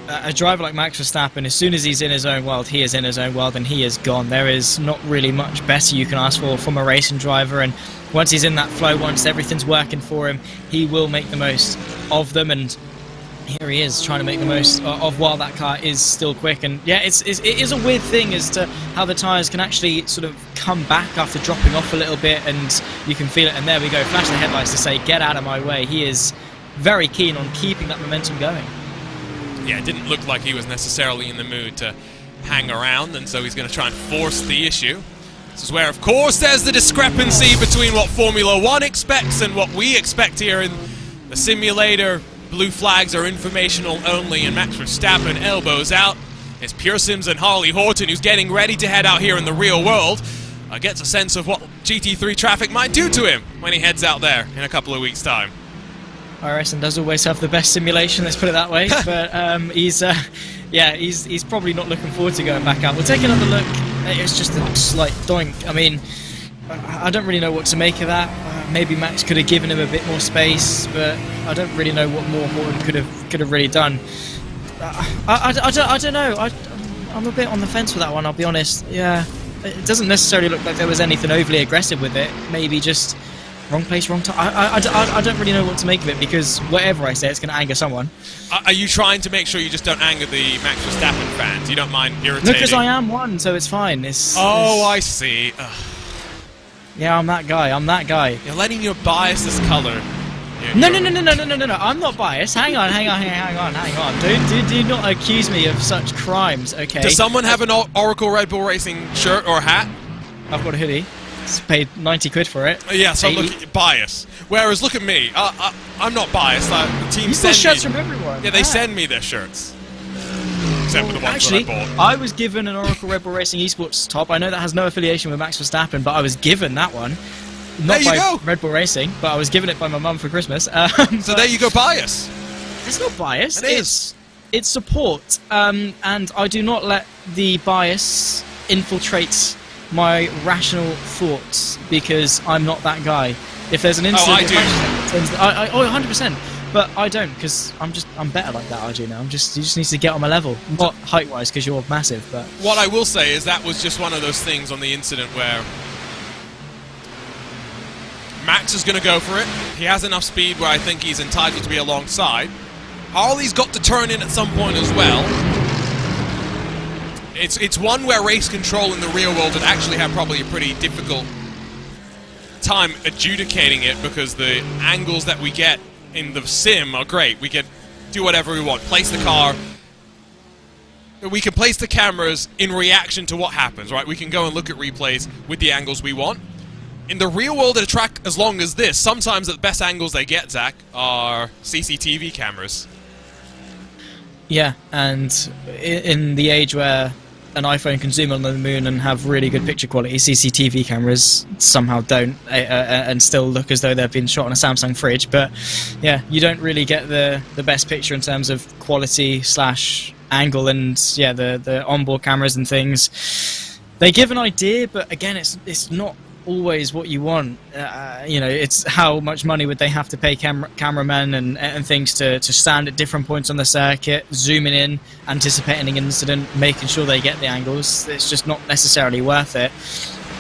a driver like Max Verstappen, as soon as he's in his own world, he is in his own world and he is gone. There is not really much better you can ask for from a racing driver, and once he's in that flow, once everything's working for him, he will make the most of them, and here he is trying to make the most of while that car is still quick. And yeah, it is a weird thing as to how the tyres can actually sort of come back after dropping off a little bit, and you can feel it, and there we go, flash the headlights to say, get out of my way. He is very keen on keeping that momentum going. Yeah, it didn't look like he was necessarily in the mood to hang around, and so he's going to try and force the issue. This is where, of course, there's the discrepancy between what Formula 1 expects and what we expect here in the simulator. Blue flags are informational only, and Max Verstappen elbows out. It's Pure Sims and Harley Horton, who's getting ready to head out here in the real world, gets a sense of what GT3 traffic might do to him when he heads out there in a couple of weeks' time. iRacing does always have the best simulation, let's put it that way, but he's probably not looking forward to going back out. We'll take another look. It's just a slight doink. I mean, I don't really know what to make of that. Maybe Max could have given him a bit more space, but I don't really know what more Horton could have really done. I don't know. I'm a bit on the fence with that one, I'll be honest. Yeah, it doesn't necessarily look like there was anything overly aggressive with it. Maybe just wrong place, wrong time. I don't really know what to make of it, because whatever I say, it's going to anger someone. Are you trying to make sure you just don't anger the Max Verstappen fans? You don't mind irritating? No, because I am one, so it's fine. I see. Ugh. Yeah, I'm that guy. You're letting your biases color. No, I'm not biased. Hang on. Do not accuse me of such crimes, okay? Does someone have an Oracle Red Bull Racing shirt or hat? I've got a hoodie. It's paid 90 quid for it. Yeah, so look, bias. Whereas, look at me. I'm not biased. The team send shirts from everyone. Yeah, they send me their shirts. Except for the ones actually, that I bought. I was given an Oracle Red Bull Racing Esports top. I know that has no affiliation with Max Verstappen, but I was given that one. Not by Red Bull Racing, but I was given it by my mum for Christmas. So there you go, bias. It's not bias. It is. It's support, and I do not let the bias infiltrate my rational thoughts, because I'm not that guy. If there's an incident, I do. 100%. But I don't, because I'm better like that. I do now. You just need to get on my level, not height-wise, because you're massive. But what I will say is that was just one of those things on the incident where Max is going to go for it. He has enough speed where I think he's entitled to be alongside. Harley's got to turn in at some point as well. It's one where race control in the real world would actually have probably a pretty difficult time adjudicating it, because the angles that we get in the sim are great. We can do whatever we want. Place the car. We can place the cameras in reaction to what happens, right? We can go and look at replays with the angles we want. In the real world, at a track as long as this, sometimes the best angles they get, Zach, are CCTV cameras. Yeah, and in the age where an iPhone can zoom on the moon and have really good picture quality, CCTV cameras somehow don't, and still look as though they've been shot on a Samsung fridge. But yeah, you don't really get the best picture in terms of quality / angle, and yeah, the onboard cameras and things. They give an idea, but again, it's not always what you want. You know, it's how much money would they have to pay cameramen and things to stand at different points on the circuit, zooming in, anticipating an incident, making sure they get the angles. It's just not necessarily worth it.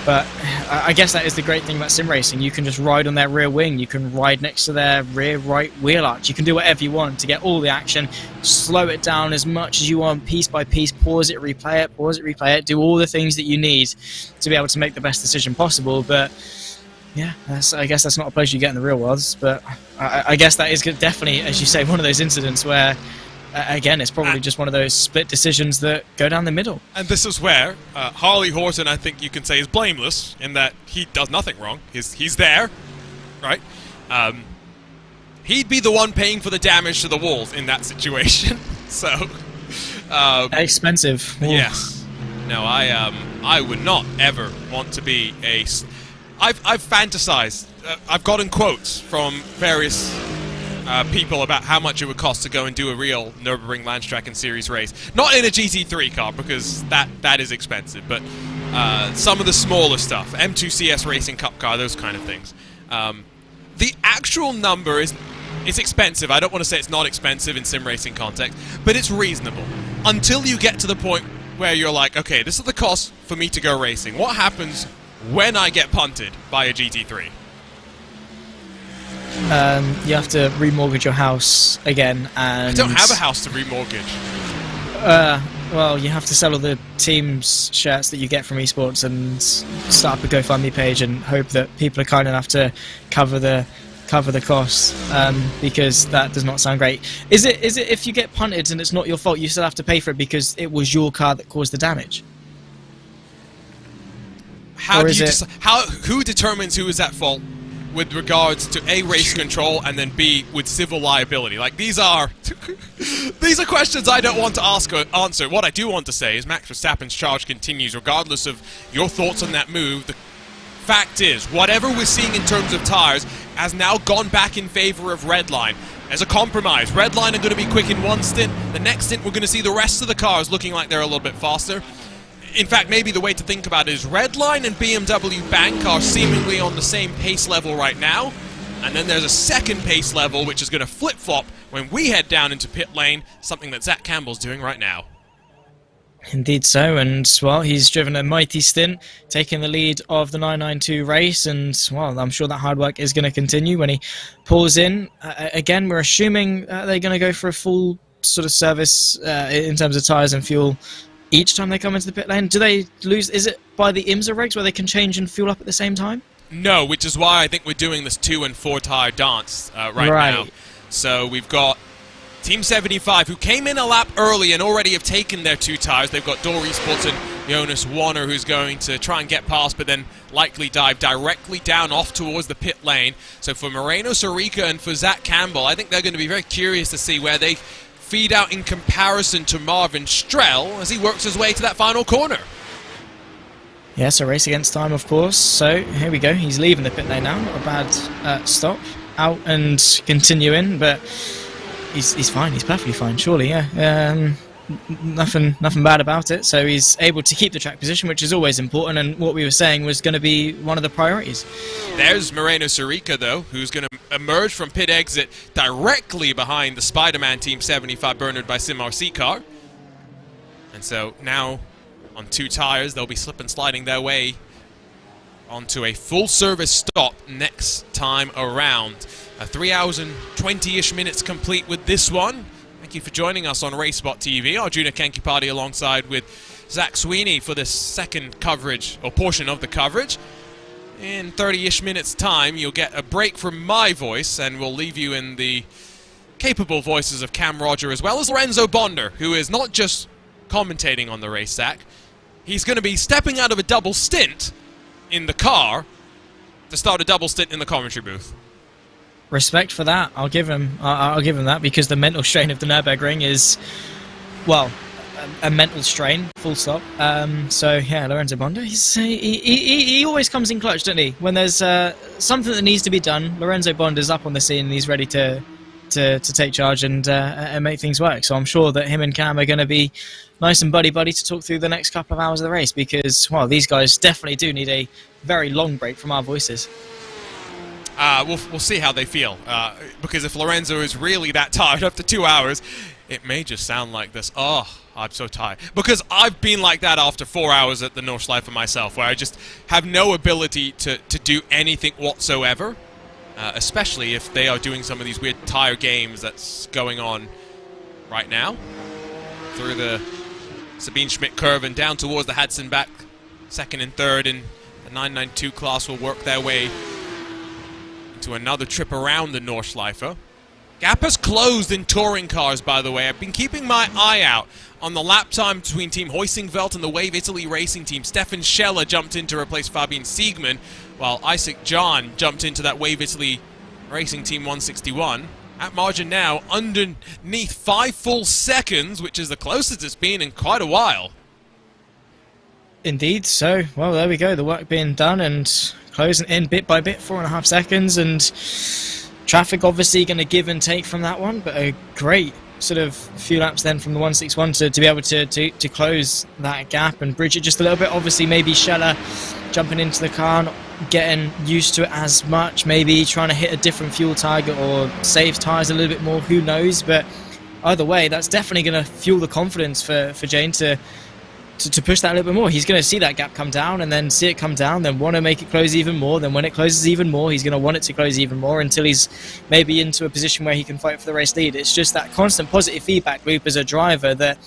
But I guess that is the great thing about sim racing. You can just ride on their rear wing, you can ride next to their rear right wheel arch, you can do whatever you want to get all the action, slow it down as much as you want, piece by piece, pause it, replay it, do all the things that you need to be able to make the best decision possible. But yeah, I guess that's not a pleasure you get in the real world. But I guess that is definitely, as you say, one of those incidents where again, it's probably just one of those split decisions that go down the middle. And this is where Harley Horton, I think you can say, is blameless in that he does nothing wrong. He's there, right? He'd be the one paying for the damage to the walls in that situation. So, expensive. Yes. No, I would not ever want to be a. I've fantasized. I've gotten quotes from various people about how much it would cost to go and do a real Nürburgring Landstrack and Series race. Not in a GT3 car, because that is expensive, but some of the smaller stuff, M2 CS Racing Cup car, those kind of things. The actual number it's expensive. I don't want to say it's not expensive in sim racing context, but it's reasonable. Until you get to the point where you're like, okay, this is the cost for me to go racing. What happens when I get punted by a GT3? You have to remortgage your house again, and I don't have a house to remortgage. Well, you have to sell all the team's shirts that you get from esports and start up a GoFundMe page and hope that people are kind enough to cover the costs, because that does not sound great. Is it if you get punted and it's not your fault, you still have to pay for it because it was your car that caused the damage? Who determines who is at fault with regards to A, race control, and then B, with civil liability? Like, these are questions I don't want to answer. What I do want to say is Max Verstappen's charge continues, regardless of your thoughts on that move. The fact is, whatever we're seeing in terms of tires has now gone back in favor of Redline. As a compromise, Redline are going to be quick in one stint. The next stint, we're going to see the rest of the cars looking like they're a little bit faster. In fact, maybe the way to think about it is Redline and BMW Bank are seemingly on the same pace level right now, and then there's a second pace level which is going to flip-flop when we head down into pit lane, something that Zach Campbell's doing right now. Indeed so, and well, he's driven a mighty stint, taking the lead of the 992 race, and well, I'm sure that hard work is going to continue when he pulls in. Again, we're assuming they're going to go for a full sort of service in terms of tyres and fuel each time they come into the pit lane. Do they lose? Is it by the IMSA regs where they can change and fuel up at the same time? No, which is why I think we're doing this 2 and 4 tire dance right now. So we've got Team 75, who came in a lap early and already have taken their 2 tires. They've got Dory Spotton, Jonas Warner, who's going to try and get past, but then likely dive directly down off towards the pit lane. So for Moreno Sorica and for Zach Campbell, I think they're going to be very curious to see where they feed out in comparison to Marvin Strell as he works his way to that final corner. Yes, a race against time, of course. So here we go. He's leaving the pit lane now. Not a bad stop. Out and continuing, but he's fine. He's perfectly fine, surely. Yeah. Nothing bad about it. So he's able to keep the track position, which is always important, and what we were saying was going to be one of the priorities. There's Moreno Sorica, though, who's going to emerge from pit exit directly behind the Spider-Man Team 75 Bernard by Sim RC car. And so now, on 2 tires, they'll be slip and sliding their way onto a full service stop next time around. 3 hours and 20-ish minutes complete with this one. Thank you for joining us on RaceSpotTV. Arjuna Kankipati alongside with Zach Sweeney for this second coverage, or portion of the coverage. In 30-ish minutes time, you'll get a break from my voice, and we'll leave you in the capable voices of Cam Roger, as well as Lorenzo Bonder, who is not just commentating on the race, Zach. He's going to be stepping out of a double stint in the car to start a double stint in the commentary booth. Respect for that. I'll give him that, because the mental strain of the Nürburgring is, well, a mental strain, full stop. So yeah, Lorenzo Bonder, he always comes in clutch, doesn't he? When there's something that needs to be done, Lorenzo Bonder's up on the scene and he's ready to take charge and make things work. So I'm sure that him and Cam are going to be nice and buddy-buddy to talk through the next couple of hours of the race, because, well, these guys definitely do need a very long break from our voices. We'll see how they feel, because if Lorenzo is really that tired after 2 hours, it may just sound like this. Oh, I'm so tired. Because I've been like that after 4 hours at the Nordschleife myself, where I just have no ability to do anything whatsoever, especially if they are doing some of these weird tire games that's going on right now. Through the Sabine Schmidt curve and down towards the Hadsenbach. Second and third in the 992 class will work their way to another trip around the Nordschleife. Gap has closed in touring cars, by the way. I've been keeping my eye out on the lap time between Team Hoisingveld and the Wave Italy racing team. Stefan Scheller jumped in to replace Fabian Siegmann, while Isaac John jumped into that Wave Italy racing team 161. At margin now, underneath 5 full seconds, which is the closest it's been in quite a while. Indeed. So, well, there we go. The work being done and closing in bit by bit, 4.5 seconds, and traffic obviously going to give and take from that one, but a great sort of few laps then from the 161 to be able to close that gap and bridge it just a little bit. Obviously, maybe Scheller jumping into the car, not getting used to it as much, maybe trying to hit a different fuel target or save tyres a little bit more, who knows, but either way, that's definitely going to fuel the confidence for Jane to push that a little bit more. He's going to see that gap come down and then see it come down, then want to make it close even more. Then when it closes even more, he's going to want it to close even more until he's maybe into a position where he can fight for the race lead. It's just that constant positive feedback loop as a driver that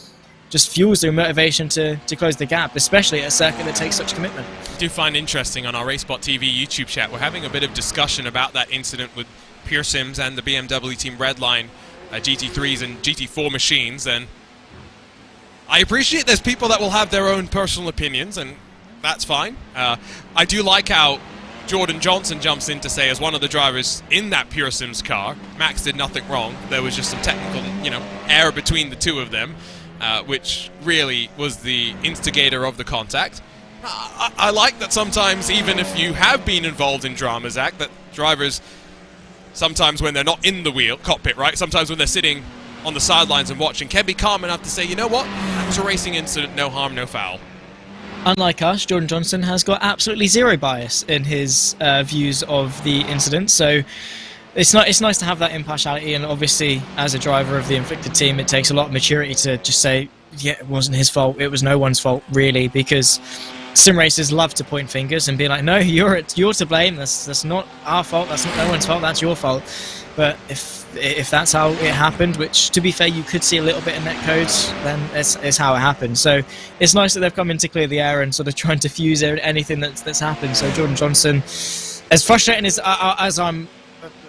just fuels their motivation to close the gap, especially at a circuit that takes such commitment. I do find interesting on our RaceSpotTV YouTube chat, we're having a bit of discussion about that incident with Pierre Sims and the BMW Team Redline GT3s and GT4 machines, and I appreciate there's people that will have their own personal opinions, and that's fine. I do like how Jordan Johnson jumps in to say, as one of the drivers in that Pure Sims car, Max did nothing wrong. There was just some technical, error between the two of them, which really was the instigator of the contact. I like that sometimes, even if you have been involved in drama, Zach, that drivers, sometimes when they're not in the cockpit, right? Sometimes when they're sitting on the sidelines and watching, can be calm enough to say, you know what, it's a racing incident, no harm, no foul. Unlike us, Jordan Johnson has got absolutely zero bias in his views of the incident, so it's nice to have that impartiality, and obviously as a driver of the inflicted team it takes a lot of maturity to just say, yeah, it wasn't his fault, it was no one's fault really, because sim racers love to point fingers and be like, no, you're to blame, that's not our fault, that's not no one's fault, that's your fault. But if that's how it happened, which to be fair you could see a little bit in netcode, then it's how it happened. So it's nice that they've come in to clear the air and sort of trying to fuse anything that's happened. So Jordan Johnson, as frustrating as I'm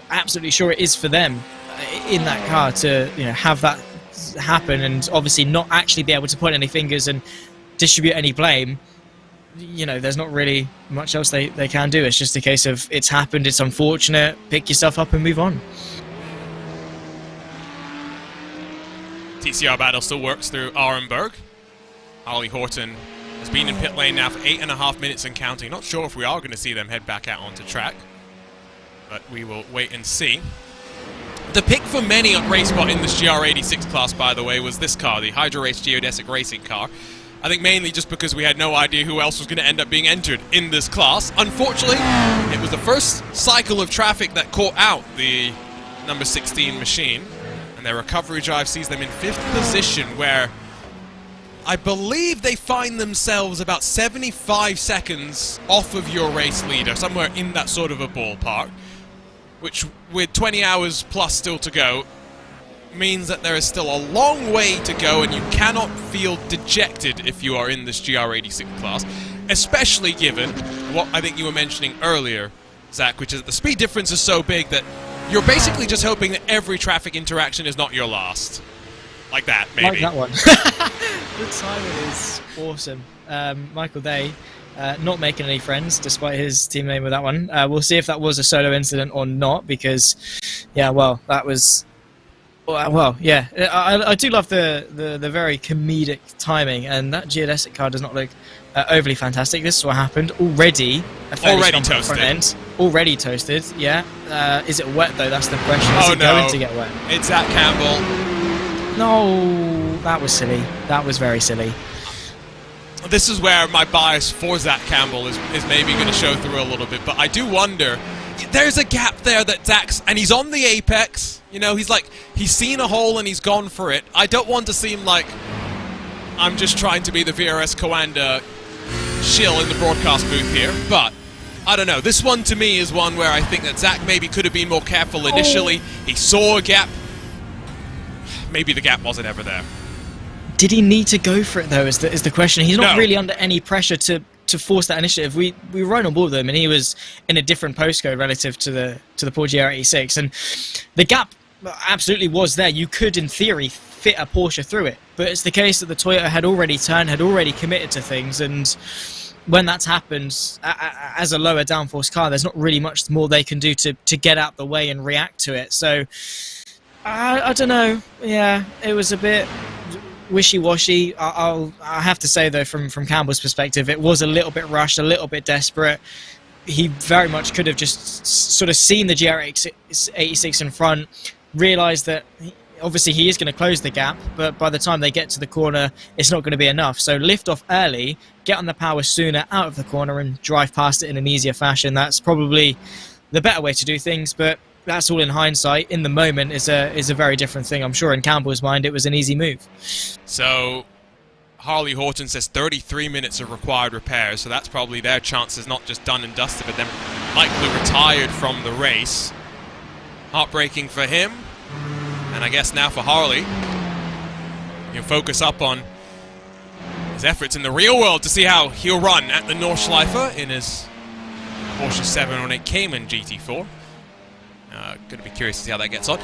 absolutely sure it is for them in that car to have that happen and obviously not actually be able to point any fingers and distribute any blame, there's not really much else they can do. It's just a case of it's happened, it's unfortunate, pick yourself up and move on. TCR battle still works through Arenberg. Harley Horton has been in pit lane now for 8.5 minutes and counting. Not sure if we are going to see them head back out onto track, but we will wait and see. The pick for many on RaceSpot in this GR86 class, by the way, was this car, the Hydro Race Geodesic Racing car. I think mainly just because we had no idea who else was going to end up being entered in this class. Unfortunately, it was the first cycle of traffic that caught out the number 16 machine, and their recovery drive sees them in 5th position, where I believe they find themselves about 75 seconds off of your race leader, somewhere in that sort of a ballpark, which with 20 hours plus still to go means that there is still a long way to go, and you cannot feel dejected if you are in this GR86 class, especially given what I think you were mentioning earlier, Zach, which is that the speed difference is so big that you're basically just hoping that every traffic interaction is not your last. Like that, maybe. Like that one. The timing is awesome. Michael Day not making any friends despite his team name with that one. We'll see if that was a solo incident or not, because, yeah, well, that was... Well, yeah, I do love the very comedic timing, and that geodesic car does not look overly fantastic. This is what happened. Already toasted. Front end. Already toasted, yeah. Is it wet, though? That's the question. Is it going to get wet? It's Zach Campbell. No, that was silly. That was very silly. This is where my bias for Zach Campbell is maybe going to show through a little bit, but I do wonder... There's a gap there that Zach's... And he's on the apex. You know, he's seen a hole and he's gone for it. I don't want to seem like I'm just trying to be the VRS Coanda shill in the broadcast booth here, but I don't know. This one to me is one where I think that Zach maybe could have been more careful initially. He saw a gap. Maybe the gap wasn't ever there. Did he need to go for it, though, is the question. He's not really under any pressure to force that initiative. We were right on board with him, and he was in a different postcode relative to the Porsche GR86, and the gap absolutely was there. You could, in theory, fit a Porsche through it, but it's the case that the Toyota had already turned, had already committed to things, and when that's happened, as a lower downforce car, there's not really much more they can do to get out the way and react to it. So, I don't know. Yeah, it was a bit wishy-washy. I have to say, though, from Campbell's perspective, it was a little bit rushed, a little bit desperate. He very much could have just sort of seen the GR86 in front, realised that obviously he is going to close the gap, but by the time they get to the corner, it's not going to be enough. So lift off early, get on the power sooner out of the corner and drive past it in an easier fashion. That's probably the better way to do things, but that's all in hindsight. In the moment is a very different thing. I'm sure in Campbell's mind it was an easy move. So Harley Horton says 33 minutes of required repairs, so that's probably their chances not just done and dusted, but then likely retired from the race. Heartbreaking for him, and I guess now for Harley. He'll focus up on his efforts in the real world to see how he'll run at the Nordschleife in his Porsche 718 Cayman GT4. Going to be curious to see how that gets on.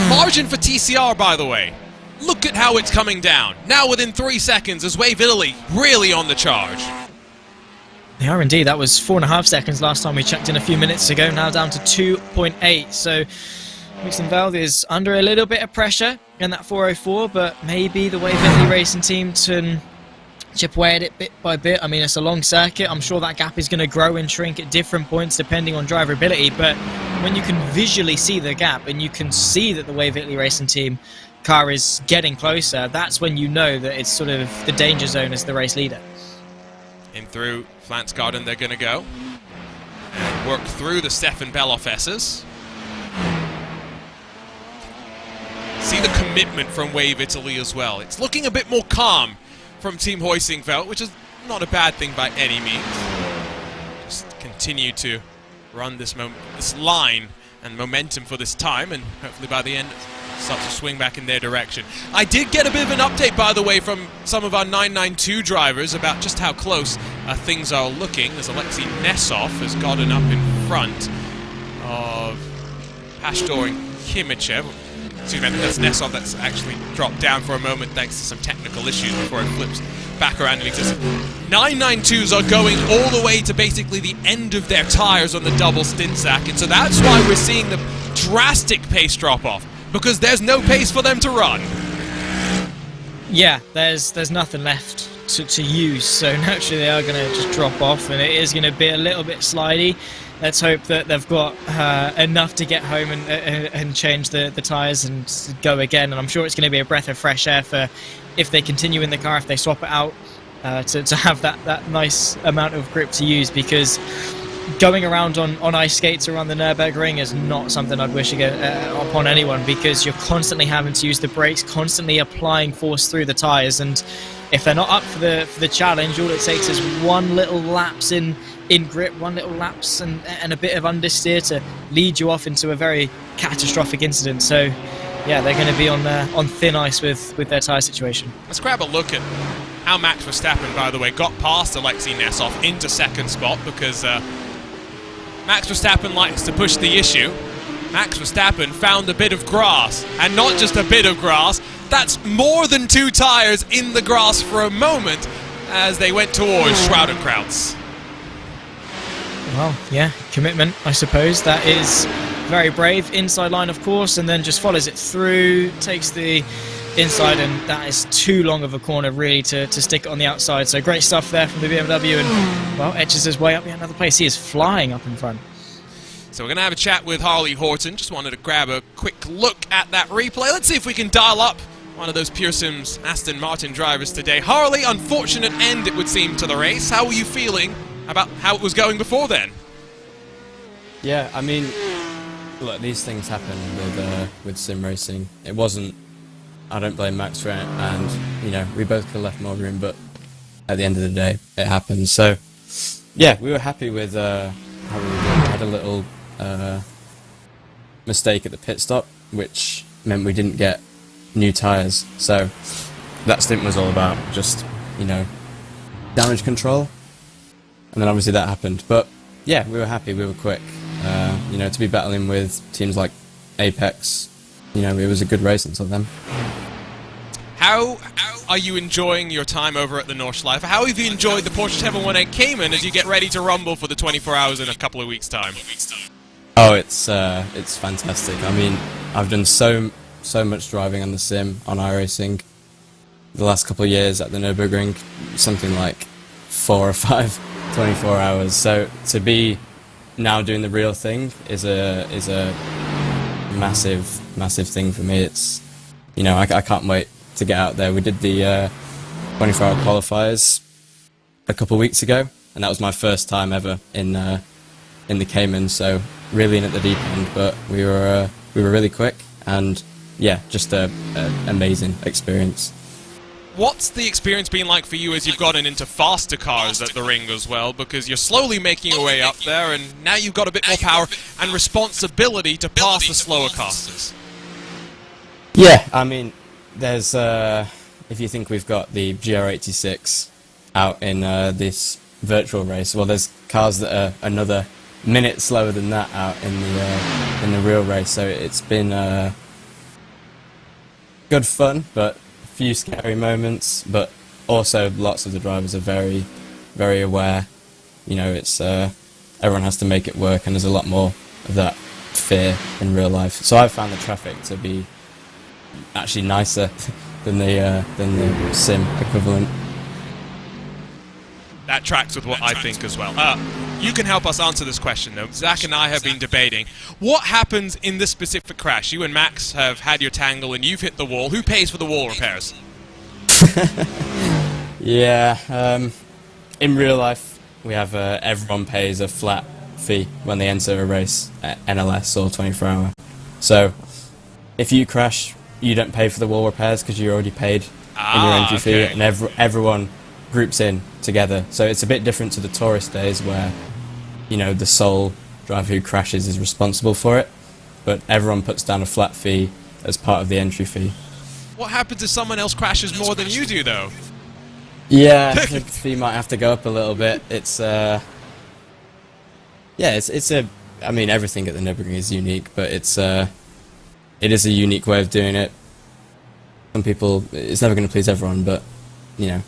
Margin for TCR, by the way. Look at how it's coming down. Now within 3 seconds is Wave Italy really on the charge. They are indeed. That was 4.5 seconds last time we checked in a few minutes ago. Now down to 2.8. So Mixenveld is under a little bit of pressure in that 404, but maybe the Wave Italy racing team can chip away at it bit by bit. I mean, it's a long circuit. I'm sure that gap is going to grow and shrink at different points depending on driver ability, but when you can visually see the gap and you can see that the Wave Italy racing team car is getting closer, that's when you know that it's sort of the danger zone as the race leader. In through Flansgarden they're going to go and work through the Stefan Beloff S's. See the commitment from Wave Italy as well. It's looking a bit more calm from Team Huizingveld, which is not a bad thing by any means. Just continue to run this line and momentum for this time, and hopefully by the end start to swing back in their direction. I did get a bit of an update, by the way, from some of our 992 drivers about just how close things are looking, as Alexei Nesov has gotten up in front of Pastor and Kimichev. Excuse me, I think that's Nesov that's actually dropped down for a moment thanks to some technical issues before it flips back around and exists. 992s are going all the way to basically the end of their tires on the double stint sack, and so that's why we're seeing the drastic pace drop off, because there's no pace for them to run. Yeah, there's nothing left to use, so naturally they are going to just drop off, and it is going to be a little bit slidey. Let's hope that they've got enough to get home and change the tyres and go again. And I'm sure it's going to be a breath of fresh air for if they continue in the car, if they swap it out, to have that nice amount of grip to use, because going around on ice skates around the Nürburgring is not something I'd wish upon anyone, because you're constantly having to use the brakes, constantly applying force through the tyres, and if they're not up for the challenge, all it takes is one little lapse in grip, one little lapse and a bit of understeer to lead you off into a very catastrophic incident. So yeah, they're going to be on thin ice with their tyre situation. Let's grab a look at how Max Verstappen, by the way, got past Alexei Nesov into second spot, because Max Verstappen likes to push the issue. Max Verstappen found a bit of grass, and not just a bit of grass, that's more than 2 tyres in the grass for a moment as they went towards shrouded crowds. Well, yeah, commitment, I suppose. That is very brave. Inside line, of course, and then just follows it through, takes the inside, and that is too long of a corner really to stick it on the outside. So great stuff there from the BMW, and well, edges his way up yet another place. He is flying up in front. So we're going to have a chat with Harley Horton. Just wanted to grab a quick look at that replay. Let's see if we can dial up one of those Pure Sims Aston Martin drivers today. Harley, unfortunate end it would seem to the race. How were you feeling about how it was going before then? Yeah, I mean, look, these things happen with sim racing. It wasn't, I don't blame Max for it, and, you know, we both could have left more room, but at the end of the day, it happens. So, yeah, we were happy with how we were doing. We had a little mistake at the pit stop, which meant we didn't get new tyres. So, that stint was all about just, you know, damage control. And then obviously that happened. But, yeah, we were happy, we were quick. You know, to be battling with teams like Apex, you know, it was a good race until then. How are you enjoying your time over at the Nordschleife? How have you enjoyed the Porsche 718 Cayman as you get ready to rumble for the 24 hours in a couple of weeks' time? Oh, it's fantastic. I mean, I've done so much driving on the sim, on iRacing, the last couple of years at the Nürburgring, something like 4 or 5 24 hours. So to be now doing the real thing is a massive thing for me. It's, you know, I can't wait to get out there. We did the 24-hour qualifiers a couple of weeks ago, and that was my first time ever in the Cayman. So really in at the deep end, but we were really quick, and yeah, just a amazing experience. What's the experience been like for you as you've gotten into faster cars at the ring as well? Because you're slowly making your way up there, and now you've got a bit more power and responsibility to pass the slower cars. Yeah, I mean, there's if you think we've got the GR86 out in this virtual race, well, there's cars that are another minute slower than that out in the real race. So it's been good fun, but a few scary moments. But also, lots of the drivers are very, very aware. You know, it's everyone has to make it work, and there's a lot more of that fear in real life. So I've found the traffic to be actually nicer than the sim equivalent. That tracks with what I think as well. You can help us answer this question, though. Zach and I have been debating. What happens in this specific crash? You and Max have had your tangle and you've hit the wall. Who pays for the wall repairs? Yeah, in real life, we have everyone pays a flat fee when they enter a race at NLS or 24-hour. So, if you crash, you don't pay for the wall repairs because you're already paid in your entry fee, and everyone groups in together. So it's a bit different to the tourist days where, you know, the sole driver who crashes is responsible for it, but everyone puts down a flat fee as part of the entry fee. What happens if someone else crashes more than you do, though? Yeah, the fee might have to go up a little bit. It's yeah, it's a. I mean, everything at the Nürburgring is unique, but it is a unique way of doing it. Some people, it's never going to please everyone, but you know.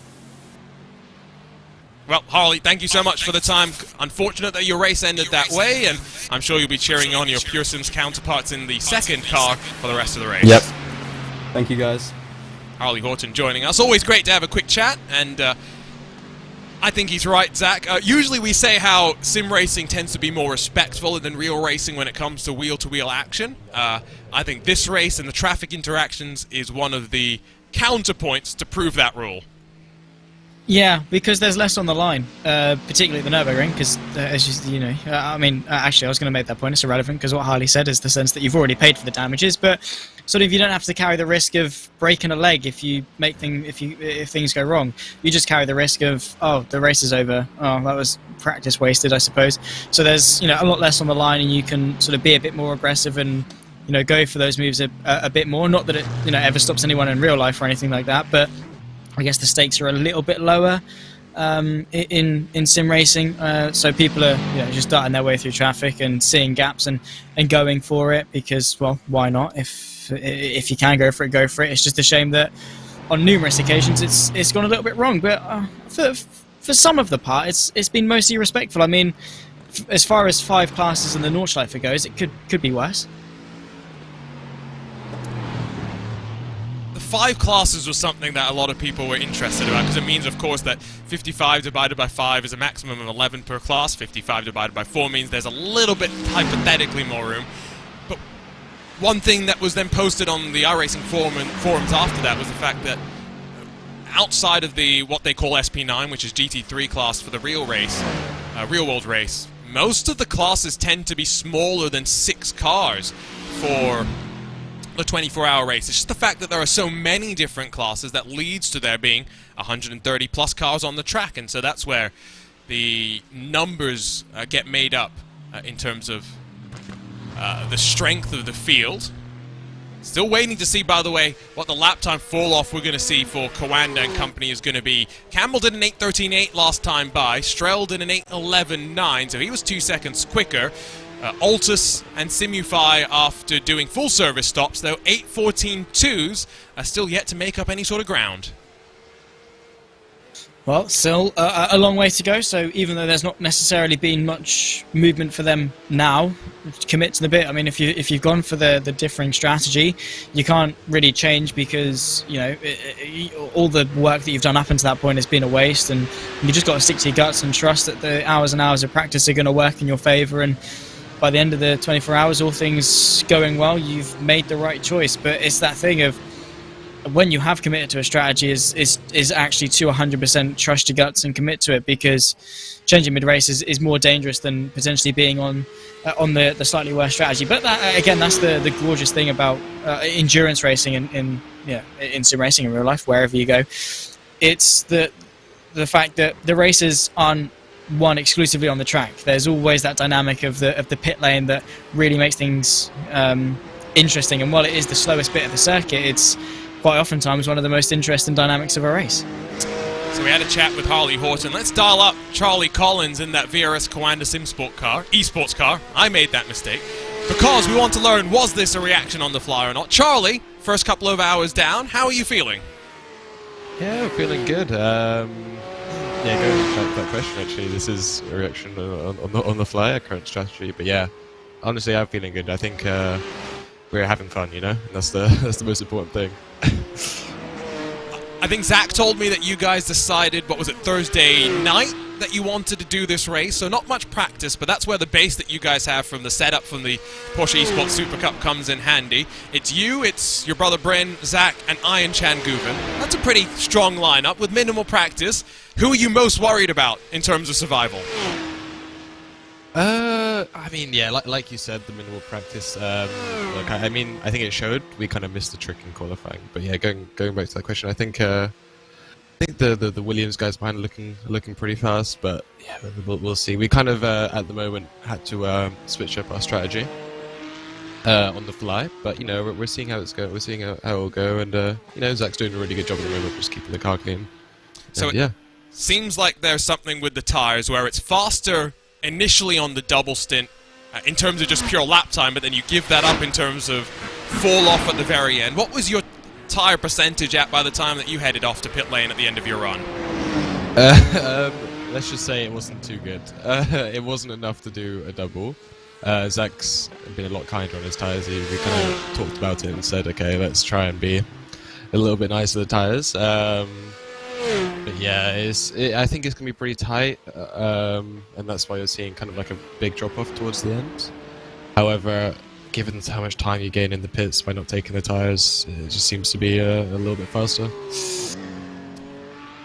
Well, Harley, thank you so much for the time. Unfortunate that your race ended that way, and I'm sure you'll be cheering on your Pure Sims counterparts in the second car for the rest of the race. Yep. Thank you, guys. Harley Horton joining us. Always great to have a quick chat, and I think he's right, Zach. Usually we say how sim racing tends to be more respectful than real racing when it comes to wheel-to-wheel action. I think this race and the traffic interactions is one of the counterpoints to prove that rule. Yeah, because there's less on the line, particularly at the Nürburgring, because, as you know, I mean, actually, I was going to make that point, it's irrelevant, because what Harley said is the sense that you've already paid for the damages, but sort of, you don't have to carry the risk of breaking a leg if you make if things go wrong. You just carry the risk of, oh, the race is over. Oh, that was practice wasted, I suppose. So there's, you know, a lot less on the line, and you can sort of be a bit more aggressive and, you know, go for those moves a bit more. Not that it, you know, ever stops anyone in real life or anything like that, but I guess the stakes are a little bit lower in sim racing, so people are, you know, just darting their way through traffic and seeing gaps and going for it because, well, why not? If you can go for it, go for it. It's just a shame that on numerous occasions it's gone a little bit wrong, but for some of the part it's been mostly respectful. I mean, as far as 5 classes in the Nordschleife goes, it could be worse. 5 classes was something that a lot of people were interested about, because it means, of course, that 55 divided by 5 is a maximum of 11 per class. 55 divided by 4 means there's a little bit, hypothetically, more room. But one thing that was then posted on the iRacing forums after that was the fact that outside of the what they call SP9, which is GT3 class for the real world race, most of the classes tend to be smaller than 6 cars for the 24-hour race. It's just the fact that there are so many different classes that leads to there being 130 plus cars on the track, and so that's where the numbers get made up in terms of the strength of the field. Still waiting to see, by the way, what the lap time fall-off we're going to see for Coanda and company is going to be. Campbell did an 8:13.8 last time by. Strell did an 8:11.9, so he was 2 seconds quicker. Altus and Simufy, after doing full service stops, though 8:14.2s are still yet to make up any sort of ground. Well, still a long way to go, so even though there's not necessarily been much movement for them now, commit to the bit. I mean, if you've gone for the differing strategy, you can't really change because, you know, all the work that you've done up until that point has been a waste, and you just got to stick to your guts and trust that the hours and hours of practice are going to work in your favour, and by the end of the 24 hours, all things going well, you've made the right choice. But it's that thing of when you have committed to a strategy is actually to 100% trust your guts and commit to it, because changing mid-race is more dangerous than potentially being on the slightly worse strategy. But that, again, that's the gorgeous thing about endurance racing in sim racing in real life, wherever you go. It's the fact that the races aren't won exclusively on the track. There's always that dynamic of the pit lane that really makes things interesting, and while it is the slowest bit of the circuit, it's quite oftentimes one of the most interesting dynamics of a race. So we had a chat with Harley Horton. Let's dial up Charlie Collins in that VRS Coanda SimSport car, esports car. I made that mistake because we want to learn, was this a reaction on the fly or not? Charlie, first couple of hours down, how are you feeling? Yeah, I'm feeling good. Yeah, going back to that question, actually, this is a reaction on the fly, our current strategy. But yeah, honestly, I'm feeling good. I think we're having fun, you know, and that's the most important thing. I think Zach told me that you guys decided, what was it, Thursday night, that you wanted to do this race, so not much practice, but that's where the base that you guys have from the setup from the Porsche Esports Super Cup comes in handy. It's you, it's your brother Bryn, Zach, and Ian Chan Guven. That's a pretty strong lineup with minimal practice. Who are you most worried about in terms of survival? I mean, yeah, like you said, the minimal practice. Look, I mean, I think it showed. We kind of missed the trick in qualifying, but yeah, going back to that question, I think the Williams guys behind are looking pretty fast, but yeah, we'll see. We kind of at the moment had to switch up our strategy on the fly, but you know, we're seeing how it's going. We're seeing how it'll go, and you know, Zach's doing a really good job at the moment, just keeping the car clean. So and, yeah, seems like there's something with the tires where it's faster initially on the double stint in terms of just pure lap time, but then you give that up in terms of fall off at the very end. What was your tire percentage at by the time that you headed off to pit lane at the end of your run? Let's just say it wasn't too good. It wasn't enough to do a double. Zach's been a lot kinder on his tires. We kind of talked about it and said, okay, let's try and be a little bit nicer with the tires. But yeah, I think it's going to be pretty tight, and that's why you're seeing kind of like a big drop-off towards the end. However, given how much time you gain in the pits by not taking the tires, it just seems to be a little bit faster.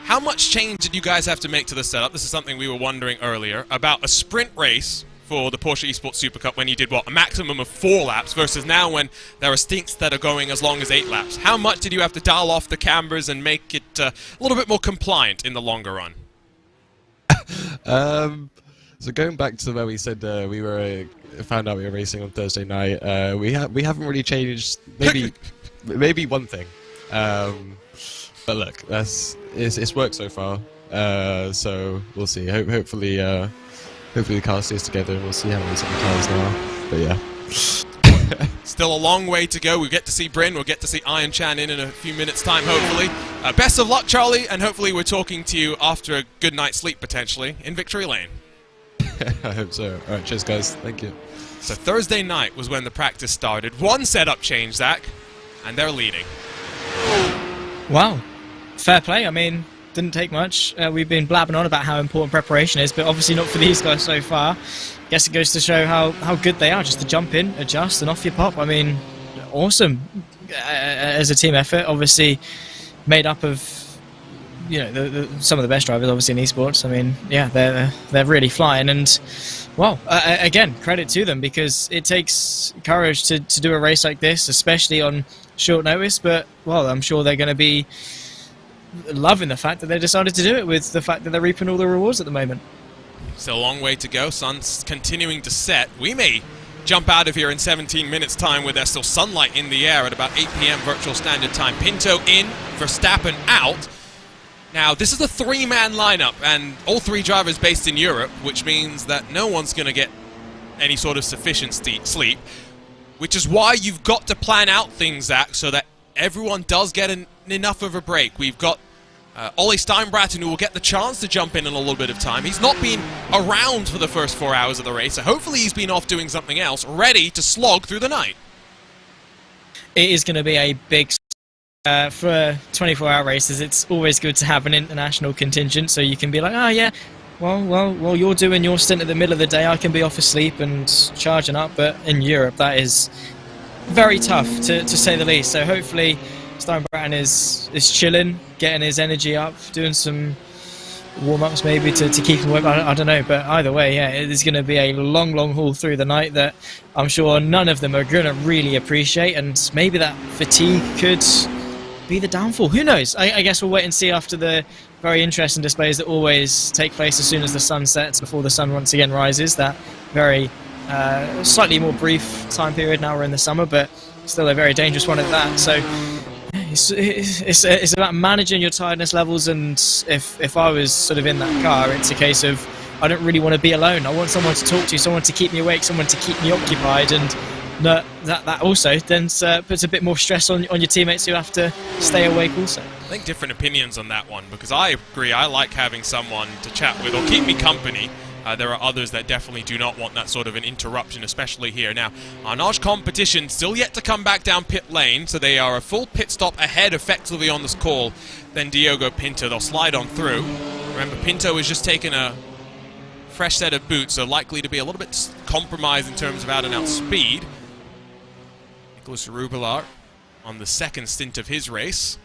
How much change did you guys have to make to the setup? This is something we were wondering earlier about a sprint race for the Porsche Esports Super Cup when you did, what, a maximum of 4 laps versus now when there are stints that are going as long as 8 laps. How much did you have to dial off the cambers and make it a little bit more compliant in the longer run? So going back to where we said we found out we were racing on Thursday night, we haven't really changed maybe one thing, but look, it's worked so far. So we'll see. Hopefully the car stays together, and we'll see how many the cars now. But yeah. Still a long way to go. We'll get to see Bryn, we'll get to see Iron Chan in a few minutes' time, hopefully. Best of luck, Charlie, and hopefully we're talking to you after a good night's sleep, potentially, in Victory Lane. I hope so. Alright, cheers guys, thank you. So Thursday night was when the practice started. One setup change, Zach, and they're leading. Wow. Fair play. I mean, didn't take much. We've been blabbing on about how important preparation is, but obviously not for these guys so far. Guess it goes to show how good they are, just to jump in, adjust, and off you pop. I mean, awesome as a team effort. Obviously made up of, you know, some of the best drivers, obviously, in esports. I mean, yeah, they're really flying, and well, again, credit to them, because it takes courage to do a race like this, especially on short notice. But well, I'm sure they're going to be loving the fact that they decided to do it, with the fact that they're reaping all the rewards at the moment. Still a long way to go. Sun's continuing to set. We may jump out of here in 17 minutes' time with there's still sunlight in the air at about 8 p.m. virtual standard time. Pinto in, Verstappen out. Now, this is a 3-man lineup, and all 3 drivers based in Europe, which means that no one's going to get any sort of sufficient sleep, which is why you've got to plan out things, Zach, so that everyone does get enough of a break. We've got Ollie Steinbraten, who will get the chance to jump in a little bit of time. He's not been around for the first 4 hours of the race, so hopefully he's been off doing something else, ready to slog through the night. It is going to be a big... for 24-hour races, it's always good to have an international contingent, so you can be like, oh yeah, well, you're doing your stint at the middle of the day, I can be off asleep and charging up. But in Europe, that is very tough, to say the least. So hopefully Steinbraten is chilling, getting his energy up, doing some warm-ups maybe to keep him awake. I don't know, but either way, yeah, it is going to be a long haul through the night that I'm sure none of them are going to really appreciate, and maybe that fatigue could be the downfall. Who knows? I guess we'll wait and see after the very interesting displays that always take place as soon as the sun sets, before the sun once again rises. That very slightly more brief time period. Now we're in the summer, but still a very dangerous one at that. So it's about managing your tiredness levels, and if I was sort of in that car, it's a case of I don't really want to be alone. I want someone to talk to, someone to keep me awake, someone to keep me occupied, and that also then puts a bit more stress on your teammates who have to stay awake also. I think different opinions on that one, because I agree, I like having someone to chat with or keep me company. There are others that definitely do not want that sort of an interruption, especially here. Now, Arnage competition still yet to come back down pit lane, so they are a full pit stop ahead effectively on this call than Diogo Pinto. They'll slide on through. Remember, Pinto has just taken a fresh set of boots, so likely to be a little bit compromised in terms of out-and-out speed. Nicolas Rubelar on the second stint of his race.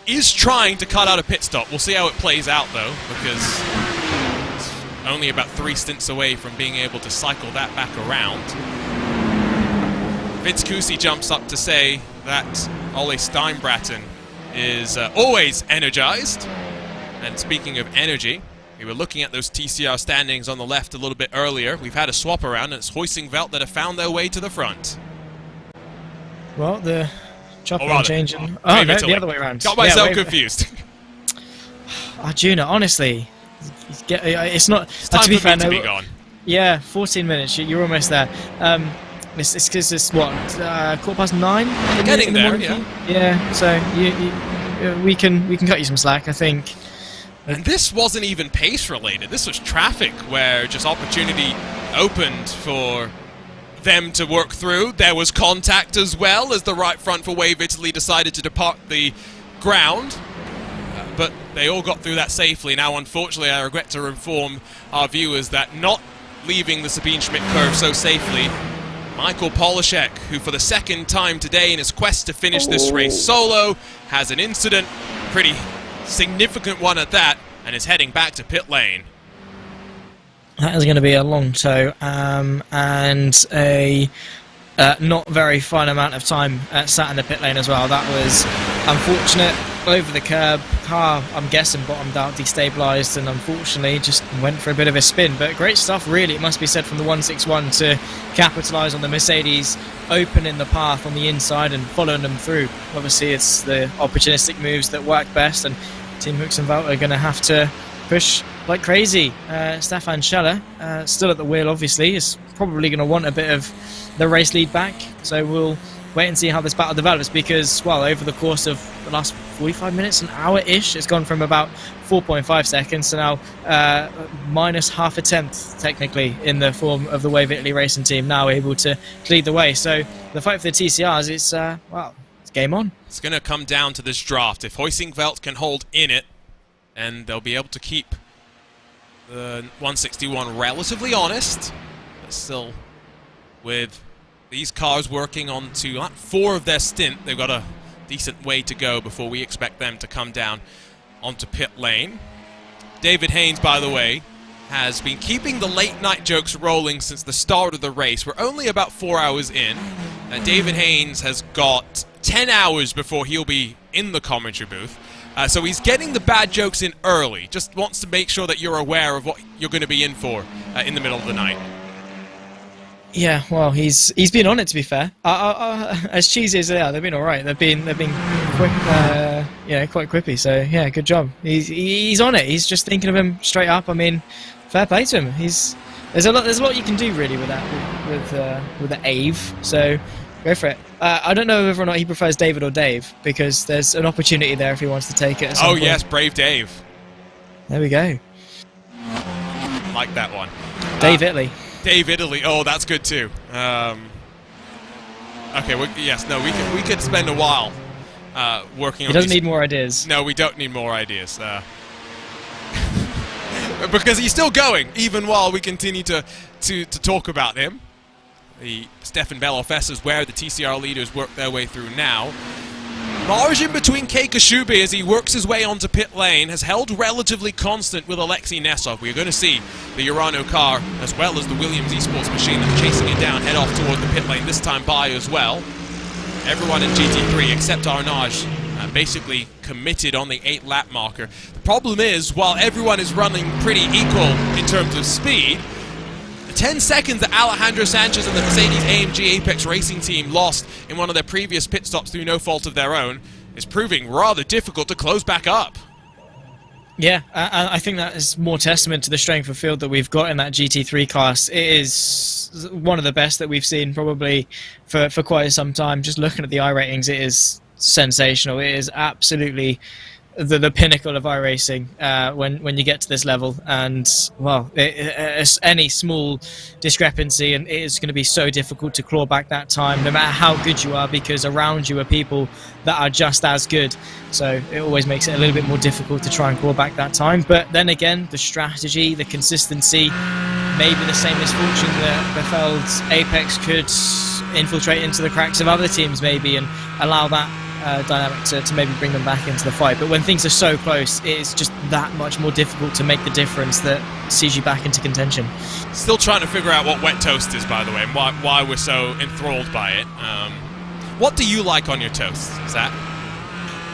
Is trying to cut out a pit stop. We'll see how it plays out, though, because it's only about 3 stints away from being able to cycle that back around. Vince Cusi jumps up to say that Ole Steinbraten is always energized. And speaking of energy, we were looking at those TCR standings on the left a little bit earlier. We've had a swap around, and it's Hoisingveld that have found their way to the front. Well, the chopping and changing. Oh, no, the other way around. Got myself confused. Arjuna, honestly, it's not... It's time to be for fair, me to be gone. Yeah, 14 minutes. You're almost there. It's because it's, what, 9:15? Getting there, yeah. Yeah, so we can cut you some slack, I think. And this wasn't even pace related. This was traffic where just opportunity opened for them to work through. There was contact as well as the right front for Wave Italy decided to depart the ground. But they all got through that safely. Now, unfortunately, I regret to inform our viewers that not leaving the Sabine Schmidt curve so safely, Michael Polishek, who for the second time today in his quest to finish this race solo, has an incident, pretty significant one at that, and is heading back to pit lane. That is going to be a long tow and a not very fine amount of time sat in the pit lane as well. That was unfortunate. Over the curb, car, I'm guessing, bottomed out, destabilised, and unfortunately just went for a bit of a spin. But great stuff, really, it must be said, from the 161 to capitalise on the Mercedes opening the path on the inside and following them through. Obviously, it's the opportunistic moves that work best, and Team Hooks and Valt are going to have to push like crazy. Stefan Scheller, still at the wheel, obviously, is probably going to want a bit of the race lead back. So we'll wait and see how this battle develops, because, well, over the course of the last 45 minutes, an hour-ish, it's gone from about 4.5 seconds to now minus half a tenth, technically, in the form of the Wave Italy racing team, now able to lead the way. So the fight for the TCRs is, well, it's game on. It's going to come down to this draft. If Huizing-Velt can hold in it, and they'll be able to keep the 161 relatively honest, but still with these cars working on to 4 of their stint, they've got a decent way to go before we expect them to come down onto pit lane. David Haynes, by the way, has been keeping the late night jokes rolling since the start of the race. We're only about 4 hours in, and David Haynes has got 10 hours before he'll be in the commentary booth. So he's getting the bad jokes in early, just wants to make sure that you're aware of what you're going to be in for in the middle of the night. Yeah, well, he's been on it, to be fair. As cheesy as they are, they've been all right. They've been quick, quite quippy. So yeah, good job. He's on it. He's just thinking of him straight up. I mean, fair play to him. There's a lot you can do really with that with the Ave. So go for it. I don't know whether or not he prefers David or Dave, because there's an opportunity there if he wants to take it. At some point. Yes, brave Dave. There we go. Like that one. Dave Italy. Dave Italy. Oh, that's good too. Okay. We could spend a while working on. He doesn't need more ideas. No, we don't need more ideas. Because he's still going, even while we continue to talk about him. The Stefan Bellofes is where the TCR leaders work their way through now. Margin between Keikashubi as he works his way onto pit lane has held relatively constant with Alexei Nesov. We're going to see the Urano car, as well as the Williams Esports machine that's chasing it down, head off toward the pit lane, this time by as well. Everyone in GT3 except Arnage basically committed on the 8-lap marker. The problem is, while everyone is running pretty equal in terms of speed, 10 seconds that Alejandro Sanchez and the Mercedes-AMG Apex Racing team lost in one of their previous pit stops through no fault of their own is proving rather difficult to close back up. Yeah, I think that is more testament to the strength of field that we've got in that GT3 class. It is one of the best that we've seen probably for quite some time. Just looking at the iRatings, it is sensational. It is absolutely the pinnacle of iRacing when you get to this level, and well, any small discrepancy and it is going to be so difficult to claw back that time, no matter how good you are, because around you are people that are just as good. So it always makes it a little bit more difficult to try and claw back that time. But then again, the strategy, the consistency, maybe the same misfortune that befell Apex could infiltrate into the cracks of other teams maybe and allow that dynamic to maybe bring them back into the fight. But when things are so close, it is just that much more difficult to make the difference that sees you back into contention. Still trying to figure out what wet toast is, by the way, and why we're so enthralled by it. What do you like on your toast, Zach?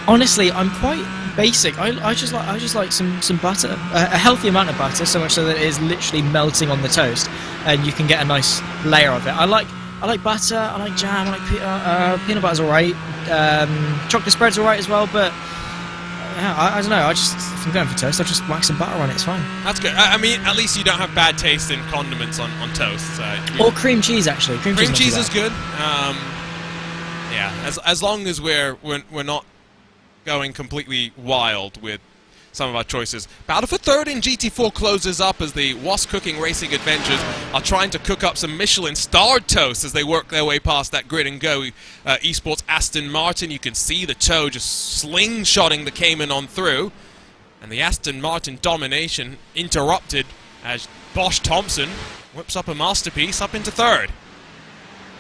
Honestly, I'm quite basic. I just like some butter, a healthy amount of butter, so much so that it is literally melting on the toast, and you can get a nice layer of it. I like butter, I like jam, I like peanut butter's alright, chocolate spread's alright as well, but yeah, I don't know, if I'm going for toast, I'll just whack some butter on it, it's fine. That's good. I mean, at least you don't have bad taste in condiments on toast. Or cream cheese, actually. Cream cheese is good. Yeah, as long as we're not going completely wild with some of our choices. Battle for third in GT4 closes up as the Was Cooking Racing Adventures are trying to cook up some Michelin-starred toast as they work their way past that grid and go. Esports Aston Martin, you can see the toe just slingshotting the Cayman on through. And the Aston Martin domination interrupted as Bosch Thompson whips up a masterpiece up into third.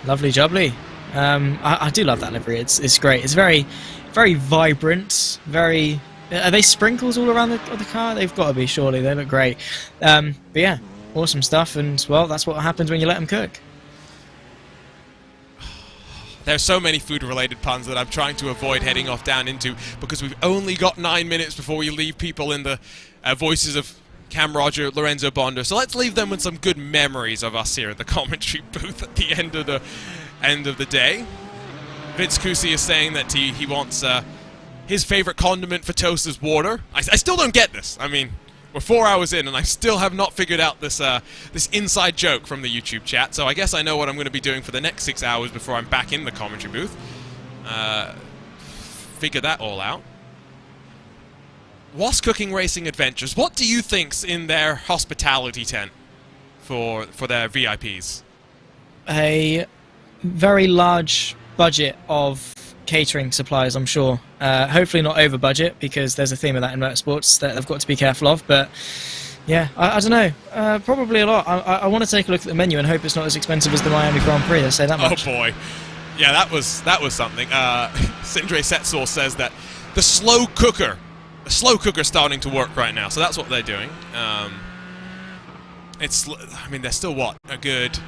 Lovely jubbly. I do love that livery. It's great. It's very, very vibrant, very... Are they sprinkles all around the car? They've got to be, surely. They look great. But yeah, awesome stuff, and well, that's what happens when you let them cook. There's so many food-related puns that I'm trying to avoid heading off down into, because we've only got 9 minutes before we leave people in the voices of Cam Roger, Lorenzo Bondo. So let's leave them with some good memories of us here at the commentary booth at the end of the day. Vince Cusi is saying that he wants his favorite condiment for toast is water. I still don't get this. I mean, we're 4 hours in, and I still have not figured out this this inside joke from the YouTube chat. So I guess I know what I'm going to be doing for the next 6 hours before I'm back in the commentary booth. Figure that all out. Was Cooking Racing Adventures, what do you think's in their hospitality tent for their VIPs? A very large budget of catering supplies, I'm sure. Hopefully not over budget, because there's a theme of that in motorsports that they've got to be careful of, but yeah, I don't know. Probably a lot. I want to take a look at the menu and hope it's not as expensive as the Miami Grand Prix, I'll say that much. Oh boy. Yeah, that was something. Sindre Setzor says that the slow cooker's starting to work right now, so that's what they're doing. I mean, they're still, what, a good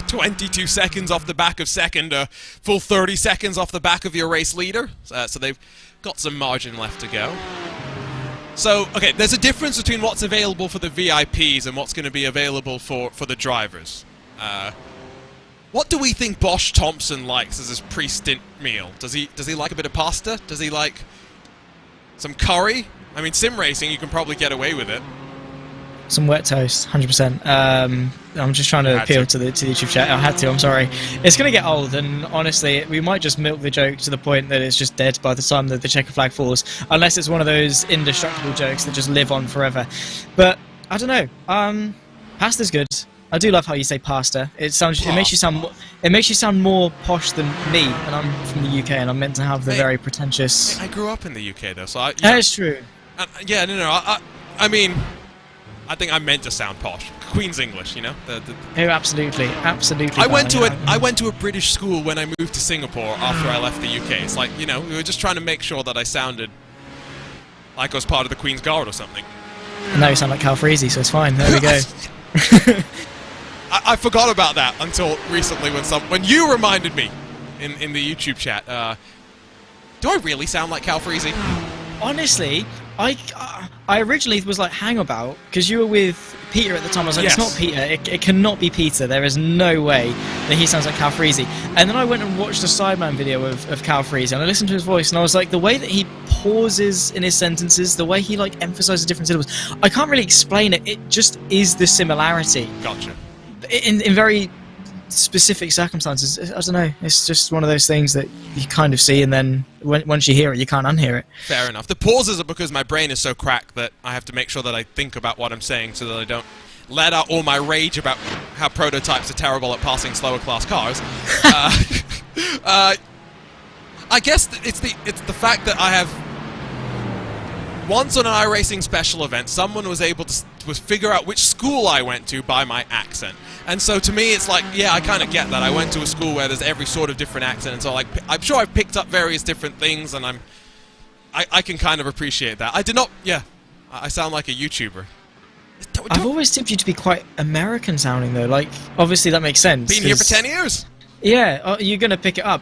22 seconds off the back of second, a full 30 seconds off the back of your race leader. So they've got some margin left to go. So, okay, there's a difference between what's available for the VIPs and what's going to be available for the drivers. What do we think Bosch Thompson likes as his pre-stint meal? Does he like a bit of pasta? Does he like some curry? I mean, sim racing, you can probably get away with it. Some wet toast, 100%. I'm just trying to appeal to the YouTube chat. I had to, I'm sorry. It's going to get old, and honestly, we might just milk the joke to the point that it's just dead by the time that the checker flag falls, unless it's one of those indestructible jokes that just live on forever. But, I don't know. Pasta's good. I do love how you say pasta. It makes you sound more posh than me, and I'm from the UK, and I'm meant to have the very pretentious... I grew up in the UK, though, so That is true. Yeah, no. I mean, I think I meant to sound posh. Queen's English, you know? Oh, absolutely. I went to a British school when I moved to Singapore after I left the UK. It's like, you know, we were just trying to make sure that I sounded like I was part of the Queen's Guard or something. And now you sound like Cal Freezy, so it's fine. There we go. I forgot about that until recently when you reminded me in the YouTube chat. Do I really sound like Cal Freezy? Honestly, I originally was like, hang about, because you were with Peter at the time. I was like, yes. It's not Peter. It cannot be Peter. There is no way that he sounds like Cal Freezy. And then I went and watched a Sideman video of Cal Freezy, and I listened to his voice, and I was like, the way that he pauses in his sentences, the way he like emphasizes different syllables, I can't really explain it. It just is the similarity. Gotcha. In very specific circumstances, I don't know. It's just one of those things that you kind of see, and then once you hear it, you can't unhear it. Fair enough. The pauses are because my brain is so cracked that I have to make sure that I think about what I'm saying so that I don't let out all my rage about how prototypes are terrible at passing slower class cars. I guess it's the fact that I have... Once on an iRacing special event, someone was able to figure out which school I went to by my accent. And so to me, it's like, yeah, I kind of get that. I went to a school where there's every sort of different accent, and so like, I'm sure I've picked up various different things, and I can kind of appreciate that. I did not, yeah, I sound like a YouTuber. I've always tipped you to be quite American sounding, though. Like, obviously that makes sense. Been here for 10 years. Yeah, you're going to pick it up.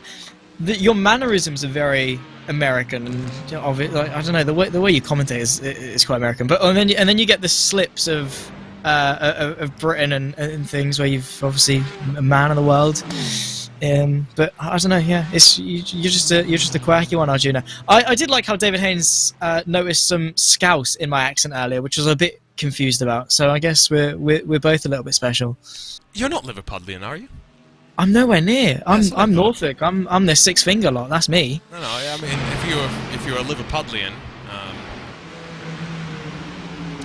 Your mannerisms are very American, and like, I don't know, the way you commentate is quite American. But and then you get the slips of Britain and things where you've obviously a man of the world. But I don't know. Yeah, you're just a quirky one, Arjuna. I did like how David Haynes noticed some scouse in my accent earlier, which I was a bit confused about. So I guess we're both a little bit special. You're not Liverpudlian, are you? I'm nowhere near. I'm Norfolk. I'm the six finger lot. That's me. No. I mean, if you were a Liverpudlian,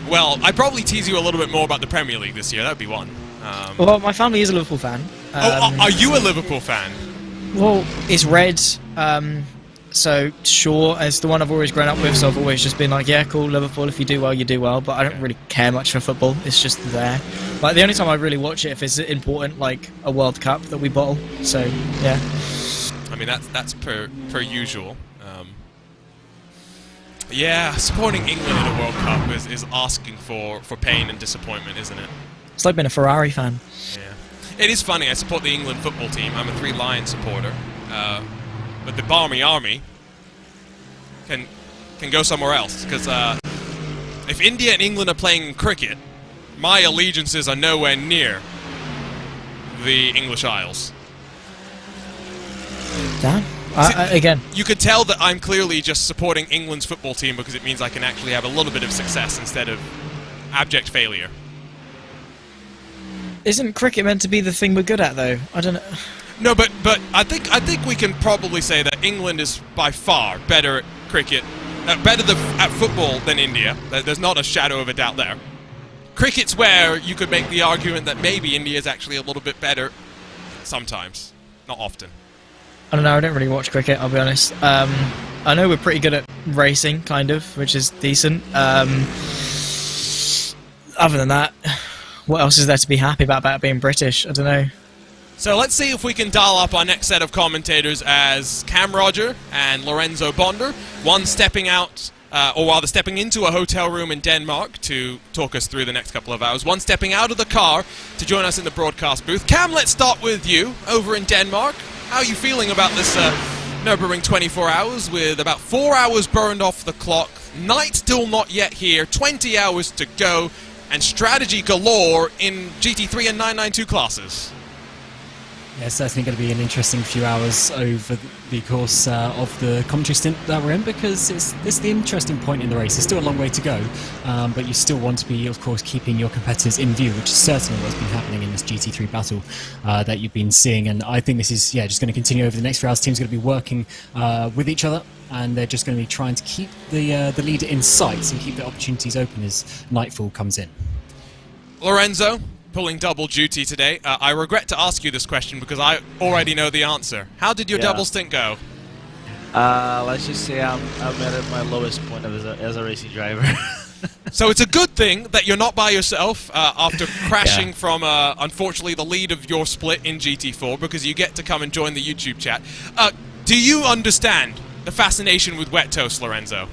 well, I'd probably tease you a little bit more about the Premier League this year. That'd be one. Well, my family is a Liverpool fan. Are you a Liverpool fan? Well, it's red. So sure, as the one I've always grown up with, so I've always just been like, yeah, cool, Liverpool. If you do well, you do well. But I don't really care much for football. It's just there. Like the only time I really watch it if it's important, like a World Cup that we bottle. So yeah. I mean, that's per usual. Yeah, supporting England in a World Cup is asking for pain and disappointment, isn't it? It's like being a Ferrari fan. Yeah. It is funny, I support the England football team. I'm a Three Lions supporter. But the Barmy Army can go somewhere else. Because if India and England are playing cricket, my allegiances are nowhere near the English Isles. Dan? Again, you could tell that I'm clearly just supporting England's football team because it means I can actually have a little bit of success instead of abject failure. isn't cricket meant to be the thing we're good at, though? I don't know. No, but I think we can probably say that England is by far better at cricket, better at football than India. There's not a shadow of a doubt there. Cricket's where you could make the argument that maybe India is actually a little bit better sometimes, not often. I don't know, I don't really watch cricket, I'll be honest. I know we're pretty good at racing, kind of, which is decent. Other than that, what else is there to be happy about being British? I don't know. So let's see if we can dial up our next set of commentators as Cam Roger and Lorenzo Bonder, one stepping out, or rather stepping into a hotel room in Denmark to talk us through the next couple of hours, one stepping out of the car to join us in the broadcast booth. Cam, let's start with you over in Denmark. How are you feeling about this Nürburgring 24 hours with about 4 hours burned off the clock, night still not yet here, 20 hours to go, and strategy galore in GT3 and 992 classes? Yeah, it's certainly going to be an interesting few hours over the course of the commentary stint that we're in, because it's the interesting point in the race. There's still a long way to go, but you still want to be, of course, keeping your competitors in view, which is certainly what's been happening in this GT3 battle that you've been seeing. And I think this is just going to continue over the next few hours. Teams are going to be working with each other, and they're just going to be trying to keep the leader in sight and keep the opportunities open as nightfall comes in. Lorenzo, pulling double duty today. I regret to ask you this question because I already know the answer. How did your double stint go? Let's just say I'm at my lowest point as a racing driver. So it's a good thing that you're not by yourself after crashing from, unfortunately, the lead of your split in GT4, because you get to come and join the YouTube chat. Do you understand the fascination with wet toast, Lorenzo?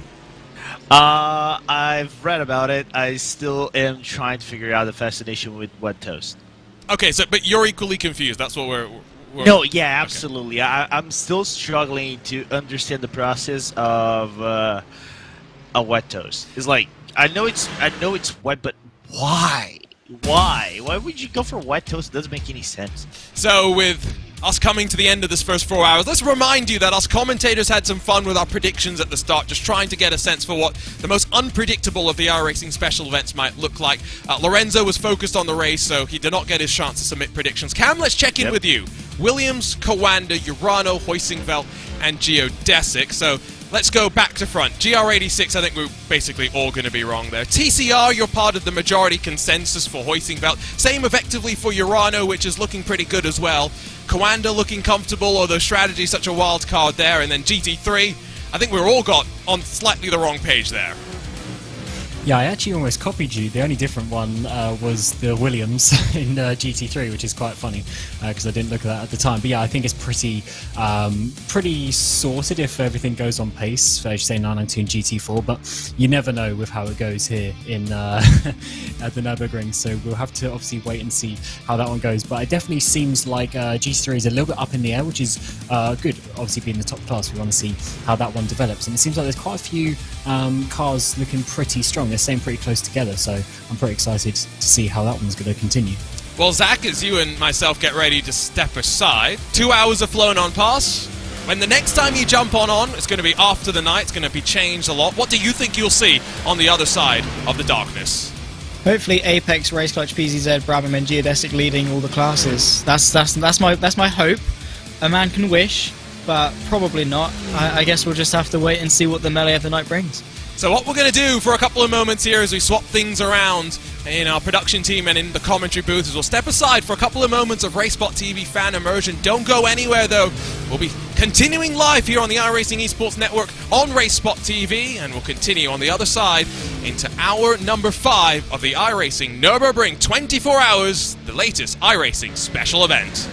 I've read about it. I still am trying to figure out the fascination with wet toast. Okay, but you're equally confused. That's what we're No, yeah, absolutely. Okay. I'm still struggling to understand the process of a wet toast. It's like I know it's wet, but why? Why would you go for wet toast? It doesn't make any sense. So with us coming to the end of this first 4 hours, let's remind you that us commentators had some fun with our predictions at the start, just trying to get a sense for what the most unpredictable of the iRacing special events might look like. Lorenzo was focused on the race, so he did not get his chance to submit predictions. Cam, let's check in with you. Williams, Kawanda, Urano, Hoisingveld, and Geodesic. So let's go back to front. GR86, I think we're basically all going to be wrong there. TCR, you're part of the majority consensus for Hoisingveld. Same effectively for Urano, which is looking pretty good as well. Kawanda looking comfortable, although strategy such a wild card there. And then GT3, I think we're all got on slightly the wrong page there. Yeah, I actually almost copied you. The only different one was the Williams in GT3, which is quite funny because I didn't look at that at the time. But yeah, I think it's pretty sorted if everything goes on pace for, as you say, 992 and GT4. But you never know with how it goes here in at the Nürburgring. So we'll have to obviously wait and see how that one goes. But it definitely seems like GT3 is a little bit up in the air, which is good. Obviously, being the top class, we want to see how that one develops. And it seems like there's quite a few cars looking pretty strong. They're staying pretty close together, so I'm pretty excited to see how that one's going to continue. Well, Zach, as you and myself get ready to step aside, 2 hours have flown on past. When the next time you jump on, it's going to be after the night. It's going to be changed a lot. What do you think you'll see on the other side of the darkness? Hopefully Apex, Race Clutch, PZZ, Brabham and Geodesic leading all the classes. That's my hope. A man can wish, but probably not. I guess we'll just have to wait and see what the melee of the night brings. So what we're going to do for a couple of moments here as we swap things around in our production team and in the commentary booth is we'll step aside for a couple of moments of RaceSpotTV fan immersion. Don't go anywhere though. We'll be continuing live here on the iRacing Esports Network on RaceSpotTV, and we'll continue on the other side into hour number 5 of the iRacing Nürburgring 24 hours, the latest iRacing special event.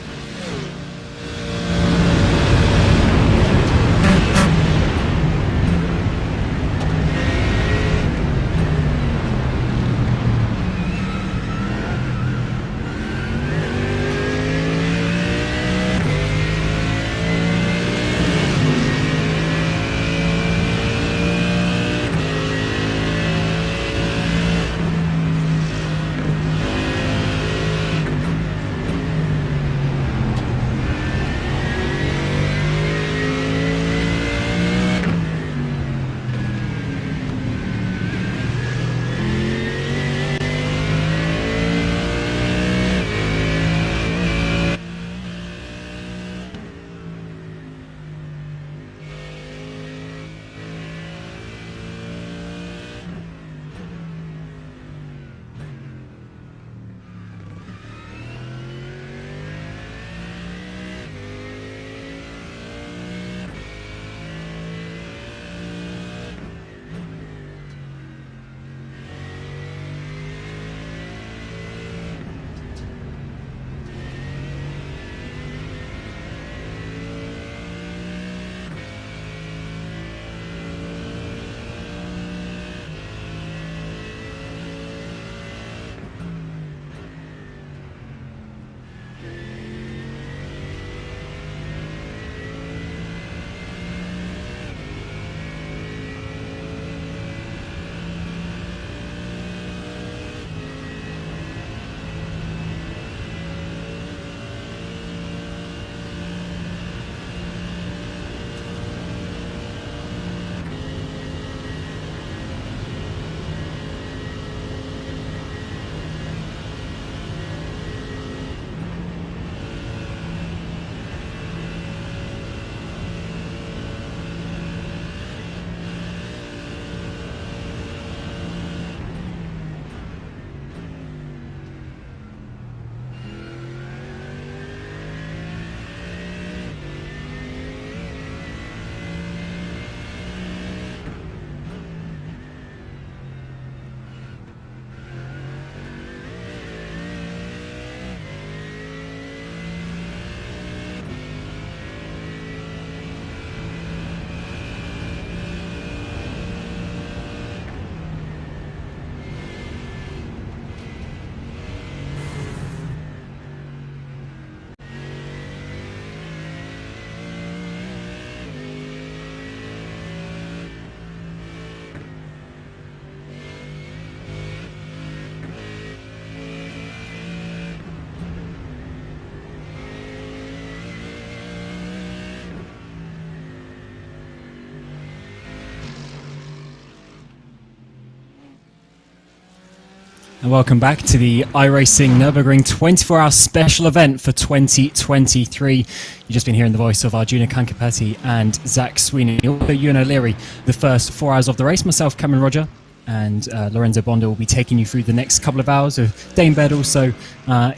And welcome back to the iRacing Nürburgring 24-hour special event for 2023. You've just been hearing the voice of Arjuna Kankapati and Zach Sweeney. Also, Ewan O'Leary, the first 4 hours of the race. Myself, Cameron Roger, and Lorenzo Bonda will be taking you through the next couple of hours. Of Dane Bed also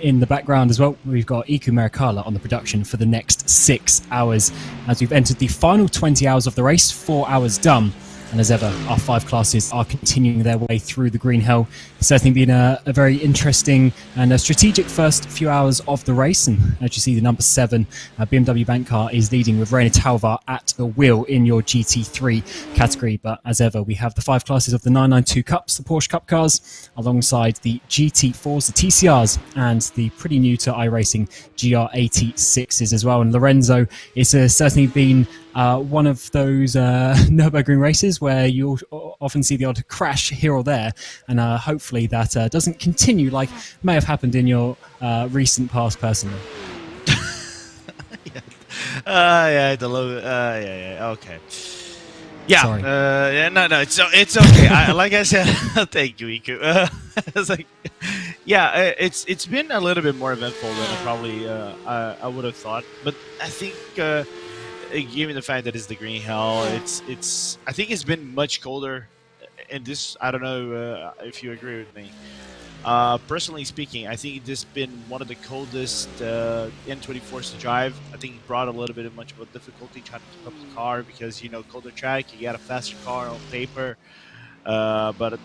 in the background as well. We've got Iku Merikala on the production for the next 6 hours. As we've entered the final 20 hours of the race, 4 hours done. And as ever, our 5 classes are continuing their way through the Green Hell. It's certainly been a very interesting and a strategic first few hours of the race. And as you see, the number 7 BMW Bank car is leading with Reina Talvar at the wheel in your GT3 category. But as ever, we have the 5 classes of the 992 Cups, the Porsche Cup cars, alongside the GT4s, the TCRs, and the pretty new to iRacing GR86s as well. And Lorenzo, it's certainly been one of those Nürburgring races where you'll often see the odd crash here or there, and hopefully that doesn't continue like may have happened in your recent past personally. Okay. Yeah, Sorry. No, it's okay. Like I said, thank you, Iku. It's like, yeah, it's been a little bit more eventful than I probably I would have thought, but I think given the fact that it's the Green Hell, it's I think it's been much colder, and this I don't know if you agree with me. Personally speaking, I think this has been one of the coldest N24s to drive. I think it brought a little bit of much of a difficulty trying to keep up the car because, you know, colder track, you got a faster car on paper. But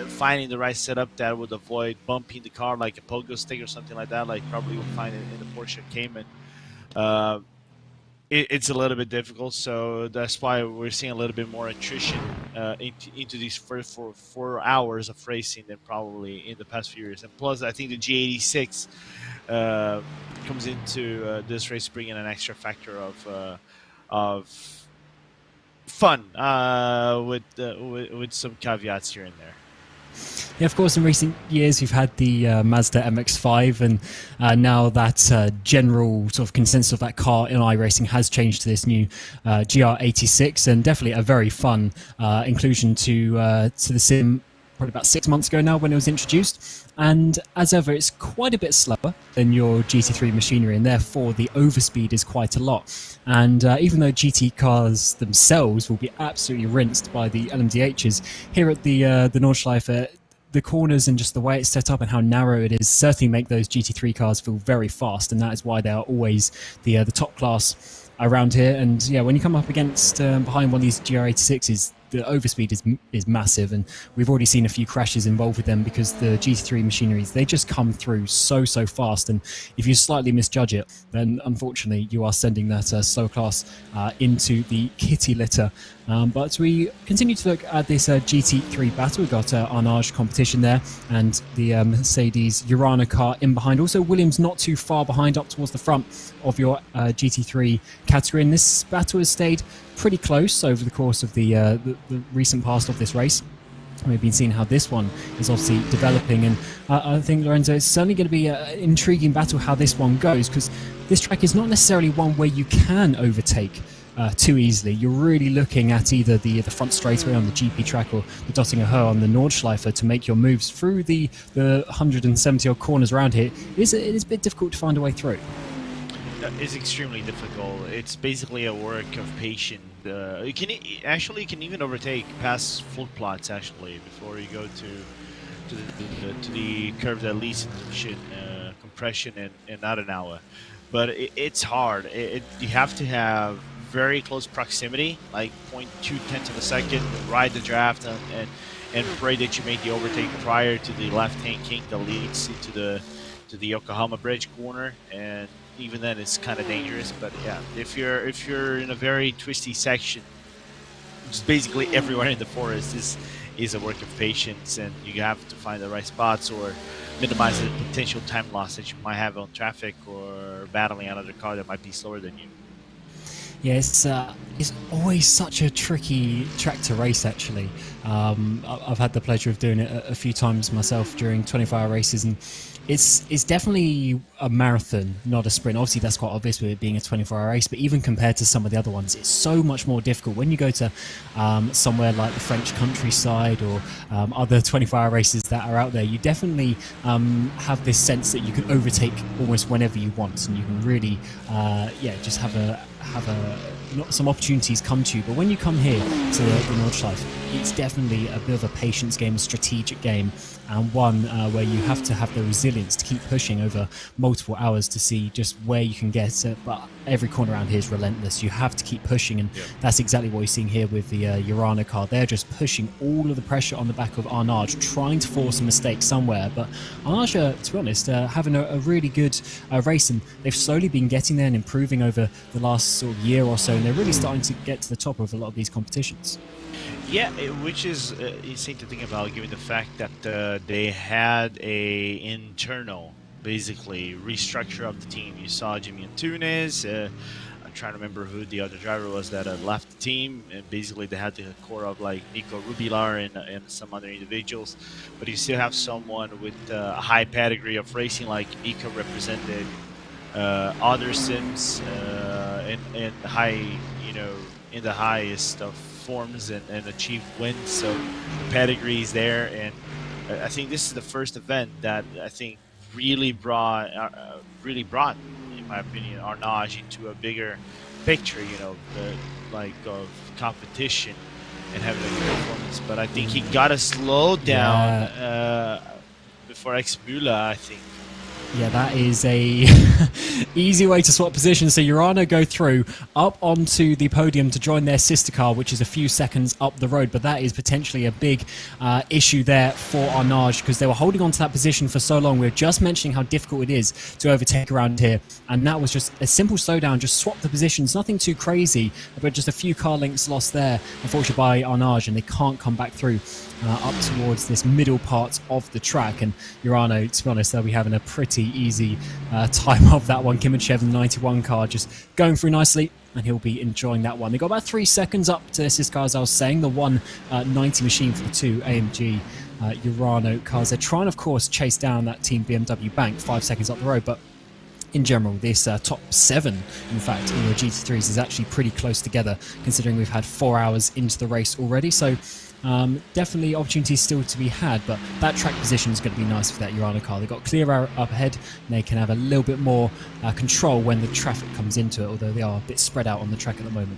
finding the right setup that would avoid bumping the car like a pogo stick or something like that, like probably you'll find it in the Porsche Cayman. It's a little bit difficult, so that's why we're seeing a little bit more attrition into these first 4 hours of racing than probably in the past few years. And plus, I think the G86 comes into this race bringing an extra factor of fun with some caveats here and there. Yeah, of course, in recent years, you've had the Mazda MX-5, and now that general sort of consensus of that car in iRacing has changed to this new GR86, and definitely a very fun inclusion to the sim probably about 6 months ago now when it was introduced. And as ever, it's quite a bit slower than your GT3 machinery, and therefore the overspeed is quite a lot. And even though GT cars themselves will be absolutely rinsed by the LMDHs, here at the Nordschleife, the corners and just the way it's set up and how narrow it is certainly make those GT3 cars feel very fast, and that is why they are always the top class around here. And yeah, when you come up against behind one of these GR86s, the overspeed is massive, and we've already seen a few crashes involved with them because the GT3 machineries, they just come through so fast, and if you slightly misjudge it, then unfortunately you are sending that slow class into the kitty litter. But we continue to look at this GT3 battle. We've got Arnage competition there, and the Mercedes Urana car in behind. Also, Williams not too far behind, up towards the front of your GT3 category. And this battle has stayed pretty close over the course of the recent past of this race. We've been seeing how this one is obviously developing, and I think, Lorenzo, it's certainly going to be an intriguing battle how this one goes, because this track is not necessarily one where you can overtake too easily. You're really looking at either the front straightaway on the GP track or the Dottinger Höhe on the Nordschleife to make your moves through the 170 odd corners around here. It is a bit difficult to find a way through. It's extremely difficult. It's basically a work of patience. You can even overtake past full plots actually before you go to the curve that leads into compression and not an hour. But it's hard. You have to have very close proximity, like 0.2 of a second, ride the draft, and pray that you make the overtake prior to the left-hand kink that leads into the Yokohama Bridge corner. And even then, it's kind of dangerous. But yeah, if you're in a very twisty section, just basically everywhere in the forest is a work of patience, and you have to find the right spots or minimize the potential time loss that you might have on traffic or battling another car that might be slower than you. Yeah, it's always such a tricky track to race, actually. I've had the pleasure of doing it a few times myself during 24-hour races, and it's definitely a marathon, not a sprint. Obviously, that's quite obvious with it being a 24-hour race, but even compared to some of the other ones, it's so much more difficult. When you go to somewhere like the French countryside or other 24-hour races that are out there, you definitely have this sense that you can overtake almost whenever you want, and you can really, just have some opportunities come to you. But when you come here to the Nordschleife, it's definitely a bit of a patience game, a strategic game, and one where you have to have the resilience to keep pushing over multiple hours to see just where you can get it. But every corner around here is relentless. You have to keep pushing, and that's exactly what you're seeing here with the Urana car. They're just pushing all of the pressure on the back of Arnage, trying to force a mistake somewhere. But Arnage, to be honest, having a really good race, and they've slowly been getting there and improving over the last sort of year or so, and they're really starting to get to the top of a lot of these competitions. Yeah, which is insane to think about, given the fact that they had a internal, basically, restructure of the team. You saw Jimmy Antunes. I'm trying to remember who the other driver was that left the team, and basically they had the core of like Nico Rubilar and some other individuals. But you still have someone with a high pedigree of racing, like Nico represented other sims in high, in the highest of forms and achieve wins, so the pedigree is there. And I think this is the first event that I think really brought, in my opinion, Arnage into a bigger picture, of competition and having a good performance. But I think he got to slow down before X-Bula, I think. Yeah, that is a easy way to swap positions. So Urana go through up onto the podium to join their sister car, which is a few seconds up the road. But that is potentially a big issue there for Arnage, because they were holding on to that position for so long. We were just mentioning how difficult it is to overtake around here. And that was just a simple slowdown, just swap the positions. Nothing too crazy, but just a few car lengths lost there, unfortunately, by Arnage, and they can't come back through up towards this middle part of the track. And Urano, to be honest, they'll be having a pretty easy time of that one. Kimachev in the 91 car just going through nicely, and he'll be enjoying that one. They got about 3 seconds up to this car, as I was saying, the 190 machine for the 2 AMG Urano cars. They're trying, of course, chase down that Team BMW bank 5 seconds up the road, but in general, this top 7, in fact, in the GT3s is actually pretty close together, considering we've had 4 hours into the race already. So definitely opportunities still to be had, but that track position is going to be nice for that Urana car. They've got clear air up ahead, and they can have a little bit more control when the traffic comes into it, although they are a bit spread out on the track at the moment.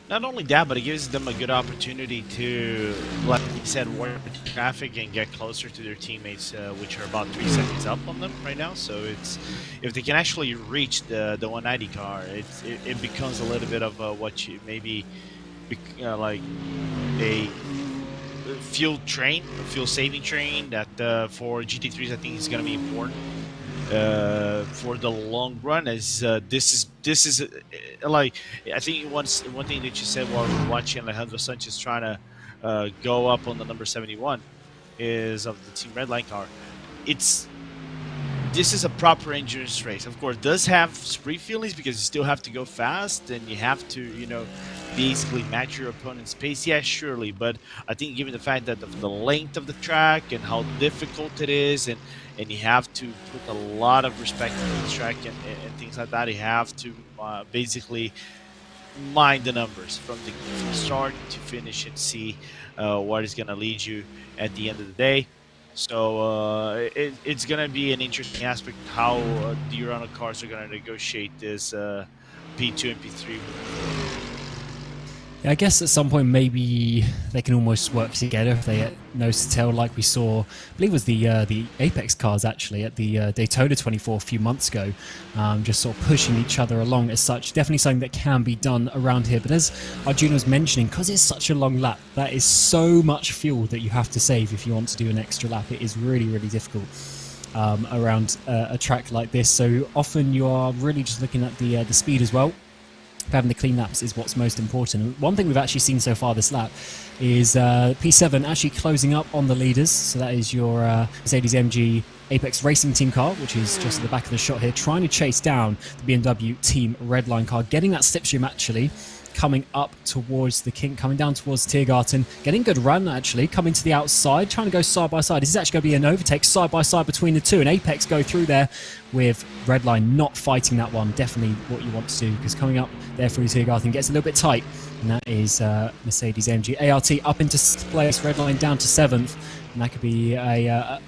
Not only that, but it gives them a good opportunity to, like you said, work with the traffic and get closer to their teammates, which are about 3 seconds up on them right now. So it's, if they can actually reach the 190 car, it becomes a little bit of what you maybe like a fuel train, a fuel saving train that for GT3s I think is going to be important for the long run. As this is like, I think one thing that you said while we were watching Alejandro Sanchez trying to go up on the number 71 is of the Team Redline car. This is a proper endurance race. Of course, it does have sprint feelings because you still have to go fast and you have to, basically match your opponent's pace. Yeah, surely, but I think given the fact that the length of the track and how difficult it is, and you have to put a lot of respect into the track and things like that, you have to basically mind the numbers from start to finish and see what is going to lead you at the end of the day. So it's going to be an interesting aspect how the Urano cars are going to negotiate this P2 and P3. Yeah, I guess at some point maybe they can almost work together if they get nose to tail, like we saw, I believe it was the Apex cars actually at the Daytona 24 a few months ago, just sort of pushing each other along as such. Definitely something that can be done around here, but as Arjuna was mentioning, because it's such a long lap, that is so much fuel that you have to save if you want to do an extra lap. It is really, really difficult around a track like this, so often you are really just looking at the speed as well. Having the clean laps is what's most important. One thing we've actually seen so far this lap is P7 actually closing up on the leaders. So that is your Mercedes-AMG Apex Racing Team car, which is just at the back of the shot here, trying to chase down the BMW Team Redline car, getting that slipstream actually, coming up towards the kink, coming down towards Tiergarten, getting good run actually, coming to the outside, trying to go side by side. This is actually going to be an overtake side by side between the two, and Apex go through there with Redline not fighting that one. Definitely what you want to do, because coming up there through Tiergarten gets a little bit tight, and that is Mercedes AMG ART up into 6th place, Redline down to 7th. And that could be a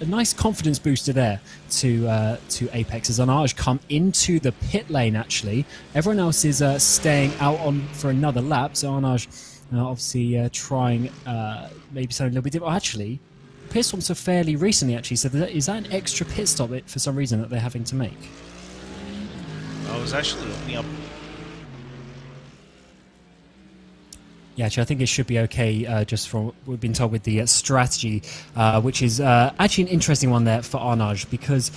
nice confidence booster there to Apex as Arnage come into the pit lane. Actually, everyone else is staying out on for another lap. So Arnage obviously trying maybe something a little bit different. Actually, pit stops are fairly recently. Actually, so is that an extra pit stop for some reason that they're having to make? I was actually opening up. Yeah, actually, I think it should be okay, just from what we've been told with the strategy, which is actually an interesting one there for Arnage, because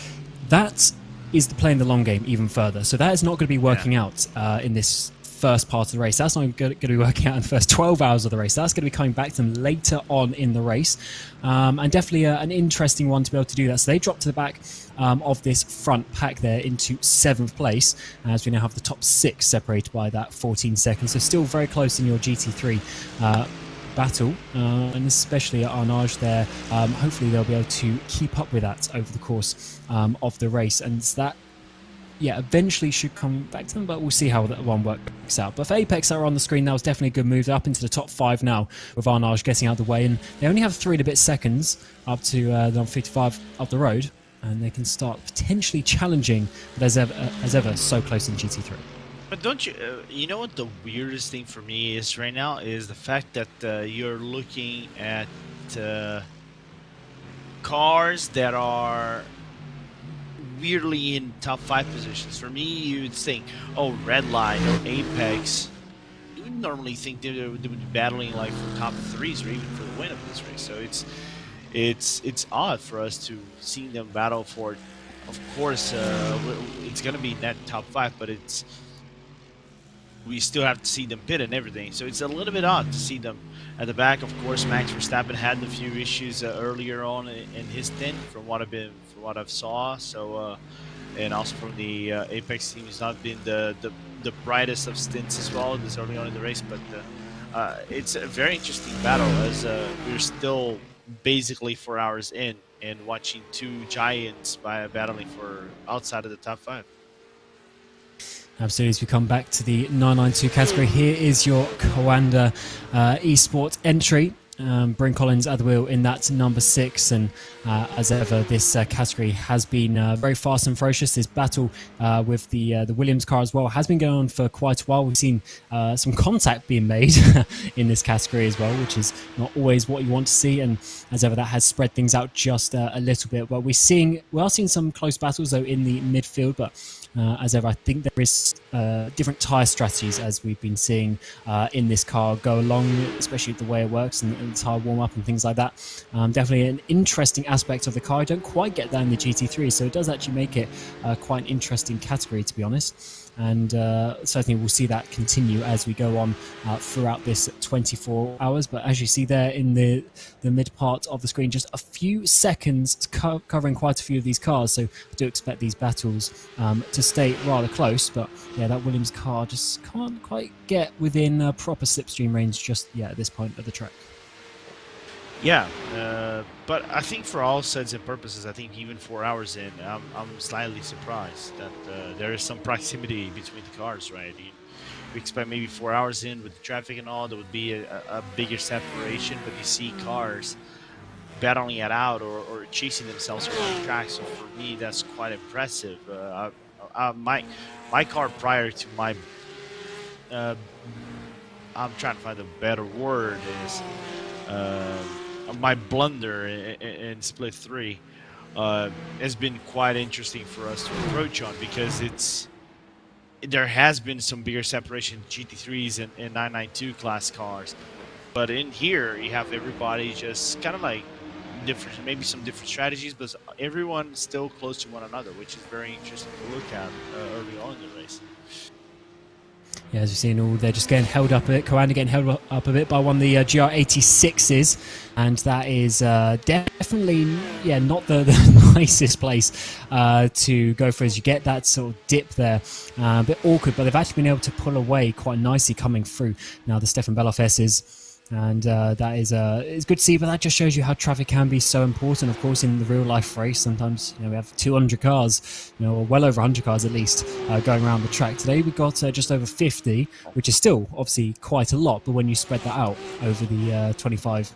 that is the playing the long game even further. So that is not going to be working out in this first part of the race. That's not going to be working out in the first 12 hours of the race. That's going to be coming back to them later on in the race. And definitely an interesting one to be able to do that. So they drop to the back of this front pack there into 7th place, as we now have the top 6 separated by that 14 seconds. So still very close in your GT3 battle, and especially at Arnage there. Hopefully they'll be able to keep up with that over the course of the race, and that eventually should come back to them, but we'll see how that one works out. But for Apex that are on the screen, that was definitely a good move. They're up into the top 5 now, with Arnage getting out of the way, and they only have 3 and a bit seconds up to the 55 up the road, and they can start potentially challenging, but as ever so close in GT3. But don't you, you know what the weirdest thing for me is right now is the fact that you're looking at cars that are weirdly in top 5 positions. For me, you'd think, oh, Redline or Apex, you would normally think they would be battling like for top 3s or even for the win of this race. So it's odd for us to see them battle for it. Of course, it's going to be net top 5, but we still have to see them pit and everything. So it's a little bit odd to see them at the back. Of course, Max Verstappen had a few issues earlier on in his stint, from what I've saw. So, and also from the Apex team, has not been the brightest of stints as well this early on in the race. But it's a very interesting battle, as we're still basically 4 hours in and watching 2 giants battling for outside of the top 5. Absolutely. As we come back to the 992 category, here is your Coanda eSport entry. Bryn Collins at the wheel in that number 6, and as ever, this category has been very fast and ferocious. This battle with the Williams car as well has been going on for quite a while. We've seen some contact being made in this category as well, which is not always what you want to see, and as ever, that has spread things out just a little bit. But we are seeing some close battles though in the midfield, but as ever, I think there is different tyre strategies, as we've been seeing in this car go along, especially the way it works and the tyre warm-up and things like that. Definitely an interesting aspect of the car. I don't quite get that in the GT3, so it does actually make it quite an interesting category, to be honest. And certainly we'll see that continue as we go on throughout this 24 hours. But as you see there in the mid part of the screen, just a few seconds covering quite a few of these cars. So I do expect these battles to stay rather close. But yeah, that Williams car just can't quite get within proper slipstream range just yet at this point of the track. Yeah, but I think for all sense and purposes, I think even 4 hours in, I'm slightly surprised that there is some proximity between the cars, right? We expect maybe 4 hours in with the traffic and all, there would be a bigger separation, but you see cars battling it out or chasing themselves around the track. So for me, that's quite impressive. My car prior to my, I'm trying to find a better word, is my blunder in split 3 has been quite interesting for us to approach on, because there has been some bigger separation in GT3s and 992 class cars, but in here you have everybody just kind of like different, maybe some different strategies, but everyone still close to one another, which is very interesting to look at early on in the race. Yeah, as we've seen, all they're just getting held up a bit. Coanda getting held up a bit by one of the GR86s, and that is definitely, yeah, not the nicest place to go for, as you get that sort of dip there. A bit awkward, but they've actually been able to pull away quite nicely coming through. Now the Stefan Beloff S's. And that is it's good to see, but that just shows you how traffic can be so important. Of course, in the real life race, sometimes we have 200 cars, or well over 100 cars at least, going around the track. Today we got just over 50, which is still obviously quite a lot. But when you spread that out over the 25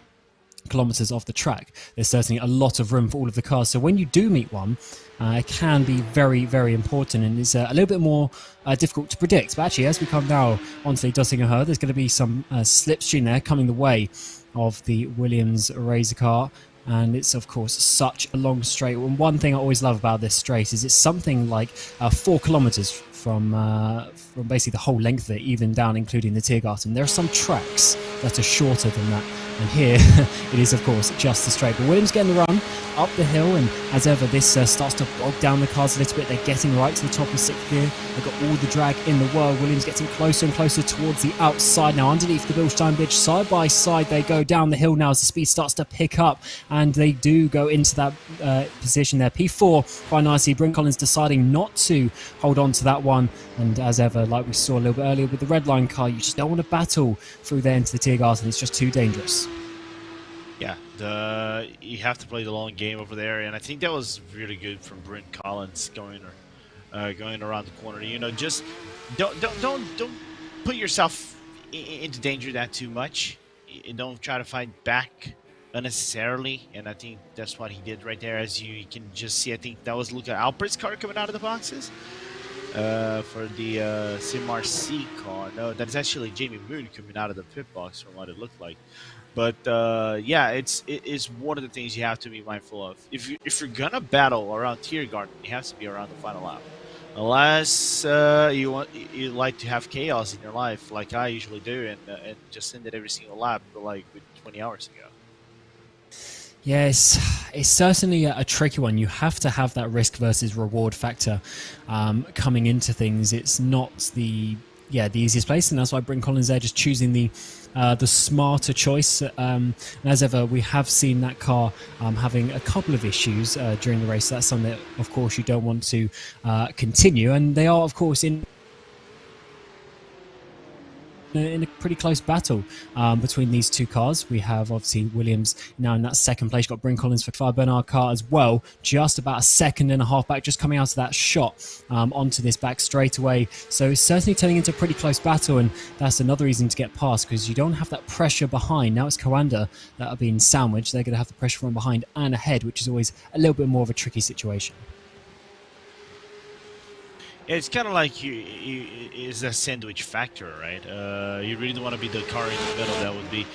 kilometers off the track, there's certainly a lot of room for all of the cars. So when you do meet one, it can be very, very important, and it's a little bit more difficult to predict. But actually, as we come now onto the Dusting Herd, there's going to be some slipstream there coming the way of the Williams Razor car. And it's, of course, such a long straight. And one thing I always love about this straight is it's something like 4 kilometers from basically the whole length of it, even down including the Tiergarten. There are some tracks that are shorter than that. And here it is, of course, just the straight. But Williams getting the run up the hill, and as ever, this starts to bog down the cars a little bit. They're getting right to the top of 6th gear. They've got all the drag in the world. Williams getting closer and closer towards the outside now, underneath the Bilstein Bridge. Side by side, they go down the hill now as the speed starts to pick up, and they do go into that position there. P4 quite nicely. Bryn Collins deciding not to hold on to that one, and as ever, like we saw a little bit earlier with the red line car, you just don't want to battle through there into the Tiergarten. It's just too dangerous. Yeah, you have to play the long game over there, and I think that was really good from Bryn Collins going around the corner. Just don't put yourself into danger that too much. And don't try to fight back unnecessarily, and I think that's what he did right there. As you can just see, I think that was Luca Alpert's car coming out of the boxes for the CMRC car. No, that is actually Jamie Moon coming out of the pit box from what it looked like. But yeah, it is one of the things you have to be mindful of. If you're gonna battle around Tiergarten, it has to be around the final lap, unless you like to have chaos in your life, like I usually do, and just end it every single lap, like with 20 hours ago. Yes, it's certainly a tricky one. You have to have that risk versus reward factor coming into things. It's not the easiest place, and that's why Bryn Collins there just choosing the smarter choice. And as ever, we have seen that car having a couple of issues during the race. So that's something that, of course, you don't want to continue. And they are, of course, in a pretty close battle between these two cars. We have obviously Williams now in that second place. You've got Bryn Collins for Clive Bernard car as well, just about a second and a half back, just coming out of that shot onto this back straightaway. So it's certainly turning into a pretty close battle, and that's another reason to get past, because you don't have that pressure behind. Now it's Coanda that are being sandwiched. They're going to have the pressure from behind and ahead, which is always a little bit more of a tricky situation. It's kind of like it's a sandwich factor, right? You really don't want to be the car in the middle. That would be...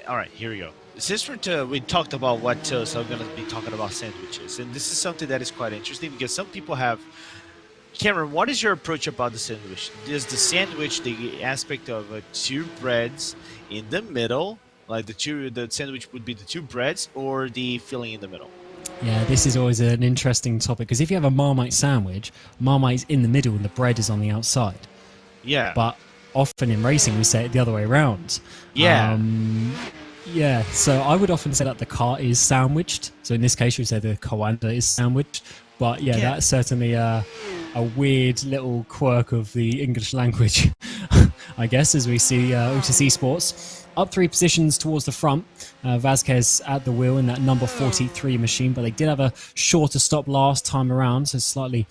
All right, here we go. Since we talked about what toast, I'm going to be talking about sandwiches. And this is something that is quite interesting, because some people have... Cameron, what is your approach about the sandwich? Is the sandwich the aspect of 2 breads in the middle, like the sandwich would be the 2 breads, or the filling in the middle? Yeah, this is always an interesting topic, because if you have a Marmite sandwich, Marmite is in the middle and the bread is on the outside. Yeah. But often in racing, we say it the other way around. Yeah. Yeah, so I would often say that the car is sandwiched. So in this case, you would say the Coanda is sandwiched. But yeah, that's certainly a weird little quirk of the English language, I guess, as we see OTC Sports. Up 3 positions towards the front. Vasquez at the wheel in that number 43 machine, but they did have a shorter stop last time around, so slightly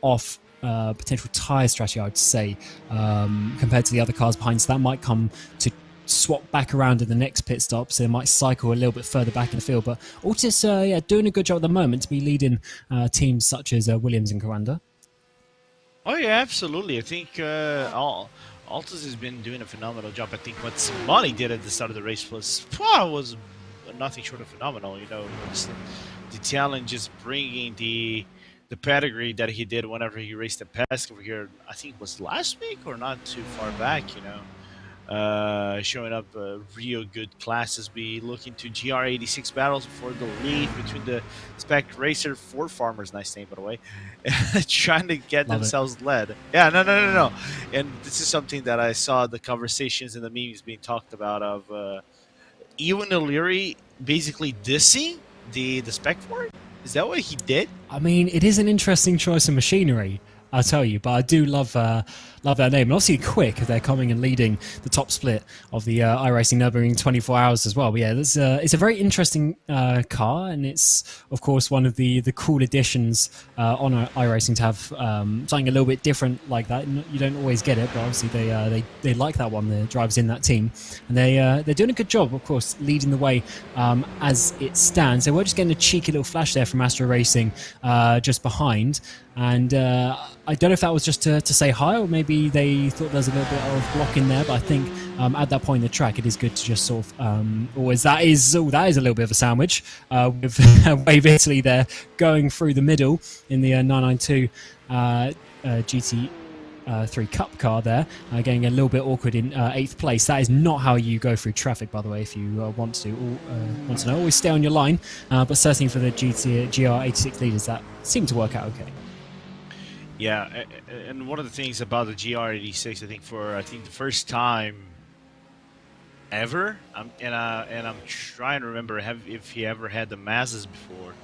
off potential tyre strategy, I would say, compared to the other cars behind. So that might come to swap back around in the next pit stop, so they might cycle a little bit further back in the field. But Altis, doing a good job at the moment to be leading teams such as Williams and Coanda. Oh yeah, absolutely. I think Altis has been doing a phenomenal job. I think what Simoni did at the start of the race was nothing short of phenomenal. Just the challenge, just bringing the pedigree that he did whenever he raced the Pesca over here. I think it was last week or not too far back. showing up real good classes. We look into GR86 battles for the lead between the Spec Racer Ford Farmers, nice name by the way, trying to get Love it. themselves led. Yeah, no. And this is something that I saw the conversations and the memes being talked about of Ewan O'Leary basically dissing the Spec Ford. Is that what he did? I mean, it is an interesting choice of machinery, I'll tell you, but I do love that name. And obviously Quick, they're coming and leading the top split of the iRacing Nürburgring 24 hours as well. But yeah, it's a very interesting car, and it's, of course, one of the cool additions on iRacing to have something a little bit different like that. You don't always get it, but obviously they like that one, the drivers in that team. And they're doing a good job, of course, leading the way as it stands. So we're just getting a cheeky little flash there from Astro Racing just behind. And I don't know if that was just to say hi, or maybe they thought there was a little bit of block in there. But I think at that point in the track, it is good to just sort of, that is a little bit of a sandwich with Wave Italy there going through the middle in the 992 GT3 Cup car there, getting a little bit awkward in 8th place. That is not how you go through traffic, by the way, if you want to know. Always stay on your line, but certainly for the GR86 leaders, that seemed to work out okay. Yeah, and one of the things about the GR86, I think the first time ever, I'm trying to remember if he ever had the Mazdas before,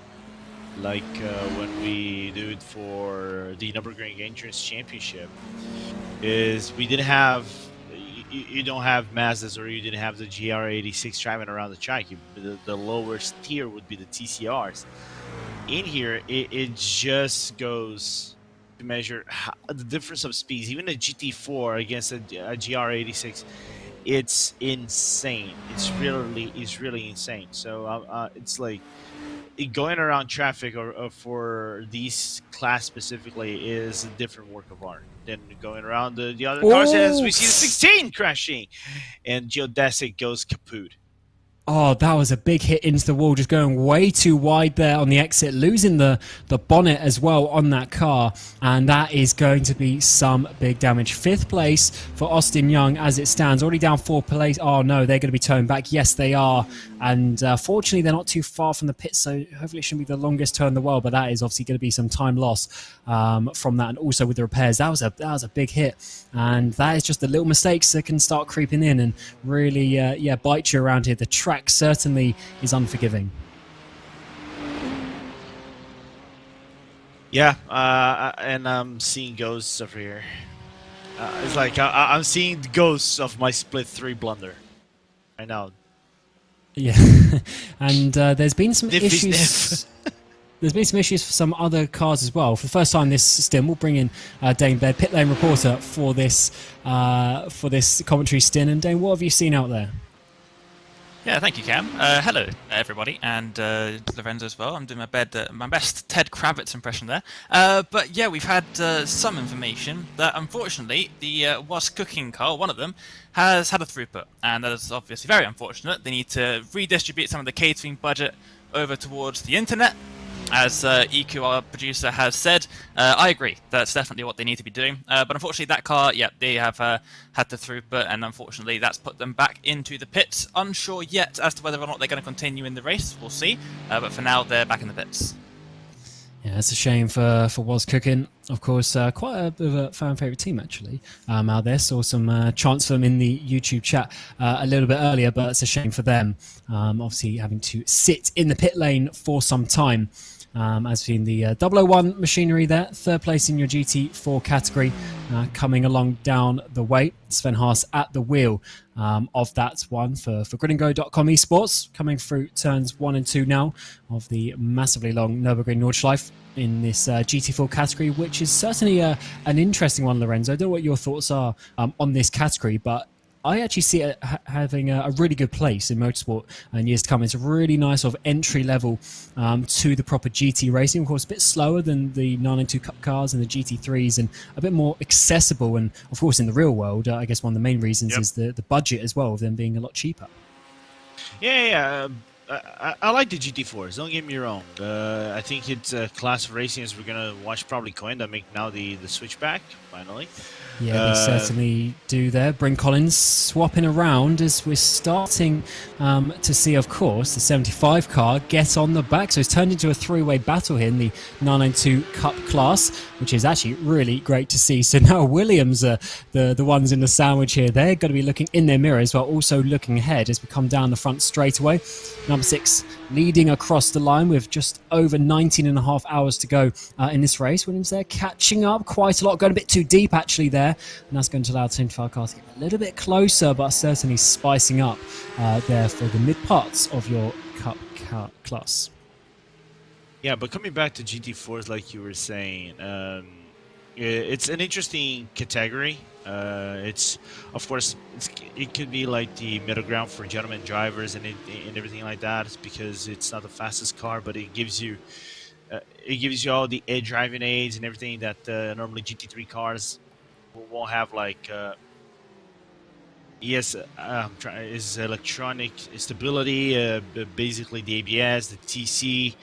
like when we do it for the Nürburgring Endurance Championship, is we didn't have, you don't have Mazdas, or you didn't have the GR86 driving around the track. The lowest tier would be the TCRs. In here, it just goes to measure the difference of speeds. Even a GT4 against a GR86, it's insane. It's really insane. So it's like going around traffic or for these class specifically is a different work of art than going around the other cars. As we see the 16 crashing, and Geodesic goes kaput. Oh, that was a big hit into the wall, just going way too wide there on the exit, losing the bonnet as well on that car, and that is going to be some big damage. 5th place for Austin Young as it stands, already down 4 place. Oh no, they're going to be towing back. Yes, they are, and fortunately they're not too far from the pit, so hopefully it shouldn't be the longest turn in the world, but that is obviously going to be some time loss from that, and also with the repairs. That was a big hit, and that is just the little mistakes that can start creeping in and really bite you around here. The track certainly is unforgiving. Yeah, and I'm seeing ghosts over here. It's like I'm seeing the ghosts of my split 3 blunder. I know. Yeah, and there's been some issues. There's been some issues for some other cars as well. For the first time this stint, we'll bring in Dane Baird, pit lane reporter for this commentary stint. And Dane, what have you seen out there? Yeah, thank you, Cam. Hello, everybody, and Lorenzo as well. I'm doing my best Ted Kravitz impression there. But yeah, we've had some information that unfortunately the Was Cooking car, one of them, has had a throughput, and that is obviously very unfortunate. They need to redistribute some of the catering budget over towards the internet, as EQ, our producer, has said. I agree. That's definitely what they need to be doing. But unfortunately, that car, yeah, they have had the throughput, and unfortunately, that's put them back into the pits. Unsure yet as to whether or not they're going to continue in the race. We'll see. But for now, they're back in the pits. Yeah, it's a shame for Was Cooking. Of course, quite a bit of a fan favourite team, actually, out there. Saw some chants for them in the YouTube chat a little bit earlier, but it's a shame for them. Obviously, having to sit in the pit lane for some time. As seen the 001 machinery there, 3rd place in your GT4 category, coming along down the way. Sven Haas at the wheel of that one for gridandgo.com esports, coming through turns 1 and 2 now of the massively long Nürburgring Nordschleife in this GT4 category, which is certainly an interesting one, Lorenzo. I don't know what your thoughts are on this category, but I actually see it having a really good place in motorsport in years to come. It's a really nice sort of entry level to the proper GT racing. Of course, a bit slower than the 992 Cup cars and the GT3s, and a bit more accessible. And of course, in the real world, I guess one of the main reasons is the budget as well, of them being a lot cheaper. Yeah. I like the GT4s. Don't get me wrong. I think it's a class of racing as we're gonna watch probably Cohen that make now the switchback finally. Yeah, they certainly do there. Bryn Collins swapping around as we're starting to see, of course, the 75 car get on the back. So it's turned into a three-way battle here in the 992 Cup class, which is actually really great to see. So now Williams are the ones in the sandwich here. They're going to be looking in their mirrors while also looking ahead as we come down the front straight away. Number 6 leading across the line with just over 19 and a half hours to go in this race. Williams there catching up quite a lot, going a bit too deep actually there, and that's going to allow the 75 car to get a little bit closer, but certainly spicing up there for the mid parts of your Cup car class. Yeah, but coming back to GT4s, like you were saying, it's an interesting category. It's, of course, it could be like the middle ground for gentlemen drivers and everything like that. It's because it's not the fastest car, but it gives you all the driving aids and everything that normally GT3 cars won't have. Like is electronic stability, basically the ABS, the TC.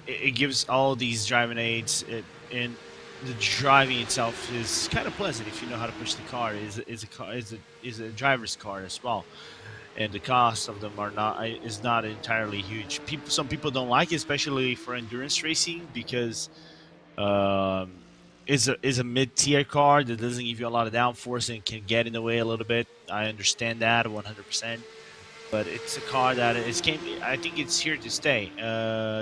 It gives all these driving aids, and the driving itself is kind of pleasant if you know how to push the car. Is a driver's car as well, and the cost of them is not entirely huge. Some people don't like it, especially for endurance racing, because is a mid-tier car that doesn't give you a lot of downforce and can get in the way a little bit. I understand that 100%. But it's a car that I think it's here to stay.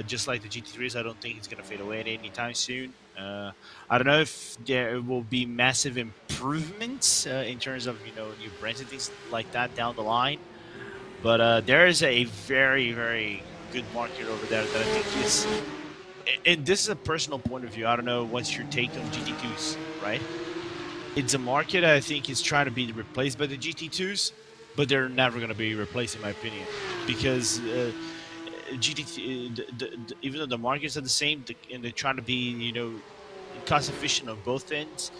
Just like the GT3s, I don't think it's going to fade away anytime soon. I don't know if there will be massive improvements in terms of new brands and things like that down the line. But there is a very, very good market over there that I think is. And this is a personal point of view. I don't know what's your take on GT2s, right? It's a market I think is trying to be replaced by the GT2s. But they're never going to be replaced, in my opinion, because even though the markets are the same and they're trying to be, cost efficient on both ends,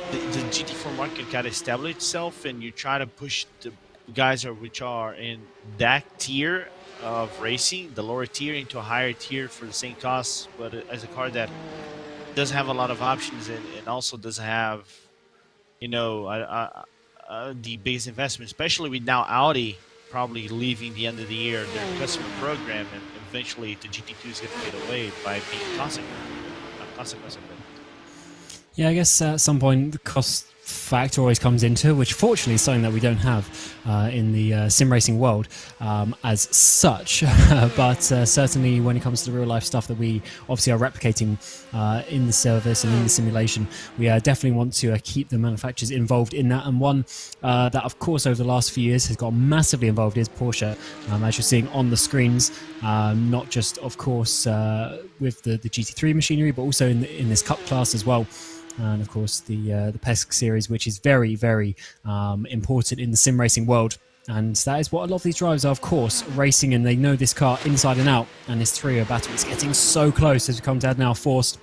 the GT4 market kind of established itself, and you try to push the guys which are in that tier of racing, the lower tier, into a higher tier for the same cost, but as a car that doesn't have a lot of options and also doesn't have, the base investment, especially with now Audi probably leaving the end of the year their customer program, and eventually the GT2 is going to fade away by being consequence of it. Yeah, I guess at some point the cost factor always comes into, which fortunately is something that we don't have in the sim racing world as such. But certainly when it comes to the real life stuff that we obviously are replicating in the service and in the simulation, we definitely want to keep the manufacturers involved in that. And one that, of course, over the last few years has got massively involved is Porsche, as you're seeing on the screens, not just, of course, with the GT3 machinery, but also in this Cup class as well. And of course the PESC series, which is very, very important in the sim racing world. And that is what a lot of these drivers are, of course, racing, and they know this car inside and out. And this three-way battle is getting so close as we come down now, forced.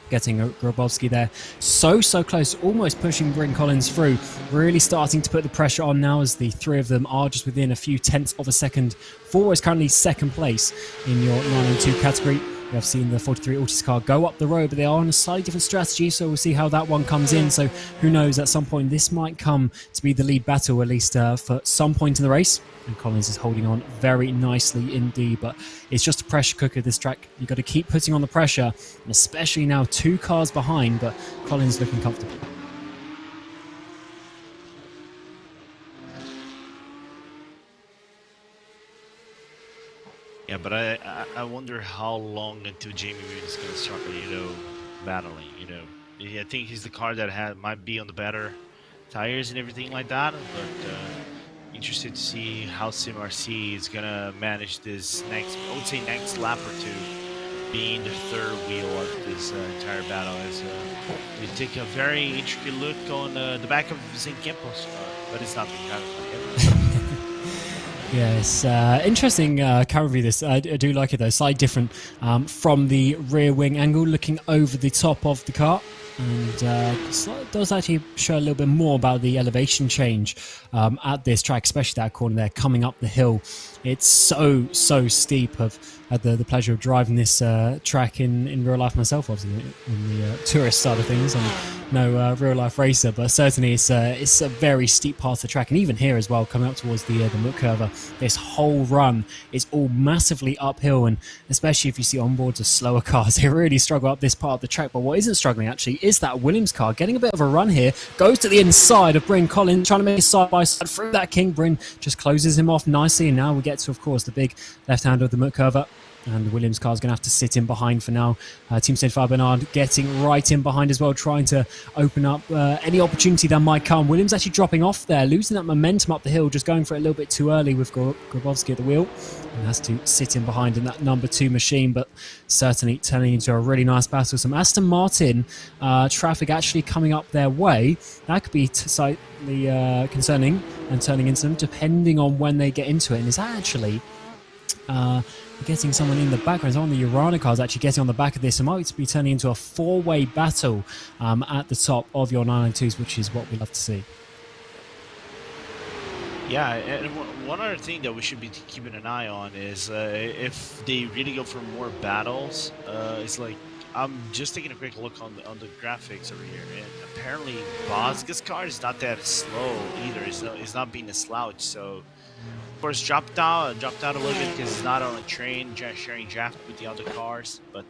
Getting Grabowski there so close, almost pushing Bryn Collins through, really starting to put the pressure on now as the three of them are just within a few tenths of a second. Four is currently second place in your 992 category. We have seen the 43 Altis car go up the road, but they are on a slightly different strategy, so we'll see how that one comes in. So who knows, at some point this might come to be the lead battle, at least for some point in the race. And Collins is holding on very nicely indeed, but it's just a pressure cooker, this track. You've got to keep putting on the pressure, and especially now 2 cars behind, but Collins looking comfortable. Yeah, but I wonder how long until Jamie Reed is going to start, battling. I think he's the car that might be on the better tires and everything like that. But interested to see how SimRC is going to manage this next lap or two, being the third wheel of this entire battle. As we take a very intricate look on the back of St. Campos, but it's not being driven. Yes, interesting camera view this. I do like it though, slightly different from the rear wing angle, looking over the top of the car. and does actually show a little bit more about the elevation change at this track, especially that corner there coming up the hill. It's so steep. I've had the pleasure of driving this track in real life myself, obviously on the tourist side of things. I'm no real life racer, but certainly it's a very steep part of the track, and even here as well, coming up towards the Muck curve, this whole run is all massively uphill, and especially if you see onboards of slower cars, they really struggle up this part of the track. But what isn't struggling actually is that Williams car getting a bit of a run here, goes to the inside of Bryn Collins, trying to make a side by side through that King. Bryn just closes him off nicely, and now we get to, of course, the big left hander of the Muck curve. And the Williams car is going to have to sit in behind for now. Team 75 Bernard getting right in behind as well, trying to open up any opportunity that might come. Williams actually dropping off there, losing that momentum up the hill, just going for it a little bit too early with Grabowski at the wheel. And has to sit in behind in that number 2 machine, but certainly turning into a really nice battle. Some Aston Martin traffic actually coming up their way. That could be slightly concerning and turning into them, depending on when they get into it. And is that actually... getting someone in the background. Someone on the Urana car is actually getting on the back of this. It might be turning into a 4-way battle at the top of your 992s, which is what we love to see. Yeah, and one other thing that we should be keeping an eye on is if they really go for more battles. It's like, I'm just taking a quick look on the graphics over here, and apparently Bosga's car is not that slow either. It's not being a slouch, so. Of course, dropped out a little bit because it's not on a train, sharing draft with the other cars. But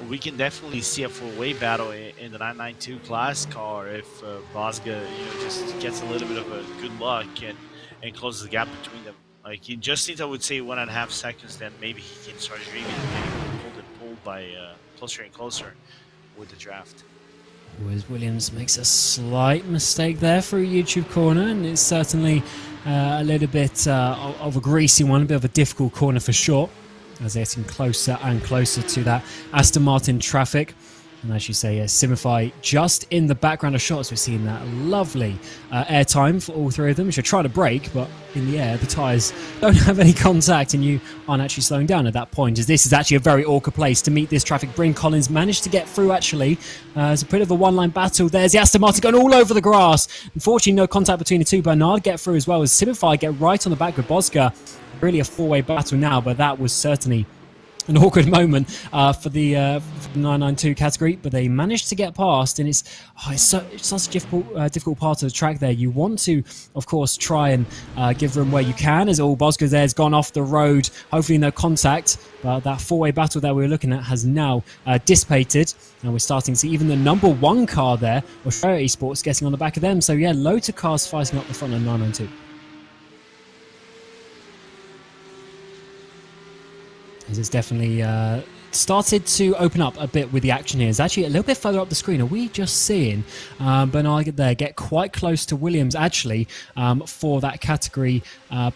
we can definitely see a 4-way battle in the 992 class car if Bosga, just gets a little bit of a good luck and closes the gap between them. Like, he just needs, I would say, 1.5 seconds. Then maybe he can start dreaming and getting pulled by closer and closer with the draft. Williams makes a slight mistake there through YouTube corner, and it's certainly a little bit of a greasy one, a bit of a difficult corner for sure, as they're getting closer and closer to that Aston Martin traffic. And as you say, Simify just in the background of shots. We're seeing that lovely air time for all 3 of them, which are trying to brake, but in the air, the tyres don't have any contact, and you aren't actually slowing down at that point, as this is actually a very awkward place to meet this traffic. Bryn Collins managed to get through, actually. It's a bit of a one-line battle. There's the Aston Martin going all over the grass. Unfortunately, no contact between the two. Bernard get through as well as Simify get right on the back with Bosga. Really a 4-way battle now, but that was certainly an awkward moment for the 992 category, but they managed to get past, and it's such a difficult part of the track there. You want to, of course, try and give room where you can, as all Bosga there has gone off the road, hopefully no contact, but that 4-way battle that we were looking at has now dissipated, and we're starting to see even the number 1 car there, Australia Esports, getting on the back of them. So yeah, loads of cars fighting up the front of 992. It's definitely started to open up a bit with the action here. It's actually a little bit further up the screen. Are we just seeing Bernard there get quite close to Williams, actually, for that category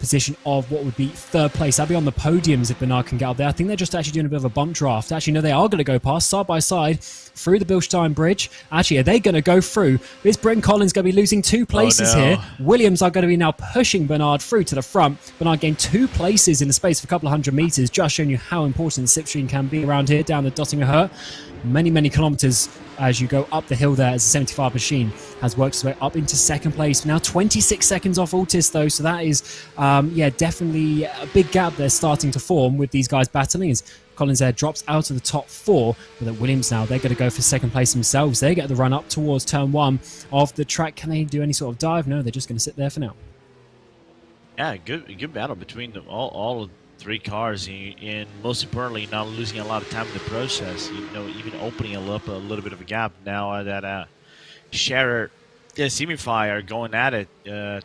position of what would be 3rd place? That'd be on the podiums if Bernard can get up there. I think they're just actually doing a bit of a bump draft. Actually, no, they are going to go past side by side through the Bilstein Bridge. Actually, are they going to go through? Is Bryn Collins going to be losing 2 places here? Williams are going to be now pushing Bernard through to the front. Bernard gained 2 places in the space of a couple of hundred meters, just showing you how important the slipstream can be around here down the Dottinger Hurt. Many kilometers as you go up the hill there, as the 75 machine has worked its way up into 2nd place. Now 26 seconds off Altis though, so that is definitely a big gap they're starting to form with these guys battling, as Collins there drops out of the top 4, but at Williams now, they're going to go for 2nd place themselves. They get the run up towards turn 1 of the track. Can they do any sort of dive? No, they're just going to sit there for now. Yeah, good battle between them, all 3 cars, and most importantly, not losing a lot of time in the process. Even opening up a little bit of a gap now that Scherer, Simify are going at it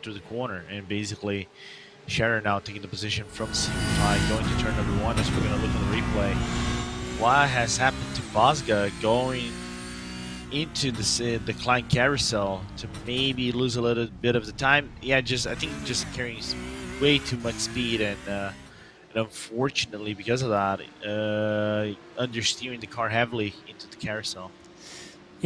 through the corner, and basically Scherer now taking the position from Simify, going to turn number 1 as we're going to look at the replay. What has happened to Bosga going into the Klein carousel to maybe lose a little bit of the time? Yeah, I think just carrying way too much speed, and unfortunately because of that, understeering the car heavily into the carousel.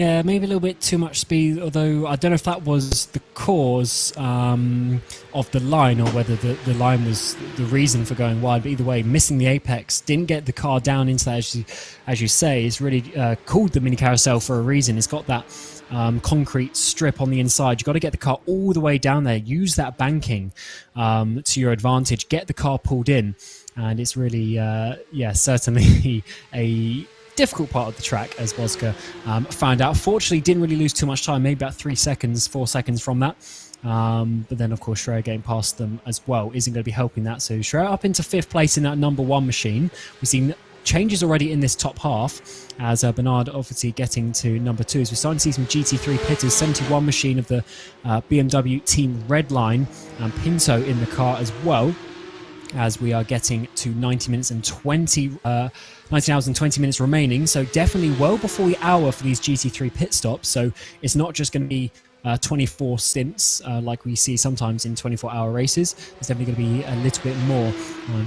Yeah, maybe a little bit too much speed, although I don't know if that was the cause of the line or whether the line was the reason for going wide. But either way, missing the apex, didn't get the car down into that, as you say. It's really called the mini carousel for a reason. It's got that concrete strip on the inside. You've got to get the car all the way down there, use that banking to your advantage, get the car pulled in. And it's really, certainly a difficult part of the track, as Wozka found out. Fortunately, didn't really lose too much time, maybe about 4 seconds from that. But then, of course, Schreier getting past them as well isn't going to be helping that. So Schreier up into 5th place in that number 1 machine. We've seen changes already in this top half, as Bernard obviously getting to number 2. As we're starting to see some GT3 pitters, 71 machine of the BMW Team Redline, and Pinto in the car as well, as we are getting to 19 hours and 20 minutes remaining. So definitely well before the hour for these GT3 pit stops. So it's not just going to be 24 stints like we see sometimes in 24-hour races. There's definitely going to be a little bit more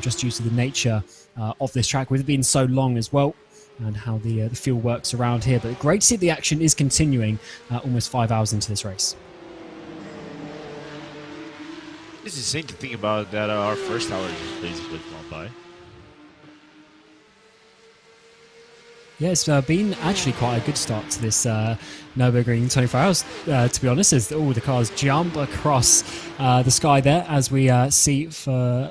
just due to the nature of this track, with it being so long as well, and how the fuel works around here. But great to see the action is continuing almost 5 hours into this race. It's insane to think about that our first hour just basically gone by. Yeah, it's been actually quite a good start to this Nürburgring 24 hours, to be honest, as all the cars jump across the sky there, as we see for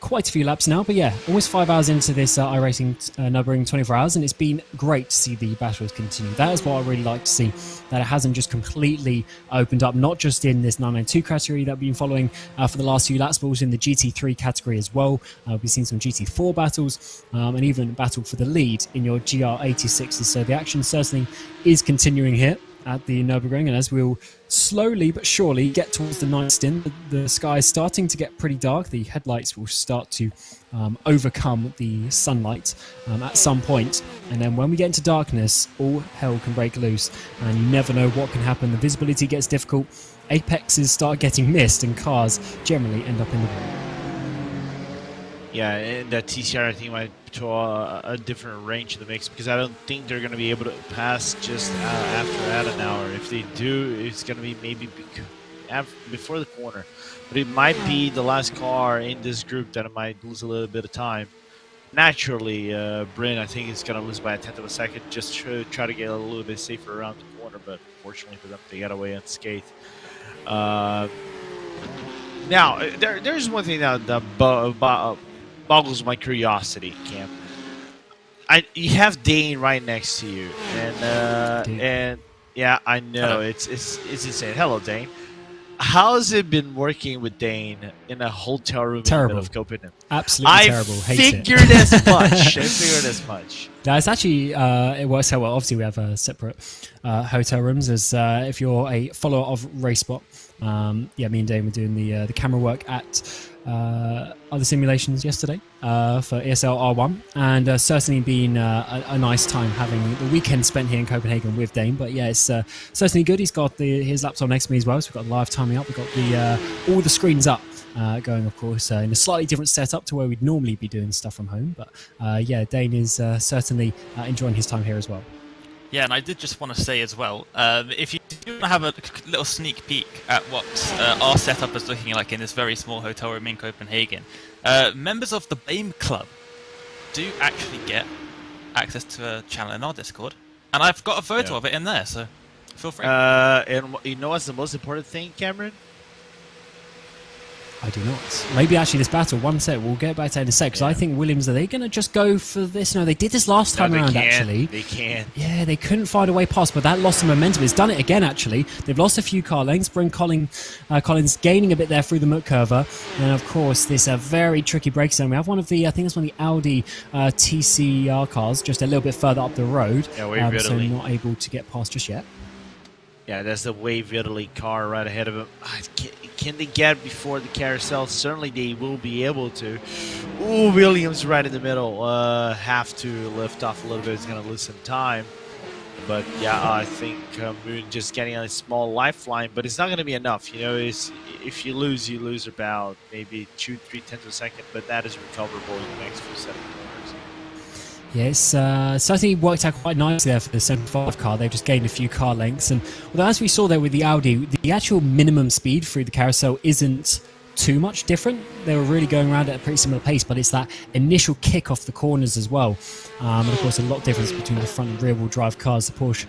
quite a few laps now. But yeah, almost 5 hours into this iRacing Nürburgring 24 hours, and it's been great to see the battles continue. That is what I really like to see, that it hasn't just completely opened up, not just in this 992 category that we've been following for the last few laps, but also in the GT3 category as well. We've seen some GT4 battles, and even battle for the lead in your GR86s. So the action certainly is continuing here at the Nürburgring, and as we'll slowly but surely get towards the night stint, the sky is starting to get pretty dark. The headlights will start to overcome the sunlight at some point, and then when we get into darkness, all hell can break loose, and you never know what can happen. The visibility gets difficult, apexes start getting missed, and cars generally end up in the way. Yeah, and that TCR I think might throw a different range in the mix, because I don't think they're going to be able to pass just after at an hour. If they do, it's going to be maybe before the corner. But it might be the last car in this group that might lose a little bit of time. Naturally, Bryn, I think, is going to lose by a 1/10 of a second, just to try to get a little bit safer around the corner. But fortunately for them, they got away unscathed. Now, there's one thing that boggles my curiosity, Cam. You have Dane right next to you, and yeah, I know it's insane. Hello, Dane. How's it been working with Dane in a hotel room in the middle of Copenhagen? Absolutely terrible. I figured as much. That's actually it works out well. Obviously, we have separate hotel rooms. As if you're a follower of RaceSpot, me and Dane were doing the camera work at other simulations yesterday for ESL R1, and certainly been a nice time having the weekend spent here in Copenhagen with Dane. But yeah, it's certainly good. He's got his laptop next to me as well, so we've got live timing up. We've got all the screens up, going, of course, in a slightly different setup to where we'd normally be doing stuff from home. But Dane is certainly enjoying his time here as well. Yeah, and I did just want to say as well, if you do want to have a little sneak peek at what our setup is looking like in this very small hotel room in Copenhagen, members of the BAME Club do actually get access to a channel in our Discord, and I've got a photo of it in there, so feel free. And you know what's the most important thing, Cameron? I do not. Maybe actually this battle, one set, we'll get back to it in a sec, because I think Williams, are they going to just go for this? No, they did this last time around, actually. They can. Yeah, they couldn't find a way past, but that lost some momentum. It's done it again, actually. They've lost a few car lengths. Bryn Collins gaining a bit there through the muck curver. And, of course, this very tricky break zone. We have one of the, I think it's one of the Audi TCR cars just a little bit further up the road. Yeah, so not able to get past just yet. Yeah, that's the Wave Italy car right ahead of him. Can they get before the carousel? Certainly they will be able to. Ooh, Williams right in the middle. Have to lift off a little bit. He's going to lose some time. But yeah, I think Moon just getting a small lifeline, but it's not going to be enough. You know, if you lose about maybe 2-3 tenths of a second, but that is recoverable in the next few 7 corners. Yeah, it's certainly worked out quite nicely there for the 75 car. They've just gained a few car lengths. And although, as we saw there with the Audi, the actual minimum speed through the carousel isn't too much different. They were really going around at a pretty similar pace, but it's that initial kick off the corners as well. And of course, a lot of difference between the front and rear wheel drive cars. The Porsche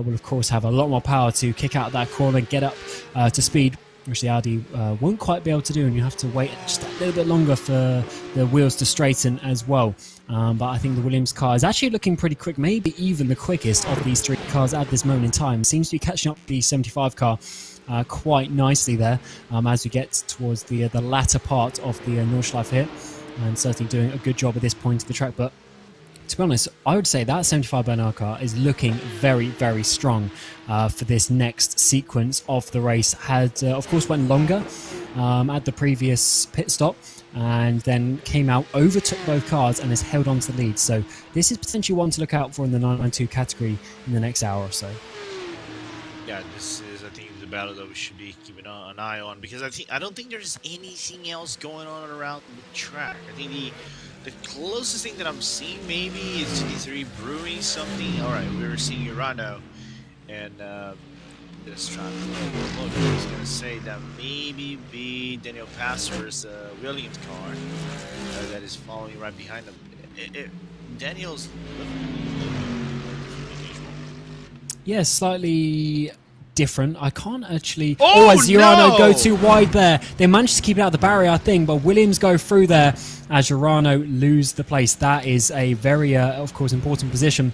will, of course, have a lot more power to kick out that corner and get up to speed, which the Audi won't quite be able to do, and you have to wait just a little bit longer for the wheels to straighten as well. But I think the Williams car is actually looking pretty quick, maybe even the quickest of these three cars at this moment in time. Seems to be catching up the 75 car quite nicely there as we get towards the latter part of the Nordschleife here, and certainly doing a good job at this point of the track. But to be honest, I would say that 75 Bernard car is looking very, very strong for this next sequence of the race. Had, of course, went longer at the previous pit stop, and then came out, overtook both cars, and has held on to the lead. So this is potentially one to look out for in the 992 category in the next hour or so. Yeah, this is, I think, the battle that we should be keeping an eye on, because I don't think there's anything else going on around the track. I think the closest thing that I'm seeing maybe is GT3 brewing something. All right, we were seeing Urano, and this track. Look, I was gonna say that maybe be Daniel Pastor's Williams car that is following right behind them. Daniel's Yeah, slightly different. I can't actually... Oh, as Urano no! go too wide there. They managed to keep it out of the barrier, I think, but Williams go through there as Urano lose the place. That is a very, of course, important position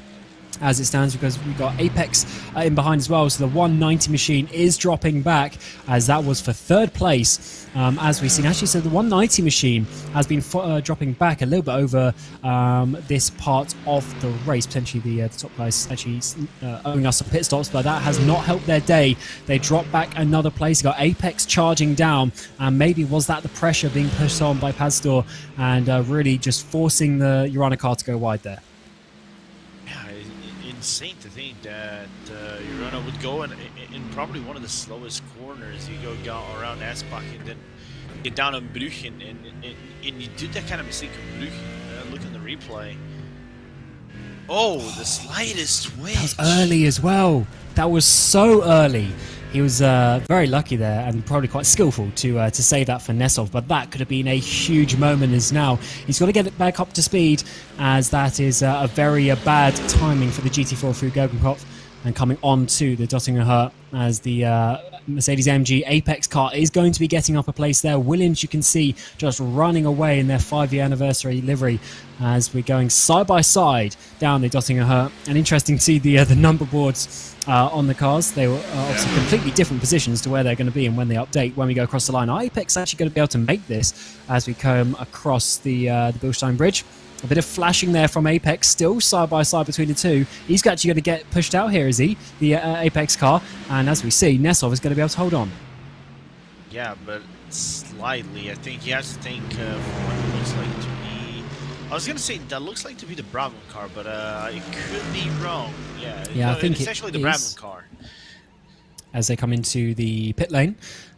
as it stands, because we've got Apex in behind as well. So the 190 machine is dropping back, as that was for third place, as we've seen. Actually, so the 190 machine has been dropping back a little bit over this part of the race. Potentially the top guys actually owing us some pit stops, but that has not helped their day. They drop back another place. Got Apex charging down, and maybe was that the pressure being pushed on by Pastor and really just forcing the Urano car to go wide there. Insane to think that Urano would go in probably one of the slowest corners. You go around Asbach and then get down on Brüchen, and you do that kind of mistake on Brüchen. Look at the replay. Oh, the slightest twitch. That was early as well. That was so early. He was very lucky there, and probably quite skillful to save that for Nesov, but that could have been a huge moment. As now he's got to get it back up to speed, as that is a very bad timing for the GT4 through Gergenkopf, and coming on to the Dottinger Hurt as the Mercedes-AMG Apex car is going to be getting up a place there. Williams, you can see, just running away in their 5-year anniversary livery as we're going side by side down the Dottinger Hurt. And interesting to see the number boards on the cars. They were obviously completely different positions to where they're going to be and when they update when we go across the line. Apex actually going to be able to make this as we come across the Bilstein Bridge. A bit of flashing there from Apex, still side by side between the two. He's actually going to get pushed out here, is he? The Apex car. And as we see, Nesov is going to be able to hold on. Yeah, but slightly. I think he has to think what it looks like to be. I was going to say that looks like to be the Brabham car, but it could be wrong. Yeah, I think it's actually the Brabham car. As they come into the pit lane.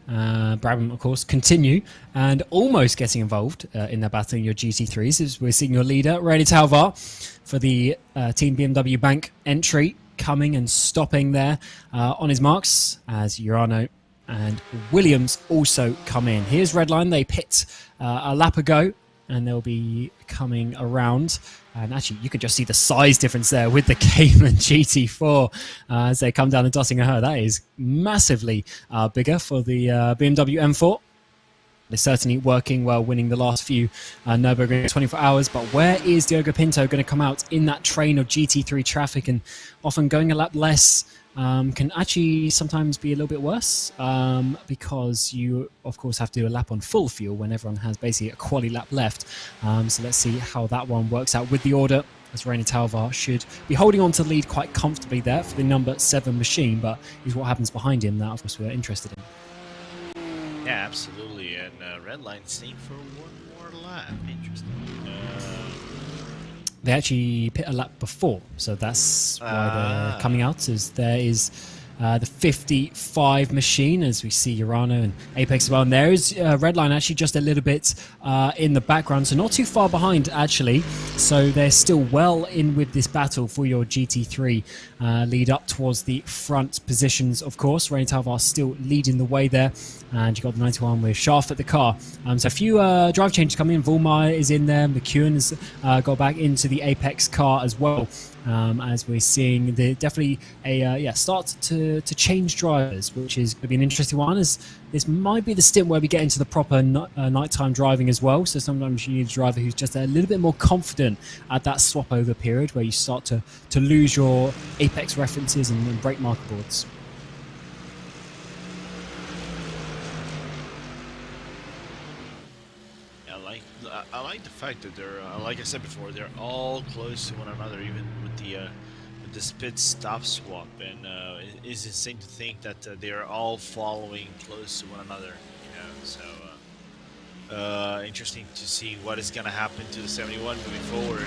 Brabham, of course, continue and almost getting involved in their battle in your GT3s, as we're seeing your leader, René Talvar, for the Team BMW Bank entry, coming and stopping there on his marks, as Urano and Williams also come in. Here's Redline. They pit a lap ago, and they'll be coming around. And actually, you can just see the size difference there with the Cayman GT4 as they come down the Dottinger Hurt. That is massively bigger for the BMW M4. They're certainly working well, winning the last few Nürburgring 24 hours. But where is Diogo Pinto going to come out in that train of GT3 traffic? And often going a lap less can actually sometimes be a little bit worse because you, of course, have to do a lap on full fuel when everyone has basically a quali lap left. So let's see how that one works out with the order, as René Talvar should be holding on to the lead quite comfortably there for the number 7 machine, but is what happens behind him that, of course, we're interested in. Yeah, absolutely. And Redline staying for one more lap. Interesting. They actually pit a lap before, so that's why they're coming out, as there is the 55 machine, as we see Urano and Apex as well. And there is Redline actually just a little bit in the background, so not too far behind actually. So they're still well in with this battle for your GT3 lead up towards the front positions, of course. Rain Talvar still leading the way there, and you got the 91 with Schaff at the car. So a few drive changes coming in. Vollmeyer is in there. McEwen has got back into the Apex car as well. As we're seeing definitely a start to change drivers, which is going to be an interesting one, as this might be the stint where we get into the proper nighttime driving as well. So sometimes you need a driver who's just a little bit more confident at that swap over period, where you start to lose your Apex references and brake marker boards. I like the fact that they're, like I said before, they're all close to one another, even with the spit stop swap, and it's insane to think that they are all following close to one another. So interesting to see what is gonna happen to the 71 moving forward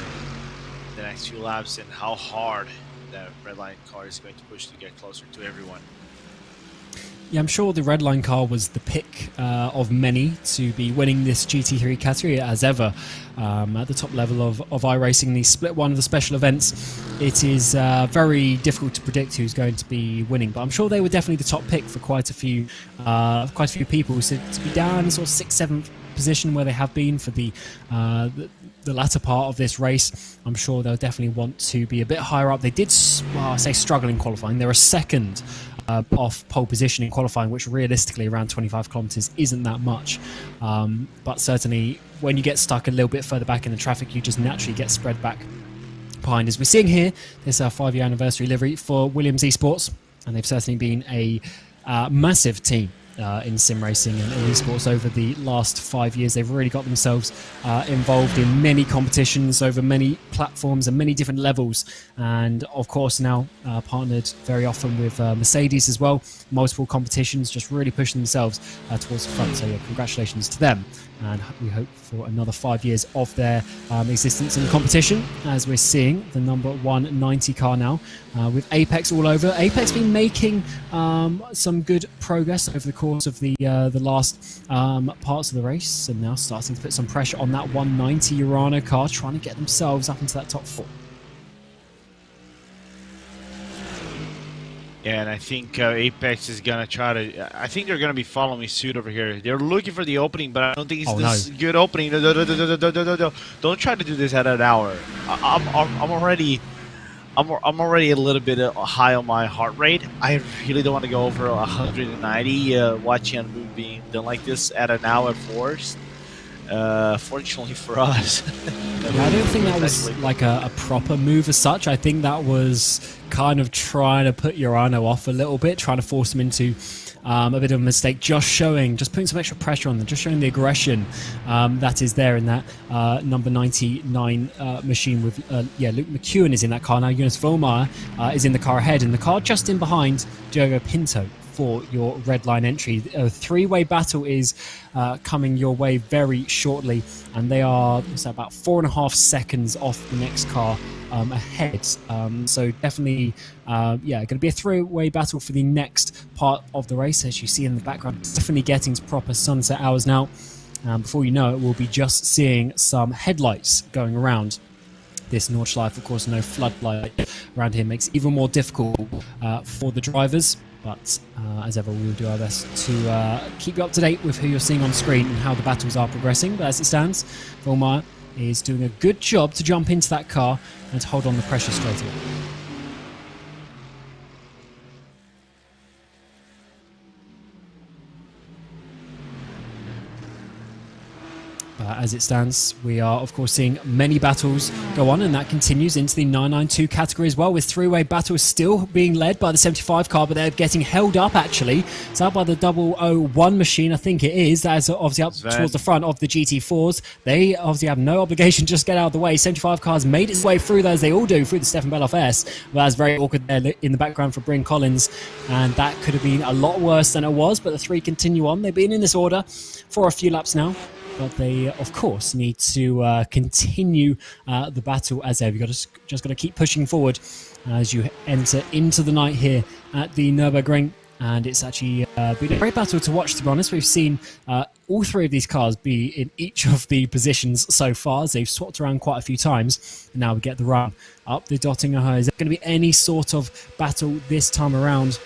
the next few laps, and how hard that Redline car is going to push to get closer to everyone. Yeah, I'm sure the Redline car was the pick of many to be winning this GT3 category as ever. At the top level of iRacing, the split one of the special events, it is very difficult to predict who's going to be winning. But I'm sure they were definitely the top pick for quite a few people. So to be down in sort of 6th, 7th position where they have been for the latter part of this race, I'm sure they'll definitely want to be a bit higher up. They did, I say, struggle in qualifying. They're a second off pole position in qualifying, which realistically around 25 kilometers isn't that much, but certainly when you get stuck a little bit further back in the traffic, you just naturally get spread back behind. As we're seeing here, this is our 5-year anniversary livery for Williams Esports, and they've certainly been a massive team in sim racing and esports over the last 5 years. They've really got themselves involved in many competitions over many platforms and many different levels, and of course now partnered very often with Mercedes as well. Multiple competitions, just really pushing themselves towards the front. So yeah, congratulations to them, and we hope for another 5 years of their existence in the competition, as we're seeing the number 190 car now with Apex all over. Apex been making some good progress over the course of the last parts of the race, and now starting to put some pressure on that 190 Urano car, trying to get themselves up into that top 4. Yeah, and I think Apex is gonna try to. I think they're gonna be following suit over here. They're looking for the opening, but I don't think it's this good opening. Don't try to do this at an hour. I'm already a little bit high on my heart rate. I really don't want to go over 190. Watching a move being done like this at an hour forced. Fortunately for us. Yeah, I don't think that was like a proper move as such. I think that was kind of trying to put Urano off a little bit, trying to force him into a bit of a mistake, just putting some extra pressure on them, just showing the aggression that is there in that number 99 machine with, Luke McEwen is in that car now. Jonas Vollmeyer is in the car ahead, and the car just in behind Diogo Pinto for your red line entry. A three-way battle is coming your way very shortly, and they are about 4.5 seconds off the next car ahead. So definitely, going to be a three-way battle for the next part of the race, as you see in the background. Definitely getting to proper sunset hours now. Before you know it, we'll be just seeing some headlights going around this Nordschleife. Of course, no floodlight around here makes it even more difficult for the drivers. But as ever, we will do our best to keep you up to date with who you're seeing on screen and how the battles are progressing. But as it stands, Vollmeyer is doing a good job to jump into that car and to hold on the pressure straight away. As it stands, we are of course seeing many battles go on, and that continues into the 992 category as well, with three-way battles still being led by the 75 car, but they're getting held up actually. It's out by the 001 machine, I think it is. That is obviously up towards the front of the GT4s. They obviously have no obligation, just get out of the way. 75 cars made its way through, as they all do, through the Stefan Beloff S. But that's very awkward there in the background for Bryn Collins, and that could have been a lot worse than it was, but the three continue on. They've been in this order for a few laps now. but they, of course, need to continue the battle as ever. You've just got to keep pushing forward as you enter into the night here at the Nürburgring. And it's actually been a great battle to watch, to be honest. We've seen all three of these cars be in each of the positions so far, as they've swapped around quite a few times. And now we get the run up the Dottinger. Is there going to be any sort of battle this time around?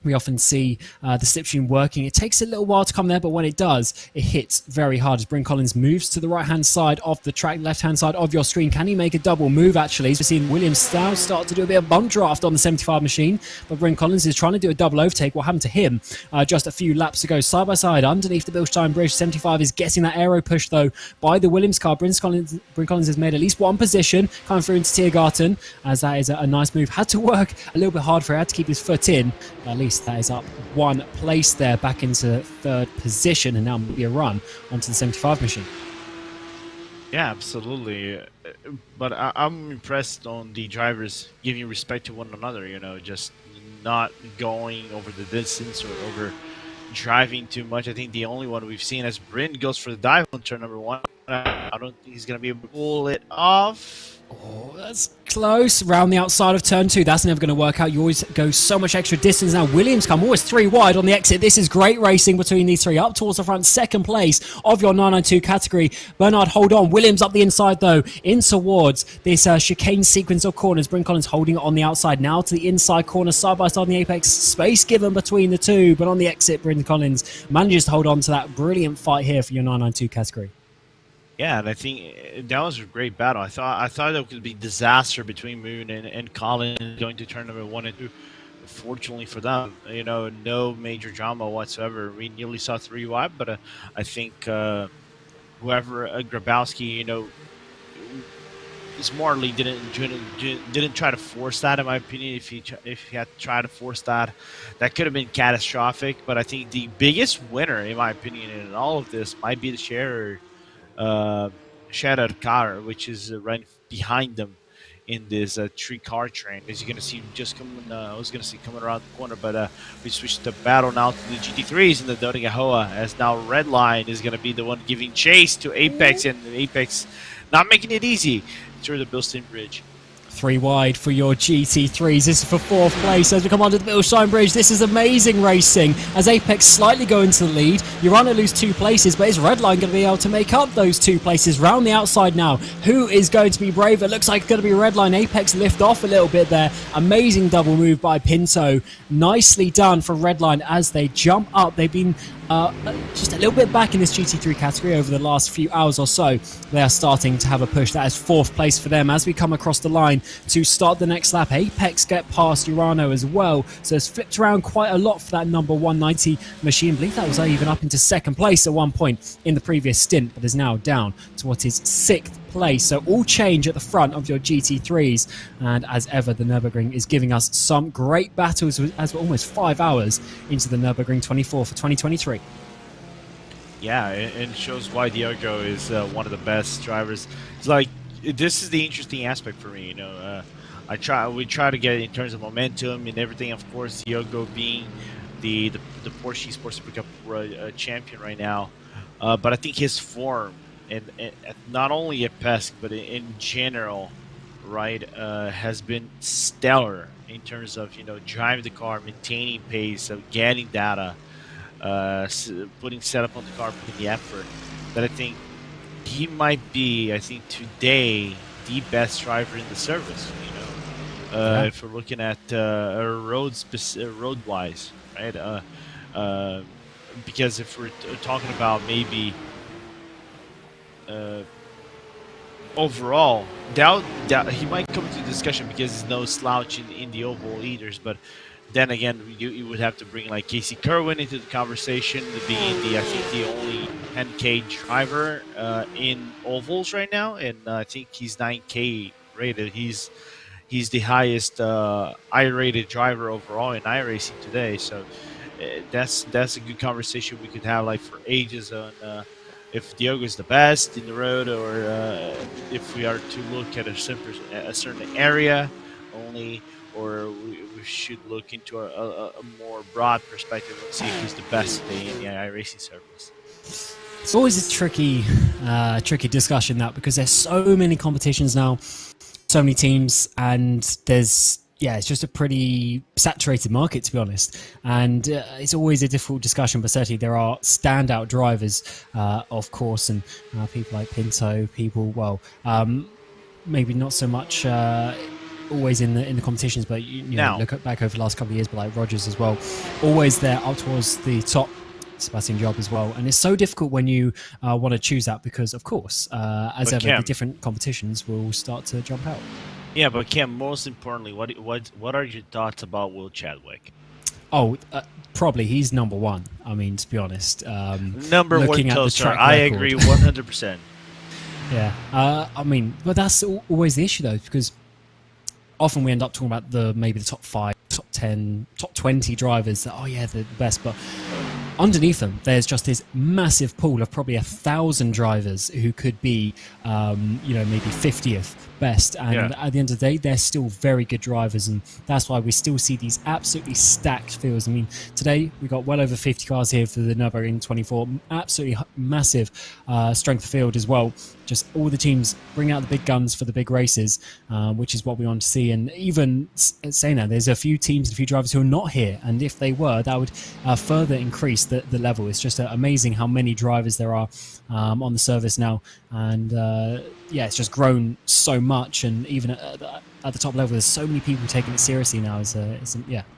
We often see the slipstream working. It takes a little while to come there, but when it does, it hits very hard as Bryn Collins moves to the right-hand side of the track, left-hand side of your screen. Can he make a double move, actually? We've seen Williams now start to do a bit of bump draft on the 75 machine, but Bryn Collins is trying to do a double overtake. What happened to him just a few laps ago? Side-by-side underneath the Bilstein Bridge. 75 is getting that aero push, though, by the Williams car. Bryn Collins has made at least one position, coming through into Tiergarten, as that is a nice move. Had to work a little bit hard for it, had to keep his foot in. At least that is up one place there, back into third position, and now maybe a run onto the 75 machine. Yeah, absolutely. But I'm impressed on the drivers giving respect to one another, you know, just not going over the distance or over driving too much. I think the only one we've seen as Bryn goes for the dive on turn number 1. I don't think he's going to be able to pull it off. Oh, that's close. Round the outside of turn 2. That's never going to work out. You always go so much extra distance. Now Williams come always 3 wide on the exit. This is great racing between these three. Up towards the front, second place of your 992 category. Bernard, hold on. Williams up the inside, though, in towards this chicane sequence of corners. Bryn Collins holding it on the outside. Now to the inside corner, side by side on the apex. Space given between the two, but on the exit, Bryn Collins manages to hold on to that brilliant fight here for your 992 category. Yeah, and I think that was a great battle. I thought it could be disaster between Moon and Colin going to turn number 1 and 2. Fortunately for them, you know, no major drama whatsoever. We nearly saw 3 wide, but I think whoever Grabowski, you know, smartly didn't try to force that. In my opinion, if he had tried to force that, that could have been catastrophic. But I think the biggest winner, in my opinion, in all of this might be the Shattered car, which is right behind them in this 3-car train. As you're going to see, just coming, coming around the corner, but we switched the battle now to the GT3s in the Dottinger Hoa, as now Redline is going to be the one giving chase to Apex, and Apex not making it easy through the Bilstein Bridge. 3 wide for your GT3s. This is for 4th place as we come onto the Bilstein Bridge. This is amazing racing as Apex slightly go into the lead. Urano lose 2 places, but is Redline going to be able to make up those 2 places? Round the outside now. Who is going to be brave? It looks like it's going to be Redline. Apex lift off a little bit there. Amazing double move by Pinto. Nicely done for Redline as they jump up. They've been just a little bit back in this GT3 category over the last few hours or so. They are starting to have a push. That is 4th place for them as we come across the line to start the next lap. Apex get past Urano as well, so it's flipped around quite a lot for that number 190 machine. I believe that was even up into 2nd place at one point in the previous stint, but is now down to what is 6th place. So all change at the front of your GT3s, and as ever the Nürburgring is giving us some great battles as we're almost 5 hours into the Nürburgring 24 for 2023. Yeah, and it shows why Diogo is one of the best drivers. It's like, this is the interesting aspect for me, you know. We try to get it in terms of momentum and everything. Of course, Diogo being the Porsche Sports Super Cup champion right now, but I think his form and not only at PESC but in general, right, has been stellar in terms of, you know, driving the car, maintaining pace, of getting data, putting setup on the car, putting the effort. That I think he might be, I think today, the best driver in the service. You know, if we're looking at road wise, right? Because if we're talking about maybe overall, doubt he might come into discussion because he's no slouch in the oval leaders, but then again, you would have to bring like Casey Kerwin into the conversation, being I think the only 10K driver in ovals right now, and I think he's 9K rated. He's the highest I-rated driver overall in iRacing today. So that's a good conversation we could have like for ages on if Diogo is the best in the road, or if we are to look at a certain area only, or we should look into a more broad perspective and see if he's the best today in the iRacing service. It's always a tricky discussion, that, because there's so many competitions now, so many teams, and it's just a pretty saturated market, to be honest. And it's always a difficult discussion, but certainly there are standout drivers, of course, and people like Pinto, maybe not so much always in the competitions, but you know, look back over the last couple of years, but like Rogers as well, always there up towards the top. Sebastian Job as well, and it's so difficult when you want to choose that, because of course as ever, the different competitions will start to jump out. Yeah, but Cam, most importantly, what are your thoughts about Will Chadwick? Probably he's number one. I mean, to be honest, number one toaster. I agree 100%. Yeah, I mean, but that's always the issue, though, because often we end up talking about maybe the top 5, top 10, top 20 drivers that, they're the best, but underneath them, there's just this massive pool of probably 1,000 drivers who could be, maybe 50th best. And at the end of the day, they're still very good drivers, and that's why we still see these absolutely stacked fields. I mean, today we got well over 50 cars here for the Nürburgring 24. Absolutely massive strength of field as well. Just all the teams bring out the big guns for the big races, which is what we want to see. And even saying that, there's a few teams and a few drivers who are not here, and if they were, that would further increase the level. It's just amazing how many drivers there are on the service now, and it's just grown so much. And even at the top level, there's so many people taking it seriously now. It's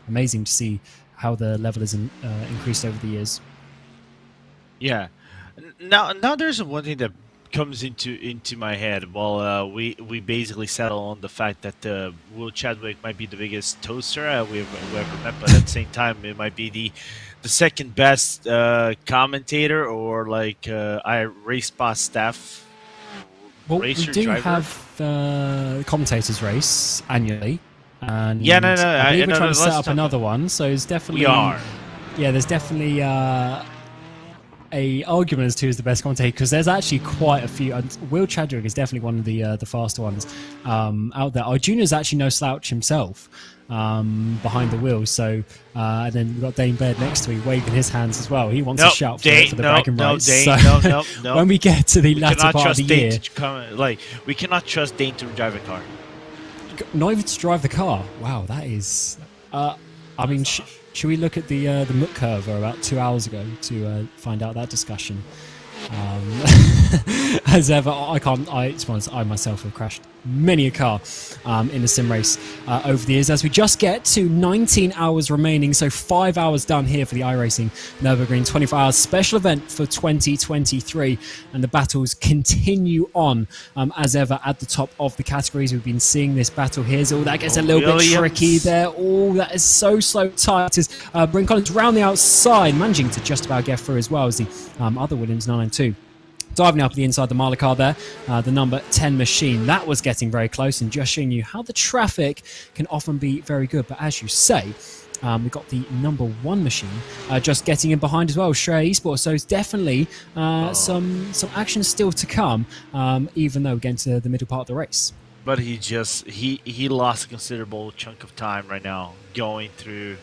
amazing to see how the level has increased over the years. Yeah. Now there's one thing that comes into my head. Well, we basically settle on the fact that Will Chadwick might be the biggest toaster we've ever met, but at the same time, it might be the second best commentator, or like RaceSpot staff. Well, we do have commentators race annually, and I believe we're trying to set up another one. So it's definitely there's definitely a argument as to who's the best commentator, because there's actually quite a few. Will Chadwick is definitely one of the faster ones out there. Our junior's actually no slouch himself behind the wheel. So and then we've got Dane Baird next to me waving his hands as well. He wants to shout for the bragging rights. No. When we get to the latter part of the year, we cannot trust Dane to drive a car. Not even to drive the car. Wow, that is. I mean. Should we look at the Mook curve about 2 hours ago to find out that discussion? As ever, I myself have crashed many a car in a sim race over the years, as we just get to 19 hours remaining, so 5 hours done here for the iRacing Nürburgring 24 hours special event for 2023, and the battles continue on as ever at the top of the categories. We've been seeing this battle here, so that gets a little bit tricky there. That is so slow tight as Bryn Collins round the outside, managing to just about get through as well as the other Williams 992. Diving up the inside the Marla car there, the number 10 machine. That was getting very close and just showing you how the traffic can often be very good. But as you say, we've got the number 1 machine just getting in behind as well, Shreya Esports. So it's definitely some action still to come, even though we're getting to the middle part of the race. But he lost a considerable chunk of time right now going through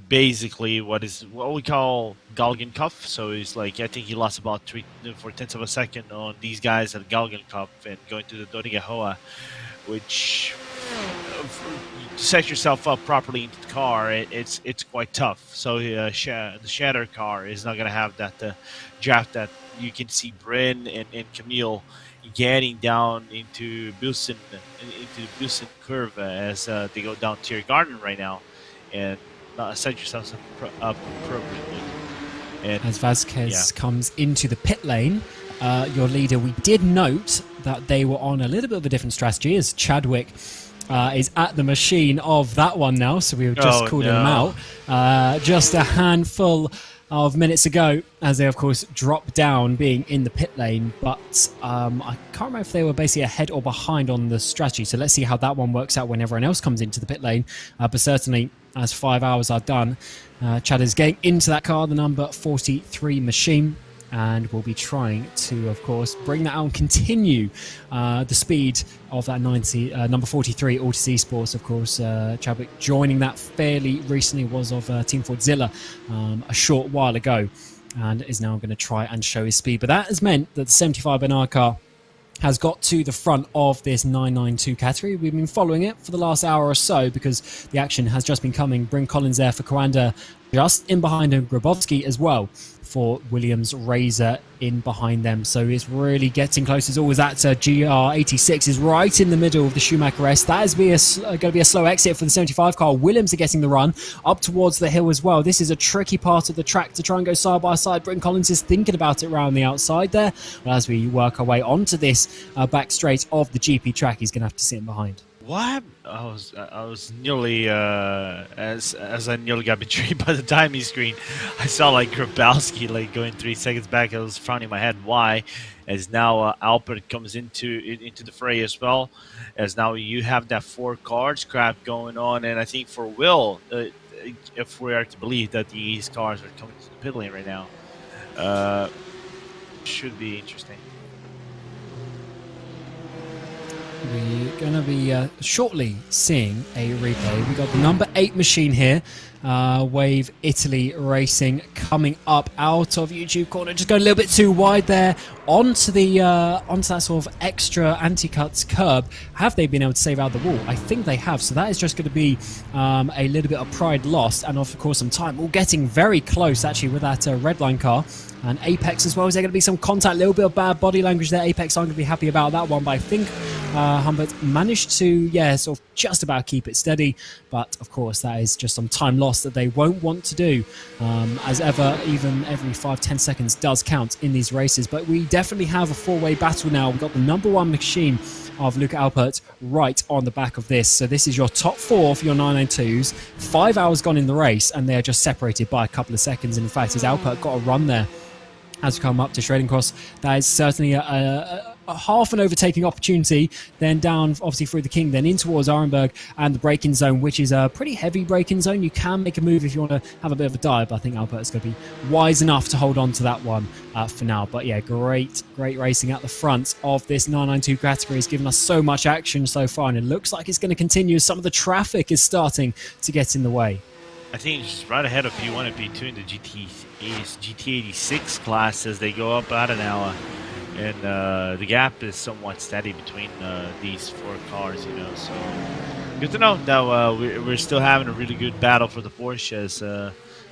basically what we call Galgen Cup. So it's like, I think he lost about 3/4 of a second on these guys at Galgen Cup and going to the Doriga Hoa, which to set yourself up properly into the car, it's quite tough. So the Shatter car is not going to have that draft that you can see Bryn and Camille getting down into Busen curve as they go down Tiergarten right now, and set yourself up appropriately. And as Vasquez comes into the pit lane, your leader, we did note that they were on a little bit of a different strategy, as Chadwick is at the machine of that one now, so we were just calling them out just a handful of minutes ago, as they of course dropped down being in the pit lane, but I can't remember if they were basically ahead or behind on the strategy, so let's see how that one works out when everyone else comes into the pit lane. But certainly as 5 hours are done, Chad is getting into that car, the number 43 machine, and we'll be trying to, of course, bring that out and continue the speed of that number 43 Altis Esports. Of course, Chadwick joining that fairly recently, was of Team Fordzilla a short while ago. and is now going to try and show his speed. But that has meant that the 75 Bernard car has got to the front of this 992 category. We've been following it for the last hour or so because the action has just been coming. Bryn Collins there for Coanda, just in behind him, Grabowski as well for Williams, Razor in behind them. So it's really getting close. As always, that GR86 is right in the middle of the Schumacher S. That is going to be a slow exit for the 75 car. Williams are getting the run up towards the hill as well. This is a tricky part of the track to try and go side by side. Bryn Collins is thinking about it around the outside there. But as we work our way onto this back straight of the GP track, he's going to have to sit in behind. What? I was nearly as I nearly got betrayed by the timing screen. I saw like Grabowski like going 3 seconds back. I was frowning my head. Why? As now Alpert comes into the fray as well. As now you have that 4 cars crap going on, and I think for Will, if we are to believe that these cars are coming to the pit lane right now, should be interesting. We're going to be shortly seeing a replay. We've got the number 8 machine here. Wave Italy Racing coming up out of YouTube corner. Just going a little bit too wide there onto that sort of extra anti-cuts curb. Have they been able to save out the wall? I think they have. So that is just going to be a little bit of pride lost and of course some time. All getting very close actually with that red line car. And Apex as well. Is there going to be some contact? A little bit of bad body language there. Apex aren't going to be happy about that one, but I think Humbert managed to, sort of just about keep it steady. But of course, that is just some time lost that they won't want to do. As ever, even every 5-10 seconds does count in these races. But we definitely have a 4-way battle now. We've got the number 1 machine of Luca Alpert right on the back of this. So this is your top 4 for your 992s. 5 hours gone in the race, and they're just separated by a couple of seconds. And in fact, as Alpert got a run there, as we come up to Trading Cross, that is certainly a half an overtaking opportunity. Then down, obviously, through the King, then in towards Arenberg and the braking zone, which is a pretty heavy braking zone. You can make a move if you want to have a bit of a dive, but I think Albert's going to be wise enough to hold on to that one for now. But yeah, great racing at the front of this 992 category has given us so much action so far, and it looks like it's going to continue as some of the traffic is starting to get in the way. I think it's right ahead of P1 and P2 in the GT86 class as they go up about an hour. And the gap is somewhat steady between these 4 cars, so good to know that we're still having a really good battle for the Porsches.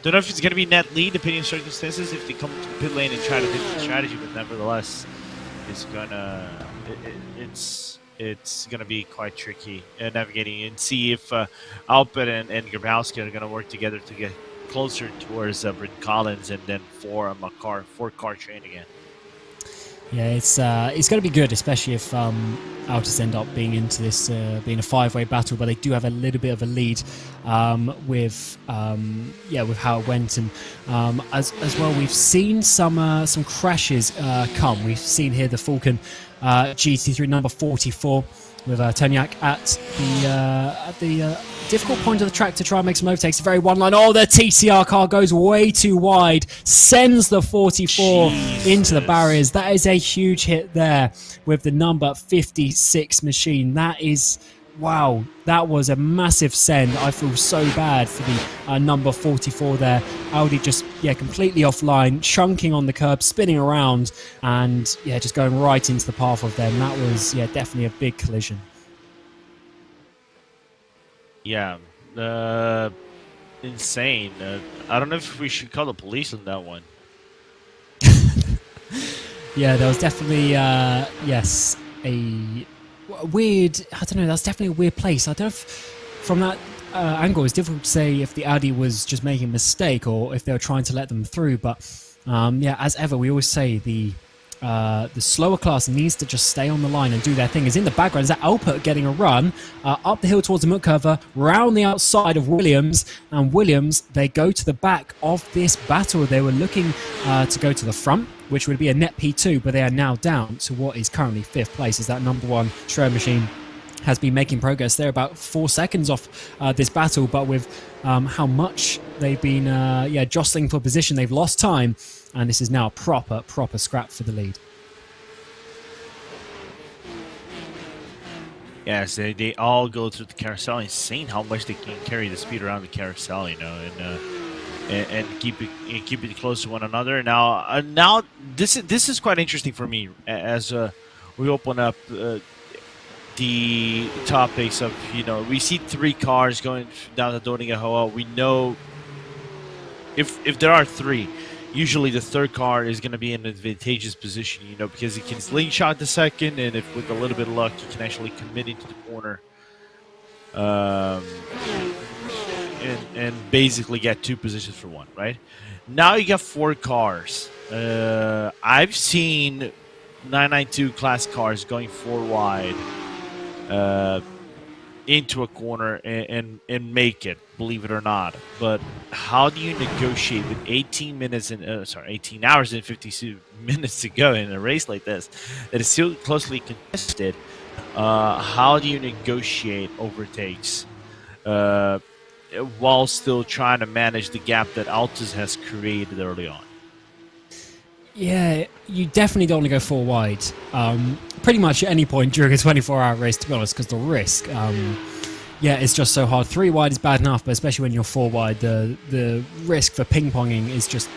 Don't know if it's going to be net lead depending on circumstances if they come to the pit lane and try to hit the strategy, but nevertheless, it's gonna be quite tricky navigating and see if Alpert and Grabowski are going to work together to get closer towards Bryn Collins and then form a 4-car train again. Yeah, it's going to be good, especially if Altus end up being into this being a 5-way battle. But they do have a little bit of a lead with how it went, and as well we've seen some crashes come. We've seen here the Falcon GT3 number 44 with Toniak at the difficult point of the track to try and make some overtakes. Very one line. Oh, the TCR car goes way too wide, sends the 44 into the barriers. That is a huge hit there with the number 56 machine. That is, wow, that was a massive send. I feel so bad for the number 44 there. Audi just, completely offline, chunking on the curb, spinning around, and, just going right into the path of them. That was, definitely a big collision. Yeah, insane. I don't know if we should call the police on that one. Yeah, there was definitely, a weird, I don't know, that's definitely a weird place. I don't know if from that angle it's difficult to say if the Audi was just making a mistake or if they were trying to let them through, but as ever, we always say the slower class needs to just stay on the line and do their thing. Is in the background is that Alpert getting a run up the hill towards the Mutkova, round the outside of Williams, and Williams, they go to the back of this battle. They were looking to go to the front, which would be a net P2, but they are now down to what is currently 5th place, as that number 1 Schroeder machine has been making progress. They're about 4 seconds off this battle, but with how much they've been jostling for position, they've lost time, and this is now a proper scrap for the lead. Yes, they all go through the carousel. Insane how much they can carry the speed around the carousel, and and keep it close to one another. Now this is quite interesting for me as we open up the topics of, we see 3 cars going down the Dornier. We know if there are 3, usually the third car is going to be in an advantageous position, because he can slingshot the second, and if with a little bit of luck, he can actually commit into the corner, and basically get 2 positions for 1, right? Now you got 4 cars. I've seen 992 class cars going 4 wide into a corner and make it, believe it or not. But how do you negotiate with 18 hours and 52 minutes to go in a race like this that is still closely contested? How do you negotiate overtakes while still trying to manage the gap that Altus has created early on? Yeah, you definitely don't want to go 4 wide. Pretty much at any point during a 24-hour race, to be honest, because the risk, it's just so hard. 3 wide is bad enough, but especially when you're 4 wide, the risk for ping-ponging is just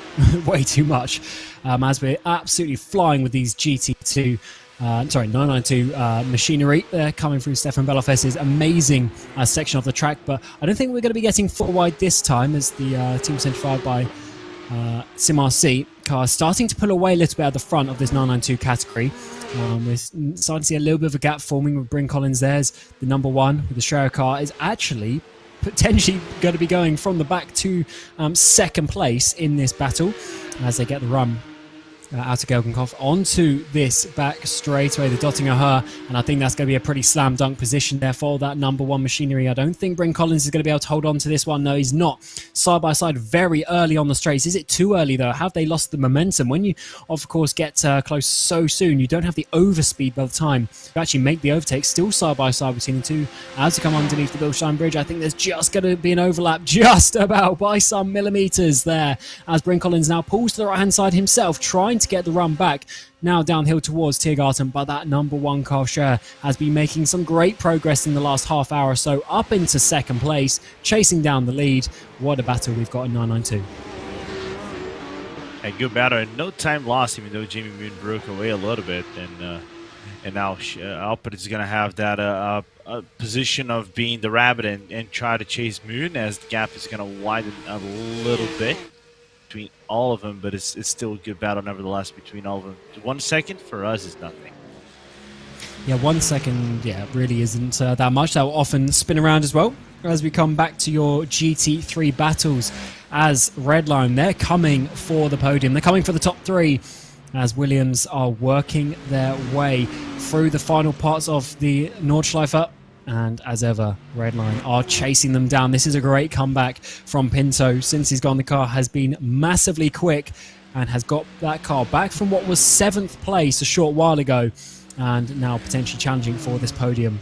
way too much. As we're absolutely flying with these GT2, 992 machinery coming through Stefan Belofes's amazing section of the track, but I don't think we're going to be getting 4 wide this time, as the team centrified by SimRC car starting to pull away a little bit at the front of this 992 category. We're starting to see a little bit of a gap forming with Bryn Collins. There's the number 1 with the Schreier car, is actually potentially going to be going from the back to second place in this battle as they get the run out of Gelgenkopf onto this back straightaway, the Dottinger Her, and I think that's going to be a pretty slam dunk position there for that number 1 machinery. I don't think Bryn Collins is going to be able to hold on to this one. No, he's not. Side by side very early on the straights. Is it too early though? Have they lost the momentum? When you of course get close so soon, you don't have the overspeed by the time you actually make the overtake. Still side by side between the two as to come underneath the Bilstein Bridge. I think there's just going to be an overlap just about by some millimeters there as Bryn Collins now pulls to the right hand side himself, trying to get the run back now downhill towards Tiergarten, but that number 1 Carl Scher has been making some great progress in the last half hour or so, up into second place, chasing down the lead. What a battle we've got in 992. A good battle and no time lost, even though Jamie Moon broke away a little bit, and now Alpert is going to have that position of being the rabbit and try to chase Moon, as the gap is going to widen a little bit between all of them, but it's still a good battle nevertheless between all of them. 1 second for us is nothing. Yeah, 1 second, really isn't that much. That will often spin around as well as we come back to your GT3 battles. As Redline, they're coming for the podium. They're coming for the top 3 as Williams are working their way through the final parts of the Nordschleife. And as ever, Redline are chasing them down. This is a great comeback from Pinto. Since he's gone, the car has been massively quick and has got that car back from what was 7th place a short while ago, and now potentially challenging for this podium.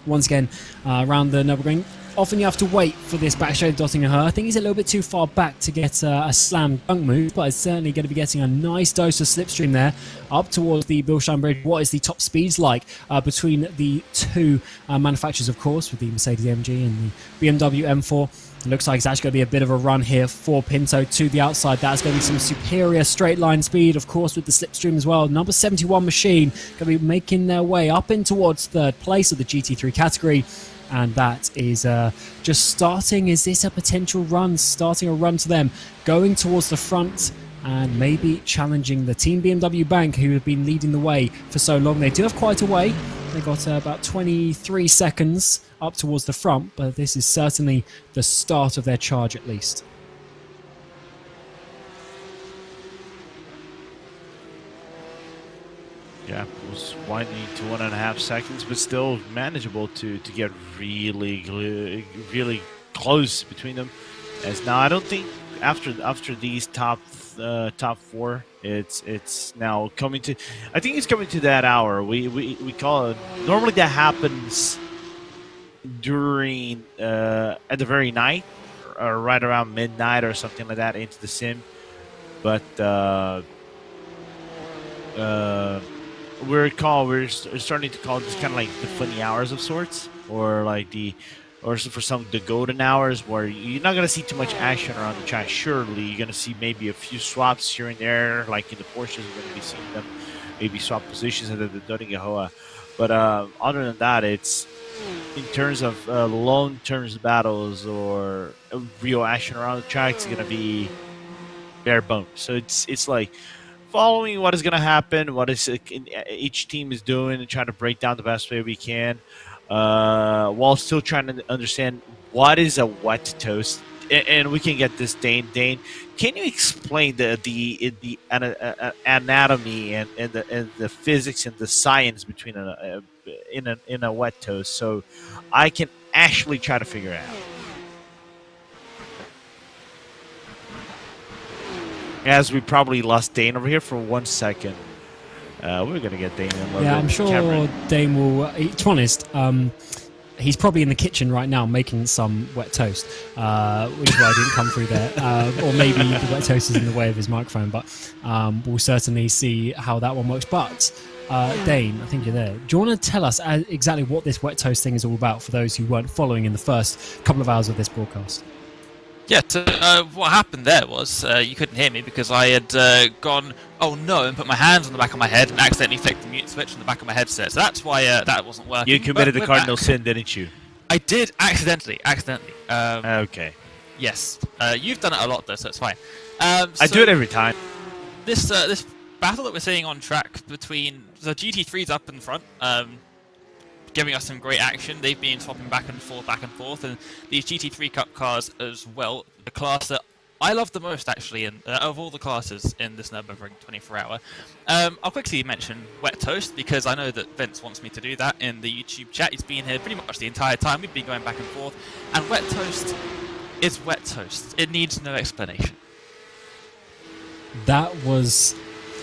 Once again, around the Nürburgring, often you have to wait for this back straight Dottinger Her. I think he's a little bit too far back to get a slam dunk move, but it's certainly going to be getting a nice dose of slipstream there up towards the Bilstein Bridge. What is the top speeds like between the 2 manufacturers, of course, with the Mercedes AMG and the BMW M4? It looks like it's actually going to be a bit of a run here for Pinto to the outside. That's going to be some superior straight line speed, of course, with the slipstream as well. Number 71 machine going to be making their way up in towards 3rd place of the GT3 category. And that is just starting. Is this a potential run? Starting a run to them, going towards the front and maybe challenging the Team BMW Bank, who have been leading the way for so long. They do have quite a way. They got about 23 seconds up towards the front, but this is certainly the start of their charge at least. Yeah, it was winding to 1.5 seconds, but still manageable to get really close between them. As now, I don't think after these top 4, it's now coming to. I think it's coming to that hour. We call it. Normally that happens during at the very night, or right around midnight or something like that into the sim, but. We're starting to call this kind of like the funny hours of sorts, or like the or for some the golden hours where you're not gonna see too much action around the track. Surely you're gonna see maybe a few swaps here and there, like in the Porsches. We're gonna be seeing them maybe swap positions at the Döringahoa. But other than that, it's in terms of long-term battles or real action around the track, it's gonna be bare bones. So it's like following what is gonna happen, what is each team is doing, and trying to break down the best way we can, while still trying to understand what is a wet toast. And we can get this, Dane. Dane, can you explain the anatomy and the physics and the science between in a wet toast, so I can actually try to figure it out? As we probably lost Dane over here for 1 second. We're gonna get Dane in. Yeah, I'm sure Cameron. Dane will. To be honest, he's probably in the kitchen right now making some wet toast, which is why I didn't come through there. Or maybe the wet toast is in the way of his microphone, but we'll certainly see how that one works. But Dane, I think you're there. Do you want to tell us exactly what this wet toast thing is all about for those who weren't following in the first couple of hours of this broadcast? Yeah, what happened there was you couldn't hear me because I had gone, oh no, and put my hands on the back of my head and accidentally flicked the mute switch on the back of my headset. So that's why that wasn't working. You committed the we're cardinal back. sin, didn't you? I did accidentally. Okay. Yes. You've done it a lot though, so it's fine. I do it every time. This battle that we're seeing on track between the GT3's up in front, giving us some great action. They've been swapping back and forth, and these GT3 Cup cars as well, the class that I love the most actually, of all the classes in this Nürburgring 24-hour. I'll quickly mention Wet Toast because I know that Vince wants me to do that in the YouTube chat. He's been here pretty much the entire time. We've been going back and forth, and Wet Toast is Wet Toast. It needs no explanation. That was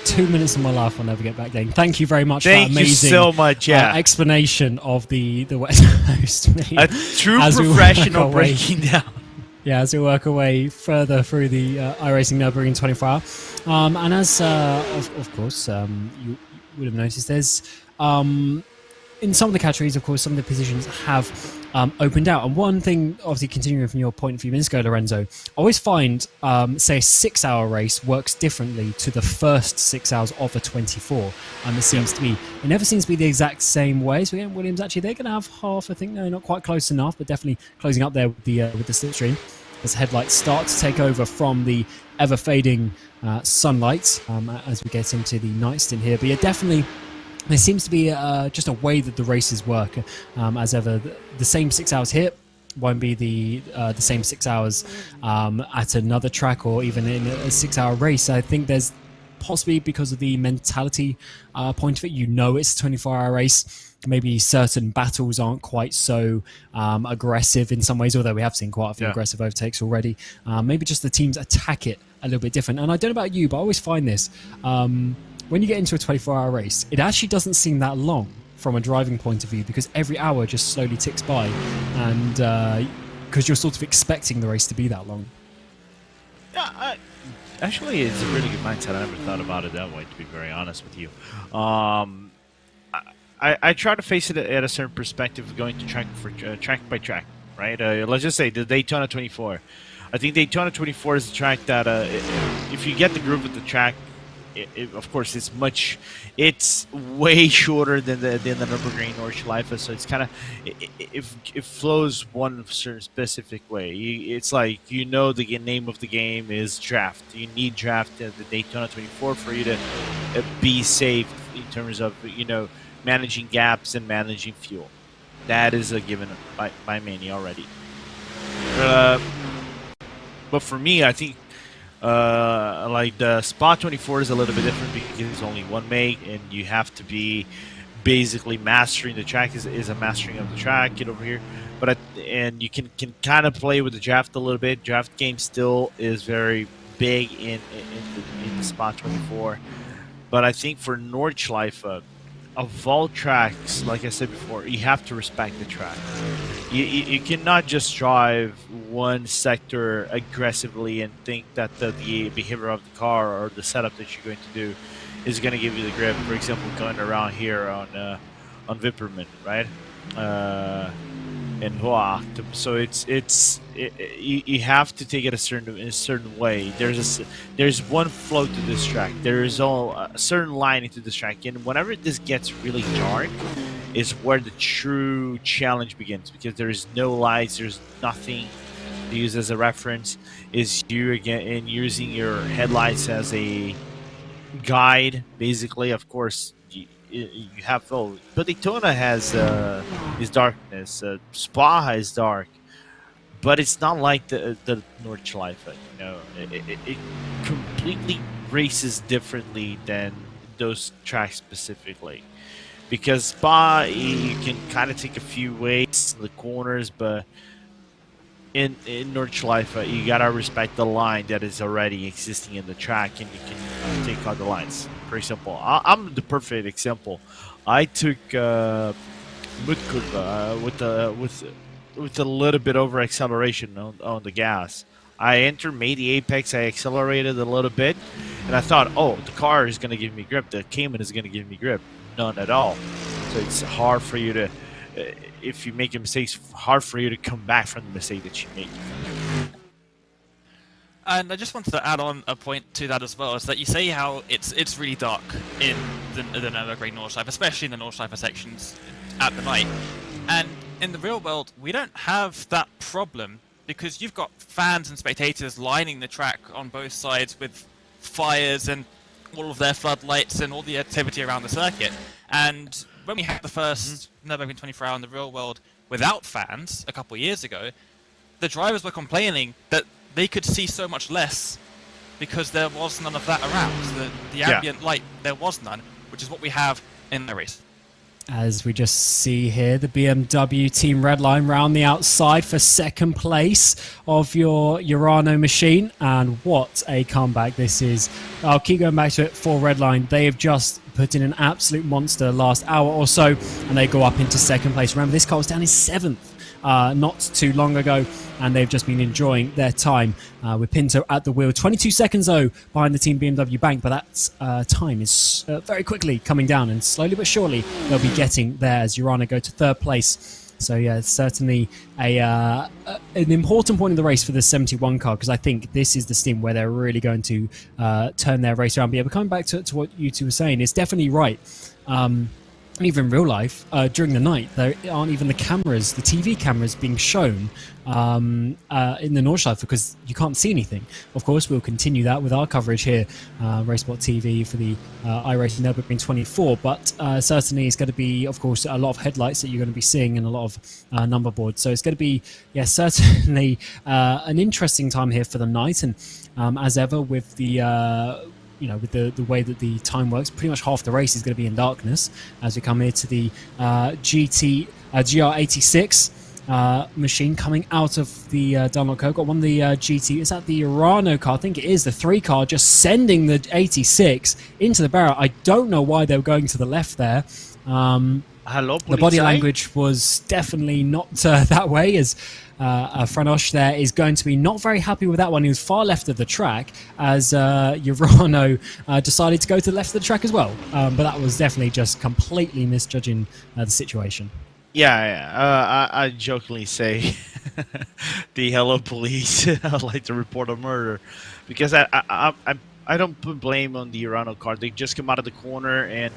2 minutes of my life I'll never get back, Dane. Thank you very much for that Thank you amazing so much. Yeah, explanation of the wet toast. Mate. a true As we professional work our way- breaking down. Yeah, as we work our way further through the iRacing Nürburgring 24-hour. And as, of course, you would have noticed, there's, in some of the categories, of course, some of the positions have opened out. And one thing, obviously, continuing from your point a few minutes ago, Lorenzo, I always find, say, a 6-hour race works differently to the first 6 hours of a 24. And it never seems to be the exact same way. So again, Williams, actually, they're going to have half, I think. No, not quite close enough, but definitely closing up there with the slipstream as headlights start to take over from the ever-fading sunlight as we get into the night stint here. But yeah, definitely there seems to be just a way that the races work. As ever, the same 6 hours here won't be the same 6 hours at another track or even in a 6-hour race. I think there's possibly because of the mentality point of it, it's a 24-hour race. Maybe certain battles aren't quite so aggressive in some ways, although we have seen quite a few aggressive overtakes already. Maybe just the teams attack it a little bit different. And I don't know about you, but I always find this. When you get into a 24-hour race, it actually doesn't seem that long from a driving point of view because every hour just slowly ticks by and because you're sort of expecting the race to be that long. Yeah, actually, it's a really good mindset. I never thought about it that way, to be very honest with you. I try to face it at a certain perspective, going to track by track, right? Let's just say the Daytona 24. I think Daytona 24 is a track that if you get the groove of the track, of course, it's way shorter than the Nürburgring or Schleife, so it's kind of it flows one certain specific way. It's like the name of the game is draft. You need draft at the Daytona 24 for you to be safe in terms of managing gaps and managing fuel. That is a given by many already. But for me, I think. Like the Spot 24 is a little bit different because it's only one make, and you have to be basically mastering the track. Is a mastering of the track. Get over here, and you can kind of play with the draft a little bit. Draft game still is very big in the Spot 24, but I think for Nordschleife, of all tracks, like I said before, you have to respect the track. You cannot just drive one sector aggressively and think that the behavior of the car or the setup that you're going to do is going to give you the grip. For example, going around here on Wipperman, right? and voila. So you have to take it in a certain way. There's one flow to this track. There is a certain line into this track, and whenever this gets really dark, is where the true challenge begins, because there is no lights, there's nothing to use as a reference. Is you again and using your headlights as a guide, basically. Of course, you have both, but Daytona has his darkness. Spa is dark, but it's not like the Nordschleife. It completely races differently than those tracks specifically. Because Spa, you can kind of take a few ways in the corners, but in Nordschleife, you gotta respect the line that is already existing in the track, and you can take out the lines. Pretty simple. I'm the perfect example. I took Mutkurva with a little bit over acceleration on the gas. I made the apex, I accelerated a little bit, and I thought, oh, the car is gonna give me grip, the Cayman is gonna give me grip. None at all. So it's hard for you to, if you make a mistake, it's hard for you to come back from the mistake that you made. And I just wanted to add on a point to that as well, is that you say how it's really dark in the Nürburgring Nordschleife, especially in the Nordschleife sections at the night. And in the real world, we don't have that problem, because you've got fans and spectators lining the track on both sides with fires and all of their floodlights and all the activity around the circuit. And when we had the first Nürburgring 24 Hour in the real world without fans a couple of years ago, the drivers were complaining that they could see so much less because there was none of that around. The ambient light, there was none, which is what we have in the race. As we just see here, the BMW Team Redline round the outside for second place of your Urano machine. And what a comeback this is. I'll keep going back to it for Redline. They have just put in an absolute monster last hour or so, and they go up into second place. Remember, this car was down in 7th not too long ago, and they've just been enjoying their time with Pinto at the wheel. 22 seconds, though, behind the Team BMW bank, but that time is very quickly coming down, and slowly but surely they'll be getting there as Urano go to third place. So yeah, it's certainly an important point in the race for the 71 car, because I think this is the stint where they're really going to turn their race around. But yeah, but coming back to what you two were saying, it's definitely right. Even in real life, during the night, there aren't even the cameras, the TV cameras being shown in the Nordschleife, because you can't see anything. Of course, we'll continue that with our coverage here, RaceSpotTV for the iRacing Nürburgring 24, but certainly it's going to be, of course, a lot of headlights that you're going to be seeing and a lot of number boards. So it's going to be, yeah, certainly an interesting time here for the night. And as ever with the with the way that the time works, pretty much half the race is going to be in darkness as we come here to the GR86 machine coming out of the Dunlop Co. Got one of the GT, is that the Urano car? I think it is the 3 car, just sending the 86 into the barrier. I don't know why they were going to the left there. Hello, the body language was definitely not that way, as Franosh there is going to be not very happy with that one. He was far left of the track as Urano decided to go to the left of the track as well. But that was definitely just completely misjudging the situation. Yeah. I jokingly say the hello police. I'd like to report a murder, because I don't put blame on the Urano car. They just come out of the corner,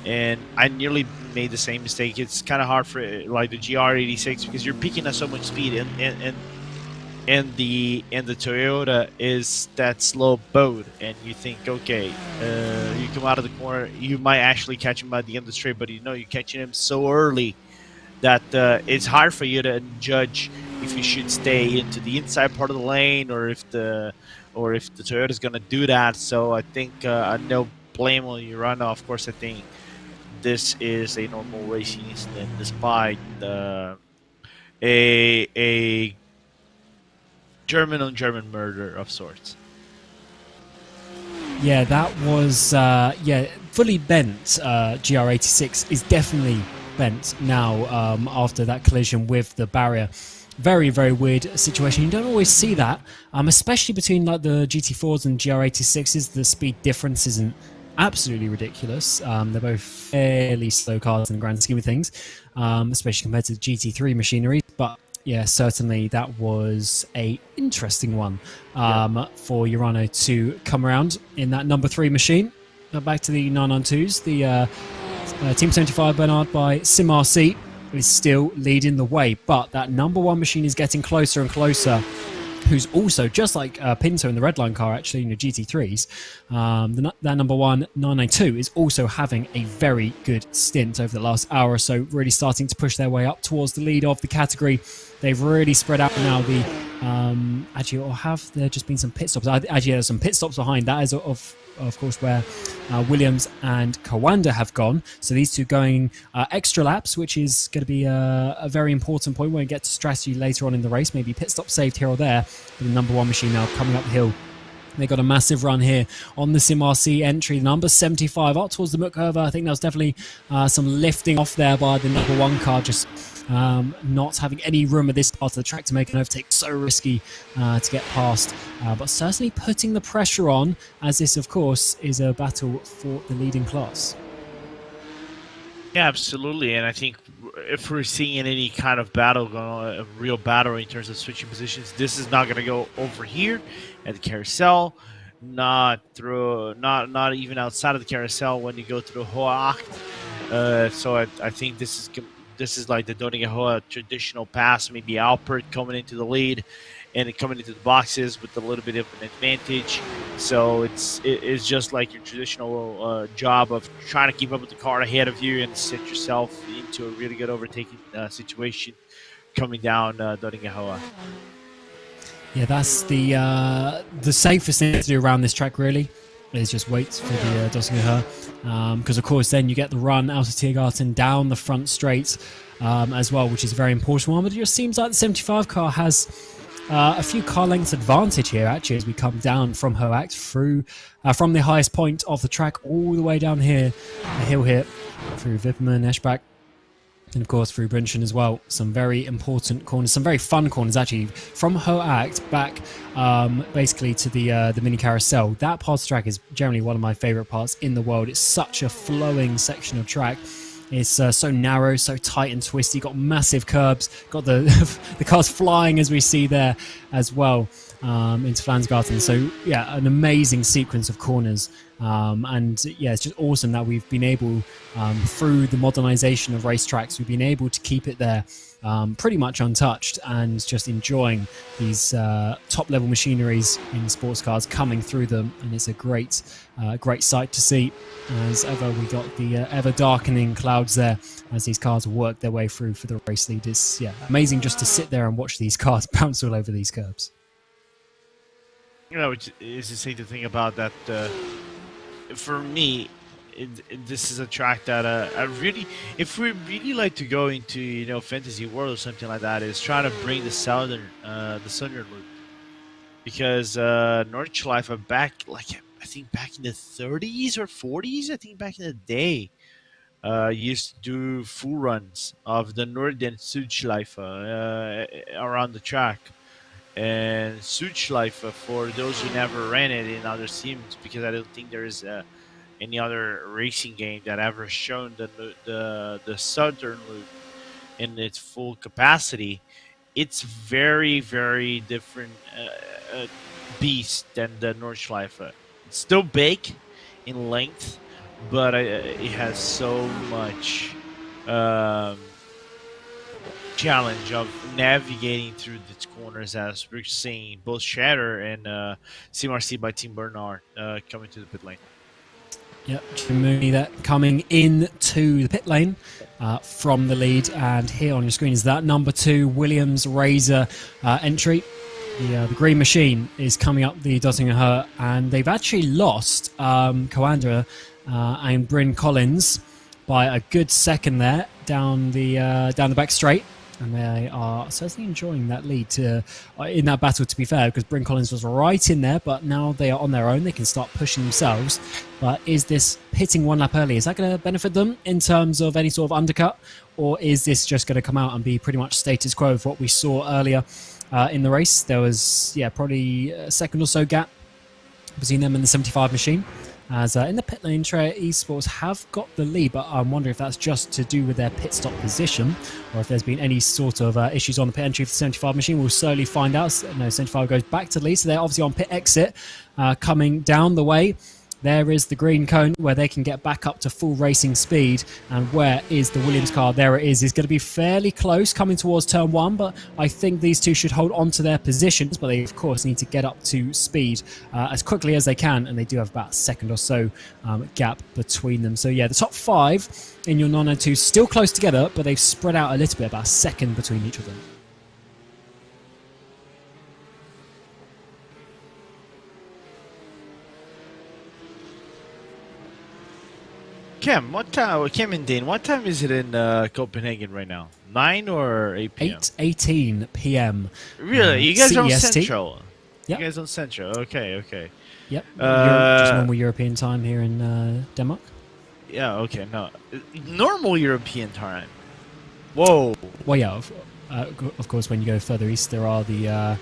and I nearly made the same mistake. It's kind of hard for like the GR86, because you're picking up so much speed, and the Toyota is that slow boat, and you think, okay, you come out of the corner, you might actually catch him by the end of the straight, but you're catching him so early that it's hard for you to judge if you should stay into the inside part of the lane, or if the Toyota is going to do that. So I think no blame on Urano. Of course, I think this is a normal racing incident, despite a German on German murder of sorts. Yeah, that was fully bent. GR86 is definitely bent now after that collision with the barrier. Very, very weird situation. You don't always see that, especially between like the GT4s and GR86s. The speed difference isn't absolutely ridiculous. They're both fairly slow cars in the grand scheme of things, especially compared to the GT3 machinery. But yeah, certainly that was a interesting one for Urano to come around in that number 3 machine. Back to the 992s, the Team 75 Bernard by SimRC is still leading the way, but that number 1 machine is getting closer and closer, who's also, just like Pinto in the Redline car, actually, GT3s, that number 1 992 is also having a very good stint over the last hour or so, really starting to push their way up towards the lead of the category. They've really spread out now. Actually, or have there just been some pit stops? Actually, there's some pit stops behind. That is, of course, where Williams and Kawanda have gone. So these two going extra laps, which is going to be a very important point when we get to strategy later on in the race. Maybe pit stop saved here or there. But the number 1 machine now coming up the hill. They got a massive run here on the SimRC entry. Number 75 up towards the Mook curve. I think there was definitely some lifting off there by the number 1 car, just not having any room at this part of the track to make an overtake. So risky to get past, but certainly putting the pressure on, as this, of course, is a battle for the leading class. Yeah, absolutely. And I think if we're seeing any kind of battle going on, a real battle in terms of switching positions, this is not going to go over here at the carousel, not even outside of the carousel when you go through Hoacht. So I think this is like the Doninga traditional pass, maybe Alpert coming into the lead and coming into the boxes with a little bit of an advantage. So it's just like your traditional job of trying to keep up with the car ahead of you and set yourself into a really good overtaking situation coming down Doninga. Yeah, that's the safest thing to do around this track, really, is just wait for the Dossinger, because of course then you get the run out of Tiergarten down the front straight as well, which is a very important one. But it just seems like the 75 car has a few car lengths advantage here, actually, as we come down from Hoacht through from the highest point of the track all the way down here, the hill here, through Wipperman, Eschbach, and of course through Brünchen as well. Some very important corners, some very fun corners actually, from Hoacht back basically to the mini carousel. That part of the track is generally one of my favorite parts in the world. It's such a flowing section of track. It's so narrow, so tight and twisty. Got massive curbs. Got the the cars flying, as we see there as well, into Flansgarten. So yeah, an amazing sequence of corners. And yeah, it's just awesome that we've been able, through the modernization of racetracks, we've been able to keep it there pretty much untouched, and just enjoying these top-level machineries in sports cars coming through them. And it's a great sight to see. As ever, we got the ever-darkening clouds there as these cars work their way through for the race lead. It's amazing just to sit there and watch these cars bounce all over these curbs. You know, it's insane to think about that. For me, this is a track that I really, if we really like to go into fantasy world or something like that, is trying to bring the southern loop, because Nordschleife back, I think back in the 30s or 40s, I think back in the day, used to do full runs of the Nord and Südschleife around the track. And Südschleife, for those who never ran it in other sims, because I don't think there is any other racing game that ever shown the southern loop in its full capacity. It's very, very different beast than the Nordschleife. It's still big in length, but it has so much challenge of navigating through its corners, as we're seeing both Shatter and CMRC by Team Bernard coming to the pit lane. Yep, Jim Mooney there coming into the pit lane from the lead, and here on your screen is that number 2 Williams Razor entry. The green machine is coming up the Dottinger, and they've actually lost Coandra and Bryn Collins by a good second there down the back straight. And they are certainly enjoying that lead in that battle, to be fair, because Bryn Collins was right in there, but now they are on their own. They can start pushing themselves. But is this pitting one lap early, is that going to benefit them in terms of any sort of undercut? Or is this just going to come out and be pretty much status quo of what we saw earlier in the race? There was, probably a second or so gap between them and the 75 machine. As in the pit lane, Trey Esports have got the lead, but I'm wondering if that's just to do with their pit stop position, or if there's been any sort of issues on the pit entry for the 75 machine. We'll slowly find out. No, 75 goes back to the lead, so they're obviously on pit exit, coming down the way. There is the green cone where they can get back up to full racing speed. And where is the Williams car? There it is. It's going to be fairly close coming towards turn 1, but I think these two should hold on to their positions. But they, of course, need to get up to speed as quickly as they can. And they do have about a second or so gap between them. So, yeah, the top 5 in your 992 still close together, but they've spread out a little bit, about a second between each of them. Cam, what time? Cam and Dane, what time is it in Copenhagen right now? 9 or 8 p.m.? 8:18 p.m. Really? You guys are on CEST? Central? Yep. You guys on Central? Okay. Yep. Just normal European time here in Denmark. Yeah, okay, no. Normal European time. Whoa. Well, yeah, of course, when you go further east, there are the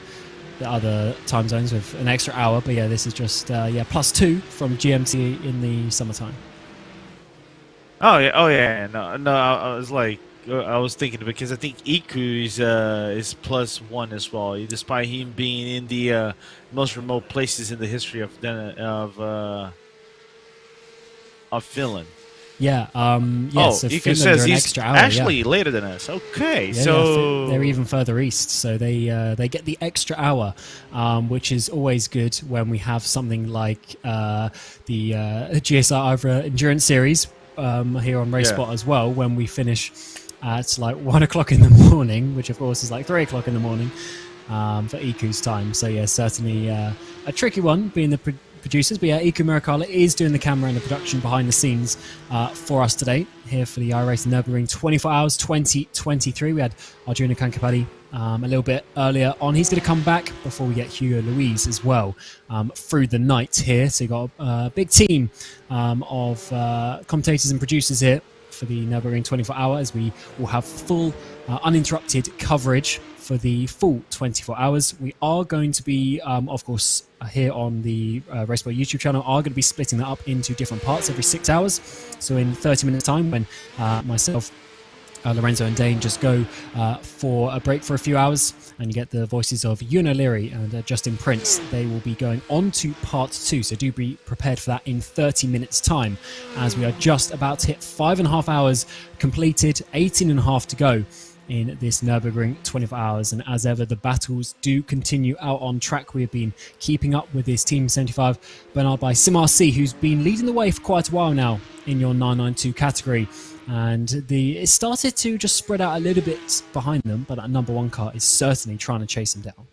other time zones with an extra hour. But yeah, this is just +2 from GMT in the summertime. Oh yeah. No. I was thinking because I think Iku is +1 as well, despite him being in the most remote places in the history of Finland. Yeah. So Iku Finland says are an he's extra hour. actually later than us. Okay, Yeah, so they're even further east, so they get the extra hour, which is always good when we have something like the GSR Ivra Endurance Series. Here on RaceSpot as well, when we finish at like 1 o'clock in the morning, which of course is like 3 o'clock in the morning for Iku's time. So yeah, certainly a tricky one being the producers. But yeah, Iku Murakala is doing the camera and the production behind the scenes for us today here for the iRacing Nürburgring 24 Hours 2023. We had Arjuna Kankapati a little bit earlier on. He's going to come back before we get Hugo Louise as well through the night here. So you've got a big team of commentators and producers here for the Nürburgring 24 Hours. We will have full uninterrupted coverage for the full 24 hours. We are going to be, of course, here on the RaceSpot YouTube channel, are going to be splitting that up into different parts every 6 hours. So in 30 minutes time, when myself, Lorenzo and Dane just go for a break for a few hours, and you get the voices of Ewan O'Leary and Justin Prince. They will be going on to part 2, so do be prepared for that in 30 minutes time, as we are just about to hit 5.5 hours completed, 18.5 to go in this Nürburgring 24 hours. And as ever, the battles do continue out on track. We have been keeping up with this Team 75 Bernard by Simar C, who's been leading the way for quite a while now in your 992 category. And it started to just spread out a little bit behind them, but that number 1 car is certainly trying to chase them down.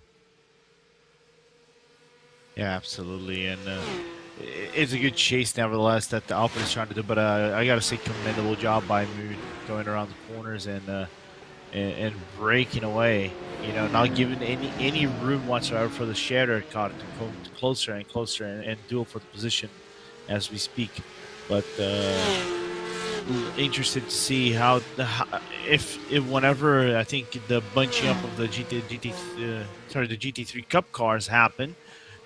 yeah, absolutely, and it's a good chase nevertheless that the Alpine is trying to do. But I gotta say, commendable job by Mood going around the corners and breaking away. You know, not giving any room whatsoever for the Shatter car to come closer and closer and duel for the position as we speak. But interested to see how if whenever I think the bunching up of the the GT3 Cup cars happen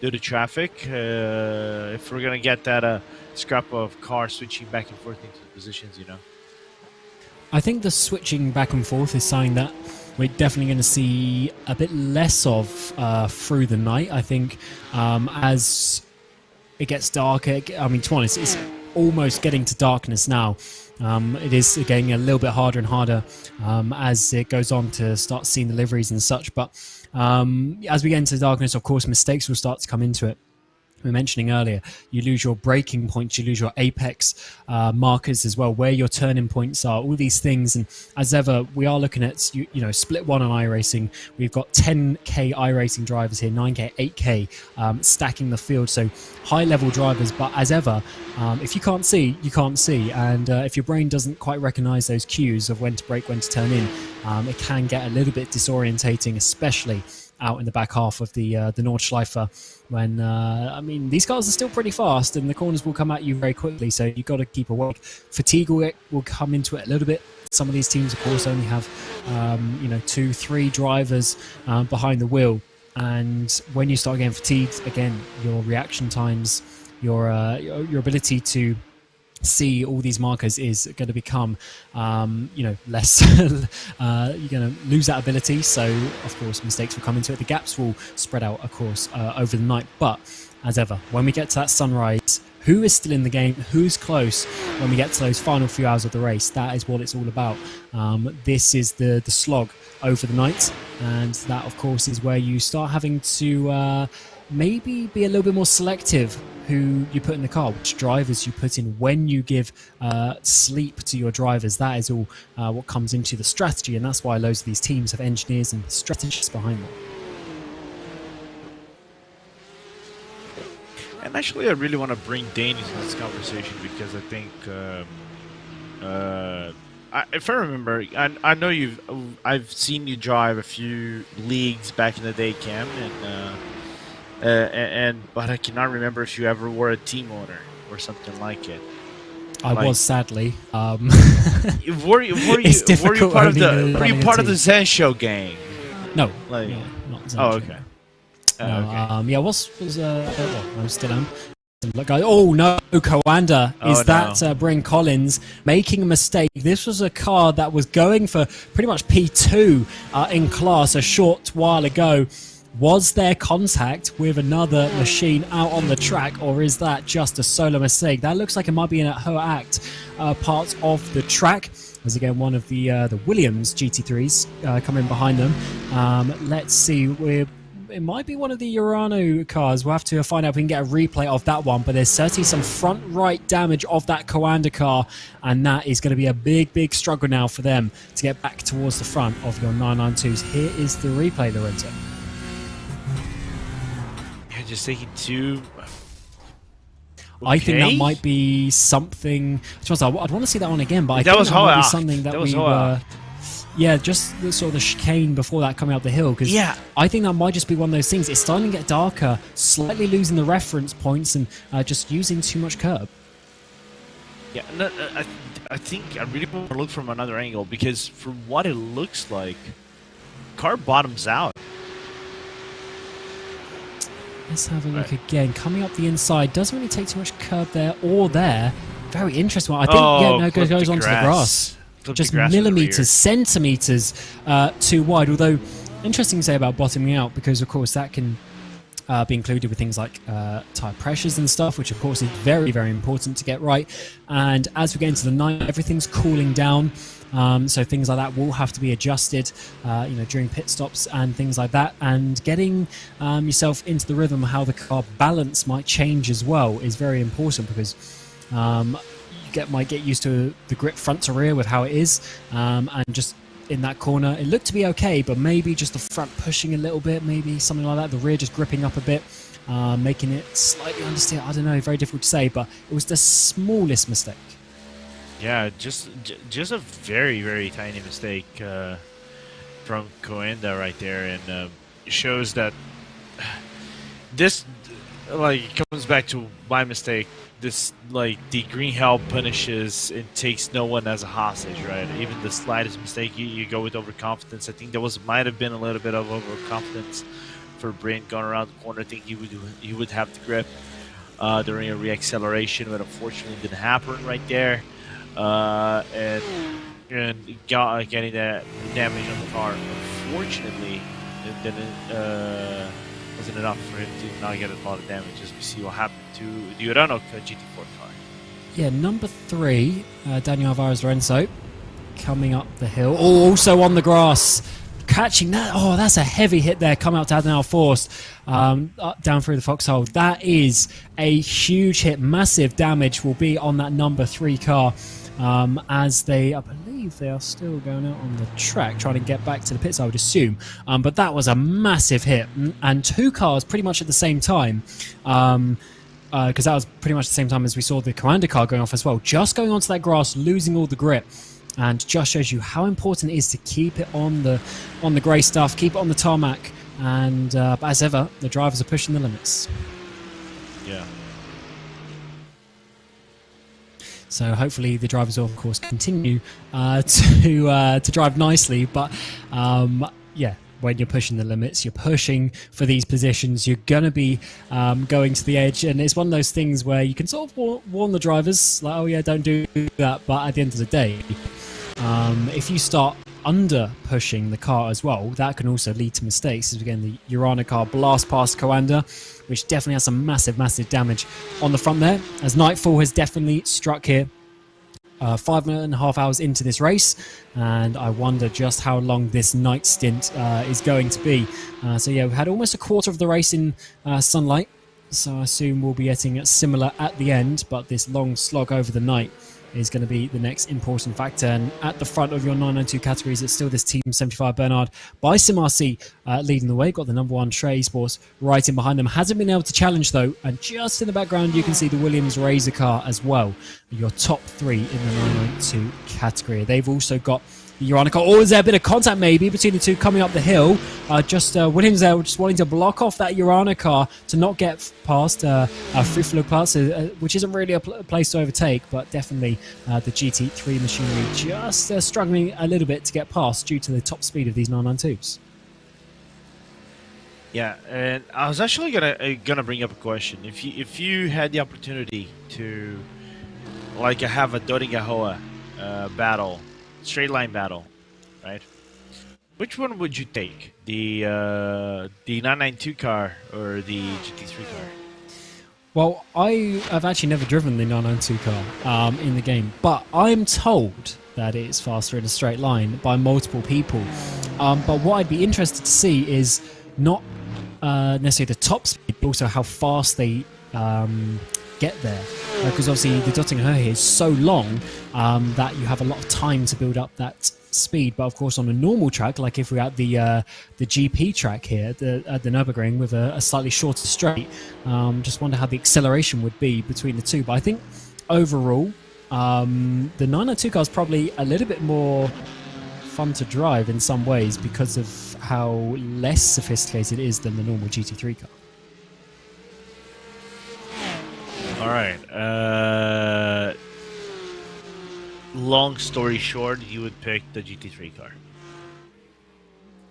due to traffic, if we're gonna get that scrap of cars switching back and forth into the positions, you know. I think the switching back and forth is something that we're definitely going to see a bit less of through the night. I think as it gets darker, I mean, to be honest, it's almost getting to darkness now. It is getting a little bit harder and harder as it goes on to start seeing the liveries and such. But as we get into darkness, of course, mistakes will start to come into it. We were mentioning earlier, you lose your braking points, you lose your apex markers as well, where your turning points are, all these things. And as ever, we are looking at, you know, split one on iRacing. We've got 10k iRacing drivers here, 9k, 8k stacking the field. So high level drivers. But as ever, if you can't see, you can't see. And if your brain doesn't quite recognize those cues of when to brake, when to turn in, it can get a little bit disorientating, especially out in the back half of the Nordschleife, when I mean, these cars are still pretty fast and the corners will come at you very quickly, so you've got to keep awake. Fatigue will come into it a little bit. Some of these teams, of course, only have 2-3 drivers behind the wheel, and when you start getting fatigued, again, your reaction times your ability to see all these markers is going to become less you're going to lose that ability, so of course mistakes will come into it. The gaps will spread out, of course, over the night, but as ever, when we get to that sunrise, who is still in the game, who's close, when we get to those final few hours of the race, that is what it's all about. This is the slog over the night, and that of course is where you start having to maybe be a little bit more selective who you put in the car, which drivers you put in, when you give sleep to your drivers. That is all what comes into the strategy, and that's why loads of these teams have engineers and strategists behind them. And actually, I really want to bring Dane into this conversation because I think, if I remember, I know I've seen you drive a few leagues back in the day, Cam, but I cannot remember if you ever were a team owner or something like it. I was, sadly. Were you part of the Zen Show gang? No, like, no, not Zen oh, Show. okay. Okay. I still am. Oh no, Coanda, is that Bryn Collins making a mistake? This was a car that was going for pretty much P2 in class a short while ago. Was there contact with another machine out on the track, or is that just a solo mistake? That looks like it might be in her act part of the track. As again, one of the Williams GT3s coming behind them. Let's see, it might be one of the Urano cars. We'll have to find out if we can get a replay of that one, but there's certainly some front right damage of that Coanda car, and that is going to be a big struggle now for them to get back towards the front of your 992s. Here is the replay, Lorenzo. You're just taking two. I think that might be something. I'd want to see that one again, but I think that might be something that we were. Yeah, just the sort of the chicane before that coming up the hill, because I think that might just be one of those things. It's starting to get darker, slightly losing the reference points, and just using too much curb. Yeah, no, I think I really want to look from another angle, because from what it looks like, car bottoms out. Let's have a look again. Coming up the inside, doesn't really take too much curb there or there. Very interesting one. I think it goes onto the grass. Just millimeters, centimeters too wide. Although, interesting to say about bottoming out, because of course that can be included with things like tire pressures and stuff, which of course is very important to get right. And as we get into the night, everything's cooling down, so things like that will have to be adjusted, during pit stops and things like that. And getting yourself into the rhythm of how the car balance might change as well is very important, because might get used to the grip front to rear with how it is, and just in that corner it looked to be okay, but maybe just the front pushing a little bit, maybe something like that, the rear just gripping up a bit, making it slightly understeer. I don't know, very difficult to say, but it was the smallest mistake. Yeah, just a very tiny mistake from Coanda right there, and it shows that this comes back to my mistake. This, the green hell punishes and takes no one as a hostage, right? Even the slightest mistake, you go with overconfidence. I think there might have been a little bit of overconfidence for Bryn going around the corner. I think he would have the grip during a reacceleration, but unfortunately didn't happen right there. And getting that damage on the car. Unfortunately, it didn't. Wasn't enough for him to not get a lot of damage, as we see what happened to the Urano GT4 car. Yeah, number 3, Daniel Alvarez Lorenzo, coming up the hill. Oh, also on the grass, catching that. Oh, that's a heavy hit there, coming out to Adenauer Forst, down through the foxhole. That is a huge hit. Massive damage will be on that number 3 car, as they, I believe they are still going out on the track, trying to get back to the pits, I would assume. But that was a massive hit, and 2 cars pretty much at the same time, because that was pretty much the same time as we saw the Coanda car going off as well. Just going onto that grass, losing all the grip, and just shows you how important it is to keep it on the grey stuff, keep it on the tarmac, and as ever, the drivers are pushing the limits. Yeah. So hopefully the drivers will, of course, continue to drive nicely. But yeah, when you're pushing the limits, you're pushing for these positions, you're going to be going to the edge, and it's one of those things where you can sort of warn the drivers, like, oh yeah, don't do that, but at the end of the day, if you start under pushing the car as well, that can also lead to mistakes. As again, the Urana car blast past Coanda, which definitely has some massive damage on the front there, as Nightfall has definitely struck here. 5.5 hours into this race, and I wonder just how long this night stint is going to be. So yeah, we've had almost a quarter of the race in sunlight, so I assume we'll be getting similar at the end, but this long slog over the night is going to be the next important factor. And at the front of your 992 categories, it's still this Team 75 Bernard by SimRC leading the way. Got the number 1 Trey Sports right in behind them. Hasn't been able to challenge though, and just in the background you can see the Williams Razor car as well. Your top 3 in the 992 category. They've also got the Urana car. Or is there a bit of contact maybe between the two coming up the hill? Williams there just wanting to block off that Urana car to not get past free flow parts, which isn't really a place to overtake, but definitely the GT3 machinery just struggling a little bit to get past due to the top speed of these 992s. Yeah, and I was actually gonna bring up a question. If you had the opportunity to have a Doringahoa battle, straight line battle, right? Which one would you take? The 992 car or the GT3 car? Well, I have actually never driven the 992 car in the game, but I'm told that it's faster in a straight line by multiple people. But what I'd be interested to see is not necessarily the top speed, but also how fast they get there. Because obviously the Dottinger here is so long that you have a lot of time to build up that speed. But of course on a normal track, like if we're at the GP track here at the Nürburgring with a slightly shorter straight, just wonder how the acceleration would be between the two. But I think overall the 992 car is probably a little bit more fun to drive in some ways because of how less sophisticated it is than the normal GT3 car. All right. Long story short, you would pick the GT3 car.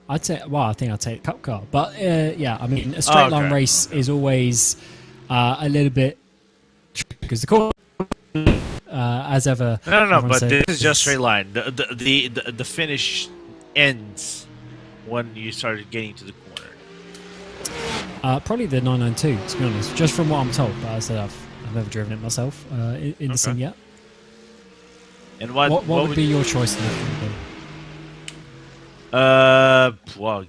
I think I'd take the Cup car. But yeah, I mean, a straight line race is always a little bit tricky because the course, as ever. No. But this is just straight line. The finish ends when you started getting to the corner. Probably the 992, to be honest, just from what I'm told. But as I said, I've never driven it myself in the sim yet. And what would be your choice in that? Well,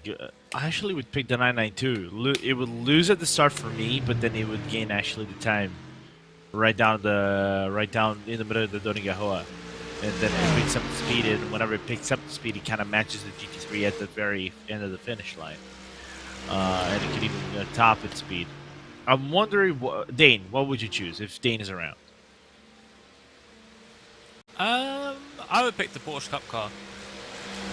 I actually would pick the 992. It would lose at the start for me, but then it would gain actually the time right down in the middle of the Doringahoa, and then it picks up the speed. And whenever it picks up the speed, it kind of matches the GT3 at the very end of the finish line, and it could even top its speed. I'm wondering, Dane, what would you choose if Dane is around? I would pick the Porsche Cup car.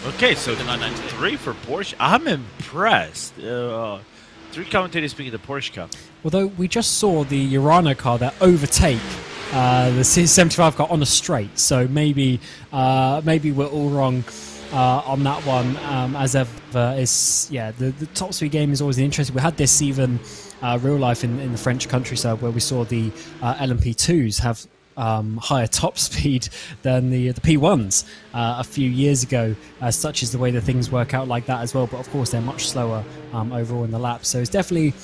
Okay, so 3 for Porsche. I'm impressed. 3 commentators picking the Porsche Cup. Although we just saw the Urana car that overtake the C75 car on a straight, so maybe we're all wrong on that one. As ever, the top speed game is always interesting. We had this even real life in the French countryside where we saw the LMP2s have higher top speed than the P1s a few years ago. Such is the way that things work out like that as well. But of course, they're much slower overall in the lap. So it's definitely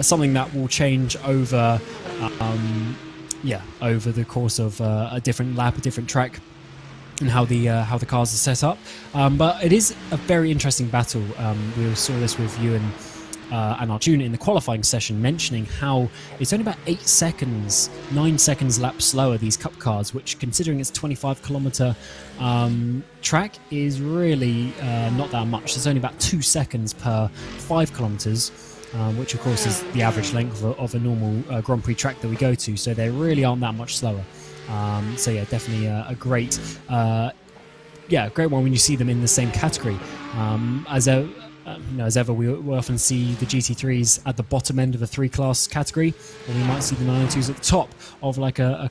something that will change over the course of a different lap, a different track, and how the cars are set up. But it is a very interesting battle. We saw this with you and Arjun in the qualifying session, mentioning how it's only about 9 seconds lap slower, these cup cars, which, considering it's 25-kilometer track, is really not that much. There's only about 2 seconds per 5 kilometers, which of course is the average length of a normal Grand Prix track that we go to, so they really aren't that much slower. So yeah, definitely a great great one when you see them in the same category. As ever, we often see the GT3s at the bottom end of a 3-class category, or we might see the 992s at the top of like a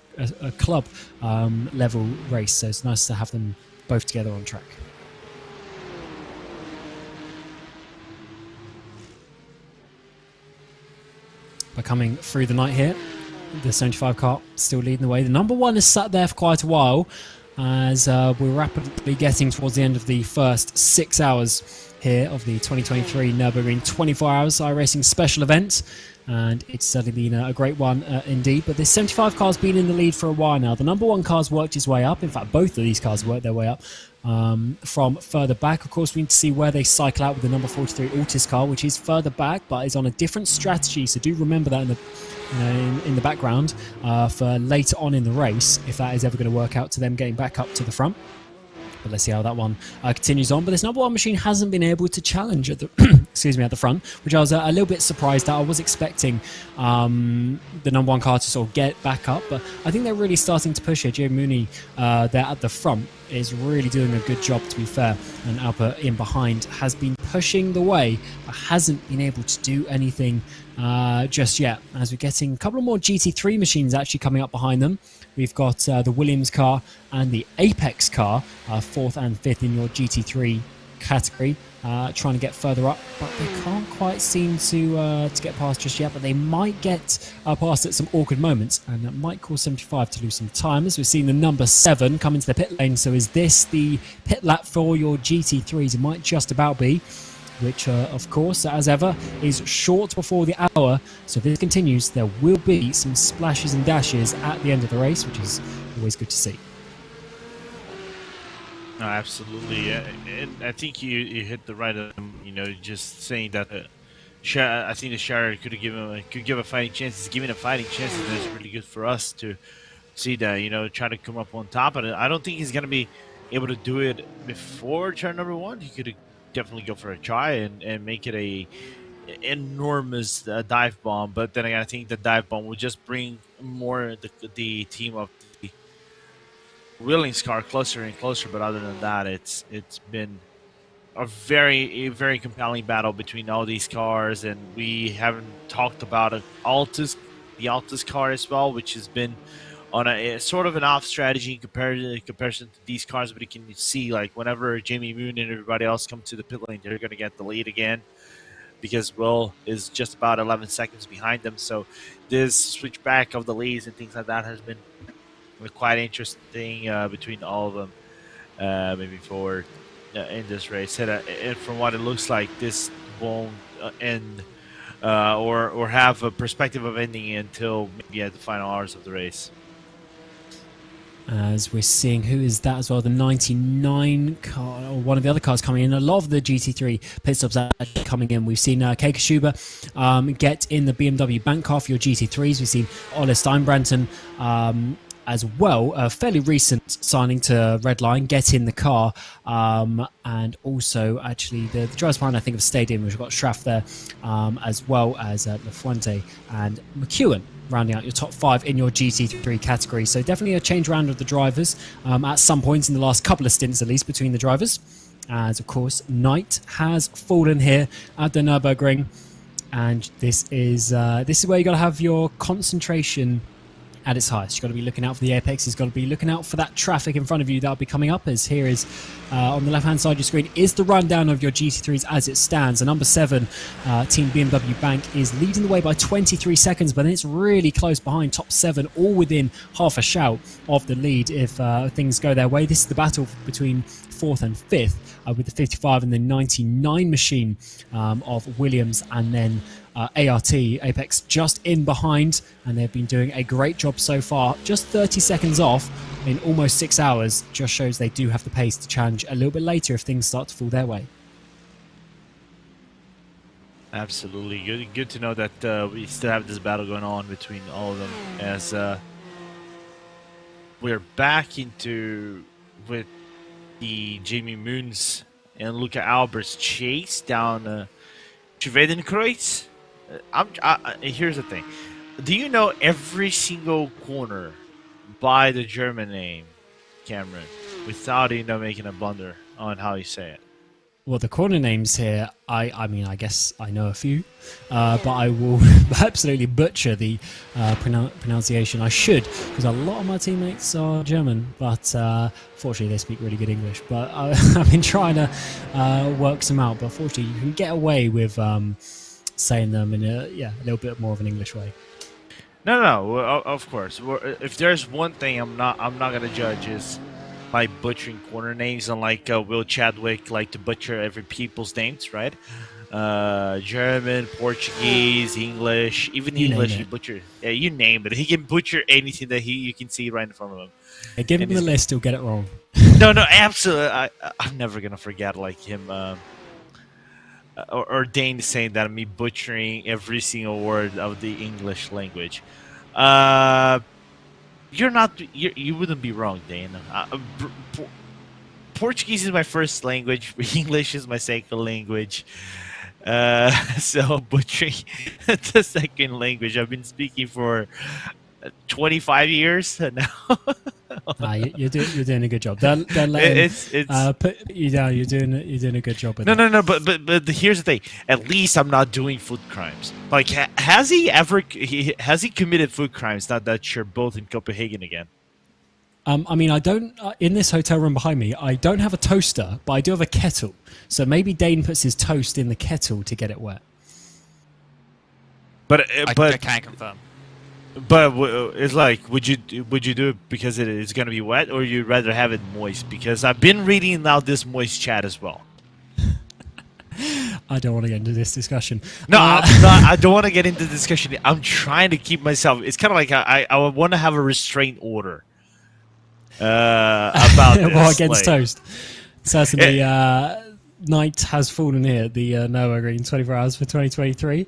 club level race. So it's nice to have them both together on track. But coming through the night here, the 75 car still leading the way. The number one has sat there for quite a while as we're rapidly getting towards the end of the first 6 hours here of the 2023 Nürburgring 24 Hours iRacing special event. And it's certainly been a great one indeed. But this 75 car's been in the lead for a while now. The number one car's worked his way up. In fact, both of these cars worked their way up from further back. Of course, we need to see where they cycle out with the number 43 Altis car, which is further back, but is on a different strategy. So do remember that in the background for later on in the race, if that is ever going to work out to them getting back up to the front. But let's see how that one continues on. But this number one machine hasn't been able to challenge at the excuse me, at the front, which I was a little bit surprised at. I was expecting the number one car to sort of get back up, but I think they're really starting to push it. Joe Mooney there at the front is really doing a good job, to be fair, and Albert in behind has been pushing the way, but hasn't been able to do anything just yet. As we're getting a couple of more GT3 machines actually coming up behind them. We've got the Williams car and the Apex car, 4th and 5th in your GT3 category, trying to get further up, but they can't quite seem to get past just yet. But they might get past at some awkward moments, and that might cause 75 to lose some time. As we've seen the number 7 come into the pit lane. So is this the pit lap for your GT3s? It might just about be. Which, of course, as ever, is short before the hour. So if this continues, there will be some splashes and dashes at the end of the race, which is always good to see. No, absolutely. And I think you hit the right, just saying that I think the Shire could give a fighting chance. It's giving a fighting chance, and it's really good for us to see that, try to come up on top. But I don't think he's going to be able to do it before turn number 1. He could definitely go for a try and make it a enormous dive bomb, but then again, I think the dive bomb will just bring more the team of the Williams car closer and closer. But other than that, it's been a very compelling battle between all these cars, and we haven't talked about the Altis car as well, which has been on a sort of an off strategy in comparison to these cars. But you can see, like, whenever Jamie Moon and everybody else come to the pit lane, they're going to get the lead again, because Will is just about 11 seconds behind them. So this switchback of the leads and things like that has been quite interesting between all of them moving forward in this race. And from what it looks like, this won't end or have a perspective of ending until maybe at the final hours of the race. As we're seeing, who is that as well? The 99 car, or one of the other cars coming in. A lot of the GT3 pit stops are actually coming in. We've seen Keika Schuber get in the BMW bank car for your GT3s. We've seen Ole Steinbranton as well, a fairly recent signing to Redline, get in the car. And also, actually, the drivers behind, I think, have stayed in. We've got Schraff there, as well as Lafuente and McEwen, rounding out your top 5 in your GT3 category. So definitely a change around of the drivers at some points in the last couple of stints, at least, between the drivers. As, of course, night has fallen here at the Nürburgring. And this is where you got to have your concentration at its highest. You've got to be looking out for the apex. You've got to be looking out for that traffic in front of you that'll be coming up. As here is on the left-hand side of your screen is the rundown of your GT3s as it stands. The number 7 team BMW Bank is leading the way by 23 seconds, but then it's really close behind top 7, all within half a shout of the lead if things go their way. This is the battle between 4th and 5th with the 55 and the 99 machine of Williams, and then ART, Apex, just in behind, and they've been doing a great job so far. Just 30 seconds off in almost 6 hours just shows they do have the pace to challenge a little bit later if things start to fall their way. Absolutely. Good to know that we still have this battle going on between all of them, as we're back into with the Jamie Moons and Luca Albert's chase down Schwedenkreuz. Here's the thing. Do you know every single corner by the German name, Cameron, without making a blunder on how you say it? Well, the corner names here, I mean, I guess I know a few, but I will absolutely butcher the pronunciation. I should, because a lot of my teammates are German, but fortunately they speak really good English. But I've been trying to work some out, but fortunately you can get away with saying them in a little bit more of an English way. No, of course. If there's one thing I'm not gonna judge is by butchering corner names, unlike Will Chadwick like to butcher every people's names, right? German, Portuguese, English, even You English name he it. butcher. Yeah, you name it. He can butcher anything that you can see right in front of him. Yeah, give him And the he's- list, he'll get it wrong. No, absolutely. I'm never gonna forget like him. Or Dane saying that me butchering every single word of the English language. You wouldn't be wrong, Dane. Portuguese is my first language. English is my second language. So butchering the second language. I've been speaking for 25 years now. You're doing a good job. Don't let him put you down. You're doing a good job with it. No. But here's the thing. At least I'm not doing food crimes. Like, has he committed food crimes? Not that sure. Both in Copenhagen again. I mean, I don't. In this hotel room behind me, I don't have a toaster, but I do have a kettle. So maybe Dane puts his toast in the kettle to get it wet. But I can't confirm. But it's like, would you do it because it's gonna be wet, or you'd rather have it moist? Because I've been reading now this moist chat as well. I don't want to get into this discussion. No, I'm not, I don't want to get into the discussion. I'm trying to keep myself. It's kind of like I want to have a restraint order about this. Well, against like, toast. Certainly, night has fallen here at the Nürburgring 24 Hours for 2023.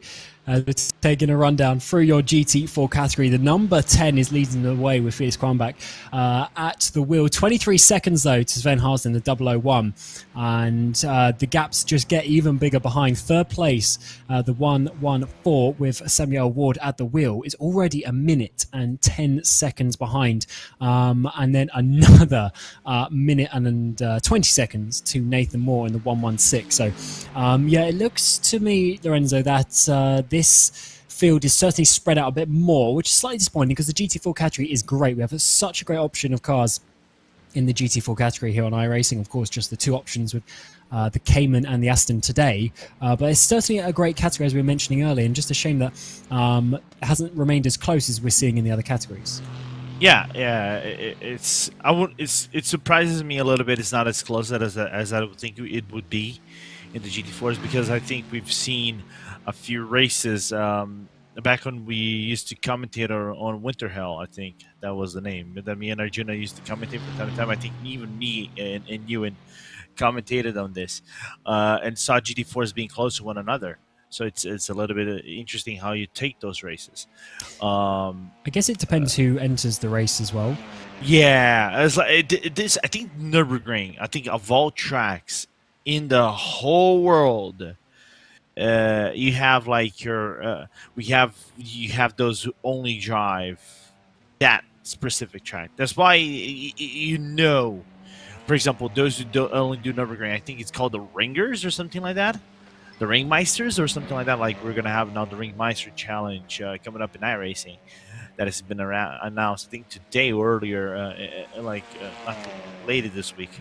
We're taking a rundown through your GT4 category. The number 10 is leading the way with Felix Kronbach at the wheel. 23 seconds, though, to Sven Haas in the 001. And the gaps just get even bigger behind. Third place, the 114 with Samuel Ward at the wheel is already a minute and 10 seconds behind. And then another minute and 20 seconds to Nathan Moore in the 116. So, it looks to me, Lorenzo, that this field is certainly spread out a bit more, which is slightly disappointing because the GT4 category is great. We have such a great option of cars in the GT4 category here on iRacing. Of course, just the two options with the Cayman and the Aston today. But it's certainly a great category, as we were mentioning earlier, and just a shame that it hasn't remained as close as we're seeing in the other categories. Yeah. It surprises me a little bit. It's not as close as I would think it would be in the GT4s, because I think we've seen a few races back when we used to commentate on Winter Hell. I think that was the name that me and Arjuna used to commentate from time to time. I think even me and Ewan commentated on this and saw GT4s being close to one another. So it's a little bit interesting how you take those races. I guess it depends who enters the race as well. Yeah, it's like this. I think Nürburgring. I think of all tracks in the whole world, you have like you have those who only drive that specific track. That's why for example, those who only do Nürburgring, I think it's called the Ringers or something like that, the Ringmeisters or something like that. Like, we're gonna have now the Ringmeister Challenge coming up in iRacing that has been announced, I think today or earlier, not later this week.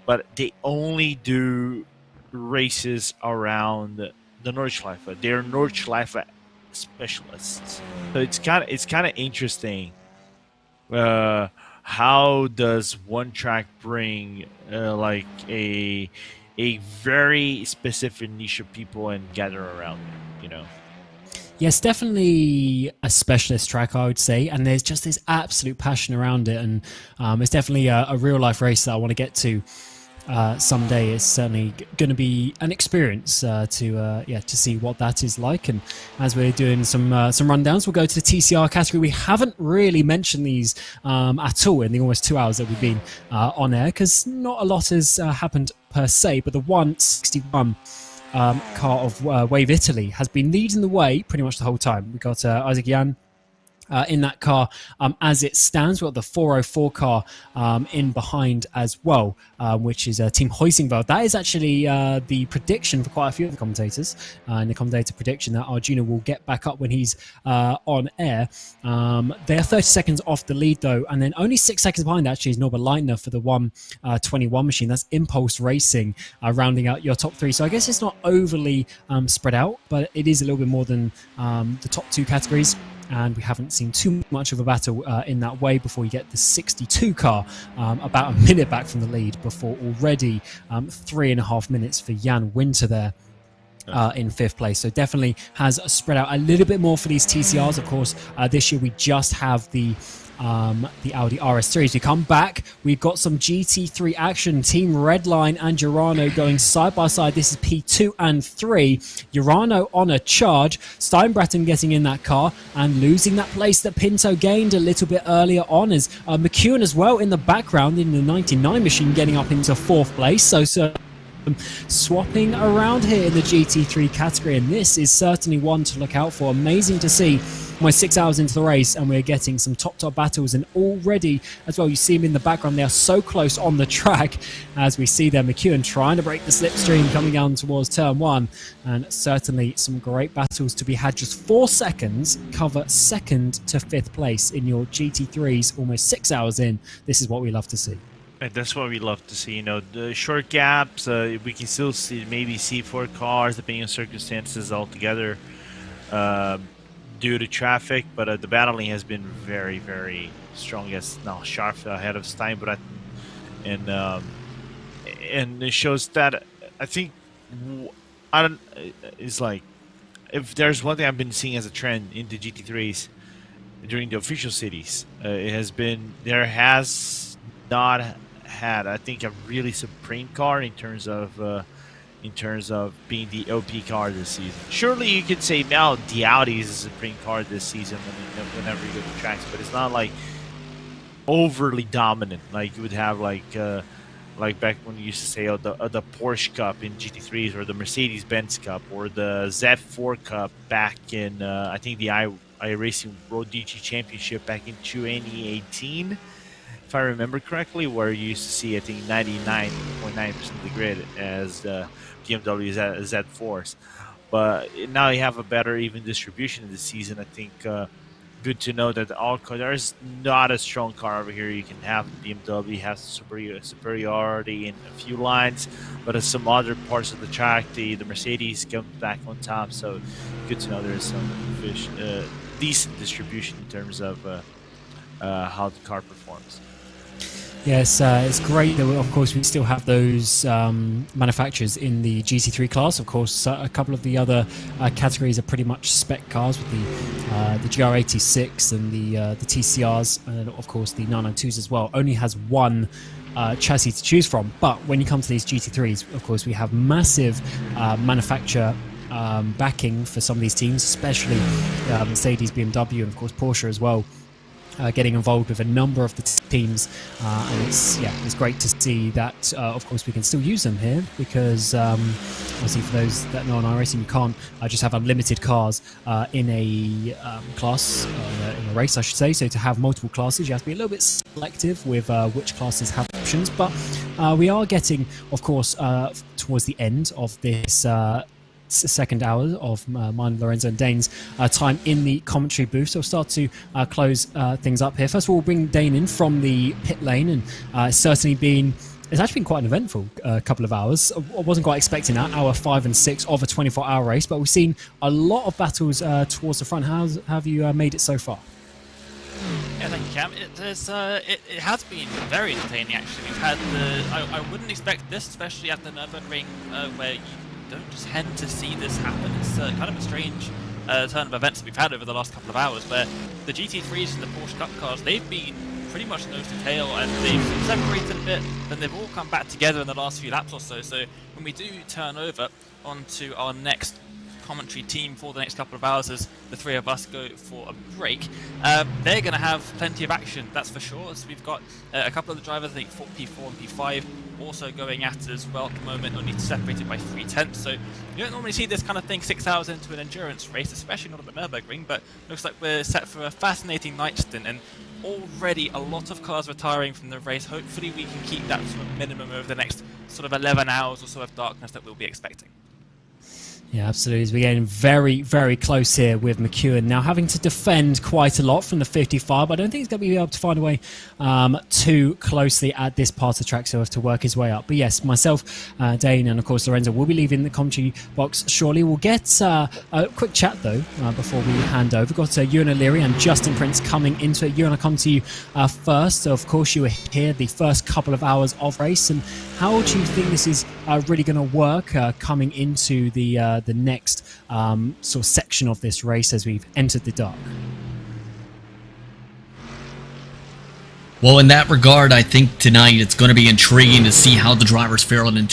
But they only do races around the Nordschleife. They're Nordschleife specialists. So it's kind of interesting. How does one track bring like a very specific niche of people and gather around it, you know? Yes, definitely a specialist track, I would say, and there's just this absolute passion around it, and it's definitely a real life race that I want to get to someday. It's certainly going to be an experience to see what that is like. And as we're doing some rundowns, we'll go to the TCR category. We haven't really mentioned these at all in the almost 2 hours that we've been on air, because not a lot has happened per se, but the 161 car of Wave Italy has been leading the way pretty much the whole time. We got Isaac Jan in that car as it stands. We've got the 404 car in behind as well, which is Team Heusingveld. That is actually the prediction for quite a few of the commentators, and the commentator prediction that Arjuna will get back up when he's on air. They're 30 seconds off the lead though, and then only 6 seconds behind actually is Norbert Leitner for the 121 machine. That's Impulse Racing rounding out your top 3. So I guess it's not overly spread out, but it is a little bit more than the top 2 categories. And we haven't seen too much of a battle in that way before you get the 62 car about a minute back from the lead, before already 3.5 minutes for Jan Winter there in 5th place. So definitely has spread out a little bit more for these TCRs. Of course, this year we just have the Audi RS3. As we come back, we've got some GT3 action. Team Redline and Urano going side by side. This is P2 and 3. Urano on a charge. Steinbratton getting in that car and losing that place that Pinto gained a little bit earlier on, as McEwen as well in the background in the 99 machine getting up into 4th place. So swapping around here in the GT3 category, and this is certainly one to look out for. Amazing to see. Almost 6 hours into the race and we're getting some top battles, and already as well you see them in the background. They are so close on the track as we see there. McEwen trying to break the slipstream coming down towards turn 1, and certainly some great battles to be had. Just 4 seconds cover 2nd to 5th place in your GT3s almost 6 hours in. This is what we love to see. And that's what we love to see. You know, the short gaps, we can still see maybe 4 cars depending on circumstances altogether due to traffic, but the battling has been very, very strong. Yes, now Scharf ahead of Steinbratton, and it shows that I think it's like, if there's one thing I've been seeing as a trend in the GT3s during the official cities, it has been there has not had, I think, a really supreme car in terms of being the OP car this season. Surely you could say now the Audi is a supreme car this season whenever you go to tracks, but it's not like overly dominant like you would have like back when you used to say the Porsche Cup in GT3s, or the Mercedes-Benz Cup, or the Z4 Cup back in I think the iRacing Road GT Championship back in 2018. If I remember correctly, where you used to see, I think, 99.9% of the grid as BMW Z4s. But now you have a better even distribution in the season. I think good to know that there's not a strong car over here. You can have BMW has superiority in a few lines, but in some other parts of the track, the Mercedes comes back on top. So good to know there's some decent distribution in terms of how the car performs. Yes, it's great that, of course, we still have those manufacturers in the GT3 class. Of course, a couple of the other categories are pretty much spec cars, with the GR86 and the TCRs, and of course the 992s as well. Only has one chassis to choose from. But when you come to these GT3s, of course, we have massive manufacturer backing for some of these teams, especially Mercedes, BMW, and of course Porsche as well. Getting involved with a number of the teams, and it's great to see that. Of course, we can still use them here because obviously, for those that know on iRacing, you can't just have unlimited cars in a class, in a race, I should say. So to have multiple classes, you have to be a little bit selective with which classes have options. But we are getting, of course, towards the end of this second hour of mine, Lorenzo and Dane's time in the commentary booth. So we'll start to close things up here. First of all, we'll bring Dane in from the pit lane, and it's actually been quite an eventful couple of hours. I wasn't quite expecting that, hour 5 and 6 of a 24-hour race, but we've seen a lot of battles towards the front. How have you made it so far? Yeah, thank you, Cam. It has been very entertaining, actually. We've had I wouldn't expect this, especially at the Nürburgring, where you don't just tend to see this happen. It's kind of a strange turn of events that we've had over the last couple of hours, where the GT3s and the Porsche Cup cars, they've been pretty much nose to tail, and they've separated a bit, then they've all come back together in the last few laps or so. So when we do turn over onto our next commentary team for the next couple of hours as the three of us go for a break. They're going to have plenty of action, that's for sure. So we've got a couple of the drivers, I think P4 and P5, also going at it as well at the moment, only separated by 3/10. So you don't normally see this kind of thing 6 hours into an endurance race, especially not at the Nürburgring, but looks like we're set for a fascinating night stint, and already a lot of cars retiring from the race. Hopefully we can keep that sort of minimum over the next sort of 11 hours or so of darkness that we'll be expecting. Yeah, absolutely. As we're getting very, very close here with McEwen now having to defend quite a lot from the 55. I don't think he's going to be able to find a way too closely at this part of the track, so he'll have to work his way up. But yes, myself, Dane, and of course Lorenzo will be leaving the commentary box shortly. We'll get a quick chat though before we hand over. We've got Ewan O'Leary and Justin Prince coming into it. Ewan, I'll come to you first. Of course, you were here the first couple of hours of race, and how do you think this is really going to work coming into the next sort of section of this race as we've entered the dark? Well, in that regard, I think tonight it's going to be intriguing to see how the drivers fare in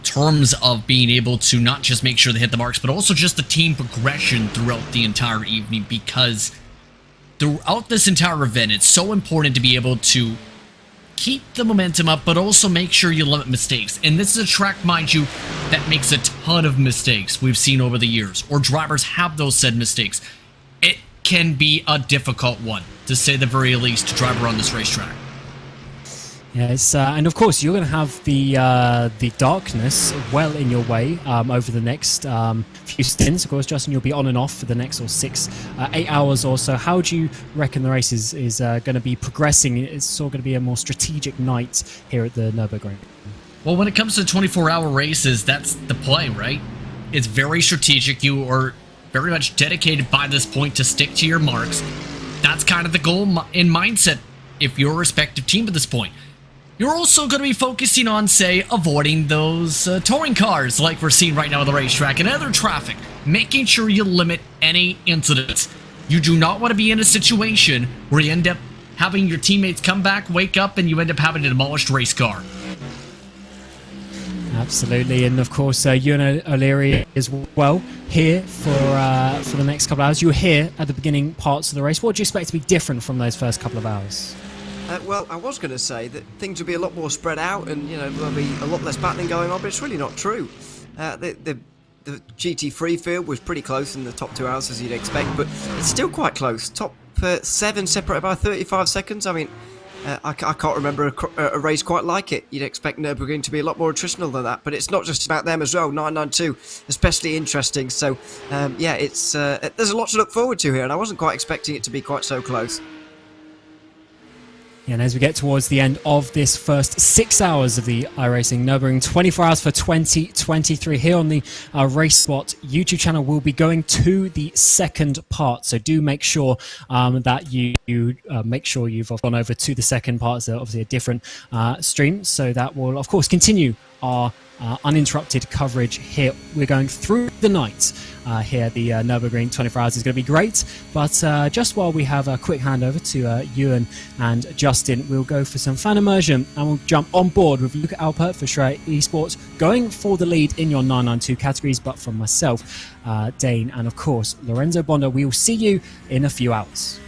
terms of being able to not just make sure they hit the marks, but also just the team progression throughout the entire evening, because throughout this entire event, it's so important to be able to keep the momentum up, but also make sure you limit mistakes. And this is a track, mind you, that makes a ton of mistakes we've seen over the years, or drivers have those said mistakes. It can be a difficult one, to say the very least, to drive around this racetrack. Yes, and of course you're going to have the darkness well in your way over the next few stints. Of course, Justin, you'll be on and off for the next 8 hours or so. How do you reckon the race is going to be progressing? It's sort of going to be a more strategic night here at the Nürburgring. Well, when it comes to 24-hour races, that's the play, right? It's very strategic. You are very much dedicated by this point to stick to your marks. That's kind of the goal in mindset if you're a respective team at this point. You're also going to be focusing on, say, avoiding those touring cars like we're seeing right now on the racetrack and other traffic, making sure you limit any incidents. You do not want to be in a situation where you end up having your teammates come back, wake up, and you end up having a demolished race car. Absolutely, and of course, Ewan O'Leary as well here for the next couple of hours. You were here at the beginning parts of the race. What do you expect to be different from those first couple of hours? Well, I was going to say that things will be a lot more spread out, and there'll be a lot less battling going on, but it's really not true. The GT3 field was pretty close in the top 2 hours, as you'd expect, but it's still quite close. Top 7 separated by 35 seconds. I mean, I can't remember a race quite like it. You'd expect Nürburgring to be a lot more attritional than that, but it's not just about them as well. 992, especially interesting. So, yeah, it's there's a lot to look forward to here, and I wasn't quite expecting it to be quite so close. And as we get towards the end of this first 6 hours of the iRacing Nürburgring 24 hours for 2023 here on the RaceSpot YouTube channel, we'll be going to the second part. So do make sure that you make sure you've gone over to the second part. So obviously a different stream. So that will, of course, continue our uninterrupted coverage here. We're going through the night here. The Nürburgring 24 hours is going to be great, but just while we have a quick handover to Ewan and Justin, we'll go for some fan immersion and we'll jump on board with Luca Alpert for Shrey Esports going for the lead in your 992 categories. But from myself, Dane, and of course Lorenzo Bonda, we will see you in a few hours.